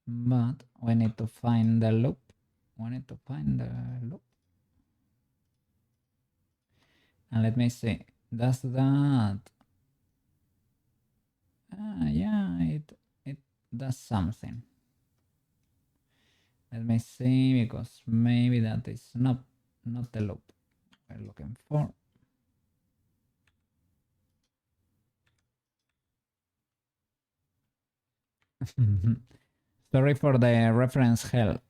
But we need to find the loop. And let me see. Does that? Yeah, it does something. Let me see, because maybe that is not the loop we're looking for. Sorry for the reference hell.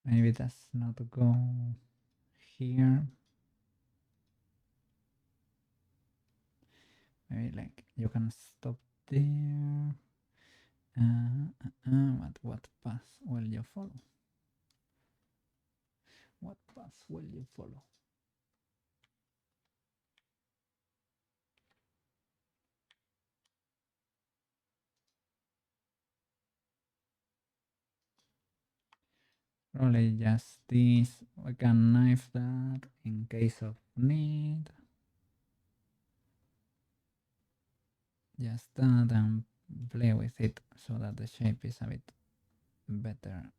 Maybe that's not go here. Maybe like you can stop there. What path will you follow? What path will you follow? Probably just this. We can knife that in case of need. Just that and play with it so that the shape is a bit better.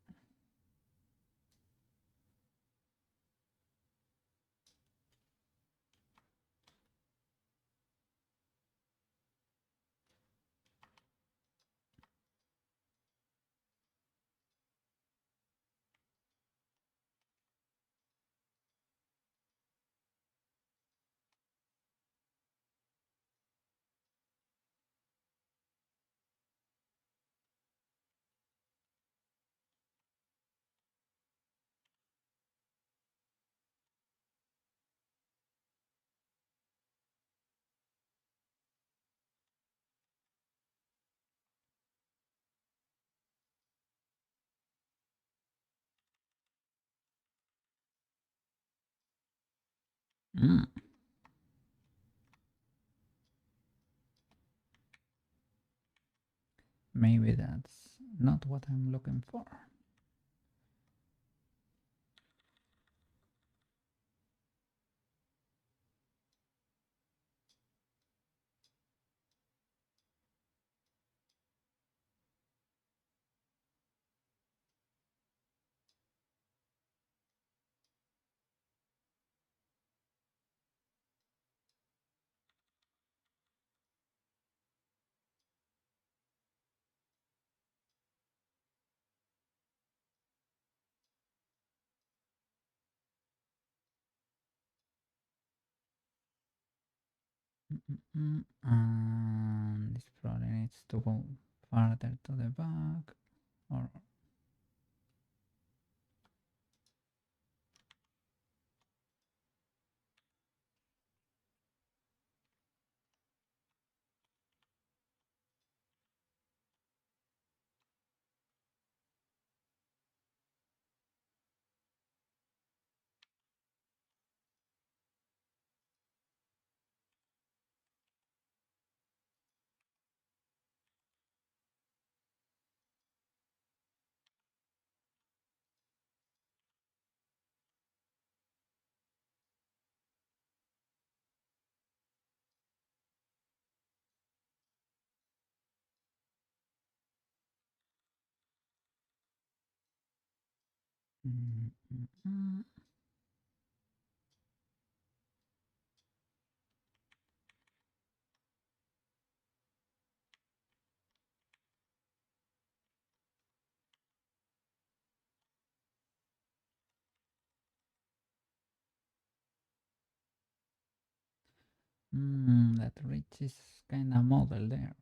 Mm. Maybe that's not what I'm looking for. And this probably needs to go farther to the back, or mm, mm, mm. That ridge is kind of model there.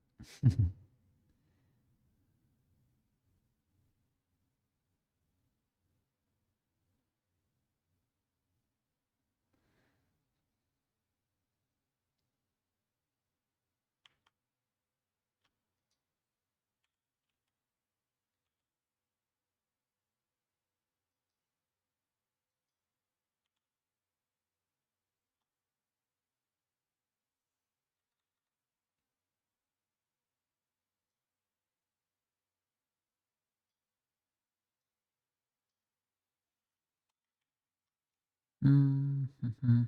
Mm-hmm.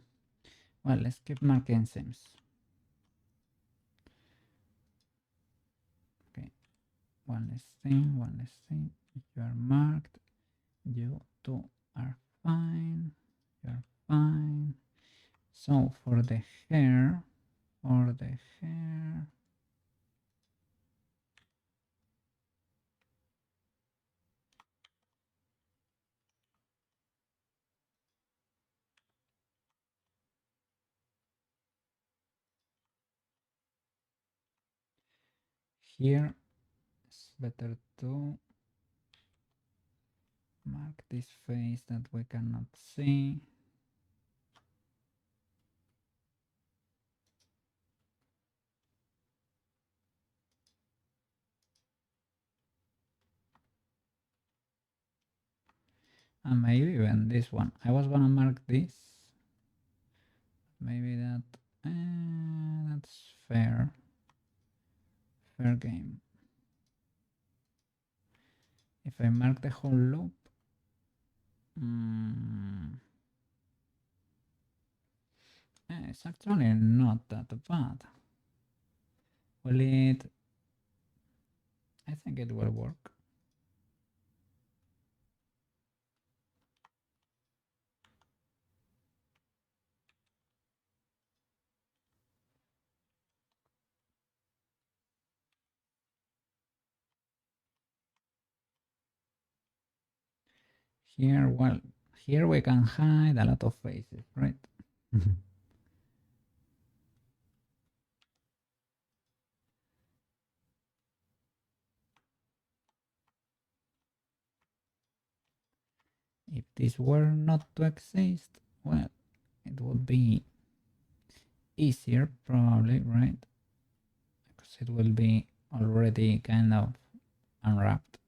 Well, let's keep marking seams. Okay, one less thing, one less thing. You are marked. You two are fine. You're fine. So for the hair, here it's better to Mark this face that we cannot see. And maybe even this one. I was gonna mark this. Maybe that's fair. Fair game. If I mark the whole loop, it's actually not that bad. Will it? I think it will work. Here, well, here we can hide a lot of faces, right? If this were not to exist, well, it would be easier probably, right? Because it will be already kind of unwrapped.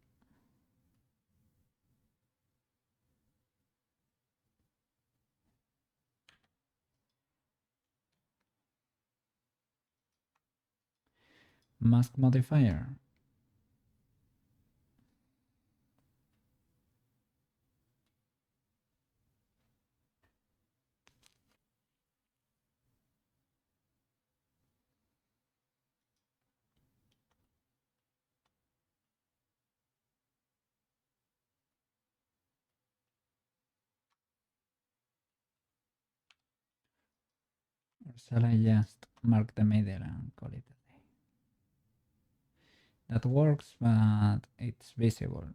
Mask modifier. Or shall I just mark the middle and call it a day? That works, but it's visible.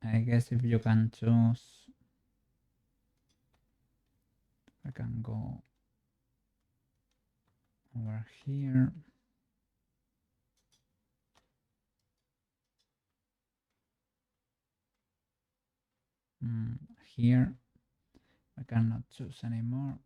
I guess if you can choose, I can go over here. Here, I cannot choose anymore.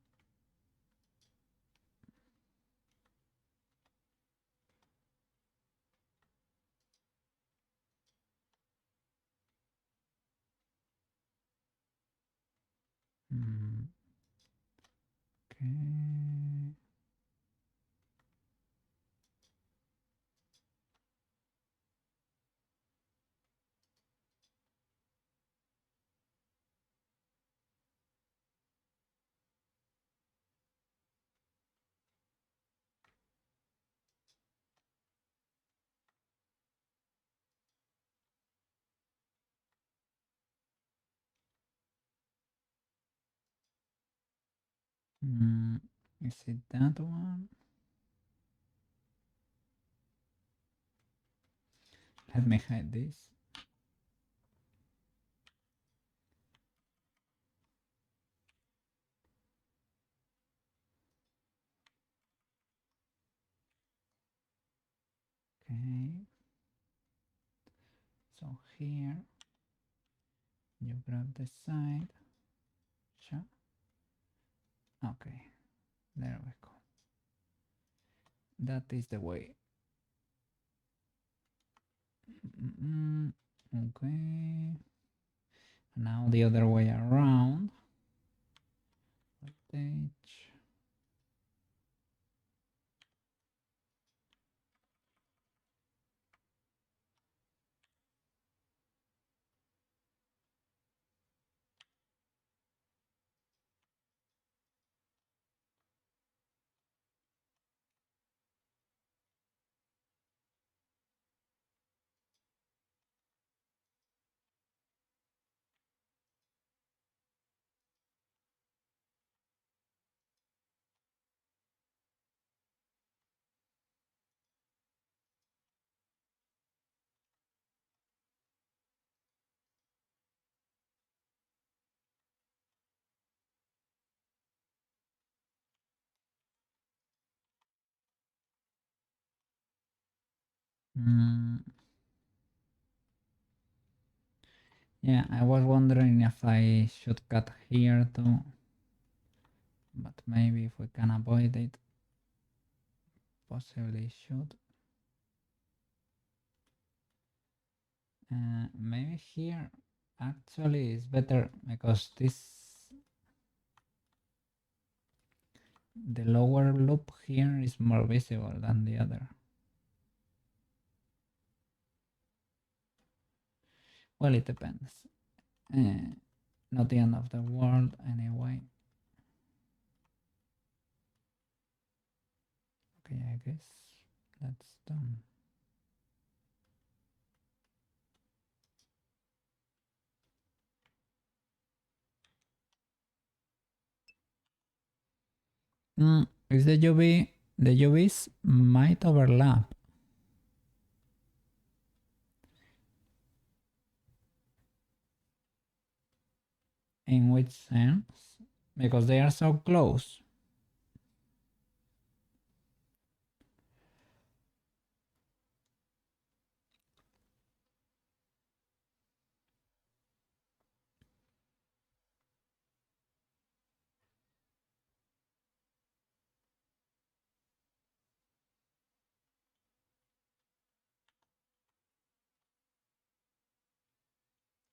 Okay. Is it that one? Let me hide this. Okay. So here, you grab the side. Sure. Okay, there we go. That is the way. Okay. Now the other way around. Voltage. Mm, yeah, I was wondering if I should cut here too, but maybe if we can avoid it, possibly should. Maybe here actually is better because the lower loop here is more visible than the other. Well, it depends. Not the end of the world anyway. Okay, I guess that's done. Is the UVs might overlap. In which sense? Because they are so close.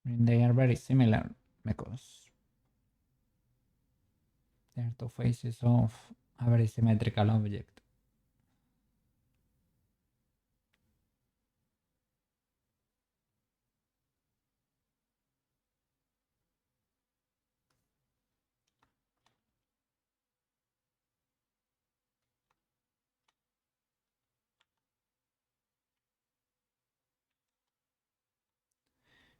I mean, they are very similar because they are two faces of a very symmetrical object.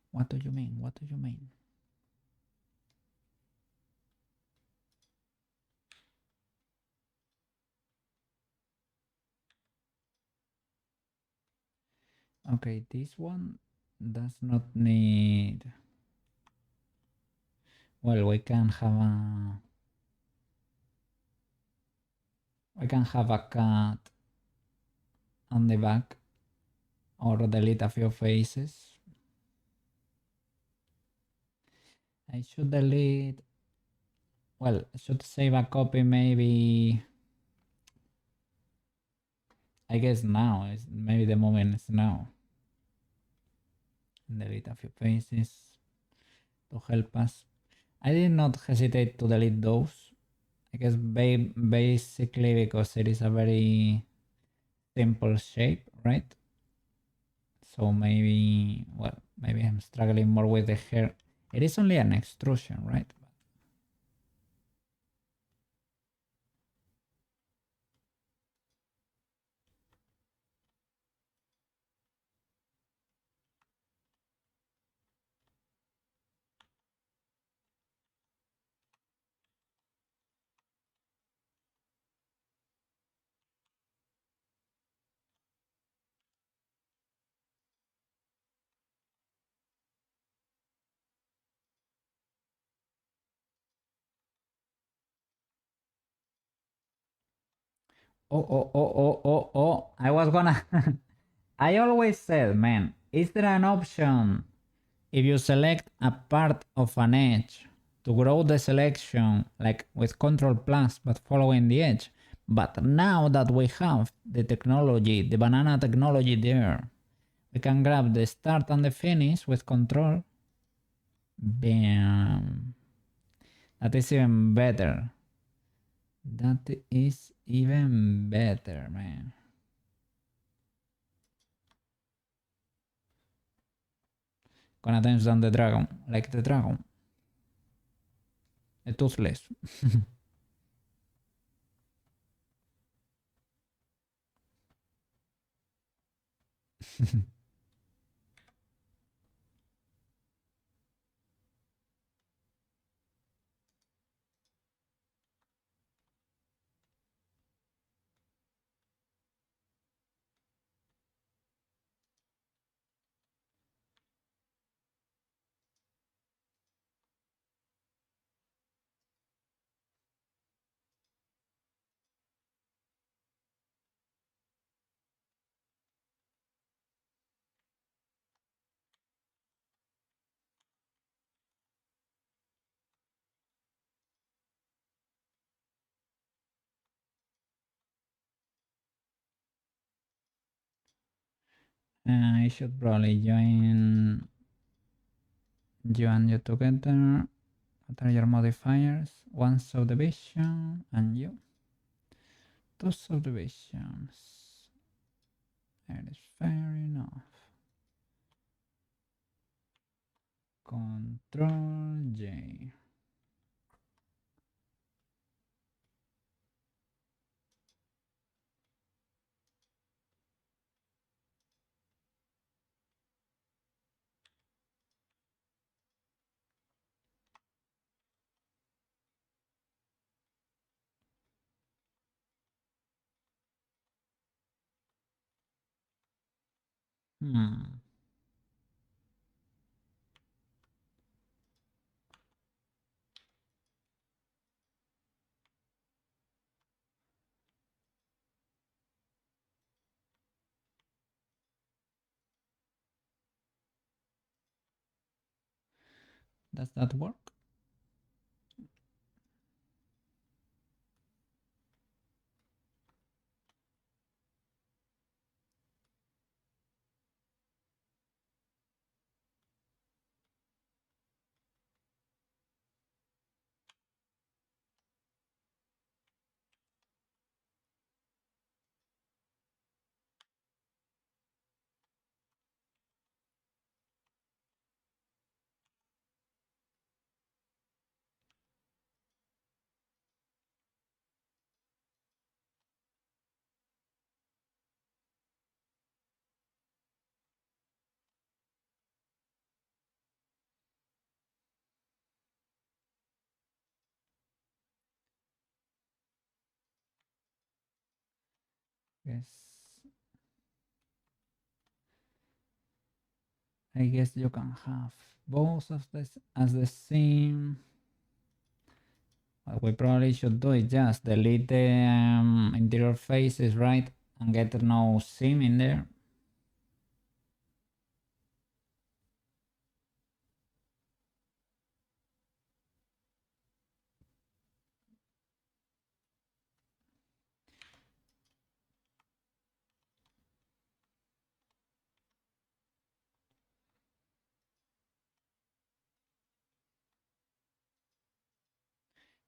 What do you mean? What do you mean? Okay, this one does not need. Well, we can have a cut on the back or delete a few faces. I should delete. Well, I should save a copy maybe. I guess now is maybe the moment is now. Delete a few faces to help us. I did not hesitate to delete those. I guess basically because it is a very simple shape, right? So maybe, well, maybe I'm struggling more with the hair. It is only an extrusion, right? Oh. I was gonna. I always said, man, is there an option if you select a part of an edge to grow the selection like with Control Plus but following the edge? But now that we have the technology, the banana technology there, we can grab the start and the finish with Control. Bam. That is even better. That is even better, man. Gonna dance down the dragon, like the dragon. A toothless. I should probably join you and you together. What are your modifiers? One subdivision and you. Two subdivisions. That is fair enough. Control J. Does that work? Yes. I guess you can have both of this as the same. What we probably should do is just delete the interior faces, right? And get no seam in there.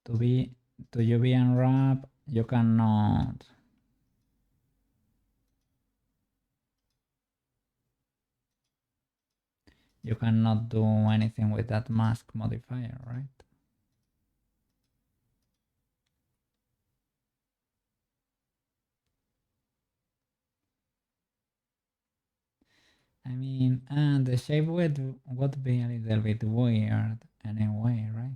To be to UV unwrap, you cannot. You cannot do anything with that mask modifier, right? I mean, and the shape would be a little bit weird anyway, right?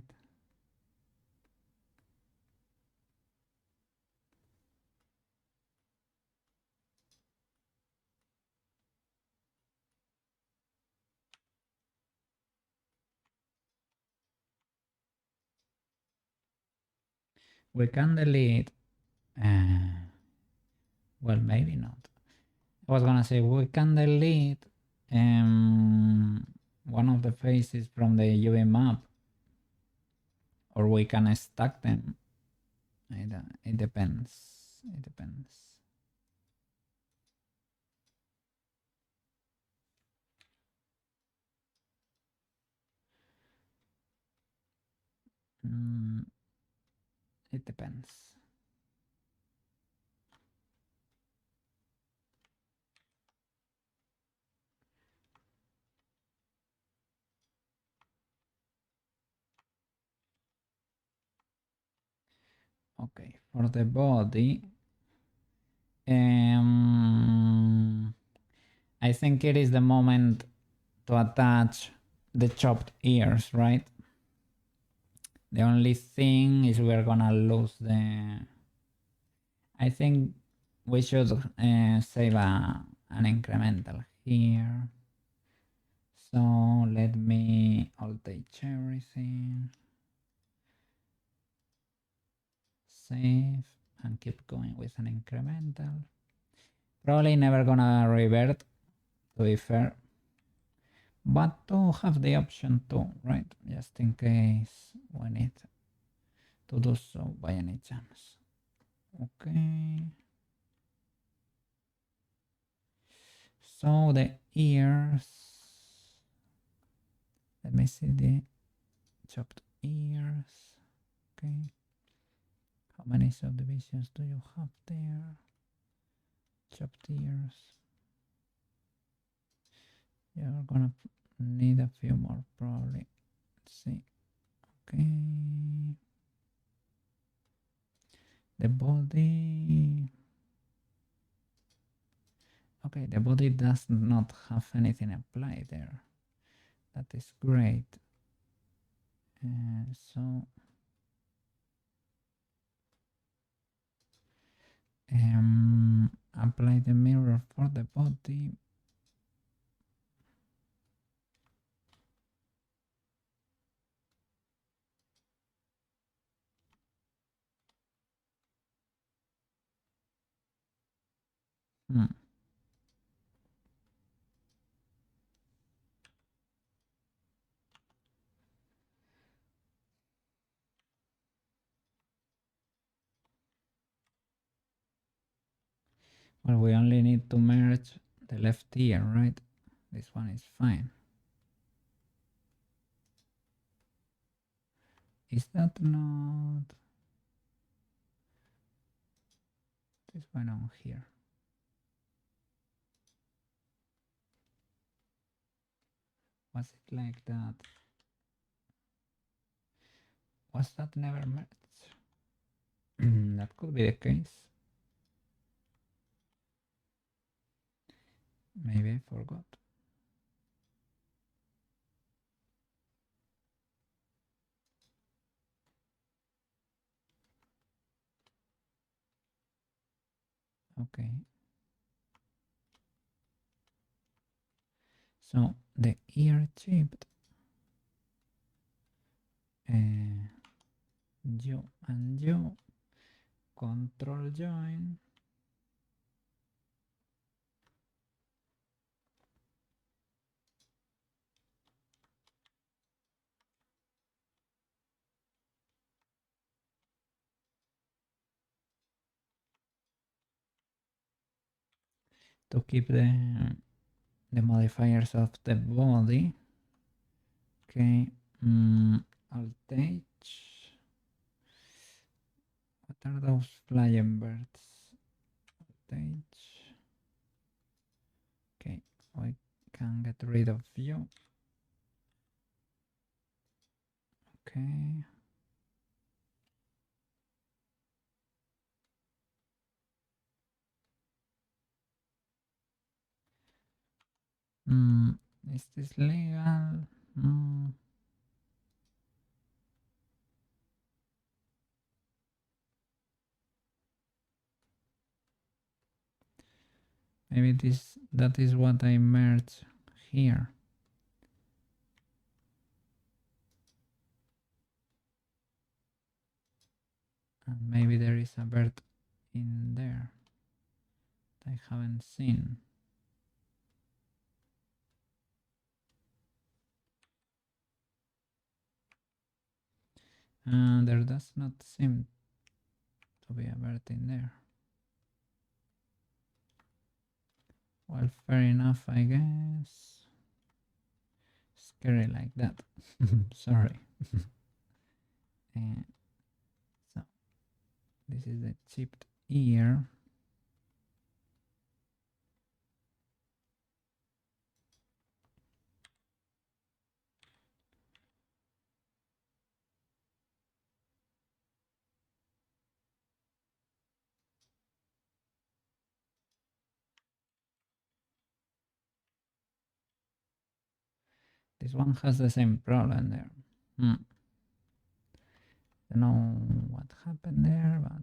We can delete. Well, maybe not. I was gonna say we can delete one of the faces from the UV map, or we can stack them. It depends. It depends. It depends. Okay, for the body, I think it is the moment to attach the chopped ears, right? The only thing is we're gonna lose the. I think we should save an incremental here. So let me alt-H everything. Save and keep going with an incremental. Probably never gonna revert, to be fair. But to have the option too, right? Just in case we need to do so by any chance. Okay. So the ears. Let me see the chopped ears. Okay. How many subdivisions do you have there? Chopped ears. You're gonna need a few more probably. Let's see. Okay. The body. Okay, the body does not have anything applied there. That is great. So apply the mirror for the body. Hmm. Well, we only need to merge the left ear, right? This one is fine. Is that not this one on here? Was it like that? Was that never merged? That could be the case. Maybe I forgot. Okay. So the ear chipped. You and you control join. To keep the modifiers of the body. Okay. Alt H. What are those flying birds? Alt H. Okay, I can get rid of you. Okay. Is this legal? Maybe that is what I merged here. And maybe there is a bird in there that I haven't seen. And there does not seem to be a bird in there. Well, fair enough, I guess. Scary like that. Sorry. So this is the chipped ear. This one has the same problem there. Don't know what happened there, but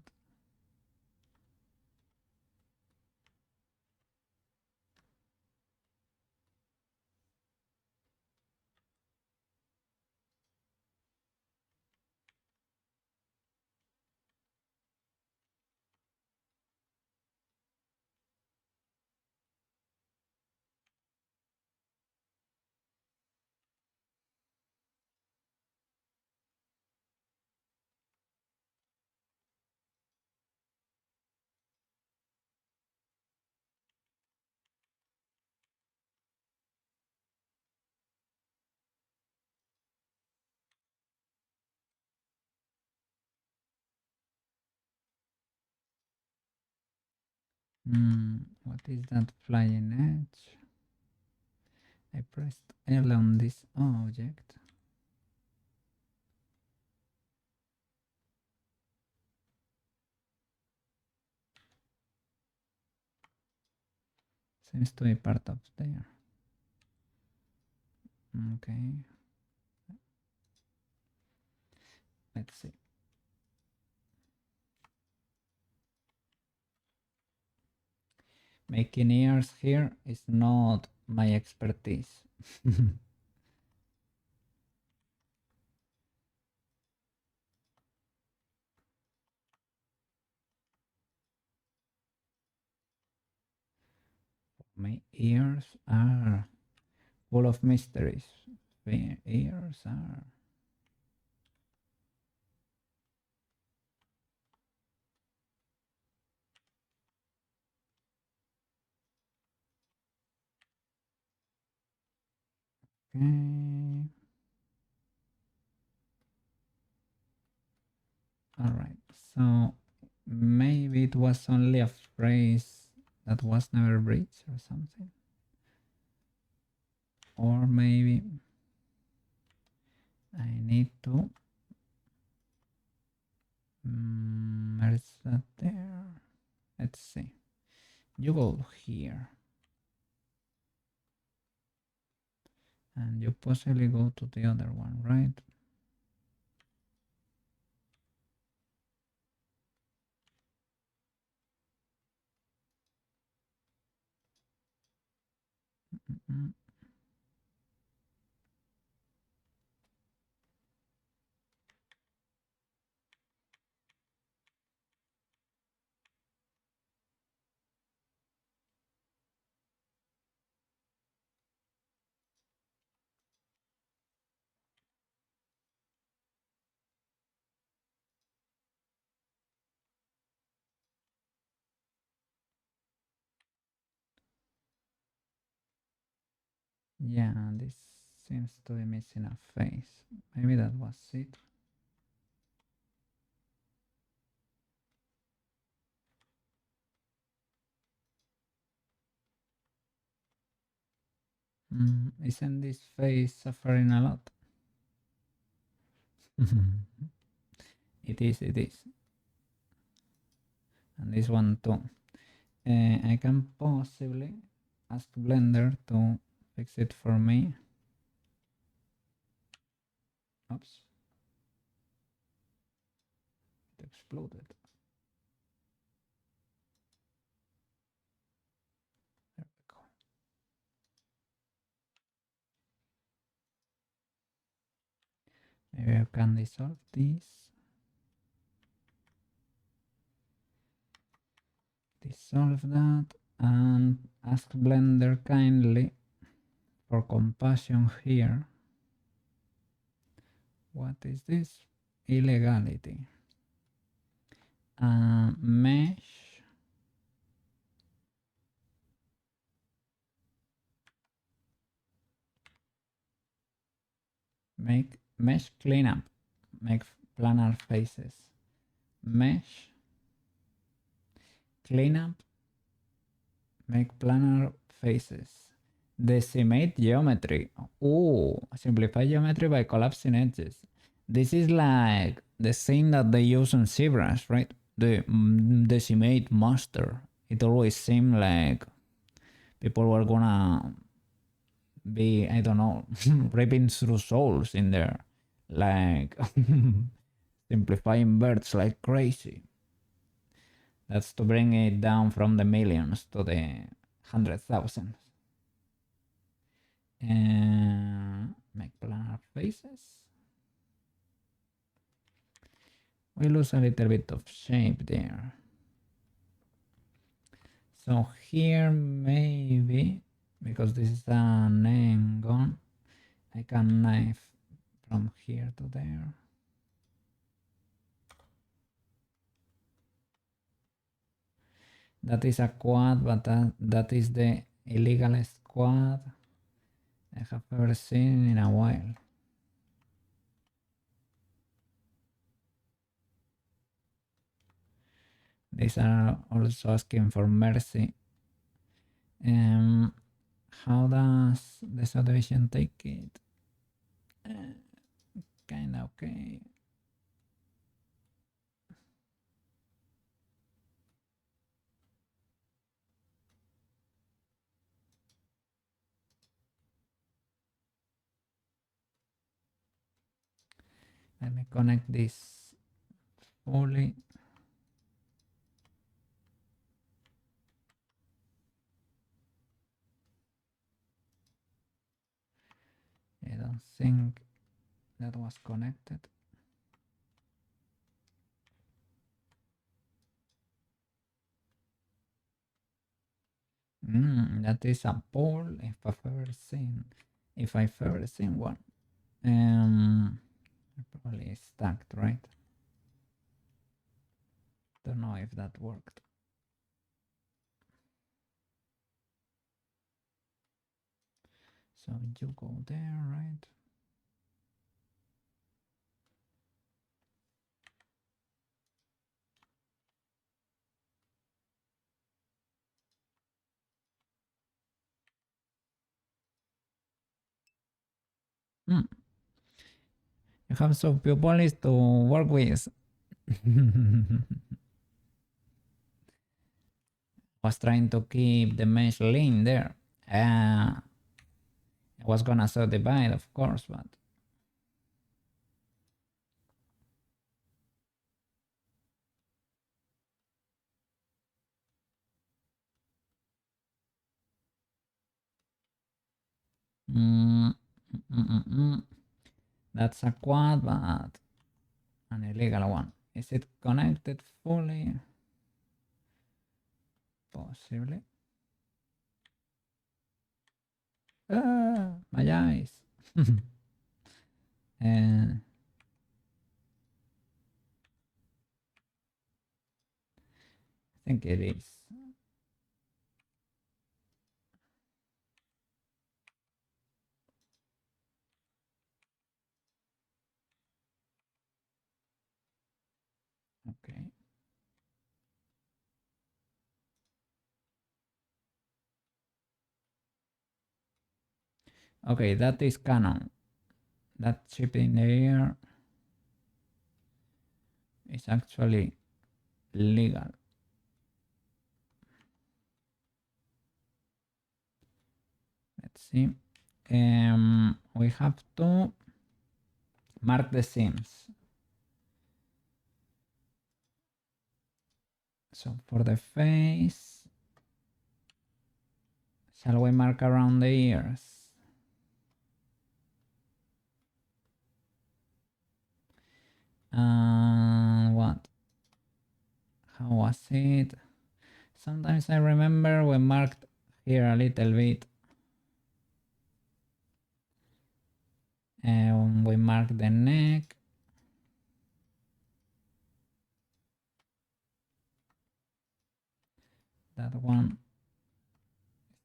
What is that flying edge? I pressed L on this object. Seems to be part of there. Okay. Let's see. Making ears here is not my expertise. My ears are full of mysteries. My ears are. Okay. All right. So maybe it was only a phrase that was never breached or something. Or maybe I need to merge that there. Let's see. You go here. And you possibly go to the other one, right? Mm-mm. Yeah, this seems to be missing a face. Maybe that was it. Isn't this face suffering a lot? It is, it is. And this one too. I can possibly ask Blender to fix it for me. Oops. It exploded. There we go. Maybe I can dissolve this. Dissolve that and ask Blender kindly for compassion here. What is this? Illegality. Mesh. Make mesh cleanup. Make planar faces. Mesh cleanup. Make planar faces. Decimate geometry. Oh, simplify geometry by collapsing edges. This is like the same that they use on ZBrush, right? The decimate master. It always seemed like people were gonna be, I don't know, ripping through souls in there, like simplifying birds like crazy. That's to bring it down from the millions to the 100,000. And make planar faces. We lose a little bit of shape there. So here maybe, because this is an angle, I can knife from here to there. That is a quad, but that is the illegalest quad I have ever seen in a while. These are also asking for mercy. How does the subdivision take it? Kinda okay. Let me connect this fully. I don't think that was connected. That is a pole if I've ever seen one. Probably stacked, right? Don't know if that worked. So you go there, right? You have some pupils to work with. Was trying to keep the mesh lean there. I was gonna subdivide, of course, but that's a quad, but an illegal one. Is it connected fully? Possibly. My eyes. And I think it is. Okay. Okay, that is canon. That chip in the air is actually legal. Let's see. We have to mark the seams. So for the face, shall we mark around the ears? What? How was it? Sometimes I remember we marked here a little bit. And we mark the neck. That one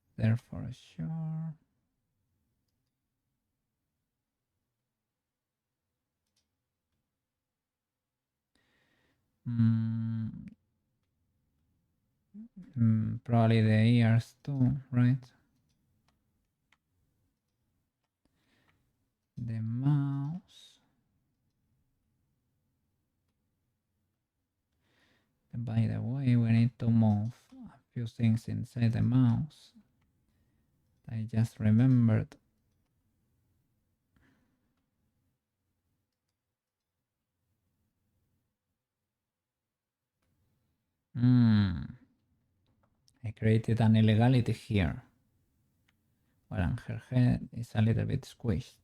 is there for sure. Probably the ears too, right? The mouse. And by the way, we need to move a few things inside the mouse. I just remembered. I created an illegality here. Well, and her head is a little bit squished.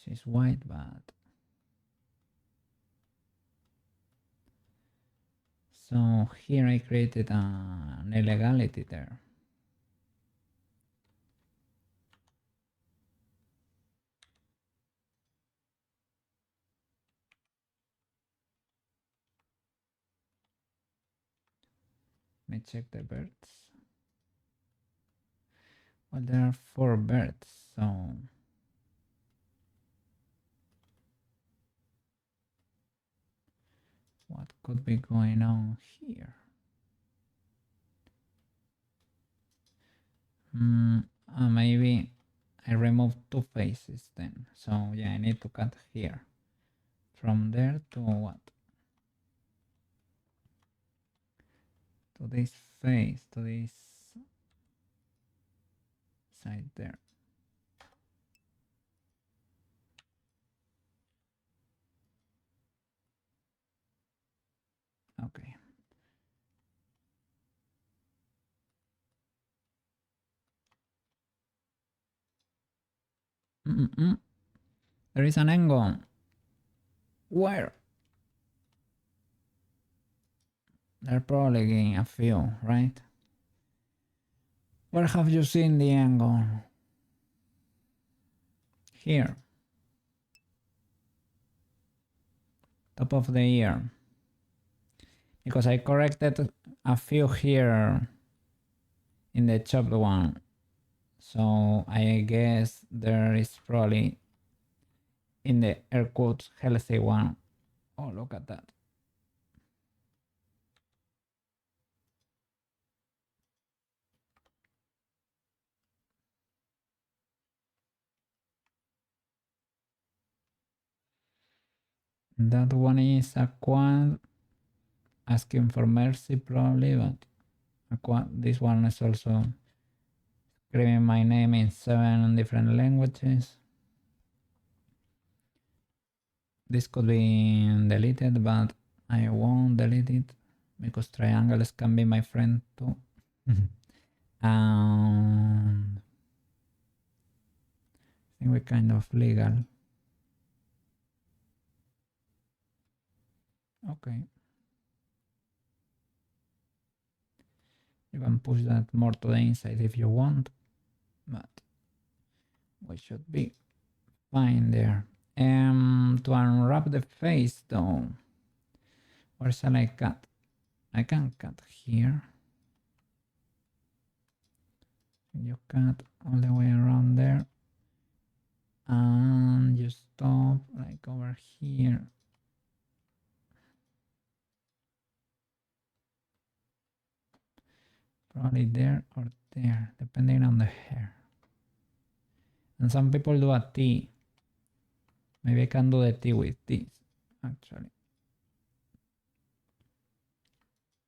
She's white, but so here I created an illegality there. Let me check the birds. Well, there are 4 birds, so what could be going on here? Maybe I remove 2 faces then. So yeah, I need to cut here. From there to what? To this face, to this side there. Okay. There is an angle. Where? There are probably a few, right? Where have you seen the angle? Here. Top of the ear. Because I corrected a few here in the chopped one. So I guess there is probably in the air quotes healthy one. Oh, look at that. That one is a quad asking for mercy probably, but a quad, this one is also screaming my name in 7 different languages. This could be deleted, but I won't delete it because triangles can be my friend too. And I think we're kind of legal. Okay. You can push that more to the inside if you want, but we should be fine there. To unwrap the face though, where shall I cut? I can cut here. You cut all the way around there. And you stop like over here. Probably there or there, depending on the hair. And some people do a T. Maybe I can do the T with this, actually.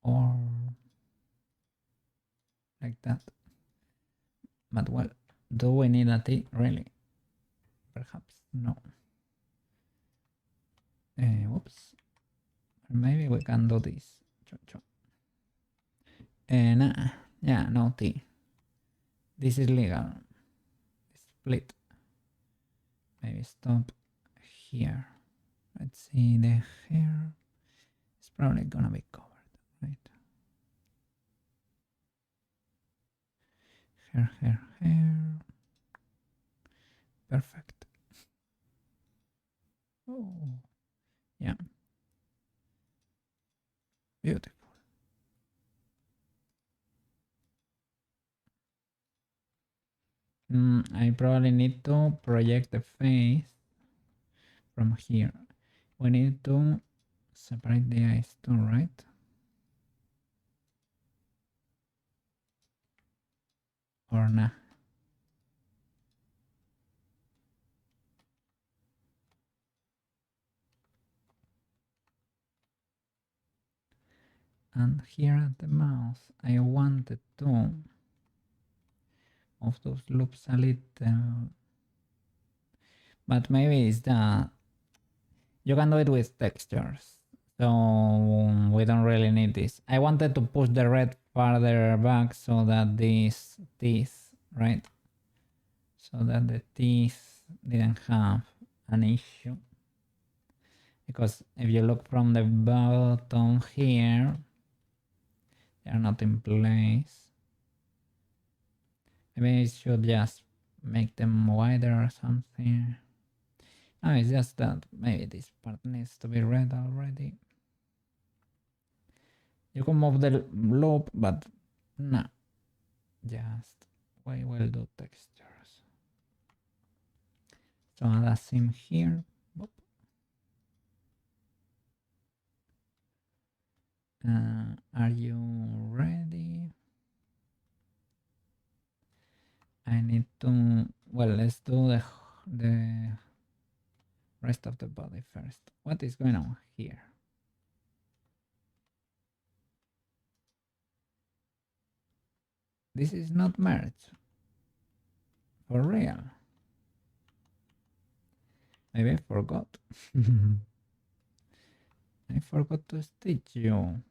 Or like that. But well, do we need a T, really? Perhaps no. Whoops. Maybe we can do this. Nah, yeah, no T. This is legal. Split. Maybe stop here. Let's see, the hair is probably gonna be covered, right? Hair. Perfect. Oh, yeah. Beautiful. I probably need to project the face from here. We need to separate the eyes too, right? Or nah? And here at the mouth, I wanted to move those loops a little. But maybe it's that you can do it with textures. So we don't really need this. I wanted to push the red farther back so that these teeth, right? So that the teeth didn't have an issue. Because if you look from the bottom here, they are not in place. Maybe I should just make them wider or something. No, it's just that maybe this part needs to be red already. You can move the loop, but no, just we will do textures. So add a seam here. Are you ready? I need to, well, let's do the rest of the body first. What is going on here? This is not merged. For real. Maybe I forgot. I forgot to stitch you.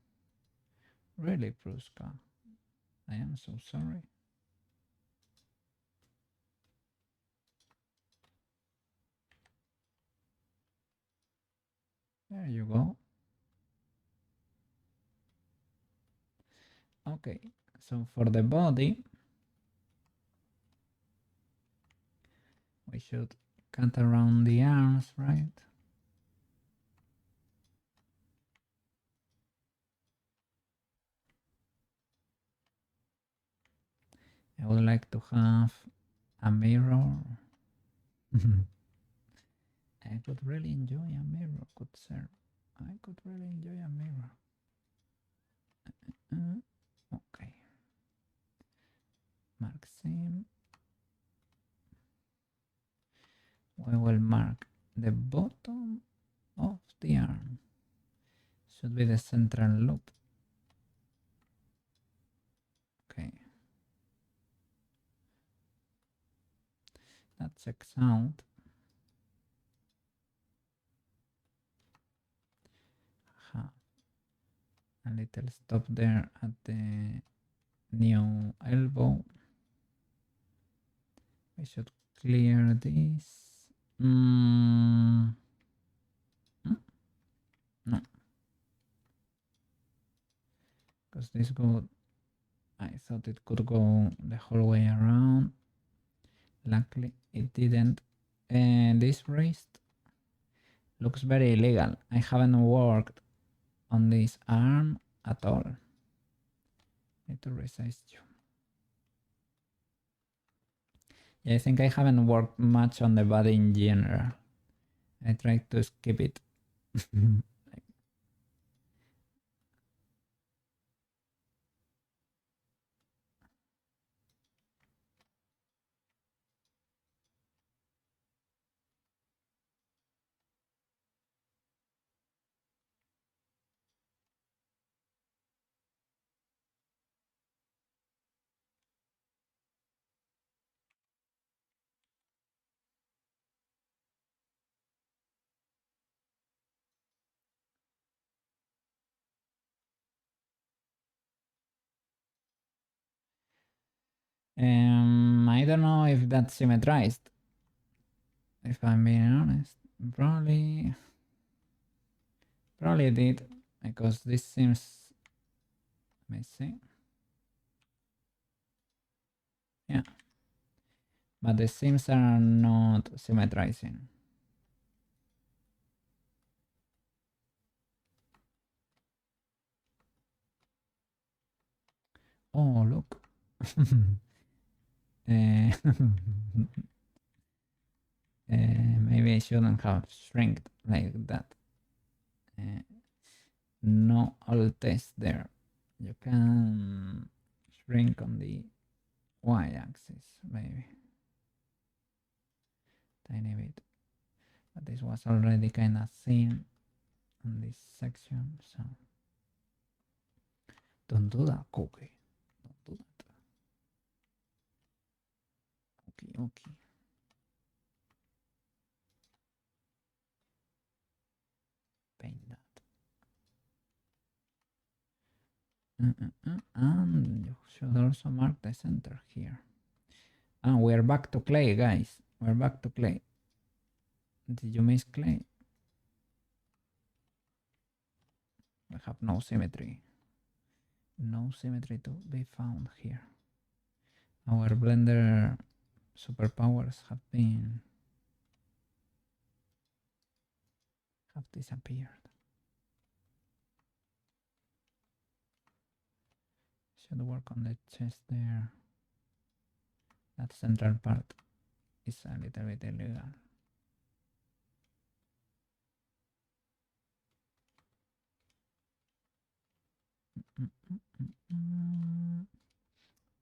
Really, Prushka. I am so sorry. There you go. Okay, so for the body, we should cut around the arms, right? I would like to have a mirror. I could really enjoy a mirror, good sir. I could really enjoy a mirror. Okay. Mark seam. We will mark the bottom of the arm. Should be the central loop. Okay. That checks out. Have a little stop there at the new elbow. We should clear this. No. Because this go, I thought it could go the whole way around. Luckily it didn't. And this wrist looks very illegal. I haven't worked on this arm at all. Need to resize you. Yeah, I think I haven't worked much on the body in general. I tried to skip it. I don't know if that's symmetrized. If I'm being honest, probably did, because this seems, let me see. Yeah, but the seams are not symmetrizing. Oh, look. Maybe I shouldn't have shrinked like that. No alt test there. You can shrink on the y-axis, maybe. Tiny bit. But this was already kind of thin on this section, so don't do that, Cookie. Don't do that. Okay. Paint that. And you should also mark the center here. And we're back to clay, guys. We're back to clay. Did you miss clay? We have no symmetry. No symmetry to be found here. Our Blender superpowers have disappeared. Should work on the chest there. That central part is a little bit illegal.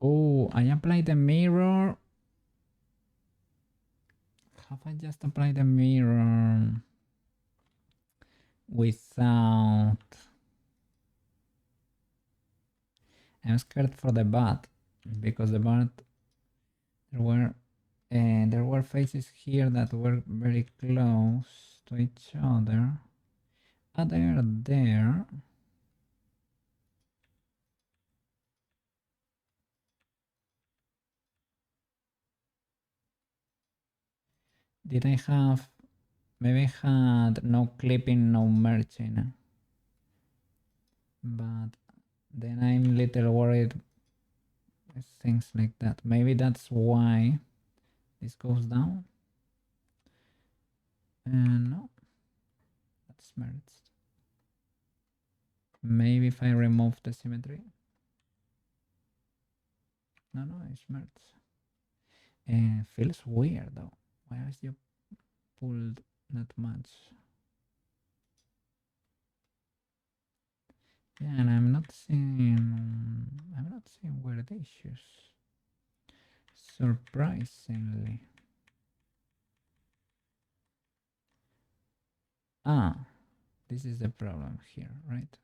Oh, I applied the mirror. Have I just applied the mirror without? I'm scared for the bat because the bat there were faces here that were very close to each other. Ah, they're there. Did I have? Maybe I had no clipping, no merging. But then I'm little worried with things like that. Maybe that's why this goes down. And no, that's merged. Maybe if I remove the symmetry. No, it's merged. And feels weird though. Why has you pulled that much? Yeah, and I'm not seeing weird issues. Surprisingly. Ah, this is the problem here, right?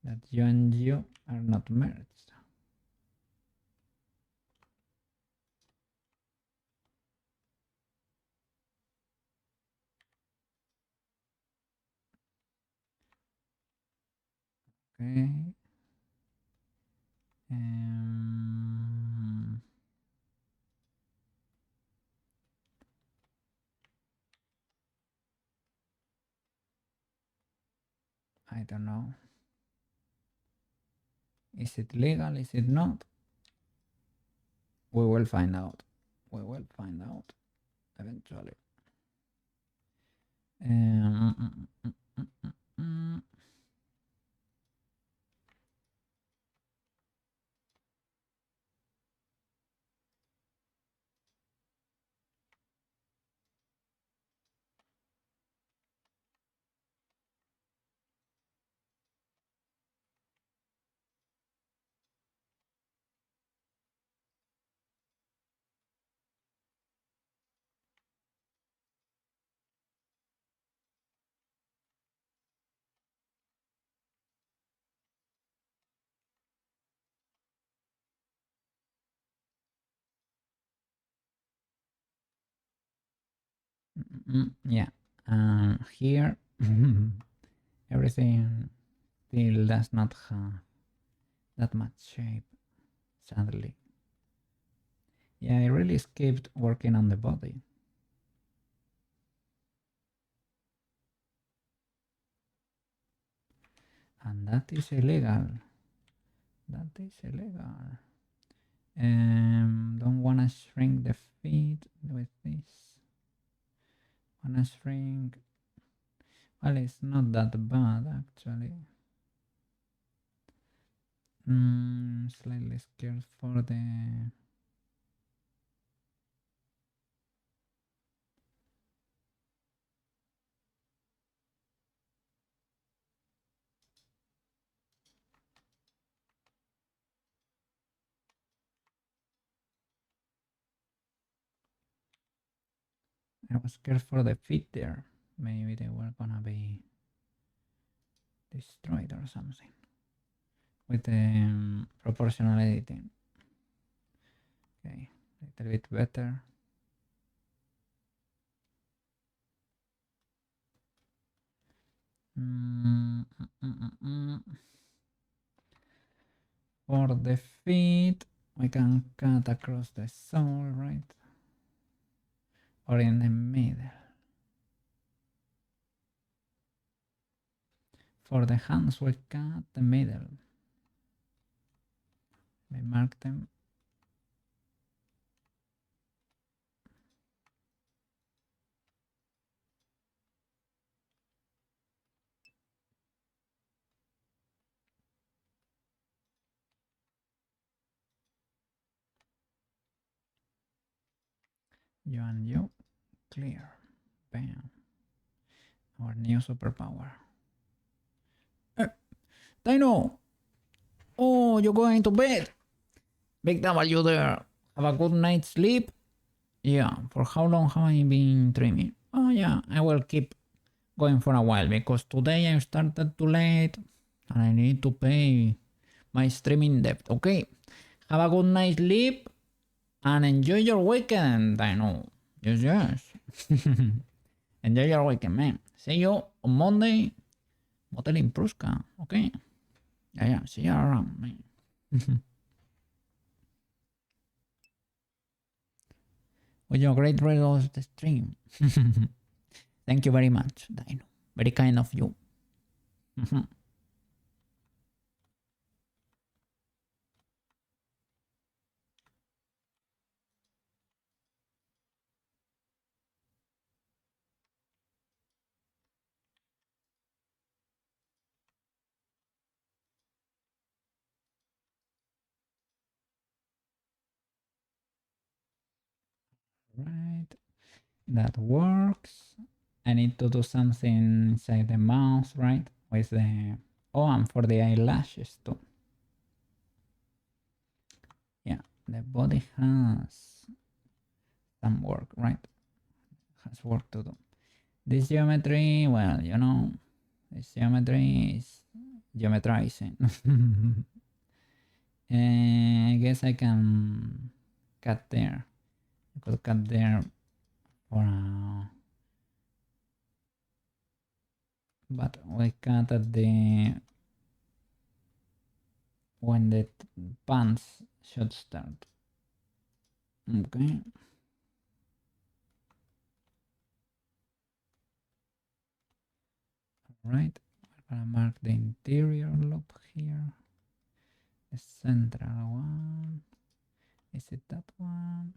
That you and you are not merged. Okay. I don't know. Is it legal? Is it not? We will find out. We will find out eventually. Yeah. Here, everything still does not have that much shape, sadly. Yeah, I really skipped working on the body. And that is illegal. That is illegal. Don't wanna shrink the feet with this. Wanna shrink. Well, it's not that bad actually. Slightly scared for the. I was scared for the feet there. Maybe they were gonna be destroyed or something. With the proportional editing. Okay, a little bit better. For the feet, we can cut across the sole, right? Or in the middle. For the hands, we cut the middle. We mark them. You and you. Clear. Bam. Our new superpower. Dino! Oh, you're going to bed! Big W there. Have a good night's sleep? Yeah, for how long have I been dreaming? Oh yeah, I will keep going for a while because today I started too late and I need to pay my streaming debt, okay? Have a good night's sleep and enjoy your weekend, I know. Yes, yes. Enjoy your weekend, man. See you on Monday, motel in Prushka, okay? Yeah, yeah, see you around, man. With your great rate of the stream. Thank you very much, Dino. Very kind of you. Right, that works. I need to do something inside the mouth, right? With the and for the eyelashes too. Yeah, the body has some work, right? Has work to do. This geometry, well, this geometry is geometrizing. I guess I can cut there. I could cut there for but we cut at the when the pants should start. Okay. Right. We're gonna mark the interior loop here. The central one. Is it that one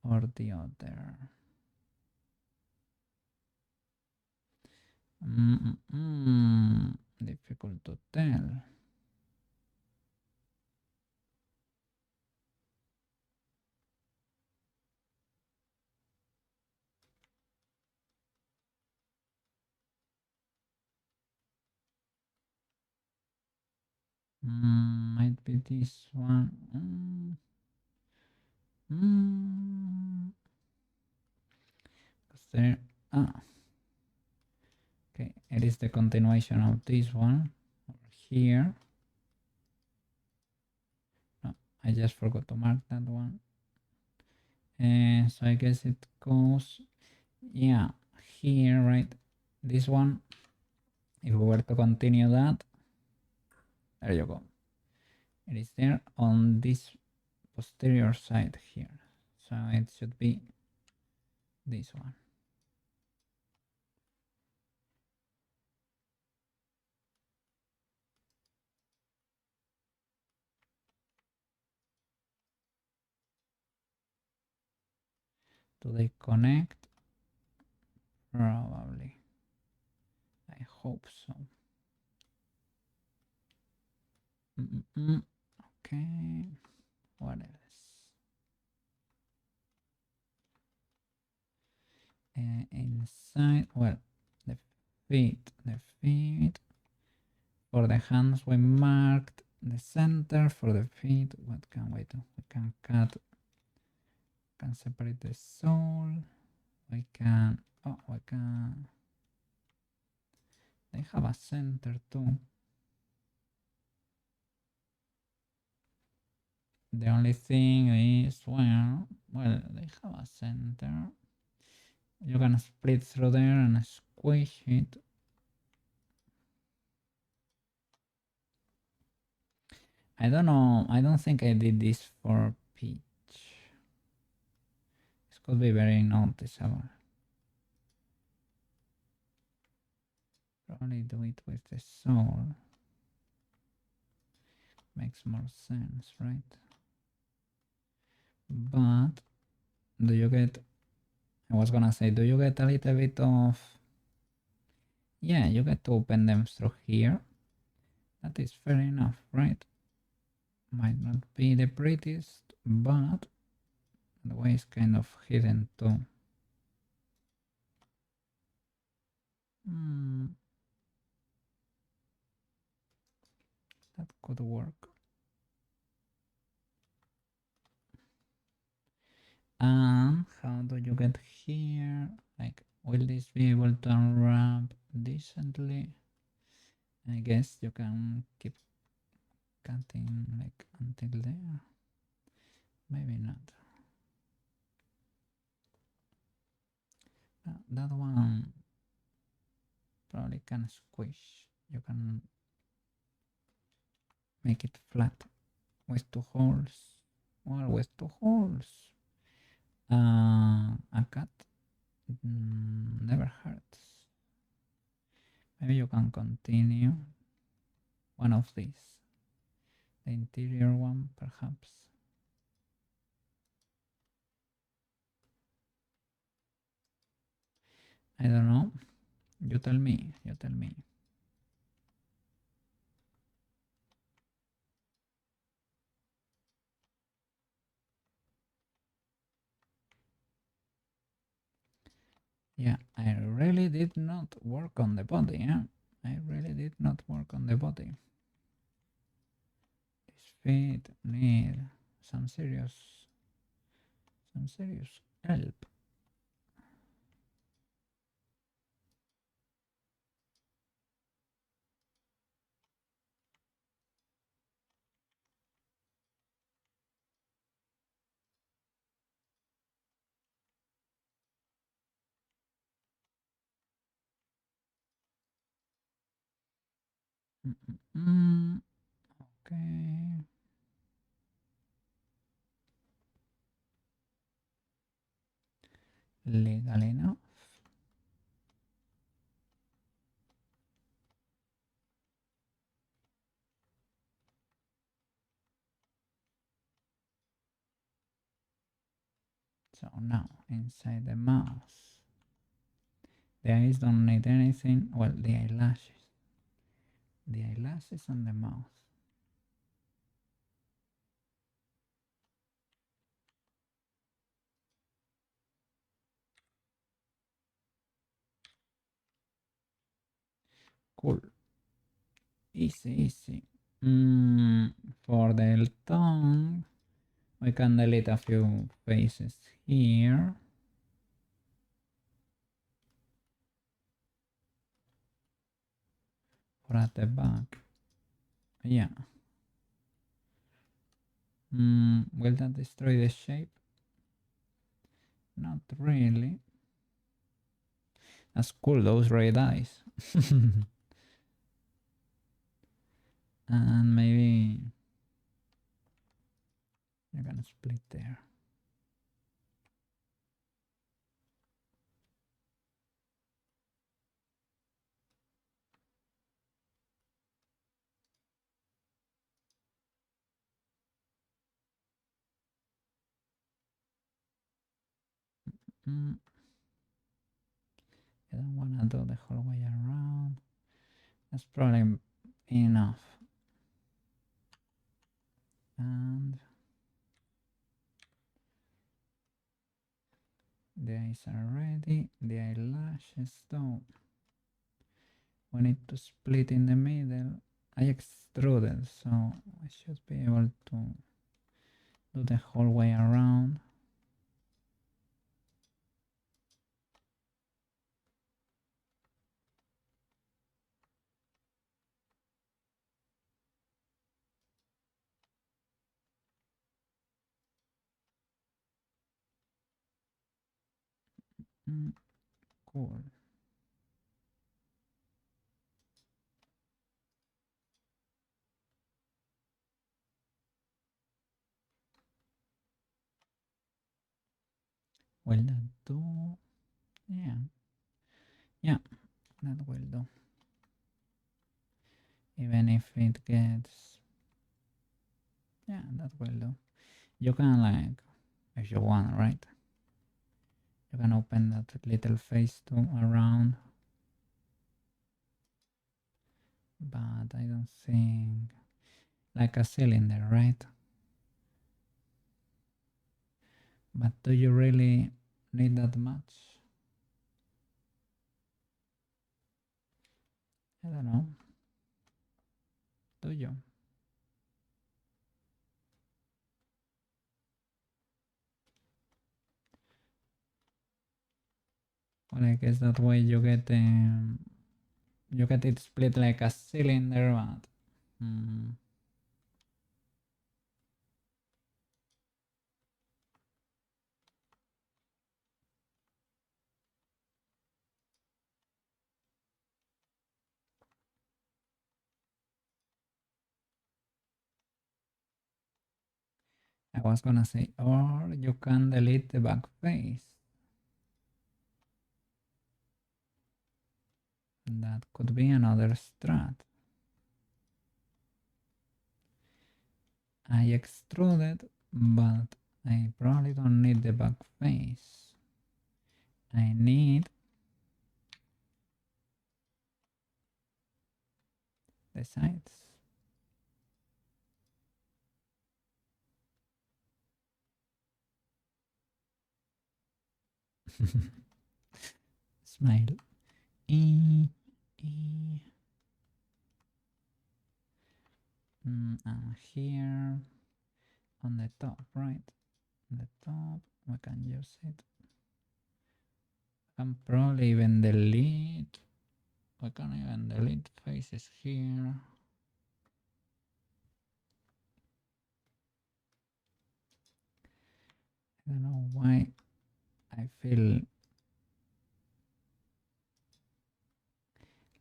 or the other? Difficult to tell. Might be this one. There. Okay, it is the continuation of this one over here. No, I just forgot to mark that one. And so I guess it goes, yeah, here, right? This one, if we were to continue that, there you go. It is there on this posterior side here. So it should be this one. Do they connect? Probably. I hope so. Okay. What else? Inside, well, the feet. For the hands, we marked the center. For the feet, what can we do? We can cut, can separate the sole. We can, they have a center too. The only thing is, well, they have a center. You can split through there and squish it. I don't know. I don't think I did this for Peach. This could be very noticeable. Probably do it with the sole. Makes more sense, right? But do you get, I was gonna say, do you get a little bit of, yeah, you get to open them through here. That is fair enough, right? Might not be the prettiest, but The way is kind of hidden too. Hmm, that could work. And how do you get here? Like, will this be able to unwrap decently? I guess you can keep cutting like until there. Maybe not. That one probably can squish. You can make it flat with two holes. Well, with two holes. A cut never hurts. Maybe you can continue one of these. The interior one, perhaps. I don't know. You tell me. You tell me. Yeah, I really did not work on the body. Yeah? I really did not work on the body. This feet need some serious help. Okay. Legal enough. So now inside the mouth. The eyes don't need anything. Well, the eyelashes. The eyelashes and the mouth. Cool. Easy, easy. For the tongue, we can delete a few faces here. Or at the back. Yeah. Will that destroy the shape? Not really. That's cool, those red eyes. And maybe you're gonna split there. Mm, I don't wanna do the whole way around. That's probably enough. And the eyes are ready. The eyelashes though. We need to split in the middle. I extruded, so I should be able to do the whole way around. Cool. Will that do? Yeah. Yeah, that will do. Even if it gets... Yeah, that will do. You can like, if you want, right? You can open that little face too around. But I don't think... Like a cylinder, right? But do you really need that much? I don't know. Do you? Well, I guess that way you get it split like a cylinder, but I was gonna say, or you can delete the back face. That could be another strat. I extruded, but I probably don't need the back face. I need the sides. Smile. E, e. And here on the top, right? On the top, we can use it. And probably even delete. We can even delete faces here. I don't know why I feel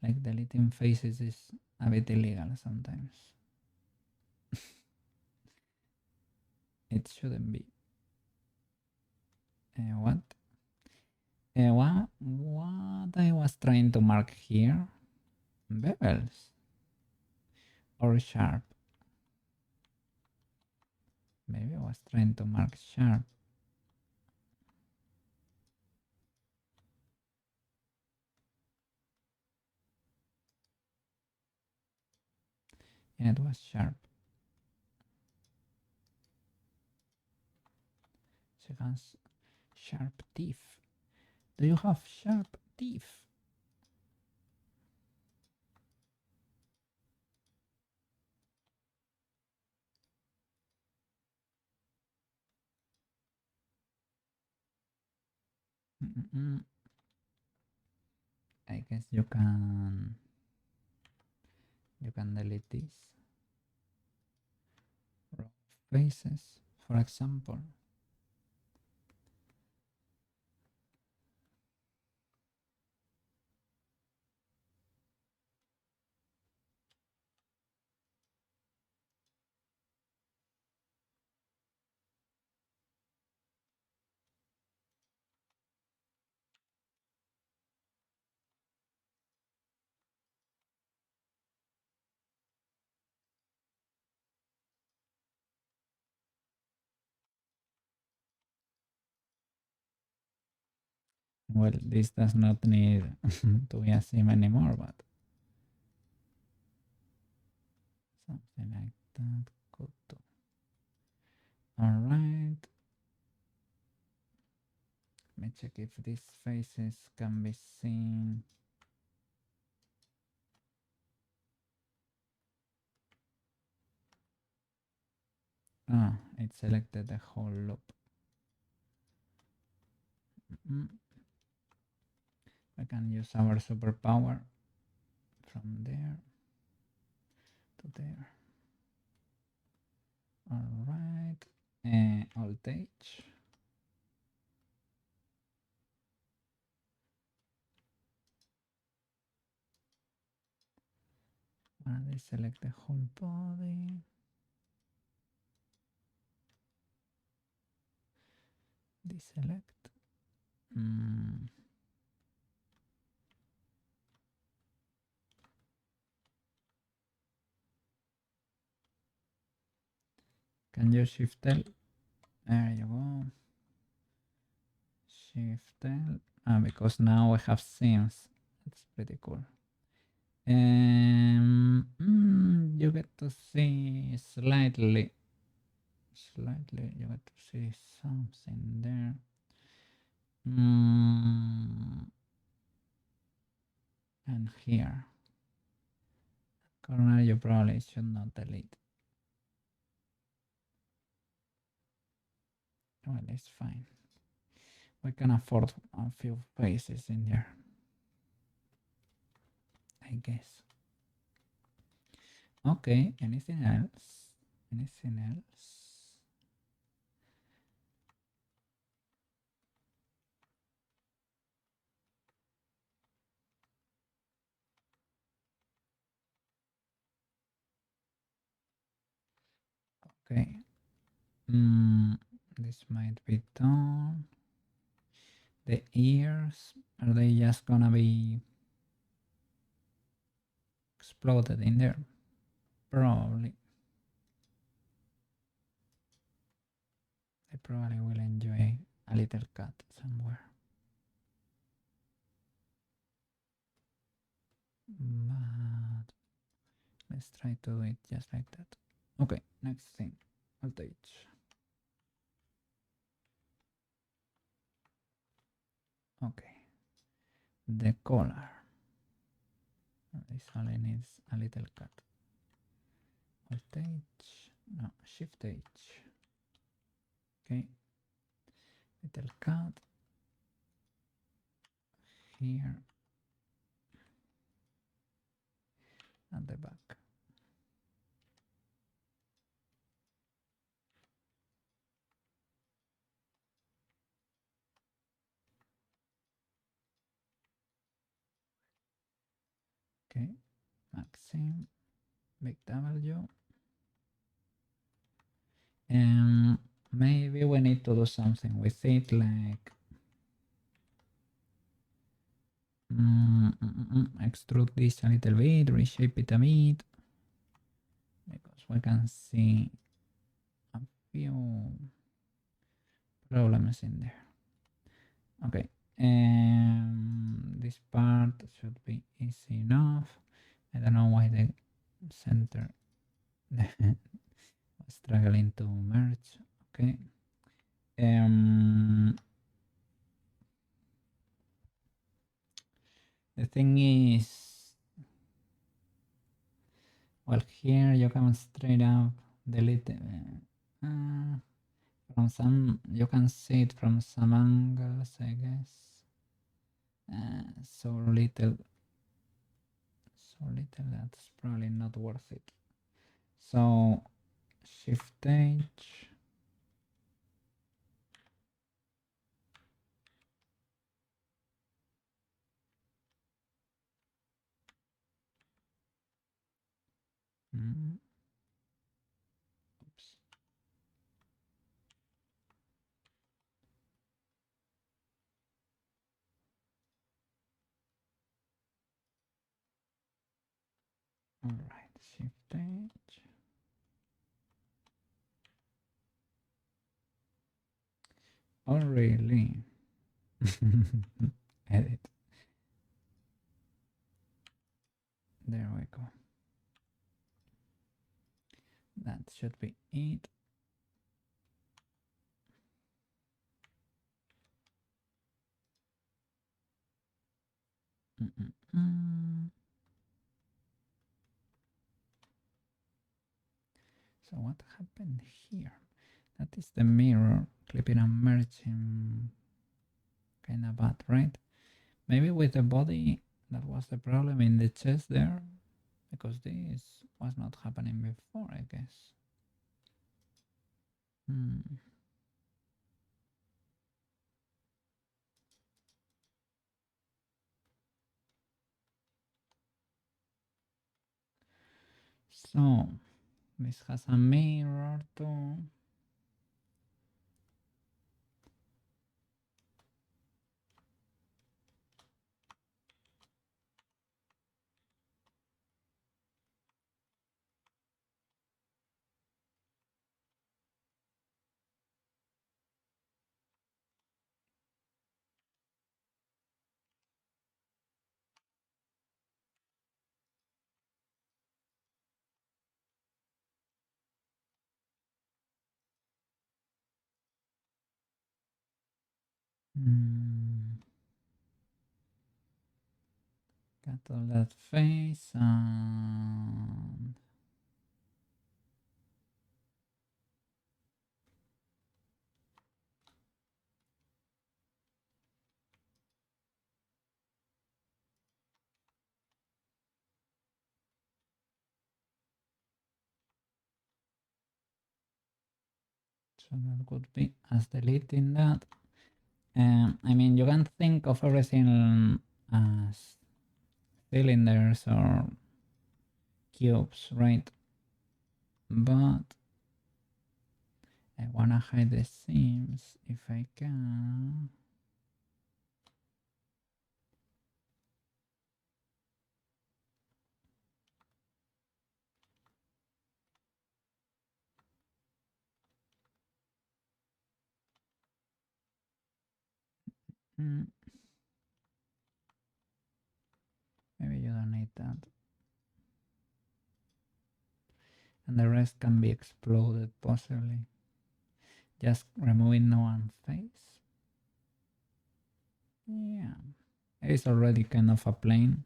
like deleting faces is a bit illegal sometimes. It shouldn't be. What? What I was trying to mark here? Bevels or sharp? Maybe I was trying to mark sharp. Yeah, it was sharp. She has sharp teeth. Do you have sharp teeth? I guess you can delete these row faces, for example. Well, this does not need to be a sim anymore, but something like that could do. Alright. Let me check if these faces can be seen. Ah, it selected the whole loop. We can use our superpower from there to there. Alright. Alt H. And deselect the whole body. Deselect. Can you shift L? There you go. Shift L. Because now we have seams. It's pretty cool. You get to see slightly slightly, you got to see something there. And here, corner, you probably should not delete. Well, it's fine. We can afford a few spaces in there, I guess. Okay, anything else? Anything else? Okay. This might be done. The ears, are they just gonna be exploded in there? Probably. They probably will enjoy a little cut somewhere. But let's try to do it just like that. Okay, next thing. Voltage. Okay. The collar. This only needs a little cut. Voltage. No, shift H. Okay. Little cut. Here. At the back. Okay, Maxim, big W. And maybe we need to do something with it, like extrude this a little bit, reshape it a bit, because we can see a few problems in there. Okay, this part should be easy enough. I don't know why the center was struggling to merge. Okay. The thing is, well, here you can straight up delete from some, you can see it from some angles, I guess. So little that's probably not worth it. So shift H. Oops. All right, shift H. Oh, really? Edit. There we go. That should be it. So what happened here? That is the mirror clipping and merging, kind of bad, right? Maybe with the body, that was the problem in the chest there, because this was not happening before, I guess. So this has a mirror too. Mm, got all that face and so that could be as deleting that. I mean, you can think of everything as cylinders or cubes, right? But I wanna hide the seams if I can. Mm, maybe you don't need that. And the rest can be exploded possibly. Just removing no one face. Yeah. It's already kind of a plane.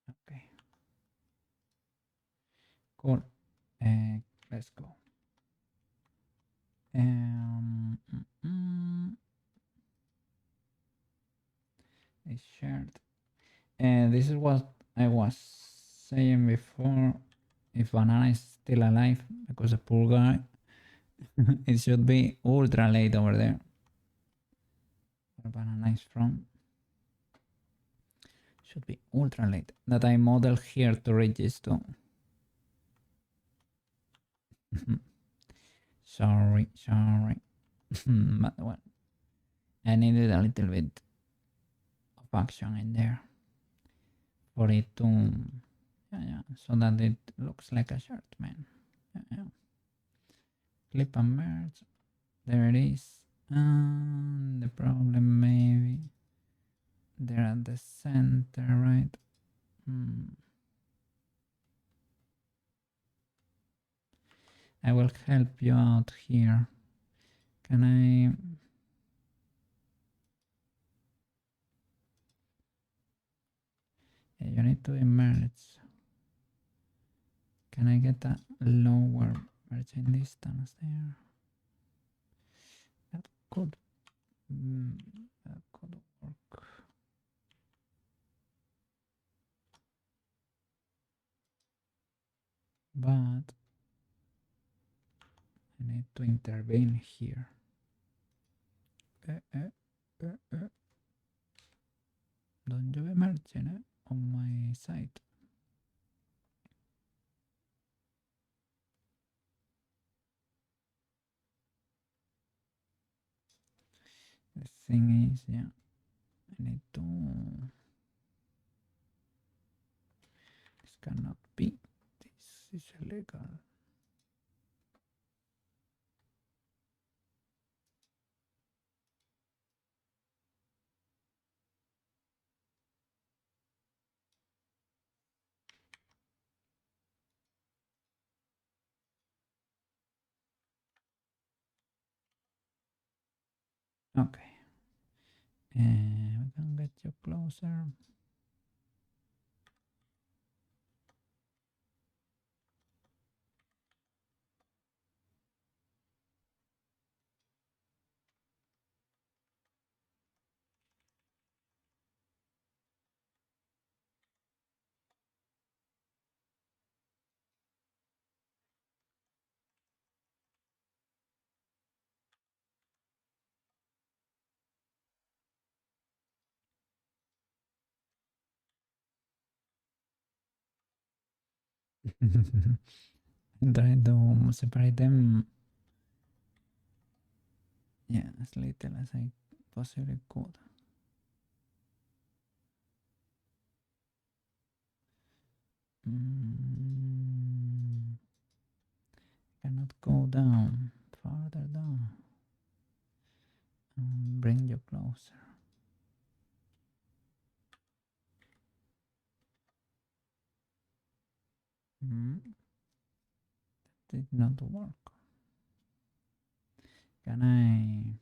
Okay. Cool. Let's go. Um, mm, mm, it's shared. This is what I was saying before. If Banana is still alive, because the poor guy, it should be ultra late over there. Where Banana is from. Should be ultra late. That I model here to register. Sorry. But well, I needed a little bit of action in there for it to, yeah, so that it looks like a shirt, man. Yeah. Clip and merge. There it is. And the problem maybe they're at the center, right? I will help you out here. Can I? Yeah, you need to emerge. Can I get a lower merging distance there? That could, that could work. But I need to intervene here. Don't you emerge on my side. The thing is, yeah, I need to. This cannot be. This is illegal. Okay. We can get you closer. Try to separate them, yeah, as little as I possibly could. Cannot go down, farther down. Bring you closer. did not work. Can I?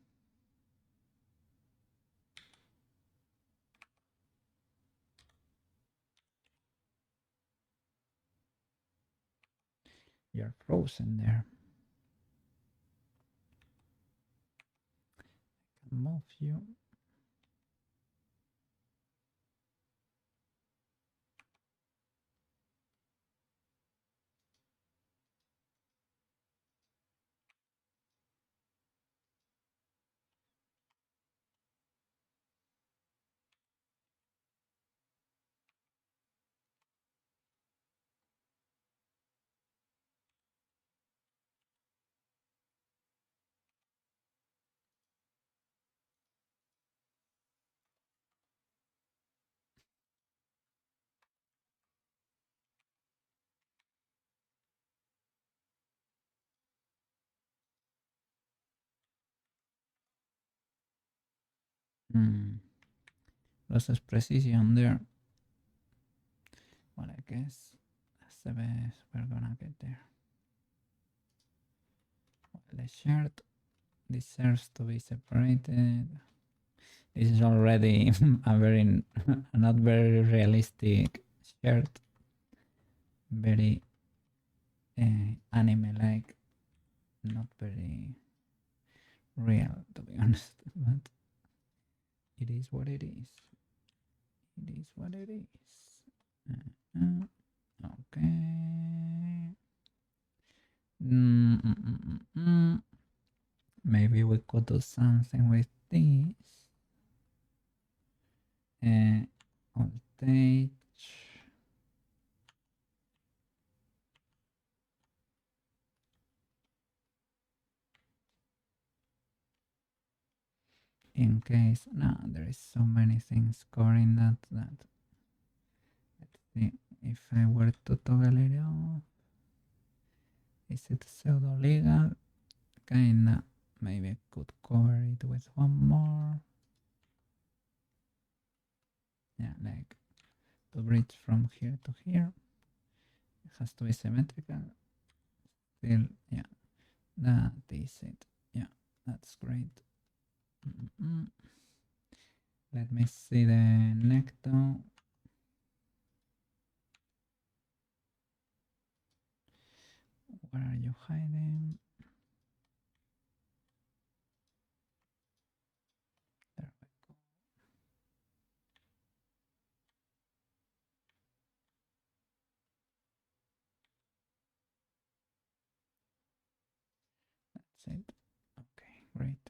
You're frozen there. I can move you. Loses precision there. Well, I guess that's the best we're gonna get there. Well, the shirt deserves to be separated. This is already a very not very realistic shirt. Very anime-like, not very real, to be honest. But it is what it is. It is what it is. Okay. Maybe we could do something with this. Voltage. In case, no, there is so many things covering that. Let's see if I were to toggle it off. Is it pseudo legal? Kinda. Maybe I could cover it with one more. Yeah, like to bridge from here to here. It has to be symmetrical. Still, yeah, that is it. Yeah, that's great. Let me see the neck though. Where are you hiding? There we go. That's it. Okay, great.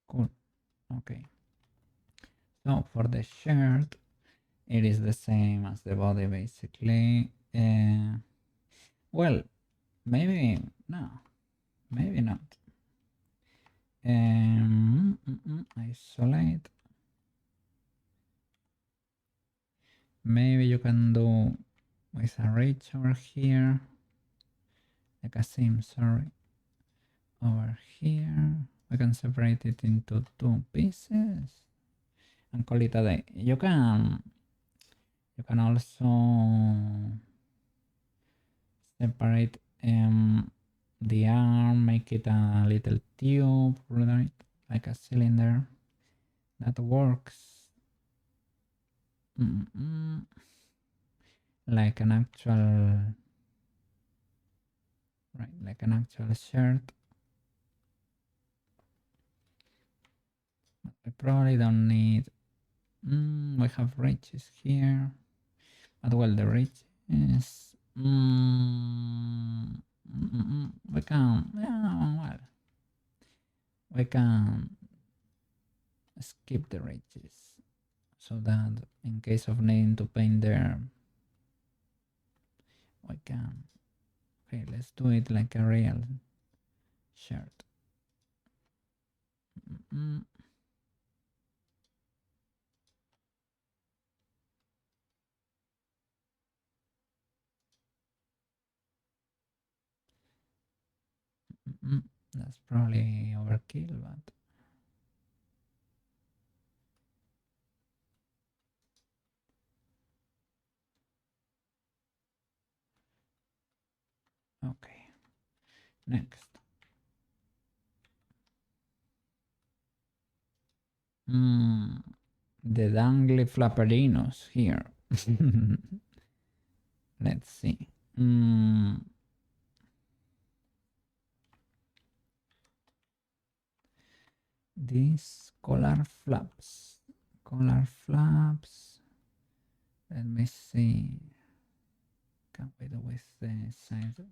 Cool. Okay. So for the shirt, it is the same as the body basically. Well, maybe no, maybe not. Isolate. Maybe you can do with a ridge over here, like a seam, sorry, over here. We can separate it into two pieces and call it a day. You can also separate the arm, make it a little tube, right? Like a cylinder. That works. Like an actual, right? Like an actual shirt. But we probably don't need. We have ridges here, but well, the ridges. We can, yeah, well, we can skip the ridges so that in case of needing to paint there, we can. Okay, let's do it like a real shirt. That's probably overkill, but okay. Next. The dangly flapperinos here. Let's see. These collar flaps. Collar flaps. Let me see. Can we do with the size? Okay.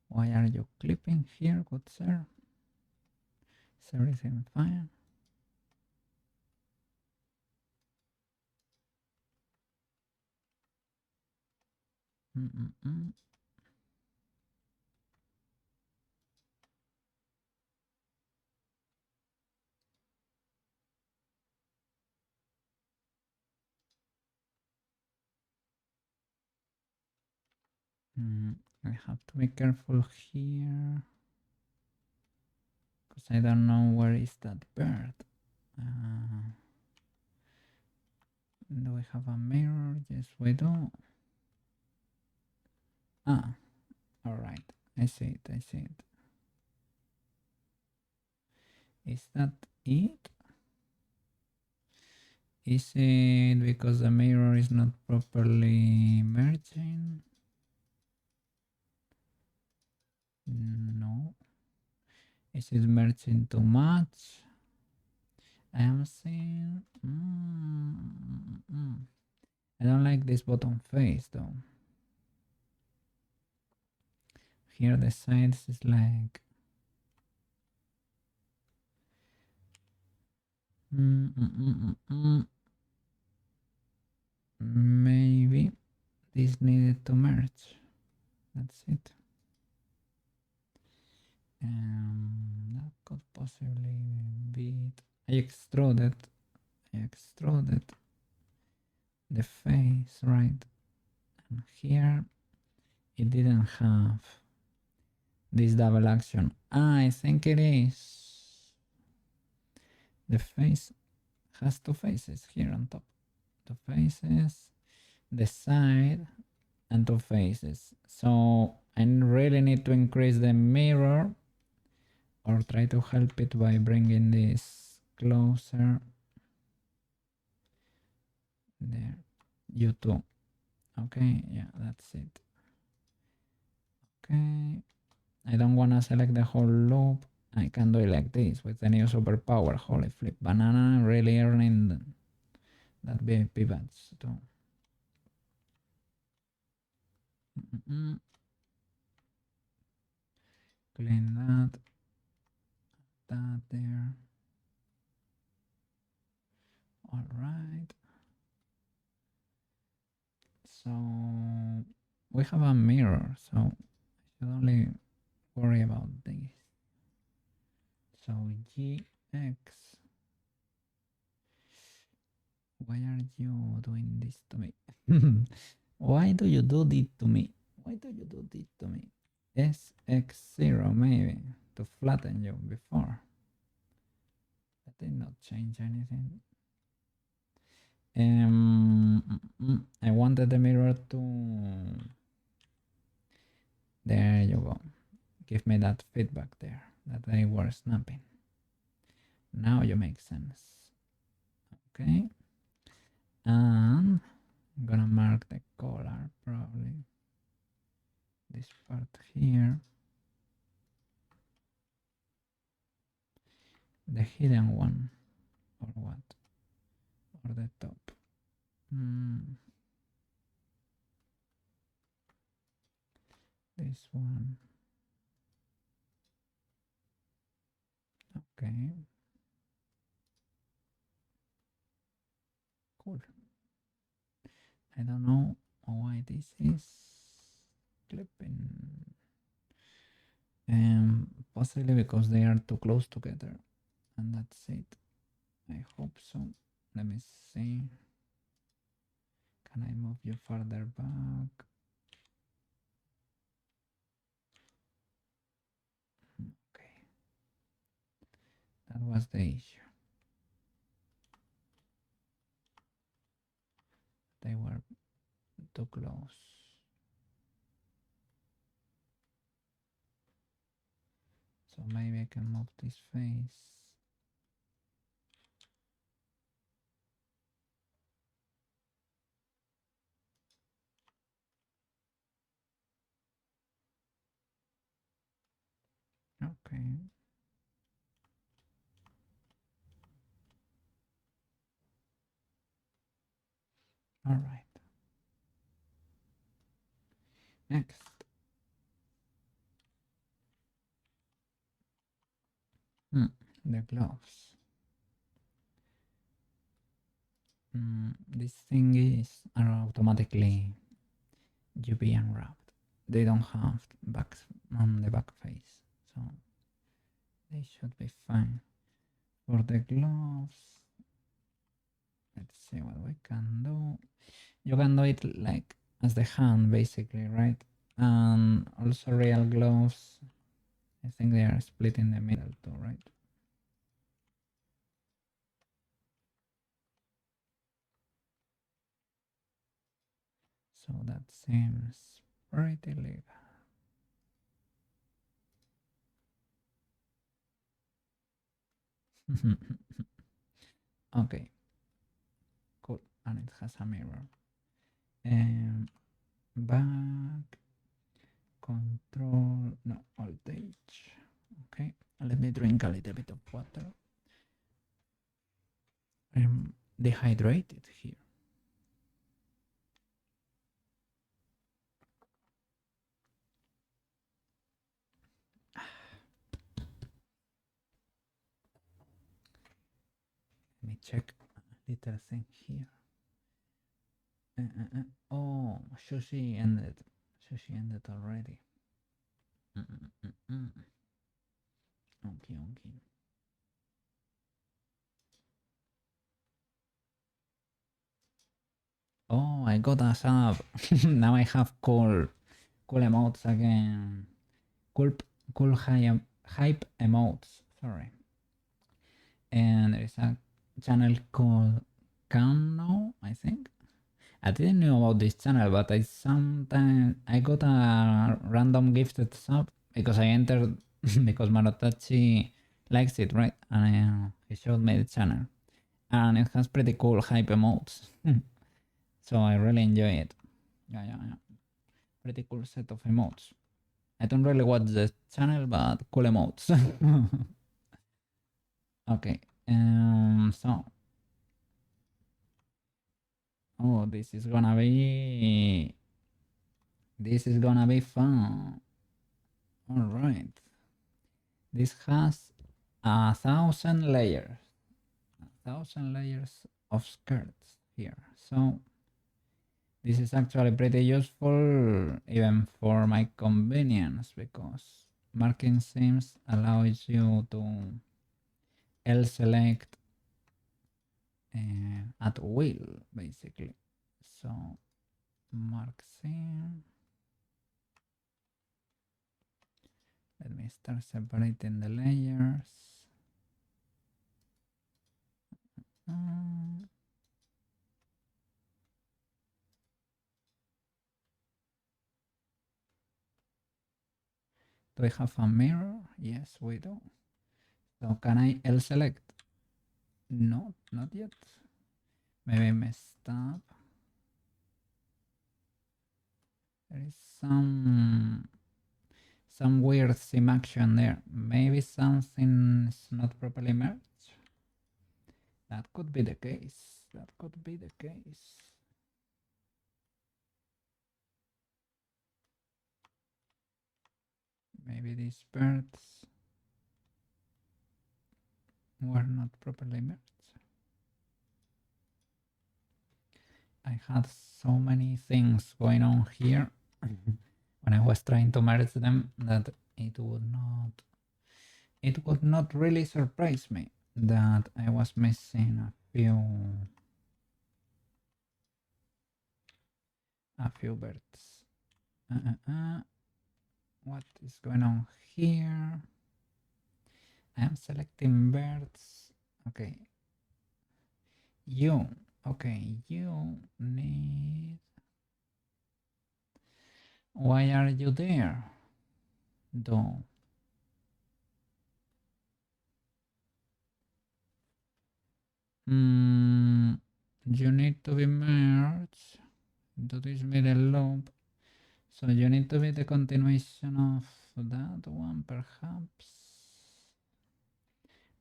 Why are you clipping here, good sir? Is everything fine? I have to be careful here because I don't know where is that bird. Do we have a mirror? Yes, we do. Ah, all right. I see it. I see it. Is that it? Is it because the mirror is not properly merging? No. Is it merging too much? I am seeing. I don't like this bottom face though. Here the sides is like. Maybe this needed to merge. That's it. That could possibly be it. I extruded the face, right? And here it didn't have this double action. I think it is. The face has two faces here on top. Two faces, the side, and two faces. So I really need to increase the mirror or try to help it by bringing this closer. There, you too. Okay, yeah, that's it. Okay, I don't want to select the whole loop. I can do it like this with the new superpower. Holy flip, banana really earning that VIP badge too. Clean that there. All right. So we have a mirror, so I should only worry about this. So GX, why are you doing this to me? Why do you do this to me? Why do you do this to me? SX0 maybe to flatten you before. That did not change anything. I wanted the mirror to. There you go. Give me that feedback there that they were snapping. Now you make sense. Okay. And I'm gonna mark the color probably. This part here. The hidden one. Or what? Or the top. This one. Okay. Cool. I don't know why this is clipping. Possibly because they are too close together. And that's it. I hope so. Let me see. Can I move you further back? Okay. That was the issue. They were too close. So maybe I can move this face. Okay. All right. Next. The gloves. This thing are automatically UV unwrapped. They don't have back on the back face, so they should be fine. For the gloves, let's see what we can do. You can do it like as the hand, basically, right? And also real gloves. I think they are split in the middle too, right? So that seems pretty legal. Okay, cool. And it has a mirror. Back, control, no, voltage. Okay, let me drink a little bit of water. I'm dehydrated here. Let me check a little thing here. Oh, sushi ended. Sushi ended already. Okay, okay. Oh, I got a sub. Now I have cool emotes again. Cool, cool hype emotes. Sorry. And there is a channel called Kano, I think. I didn't know about this channel, but I got a random gifted sub because I entered because Marotachi likes it, right? And he showed me the channel, and it has pretty cool hype emotes, so I really enjoy it. Yeah. Pretty cool set of emotes. I don't really watch the channel, but cool emotes. Okay. So, oh, this is gonna be fun. All right. This has 1,000 layers. 1,000 layers of skirts here. So this is actually pretty useful even for my convenience because marking seams allows you to L-select at will, basically. So mark seam. Let me start separating the layers. Do I have a mirror? Yes, we do. So can I L-select? No, not yet. Maybe I messed up. There is some weird sim action there. Maybe something is not properly merged. That could be the case. That could be the case. Maybe these birds. were not properly merged. I had so many things going on here when I was trying to merge them that it would not really surprise me that I was missing a few birds. What is going on here? I am selecting birds. Okay. You. Okay, you need... Why are you there? Though. You need to be merged into this middle loop. So you need to be the continuation of that one, perhaps.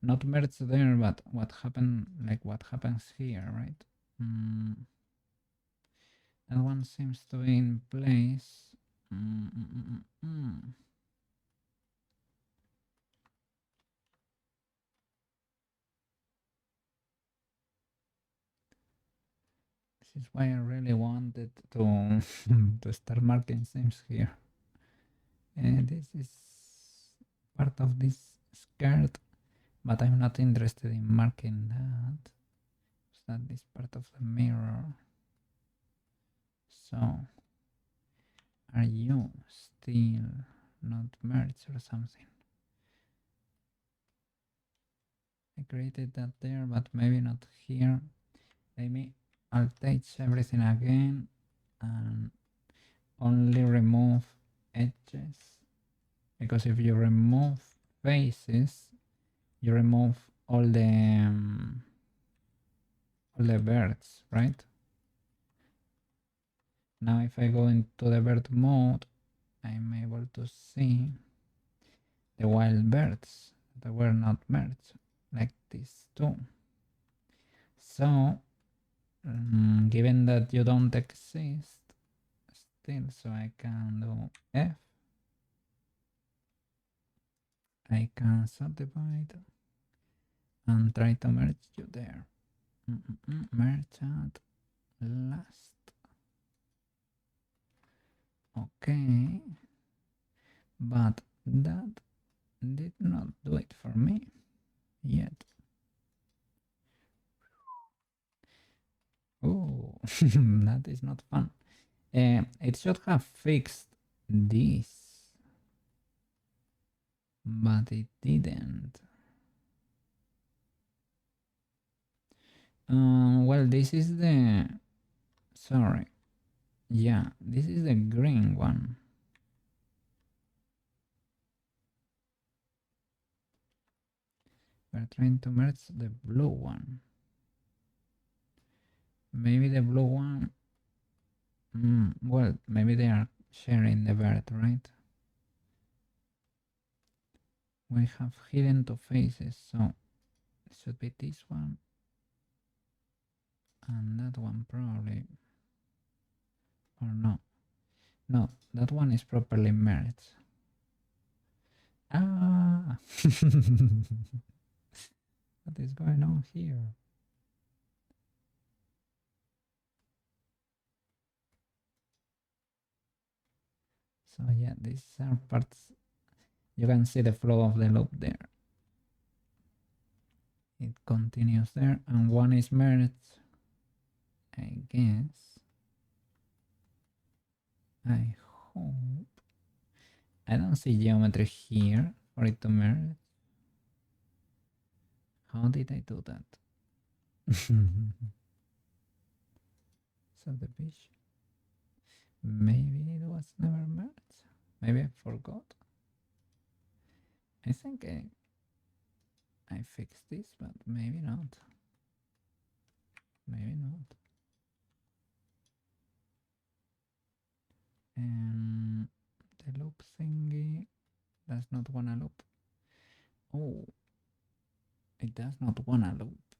Not merged there, but what happened, like what happens here, right? That one seems to be in place. This is why I really wanted to to start marking seams here. And this is part of this skirt, but I'm not interested in marking that. That is part of the mirror. So, are you still not merged or something? I created that there, but maybe not here. Maybe I'll touch everything again and only remove edges, because if you remove faces, you remove all the birds, right? Now if I go into the bird mode, I'm able to see the wild birds that were not merged, like these two. So, given that you don't exist still, so I can do F. I can subdivide and try to merge you there. Merge at last. Okay, but that did not do it for me yet. Oh, that is not fun. It should have fixed this, but it didn't. Well, this is the... Sorry. Yeah, this is the green one. We're trying to merge the blue one. Maybe the blue one... well, maybe they are sharing the bird, right? We have hidden two faces, so it should be this one and that one probably. Or no. No, that one is properly merged. Ah! What is going on here? So yeah, these are parts. You can see the flow of the loop there. It continues there, and one is merged, I guess. I hope. I don't see geometry here for it to merge. How did I do that? Subdivision. Maybe it was never merged. Maybe I forgot. I think I fixed this, but maybe not. Maybe not. And the loop thingy does not wanna loop. Oh, it does not wanna loop.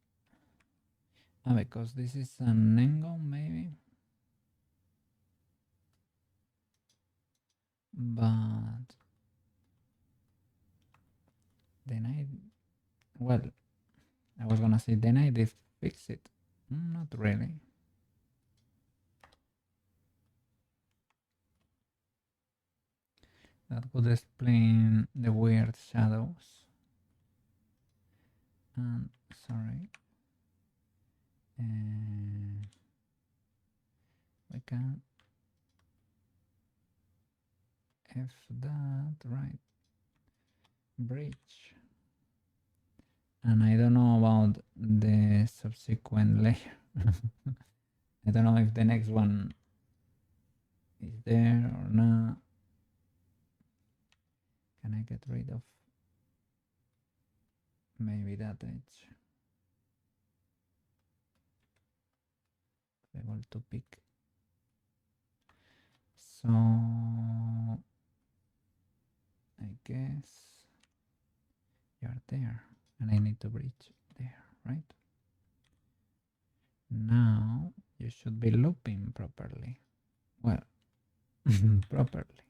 Ah, because this is an angle, maybe. But then well, I was gonna say then I did fix it. Not really. That would explain the weird shadows. And sorry. We can F that, right? Bridge. And I don't know about the subsequent layer. I don't know if the next one is there or not. Can I get rid of maybe that edge? Able to pick. So I guess you're there and I need to bridge there, right? Now you should be looping properly. Well, properly.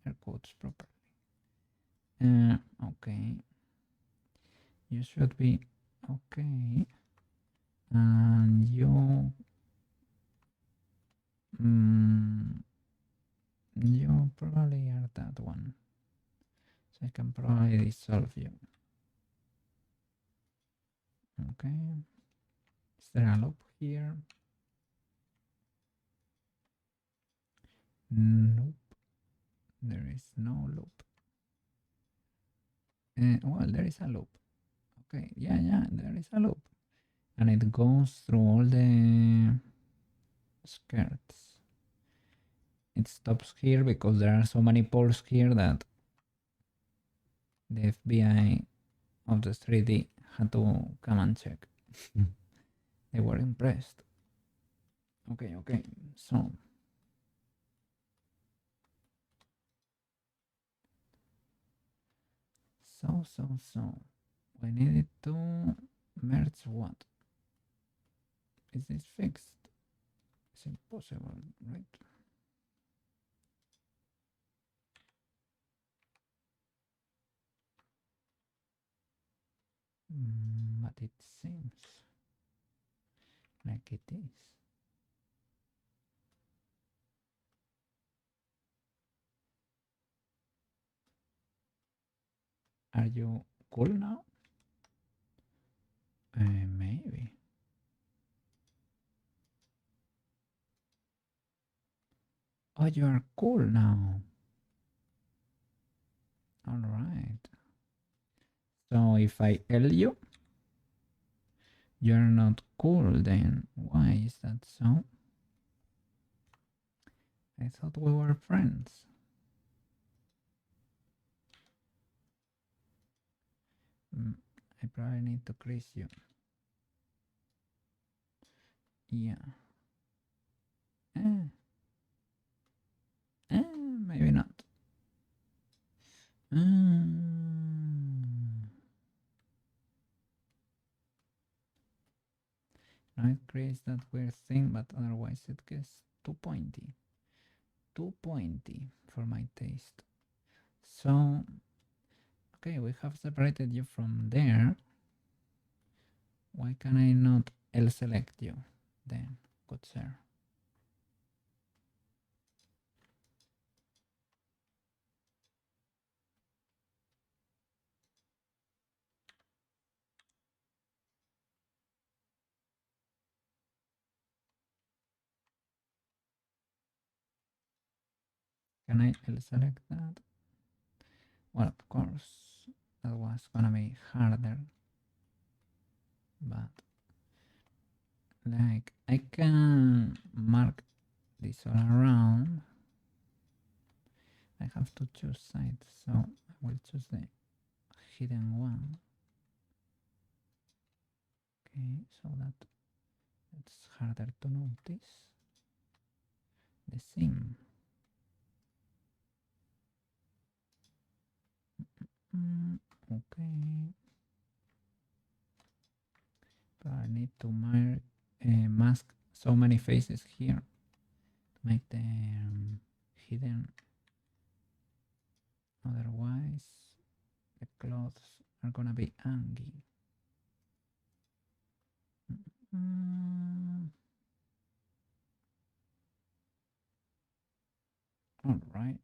Air quotes properly. Okay. You should be okay. And you you probably are that one. So I can probably dissolve you. Okay. Is there a loop here? Nope. There is no loop. Well, there is a loop. Okay, yeah, there is a loop. And it goes through all the skirts. It stops here because there are so many poles here that the FBI of the 3D had to come and check. They were impressed. Okay, so we needed to merge what? Is this fixed? It's impossible, right? But it seems like it is. Are you cool now? Maybe. Oh, you are cool now. All right. So if I L you, you're not cool then. Why is that so? I thought we were friends. I probably need to crease you. Yeah. Maybe not. Now it creates that weird thing, but otherwise it gets too pointy. Too pointy for my taste. So, okay, we have separated you from there. Why can I not L select you then, good sir? Can I L select that? Well, of course, that was gonna be harder, but like I can mark this all around. I have to choose sides, so I will choose the hidden one. Okay, so that it's harder to notice. The seam. Okay. But I need to mask so many faces here to make them hidden. Otherwise, the clothes are gonna be angry. All right.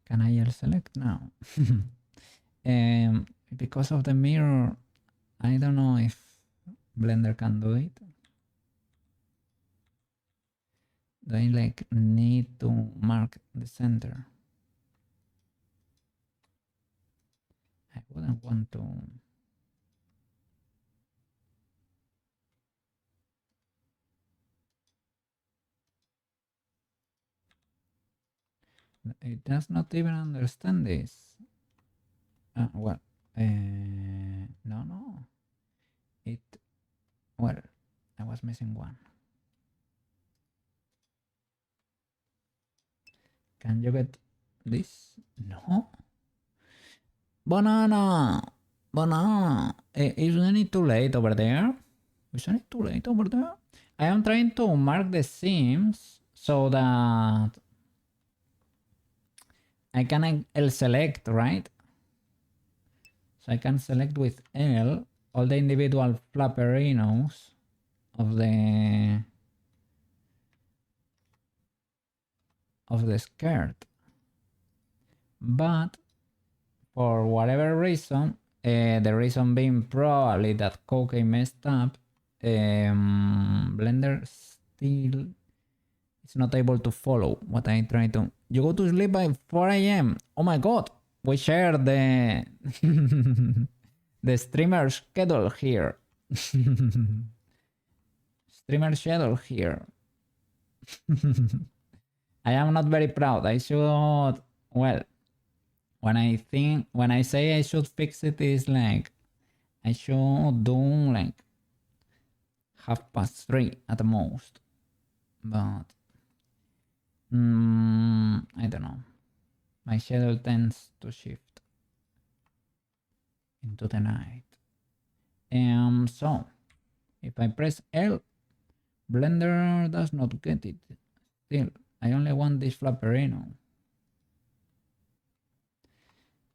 Can I select now? Because of the mirror, I don't know if Blender can do it. Do I like need to mark the center? I wouldn't want to. It does not even understand this. Well, no, no. It, well, I was missing one. Can you get this? No. Banana! Banana! Isn't it too late over there? Isn't it too late over there? I am trying to mark the seams so that I can select, right? So I can select with L all the individual flapperinos of the skirt. But for whatever reason, the reason being probably that Coke messed up, Blender still is not able to follow what I try to. You go to sleep by 4 a.m. Oh my god, we share the the streamer schedule here. Streamer schedule here. I am not very proud. I should, well, when I say I should fix it is like I should do like 3:30 at the most. But I don't know. My schedule tends to shift into the night. So if I press L, Blender does not get it. Still, I only want this flapperino.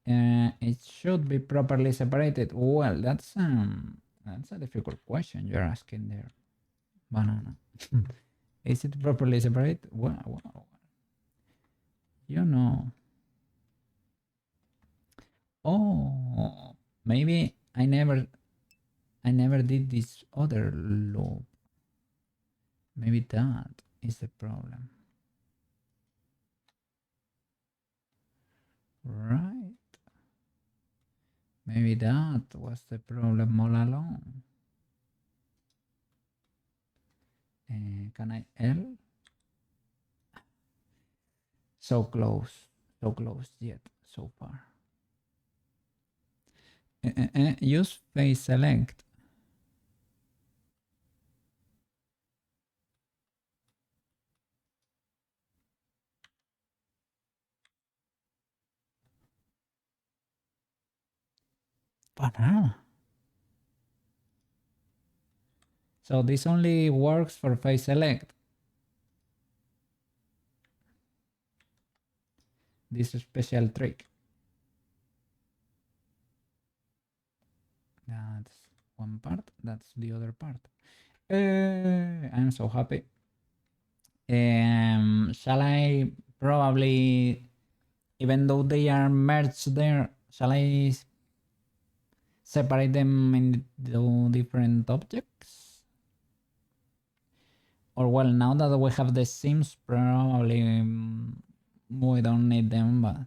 It should be properly separated. Well, that's a difficult question you're asking there, Banana. Is it properly separated? Well, you know. Oh, maybe I never did this other loop. Maybe that is the problem. Right. Maybe that was the problem all along. Can I L? So close yet so far. Use face select. Banana. So this only works for face select. This special trick. That's one part. That's the other part. I'm so happy. Shall I probably, even though they are merged there, shall I separate them into different objects? Or well, now that we have the seams, probably we don't need them, but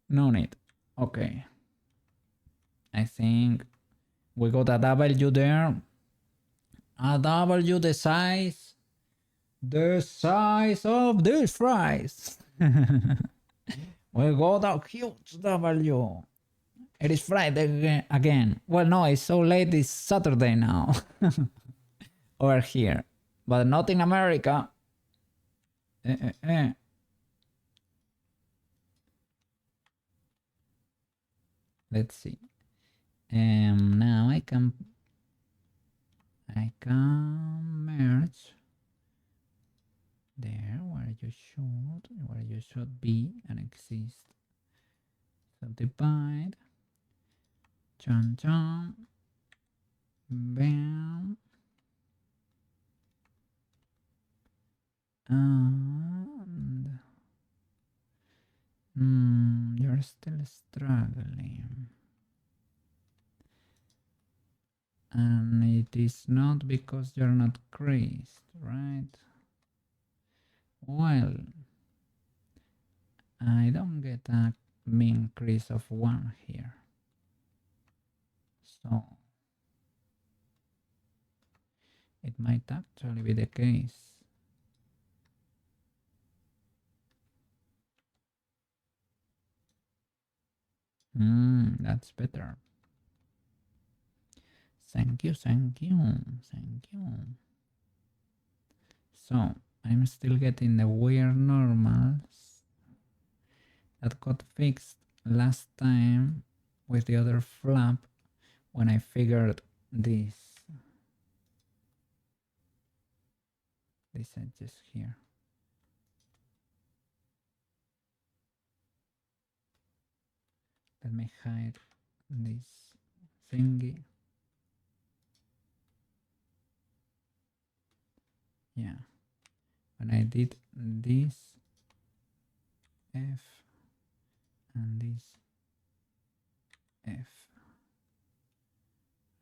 no need. Okay. I think we got a W there. A W the size of these fries. We got a huge W. It is Friday again. Well, no, it's so late. It's Saturday now. Over here, but not in America. Let's see. Now I can merge there where you should be and exist. So divide. Chan chan. Bam. And you're still struggling. And it is not because you're not creased, right? Well, I don't get a mean crease of 1 here. So it might actually be the case. That's better. Thank you, thank you, thank you. So I'm still getting the weird normals that got fixed last time with the other flap when I figured these edges here. Let me hide this thingy. Yeah, when I did this F and this F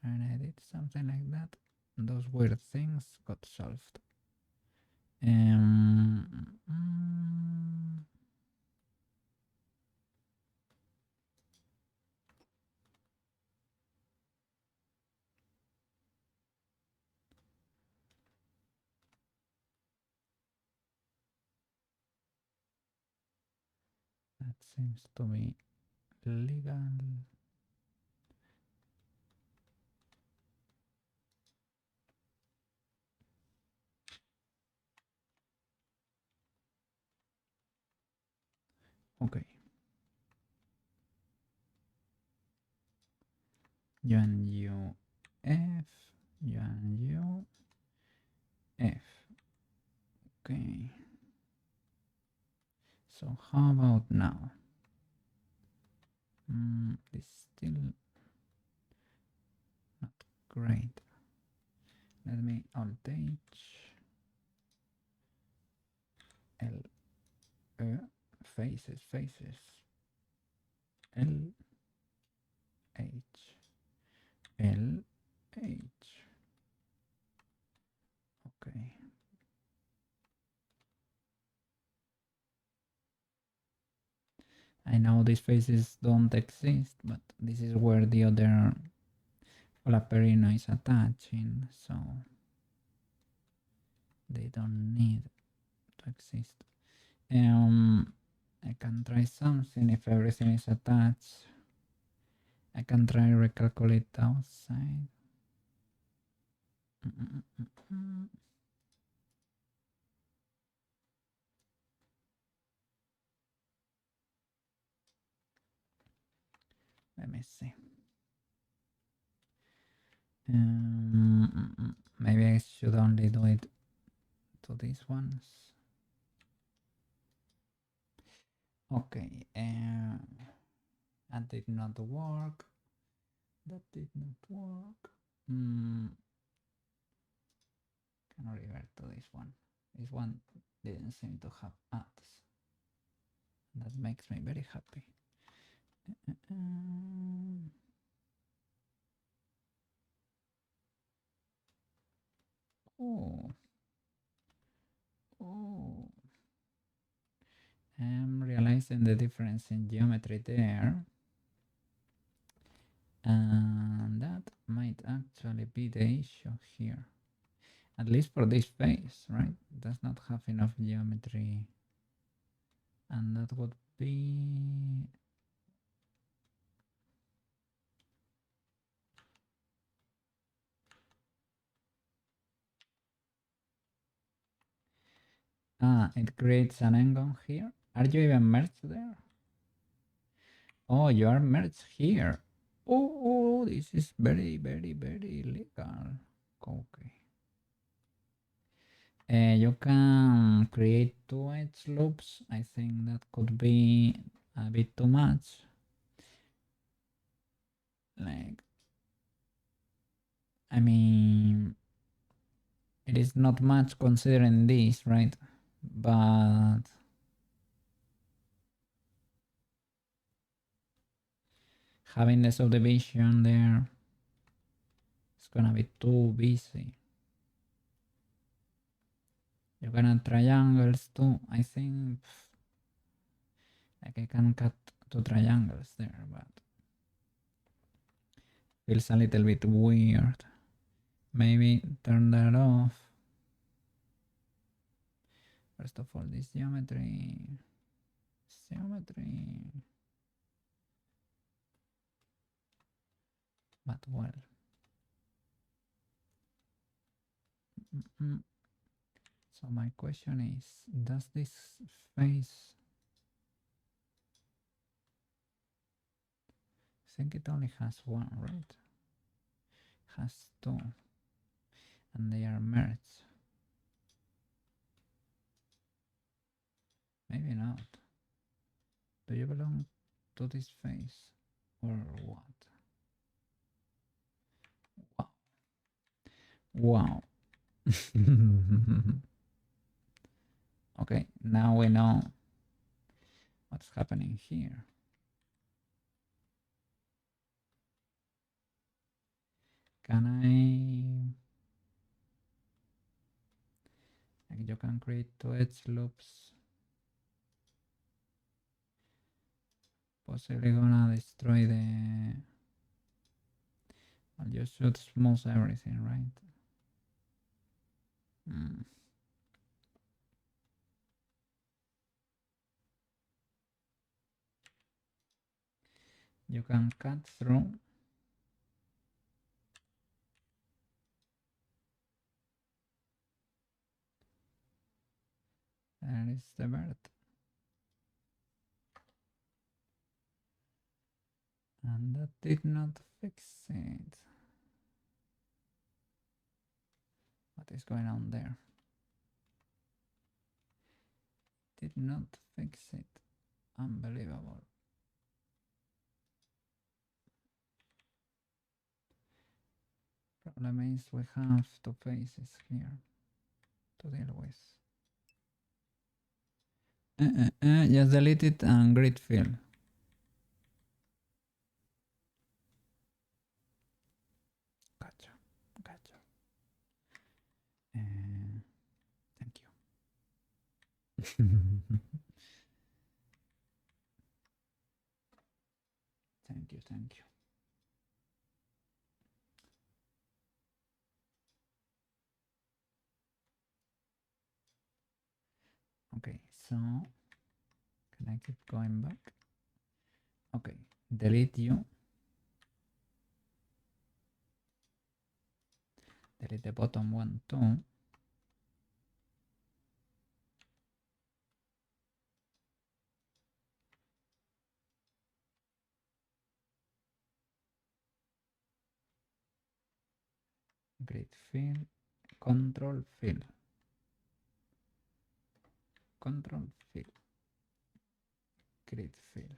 and I did something like that, those weird things got solved. That seems to be legal. Okay. Yuan Yu F, Yuan Yu F. Okay. So how about now? This still not great. Let me alt H L faces L H L H. Okay. I know these faces don't exist, but this is where the other flaperino is attaching, so they don't need to exist. I can try something if everything is attached. I can try recalculate outside. Let me see. Maybe I should only do it to these ones. Okay, that did not work. That did not work. Can revert to this one. This one didn't seem to have ads. That makes me very happy. Oh. I'm realizing the difference in geometry there. And that might actually be the issue here. At least for this face, right? It does not have enough geometry. And that would be... it creates an angle here. Are you even merged there? Oh, you are merged here. Oh, this is very, very, very illegal. Okay. You can create 2 edge loops. I think that could be a bit too much. Like, I mean, it is not much considering this, right? But having the subdivision there, it's gonna be too busy. You're gonna triangles too. I think like I can cut two triangles there, but feels a little bit weird. Maybe turn that off. First of all, this geometry. But well. So my question is, does this face... I think it only has one, right? Has two. And they are merged. Maybe not. Do you belong to this face? Or what? Wow. Okay, now we know what's happening here. Can like you can create two edge loops. Possibly gonna destroy the... Well, you should smooth everything, right? You can cut through. There is the bird. And that did not fix it. What is going on there? Did not fix it. Unbelievable. Problem is we have two faces here to deal with. Just delete it and grid fill. Gotcha. Thank you. Thank you. Okay, so can I keep going back? Okay, delete you. Delete the bottom one too. Grid fill, control fill. Control fill. Grid fill.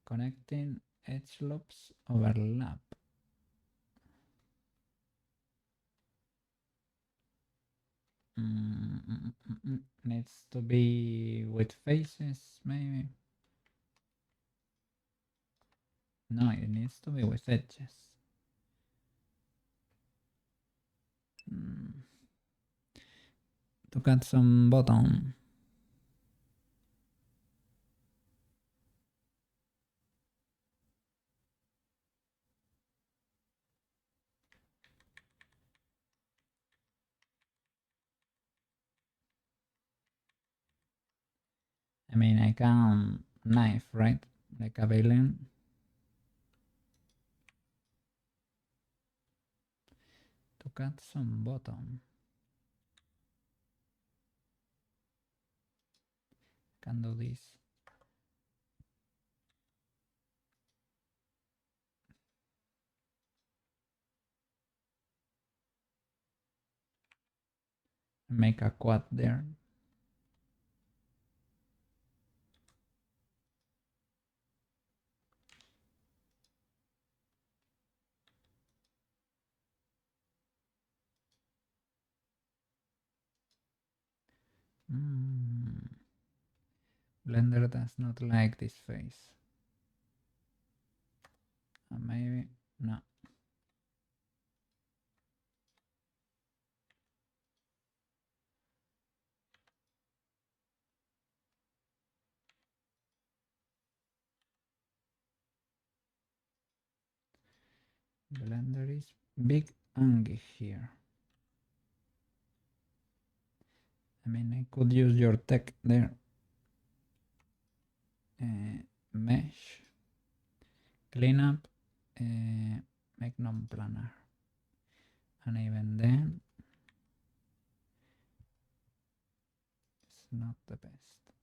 Connecting edge loops overlap. Needs to be with faces, maybe. No, it needs to be with edges. To cut some bottom. I mean, I can knife, right? Like a villain. To cut some bottom. Can do this. Make a quad there. Blender does not like this face. Maybe no. Blender is big angry here. I mean, I could use your tech there. Mesh, cleanup, make non-planar. And even then, it's not the best.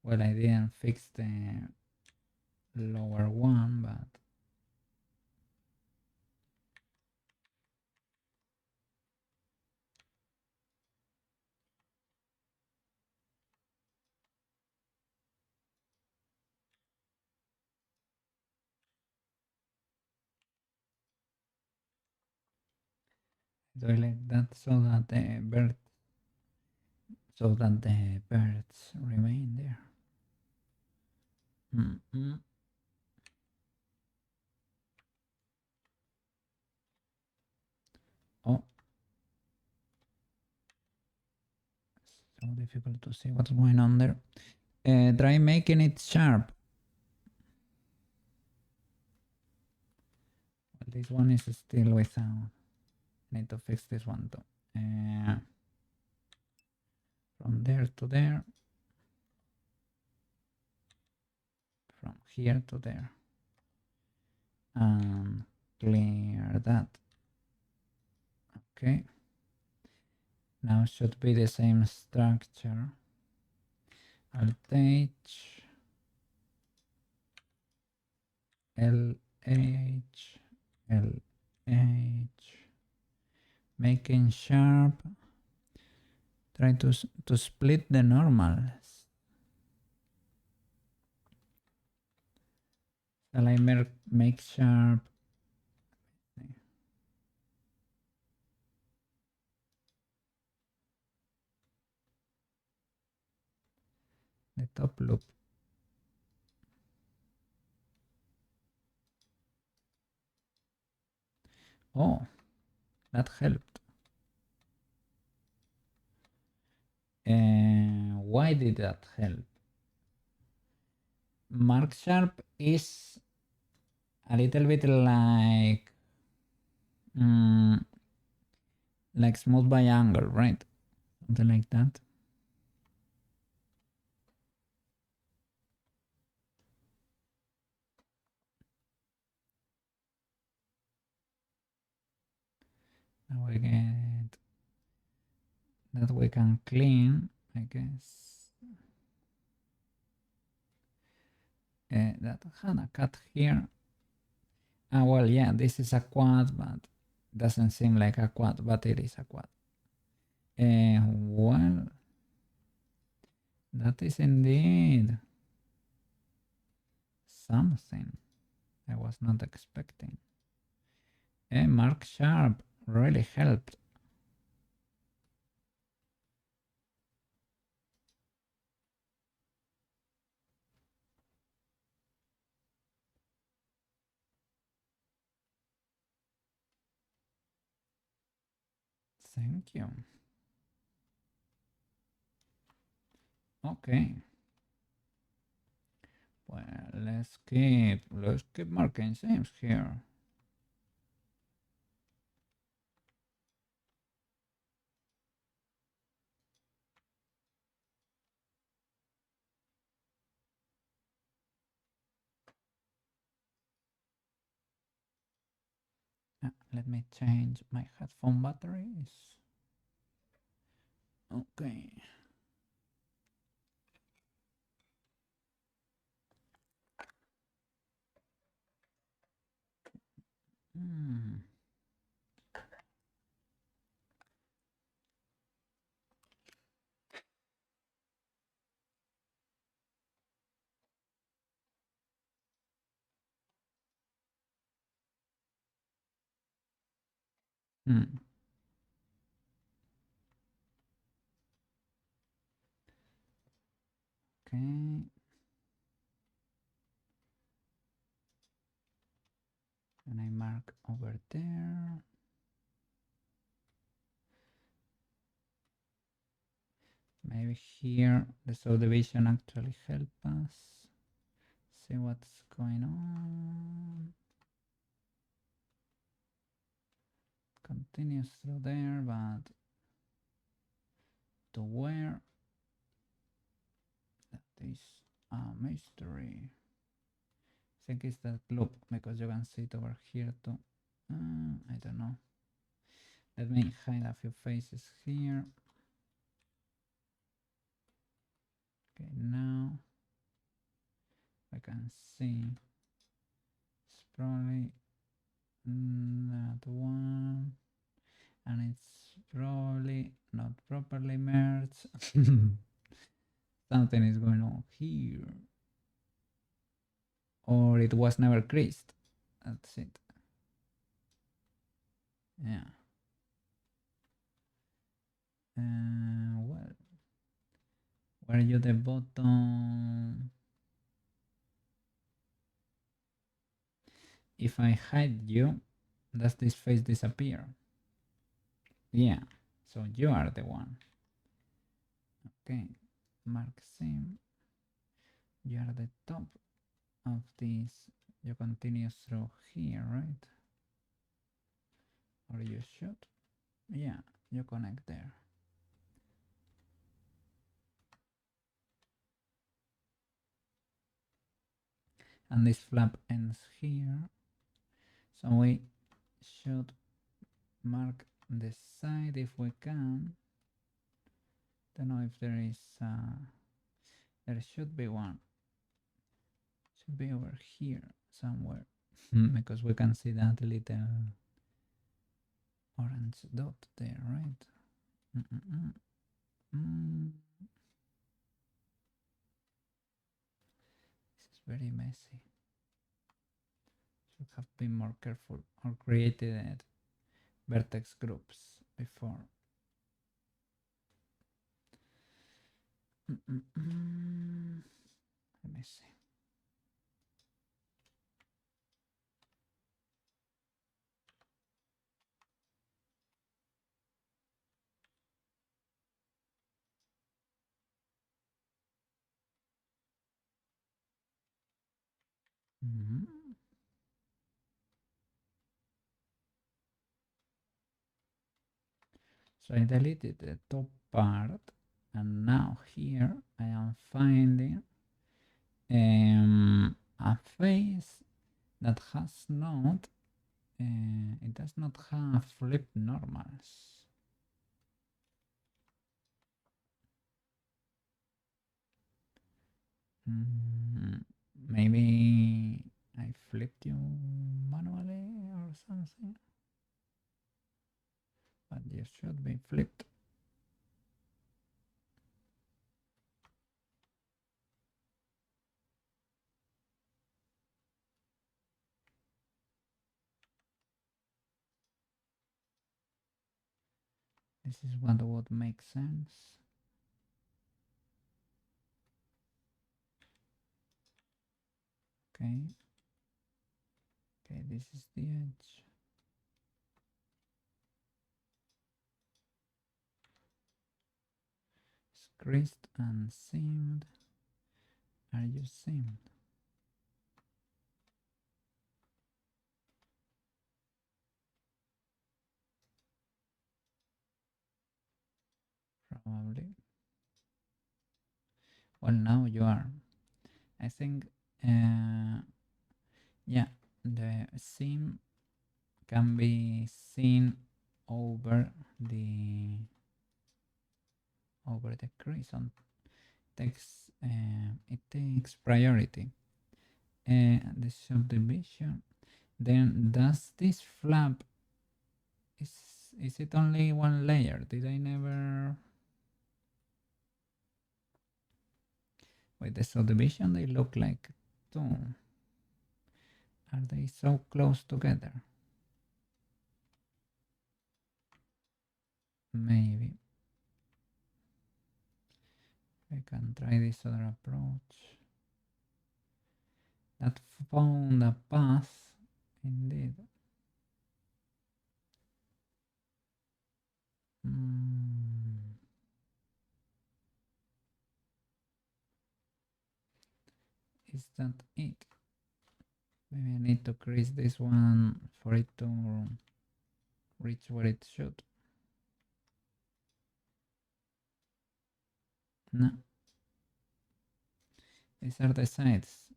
Well, I didn't fix the lower one, but I do like that so that the birds remain there. Oh, so difficult to see what's going on there. Try making it sharp. Well, this one is still without. Need to fix this one too. From there to there. From here to there. And clear that. Okay. Now should be the same structure. Alt H, L H, L H. Making sharp. Try to split the normals. Shall I make sharp? The top loop. Oh, that helped. Why did that help? Mark sharp is a little bit like smooth by angle, right? Something like that. Now we get that we can clean, I guess. That had a cut here. Ah, well, yeah, this is a quad, but doesn't seem like a quad, but it is a quad. Well, that is indeed something I was not expecting. Mark Sharp really helped. Thank you. Okay. Well, let's keep marking seams here. Let me change my headphone batteries. Okay. Hmm. Hmm. Okay. And I mark over there. Maybe here the subdivision actually help us see what's going on. Continues through there, but to where? That is a mystery. I think it's that loop because you can see it over here too. I don't know. Let me hide a few faces here. Okay, now I can see it's probably that one, and it's probably not properly merged. Something is going on here, or it was never creased. That's it. Yeah. Well, were you the bottom? If I hide you, does this face disappear? Yeah, so you are the one. Okay, mark seam. You are the top of this. You continue through here, right? Or you should. Yeah, you connect there. And this flap ends here. So we should mark the side if we can. Don't know if there is there should be one. Should be over here somewhere. Because we can see that little orange dot there, right? This is very messy. Should have been more careful or created vertex groups before. Let me see. So I deleted the top part, and now here I am finding a face that has not, it does not have flipped normals. Maybe I flipped you manually or something, but you should be flipped. This is what would make sense. Okay. Okay, this is the edge. It's creased and seamed. Are you seamed? Probably. Well, now you are. I think, yeah, the seam can be seen over the crease. On it takes priority. The subdivision. Then does this flap? Is it only one layer? Did I never? With the subdivision, they look like two. Are they so close together? Maybe. I can try this other approach. That found a path, indeed. Is that it? Maybe I need to crease this one for it to reach where it should. No. These are the sides.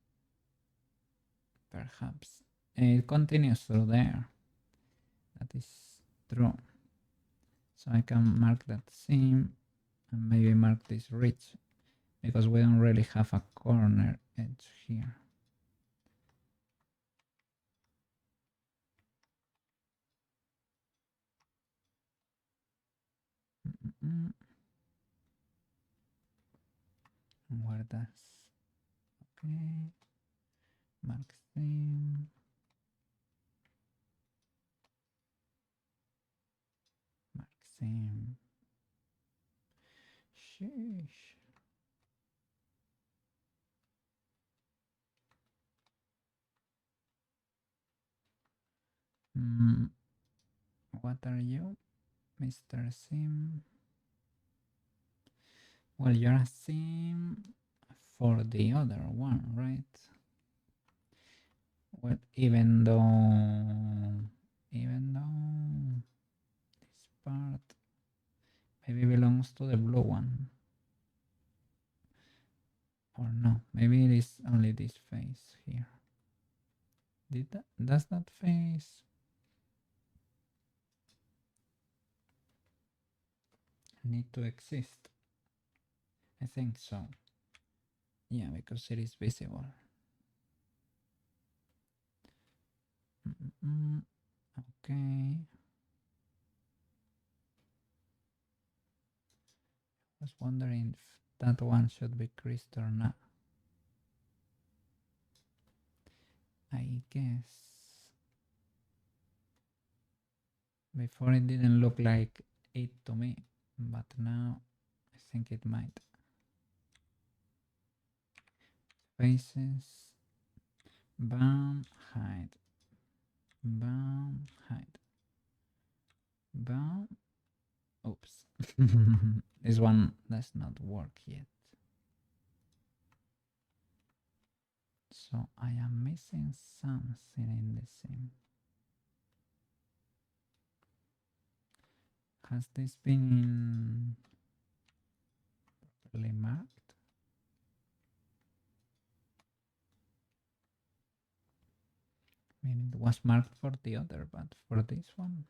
Perhaps. It continues through there. That is true. So I can mark that seam and maybe mark this ridge because we don't really have a corner edge here. Where does? Okay. Mark seam. Mark seam. Sheesh. What are you, Mr. Sim? Well, you're a sim for the other one, right? Well, even though this part maybe belongs to the blue one. Or no, maybe it is only this face here. Does that face need to exist? I think so. Yeah, because it is visible. Okay. I was wondering if that one should be creased or not. I guess before it didn't look like it to me, but now I think it might. Faces, bam, hide, bam, hide, bam. Oops, this one does not work yet. So I am missing something in the seam. Has this been properly marked? I mean, it was marked for the other, but for this one?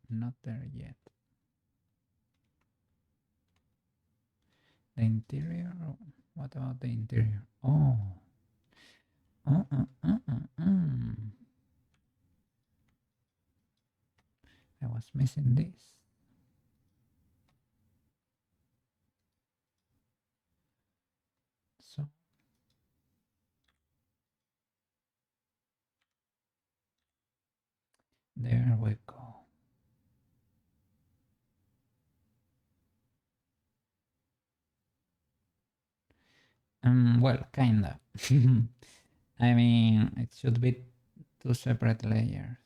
Not there yet. The interior? What about the interior? Oh. I was missing this. So there we go. Well, kinda. I mean, it should be two separate layers.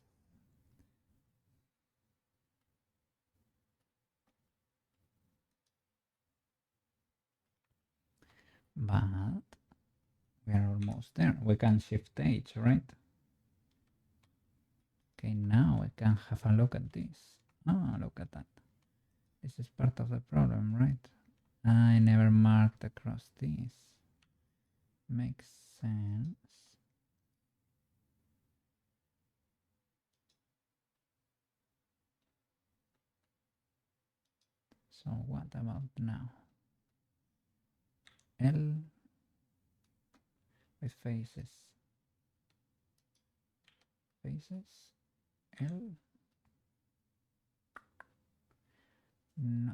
But we're almost there. We can shift H, right? Okay, now we can have a look at this. Oh, look at that. This is part of the problem, right? I never marked across this. Makes sense. So what about now? L with faces. Faces. L.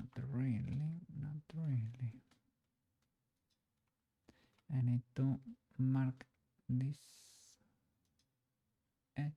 Not really, not really. I need to mark this edge.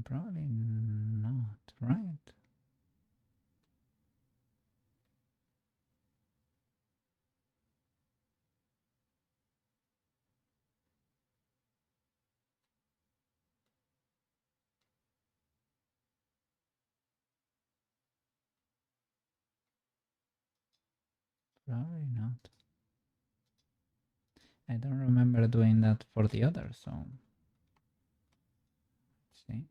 Probably not, right? Probably not. I don't remember doing that for the other, so let's see.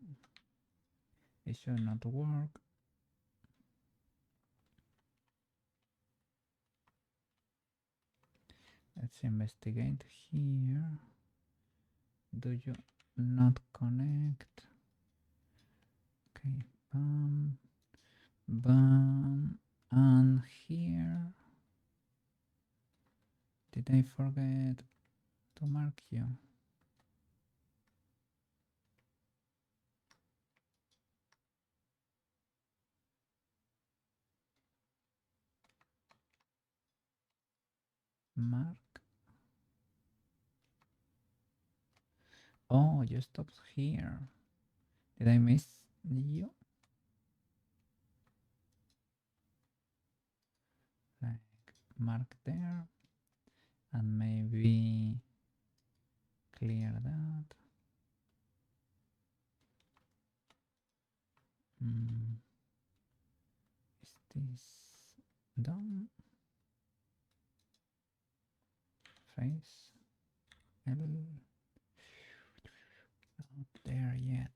It should not work. Let's investigate here. Do you not connect? Okay, bam, bam, and here. Did I forget to mark you? Mark. Oh, you stopped here. Did I miss you? Like mark there and maybe clear that. Is this done? Face L, not there yet.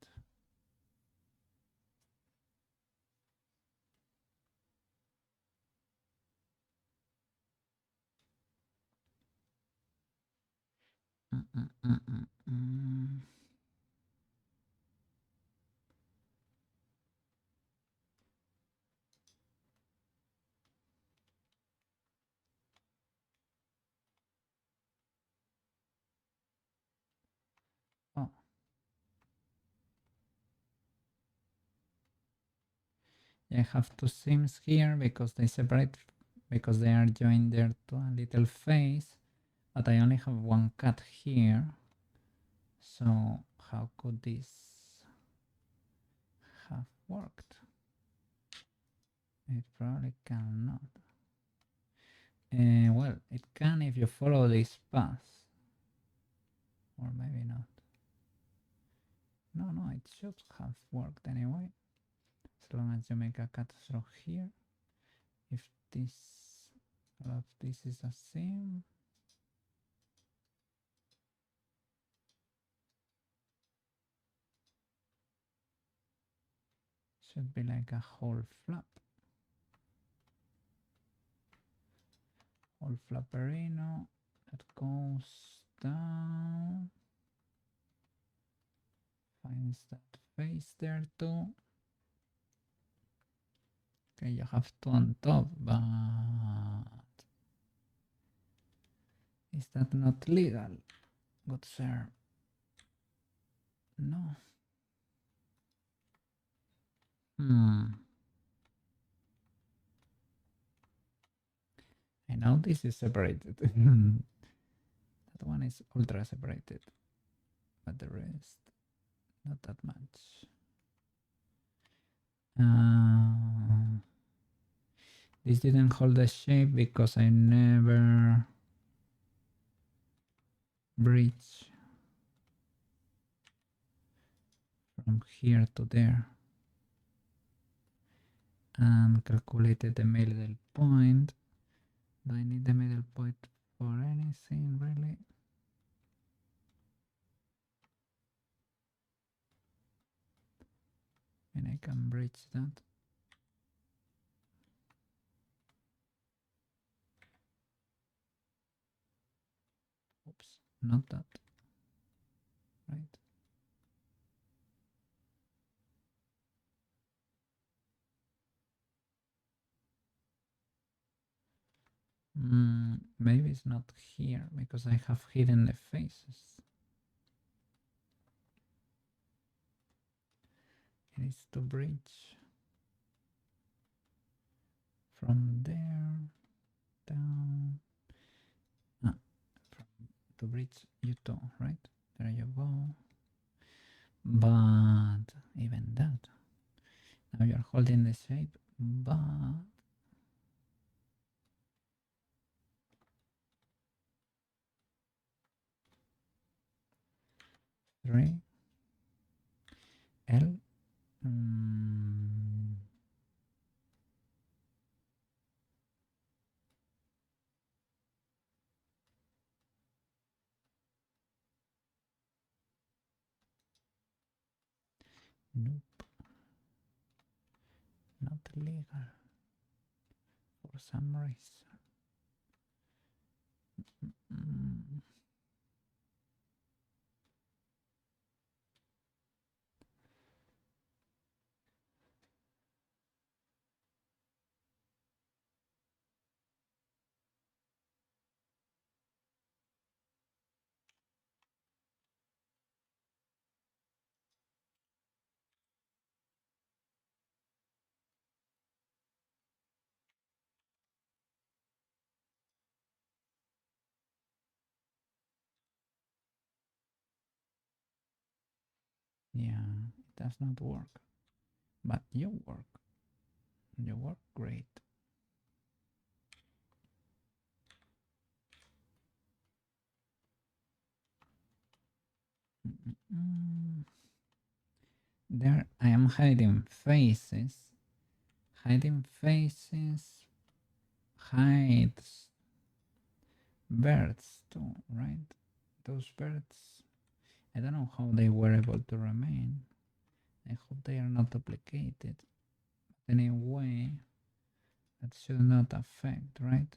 Oh, I have two seams here because they separate, because they are joined there to a little face, but I only have one cut here. So how could this have worked? It probably cannot. Well, it can if you follow this path. Or maybe not. No, it should have worked anyway. As long as you make a cut through here. If this, all of this is a seam. Should be like a whole flap. Whole flapperino that goes down. Finds that face there too. Okay, you have two on top, but is that not legal? Good sir. No. I know this is separated. That one is ultra separated, but the rest, not that much. This didn't hold the shape because I never bridge from here to there and calculated the middle point. Do I need the middle point for anything really? And I can bridge that. Oops, not that. right? Maybe it's not here because I have hidden the faces. It is to bridge from there down. Ah, to bridge you two, right? There you go. But even that, now you're holding the shape, but three L. Nope, not legal for some reason. Yeah, it does not work, but you work. You work great. There I am hiding faces. Hiding faces hides birds too, right? Those birds, I don't know how they were able to remain. I hope they are not duplicated. But anyway, that should not affect, right?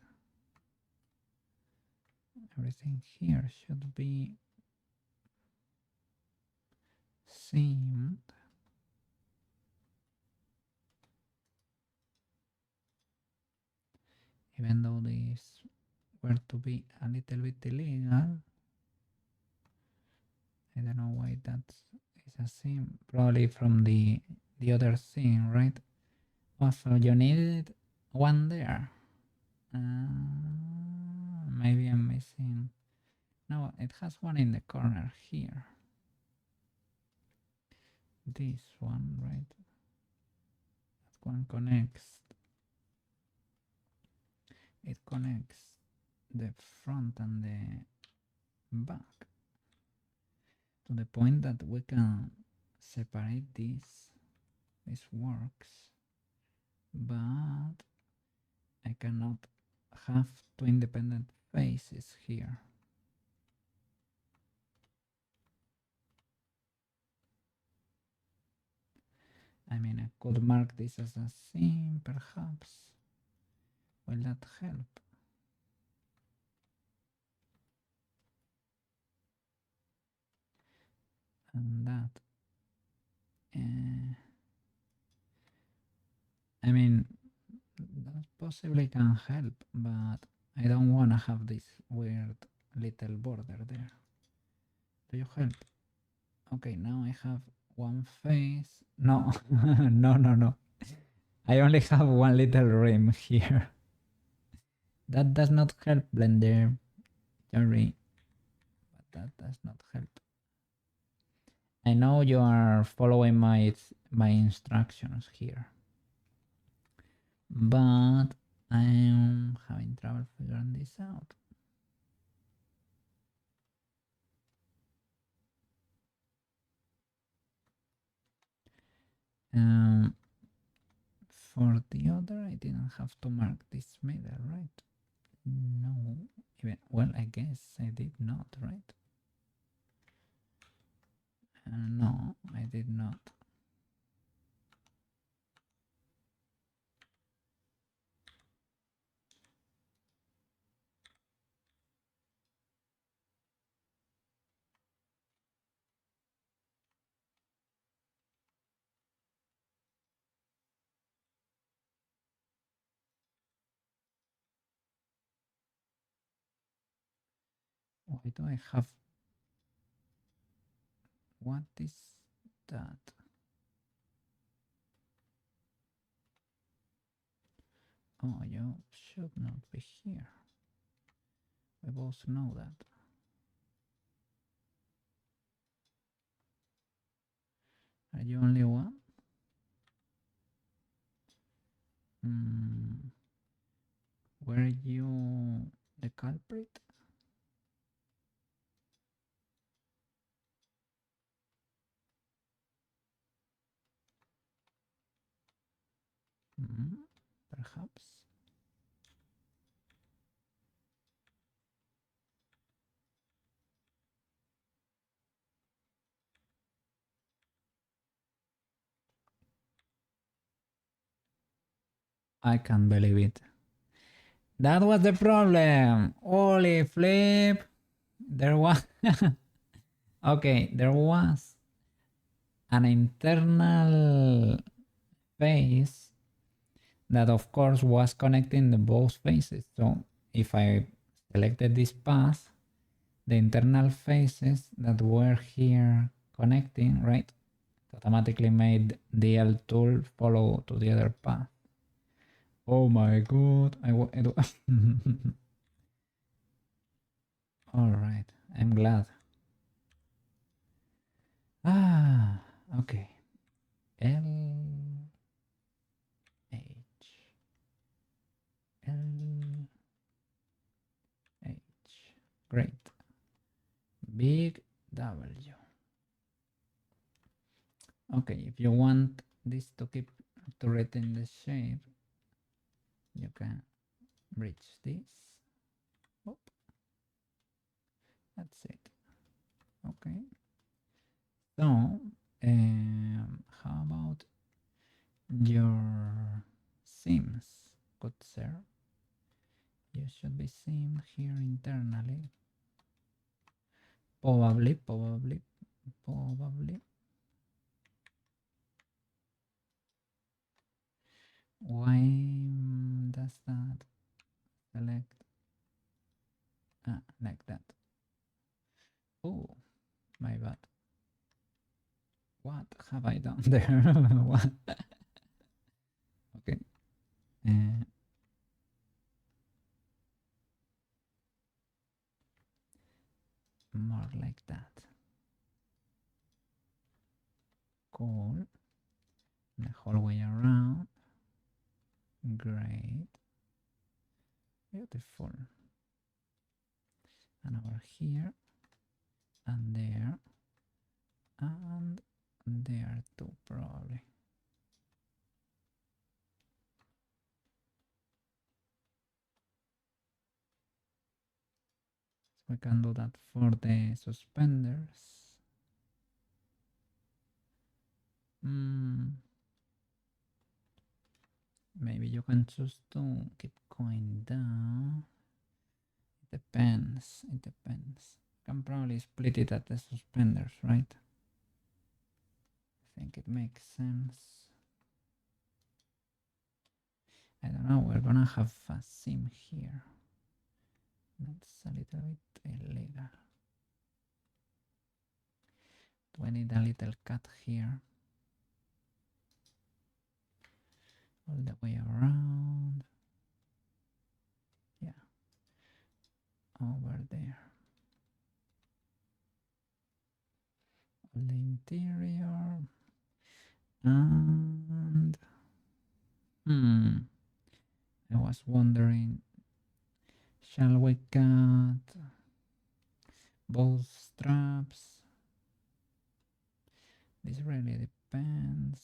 Everything here should be seamed. Even though these were to be a little bit illegal, I don't know why that is a seam. Probably from the other seam, right? Also, you needed one there. Maybe I'm missing. No, it has one in the corner here. This one, right? That one connects. It connects the front and the back to the point that we can separate this. This works, but I cannot have two independent faces here. I mean, I could mark this as a seam, perhaps. Will that help? And that. I mean, that possibly can help, but I don't want to have this weird little border there. Do you help? Okay, now I have one face. No, no, no, no. I only have one little rim here. That does not help, Blender. Sorry, but that does not help. I know you are following my instructions here, but I'm having trouble figuring this out. For the other, I didn't have to mark this middle, right? No, even well, I guess I did not, right? No, I did not. Why do I have... What is that? Oh, you should not be here. We both know that. Are you only one? Hmm. Were you the culprit? Hmm. Perhaps. I can't believe it. That was the problem. Holy flip. There was... Okay, there was an internal phase that of course was connecting the both phases. So if I selected this path, the internal phases that were here connecting, right, automatically made the L tool follow to the other path. Oh my god, all right, I'm glad. Ah, okay. L H L H. Great. Big W. Okay, if you want this to keep to retain the shape, you can reach this. Oh, that's it. Okay. So, how about your seams, good sir? You should be seen here internally. Probably. Why does that select like that? Oh, my bad. What have I done there? What? Okay. More like that. Cool. The whole way around. Great. Beautiful. And over here. And there. And there too, probably. So we can do that for the suspenders. Maybe you can choose to keep going down. It depends. It depends. You can probably split it at the suspenders, right? I think it makes sense. I don't know. We're gonna have a seam here. That's a little bit illegal. Do I need a little cut here? All the way around. Yeah. Over there. The interior. And I was wondering, shall we cut both straps? This really depends.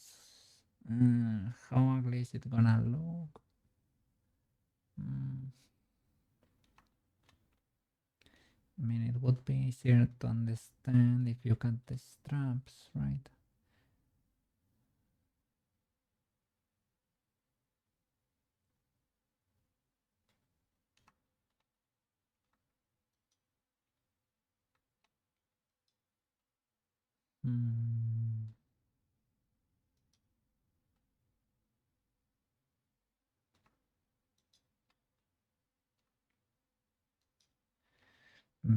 How ugly is it gonna look? I mean, it would be easier to understand if you cut the straps, right?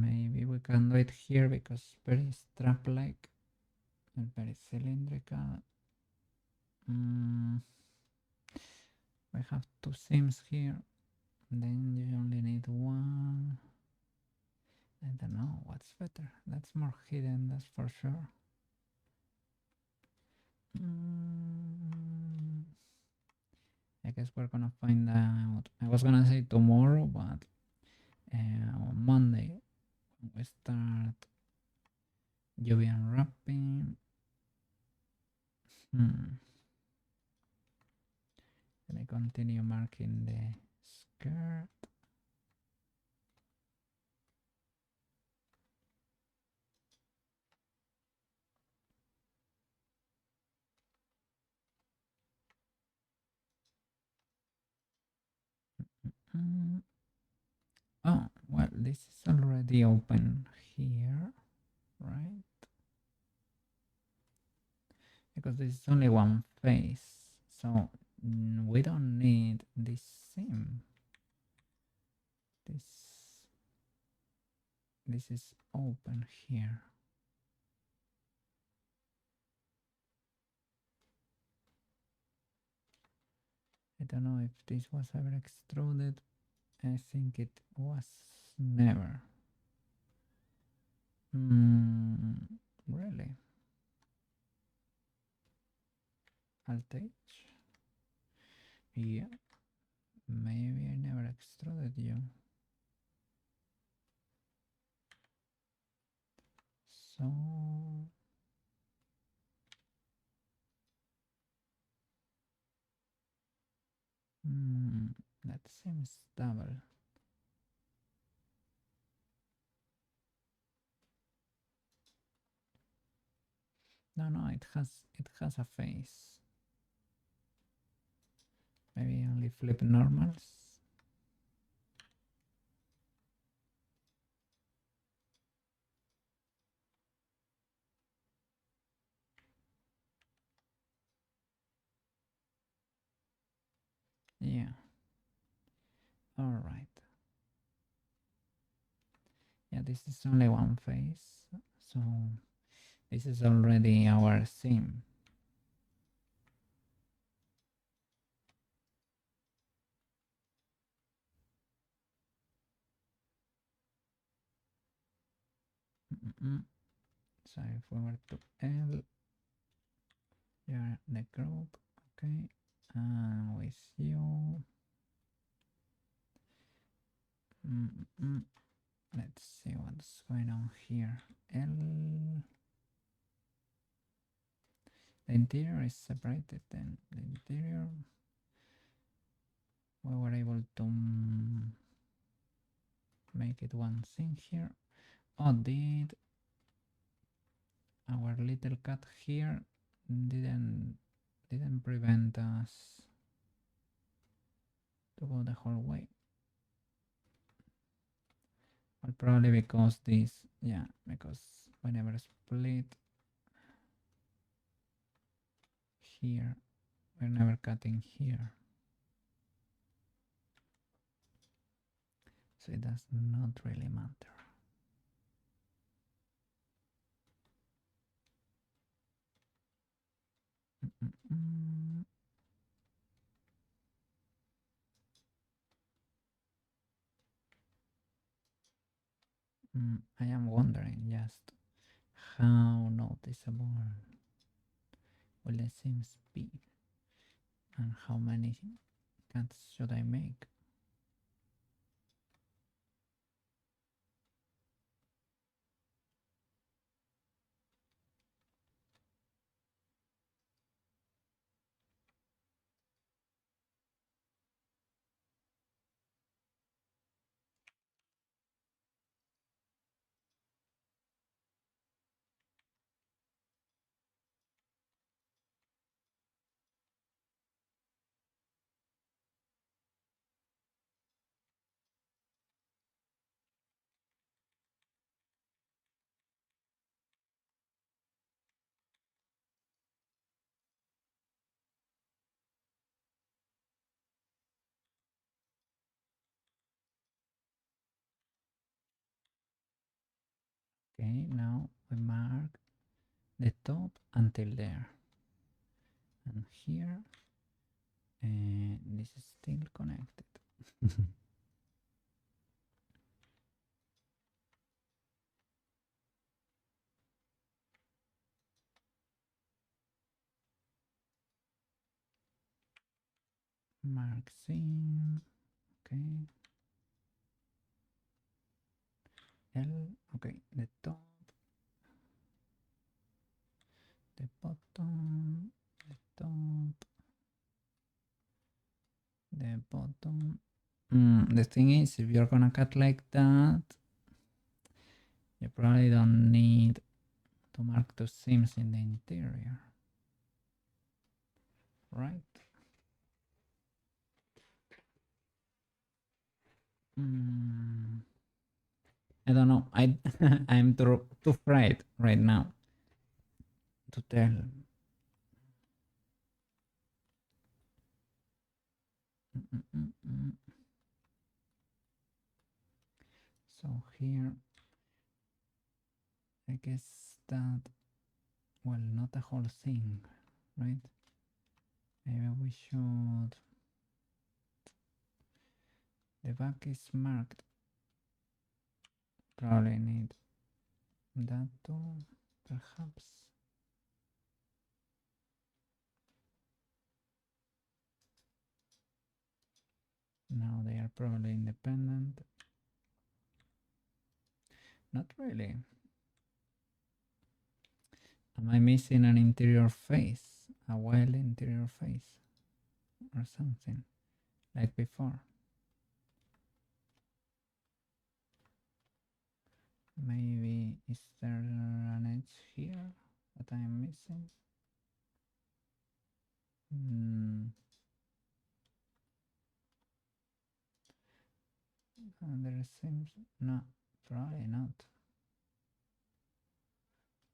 Maybe we can do it here because very strap-like and very cylindrical. We have two seams here. Then you only need one. I don't know what's better. That's more hidden, that's for sure. I guess we're gonna find out. I was gonna say tomorrow, but on Monday we start UV unwrapping. Let me continue marking the skirt. Oh, well, this is already open here, right? Because this is only one face, so we don't need this seam. This is open here. I don't know if this was ever extruded. I think it was never. Really? Altage? Yeah. Maybe I never extruded you. So that seems double. No, it has a face. Maybe only flip normals. Yeah. All right. Yeah, this is only one face, so this is already our seam. So if we were to L, you're the group, okay, with you. Let's see what's going on here. L. The interior is separated, then the interior we were able to make it one thing here. Oh, did our little cut here didn't prevent us to go the whole way. Well, probably because this, yeah, because we never split here, we're never cutting here, so it does not really matter. I am wondering just how noticeable will the seams be and how many cuts should I make? Okay, now we mark the top until there, and here, and this is still connected. Mark seam, okay. L, okay, the top, the bottom, the top, the bottom. The thing is, if you're gonna cut like that, you probably don't need to mark the seams in the interior, right? I don't know. I'm too afraid right now to tell. So here, I guess that, well, not the whole thing, right? Maybe we should. The back is marked. Probably need that too, perhaps. Now they are probably independent. Not really. Am I missing an interior face? A well interior face? Or something like before? Maybe is there an edge here that I'm missing? There seems no, probably not.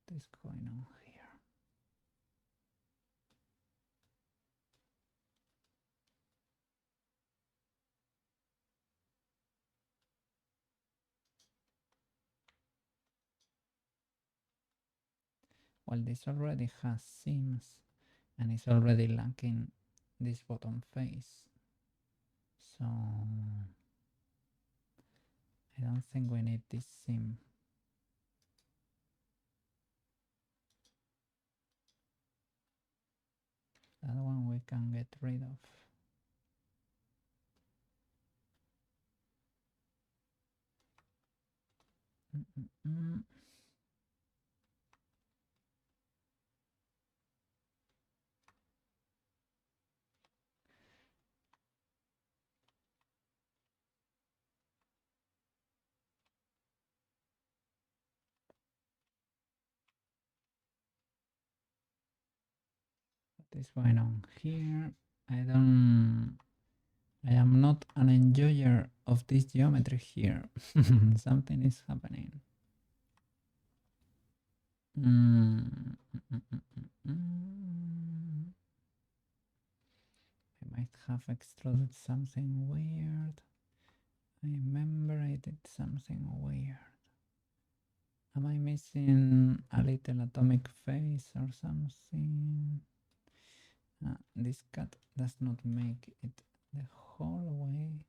What is going on here? Well, this already has seams and it's already lacking this bottom face. So I don't think we need this seam. That one we can get rid of. What is going on here? I am not an enjoyer of this geometry here. Something is happening. I might have extruded something weird. I remember I did something weird. Am I missing a little atomic face or something? This cut does not make it the whole way.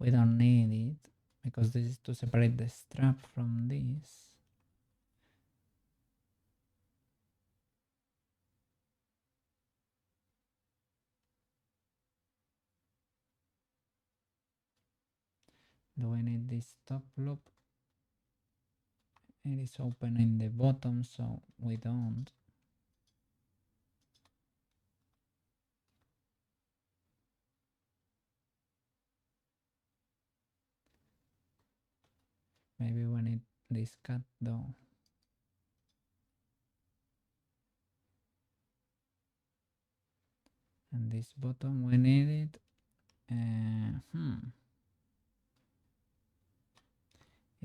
We don't need it because this is to separate the strap from this. Do we need this top loop? It is open in the bottom, so we don't. Maybe we need this cut though. And this bottom we need it.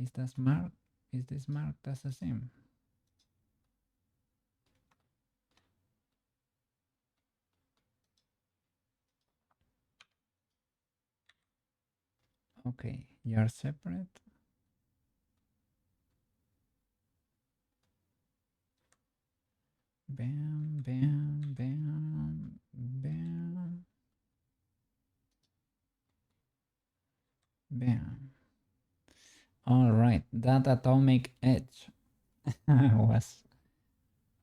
Is this marked? Is this marked as a seam? Okay, you are separate. Bam, bam, bam, bam, bam. All right, that atomic edge was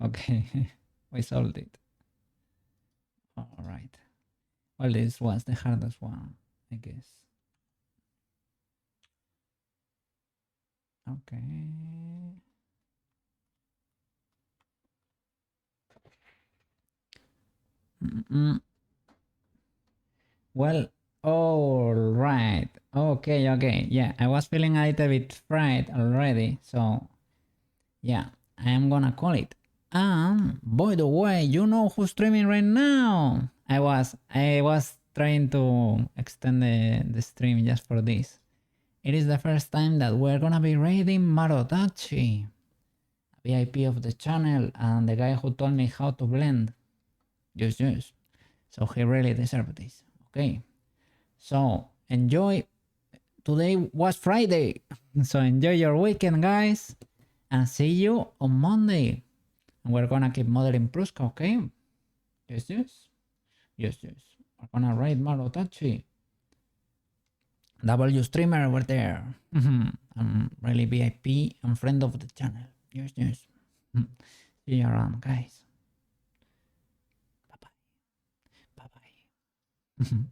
okay. We solved it. All right. Well, this was the hardest one, I guess. Okay. Mm-mm. Well, all right. Okay, okay. Yeah, I was feeling a little bit fried already, so yeah, I am gonna call it. By the way, you know who's streaming right now? I was trying to extend the stream just for this. It is the first time that we're gonna be raiding Marotachi, VIP of the channel, and the guy who told me how to blend. Yes, yes. So he really deserved this. Okay. So enjoy. Today was Friday. So enjoy your weekend, guys. And see you on Monday. And we're gonna keep modeling Prushka, okay? Yes, yes. Yes, yes. We're gonna raid Marotachi. W streamer over there. I'm really VIP and friend of the channel. Yes, yes. See you around, guys. Bye bye. Bye bye.